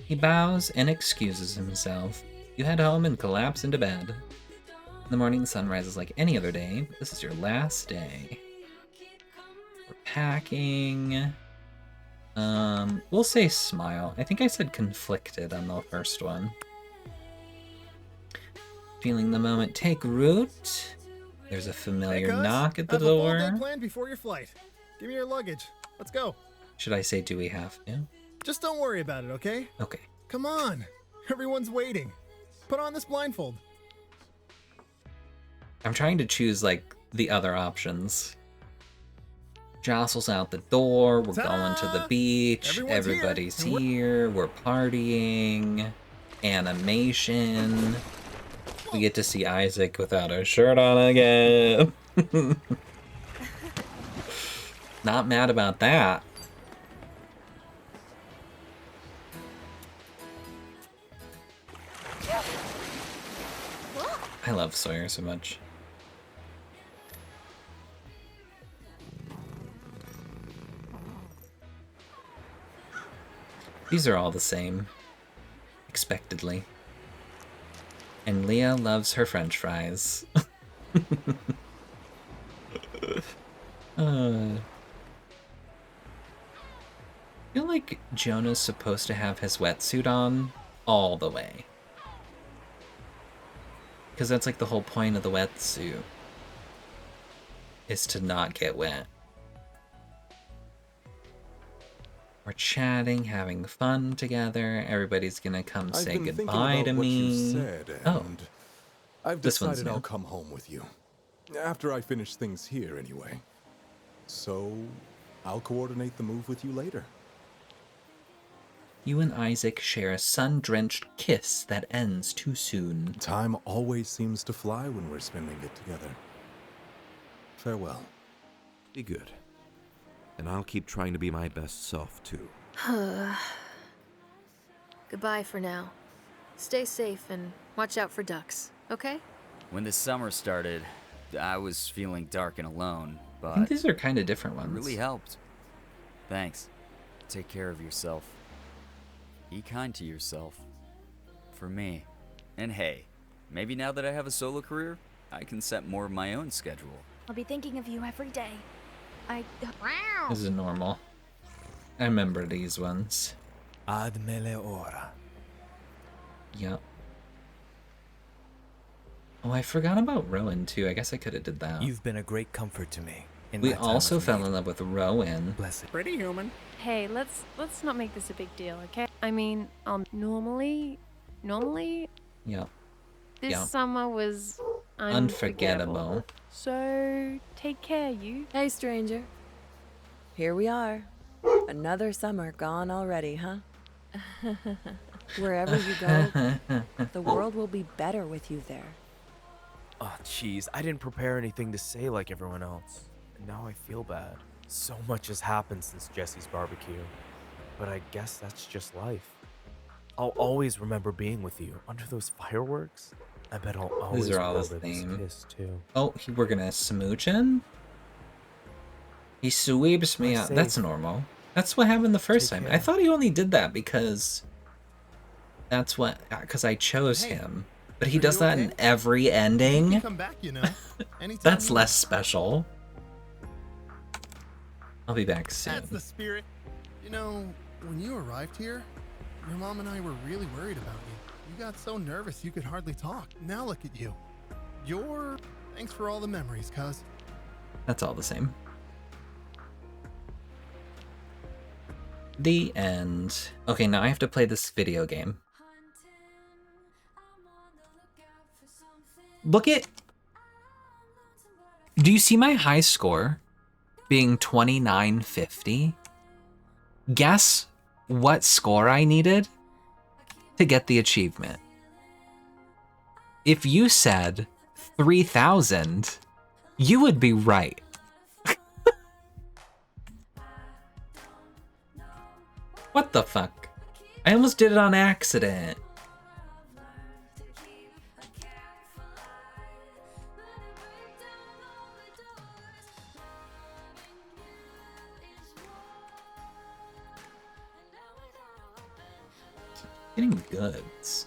He bows and excuses himself. You head home and collapse into bed. In the morning, the sun rises like any other day. This is your last day. We're packing. We'll say smile. I think I said conflicted on the first one. Feeling the moment take root. There's a familiar Hey, cuz, knock at the have a full day door. planned before your flight. Give me your luggage. Let's go. Should I say, do we have to? Just don't worry about it, okay? Okay. Come on. Everyone's waiting. Put on this blindfold. I'm trying to choose, like, the other options. Jostles out the door. We're going to the beach. Everybody's here. We're partying. Animation. We get to see Isaac without a shirt on again. Not mad about that. I love Sawyer so much. These are all the same. Expectedly. And Leah loves her french fries. I feel like Jonah's supposed to have his wetsuit on all the way. Because that's like the whole point of the wetsuit. Is to not get wet. We're chatting, having fun together. Everybody's gonna come I've say been thinking goodbye about to what me. you said, and I've this one's decided I'll new. come home with you. After I finish things here, anyway. So, I'll coordinate the move with you later. You and Isaac share a sun-drenched kiss that ends too soon. Time always seems to fly when we're spending it together. Farewell. Be good. And I'll keep trying to be my best self, too. Goodbye for now. Stay safe and watch out for ducks, okay? When the summer started, I was feeling dark and alone, I but think these are kind of different it ones. really helped. Thanks. Take care of yourself. Be kind to yourself. For me. And hey, maybe now that I have a solo career, I can set more of my own schedule. I'll be thinking of you every day. This is normal. I remember these ones. Ad meleora. Yep. Oh, I forgot about Rowan too. I guess I could have did that. You've been a great comfort to me. We also fell in love with Rowan. Bless it. Pretty human. Hey, let's not make this a big deal, okay? I mean, normally Yeah. This Yeah. summer was Unforgettable. So take care, you. Hey, stranger. Here we are. Another summer gone already, huh? Wherever you go, the world will be better with you there. Oh, jeez, I didn't prepare anything to say like everyone else. And now I feel bad. So much has happened since Jesse's barbecue. But I guess that's just life. I'll always remember being with you under those fireworks. I bet I'll always These are all the remember this same. kiss, too. Oh, we're gonna smooch in? He sweeps me We're out. That's safe. normal. That's what happened the first Take time. I care. thought he only did that because I chose Hey, him. But he are does you that in okay? every You ending. can come back, you know. Anytime That's you less want. special. I'll be back soon. That's the spirit. You know, when you arrived here, your mom and I were really worried about you. You got so nervous you could hardly talk. Now look at you. Thanks for all the memories, cuz. That's all the same. The end. Okay, now I have to play this video game. Look at... Do you see my high score being 2950? Guess what score I needed to get the achievement. If you said 3000, you would be right. What the fuck? I almost did it on accident. Getting goods.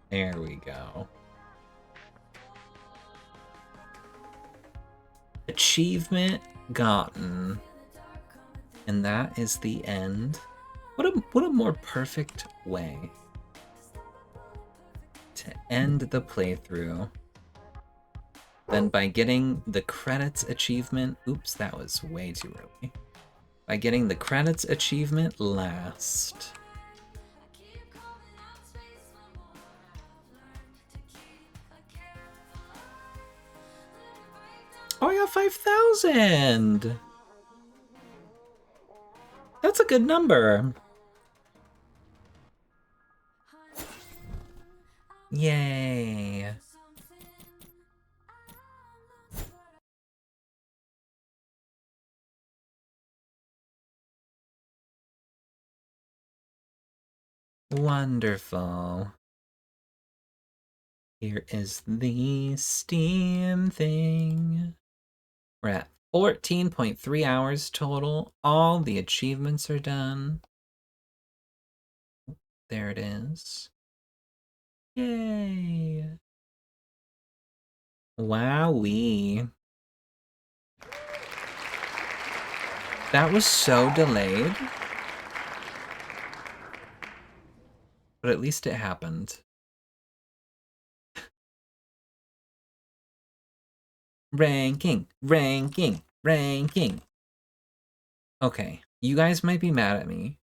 There we go. Achievement gotten. And that is the end. What a more perfect way to end the playthrough than by getting the credits achievement. Oops, that was way too early. By getting the credits achievement last. Oh, I got 5,000! That's a good number. Yay. Wonderful. Here is the Steam thing. We're at 14.3 hours total. All the achievements are done. There it is. Yay. Wowee. That was so delayed. But at least it happened. Ranking, ranking, ranking. Okay, you guys might be mad at me.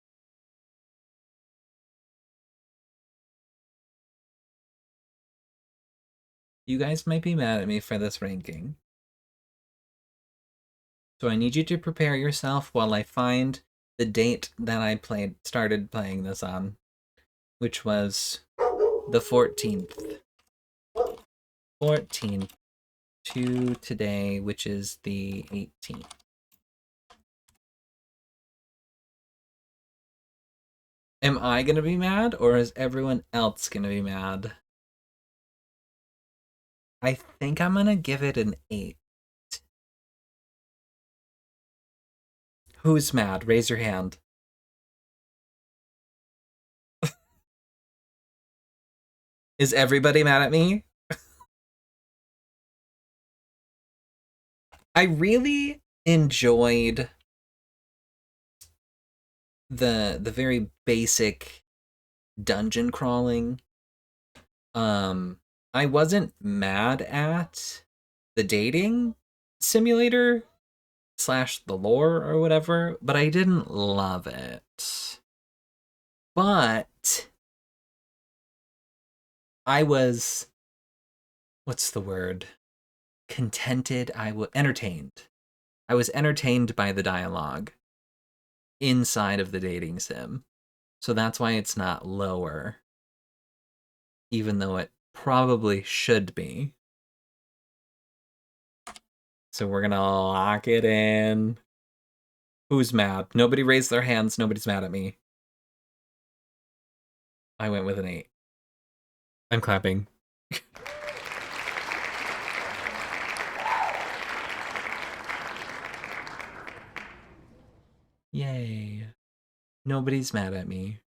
You guys might be mad at me for this ranking. So I need you to prepare yourself while I find the date that I started playing this on, which was the 14th. 14th to today, which is the 18th. Am I gonna be mad, or is everyone else gonna be mad? I think I'm gonna give it an 8. Who's mad? Raise your hand. Is everybody mad at me? I really enjoyed the very basic dungeon crawling. I wasn't mad at the dating simulator / the lore or whatever, but I didn't love it. But I was, what's the word? Contented. I was entertained. I was entertained by the dialogue inside of the dating sim. So that's why it's not lower, even though it probably should be. So we're gonna lock it in. Who's mad? Nobody raised their hands. Nobody's mad at me. I went with an 8. I'm clapping. Yay. Nobody's mad at me.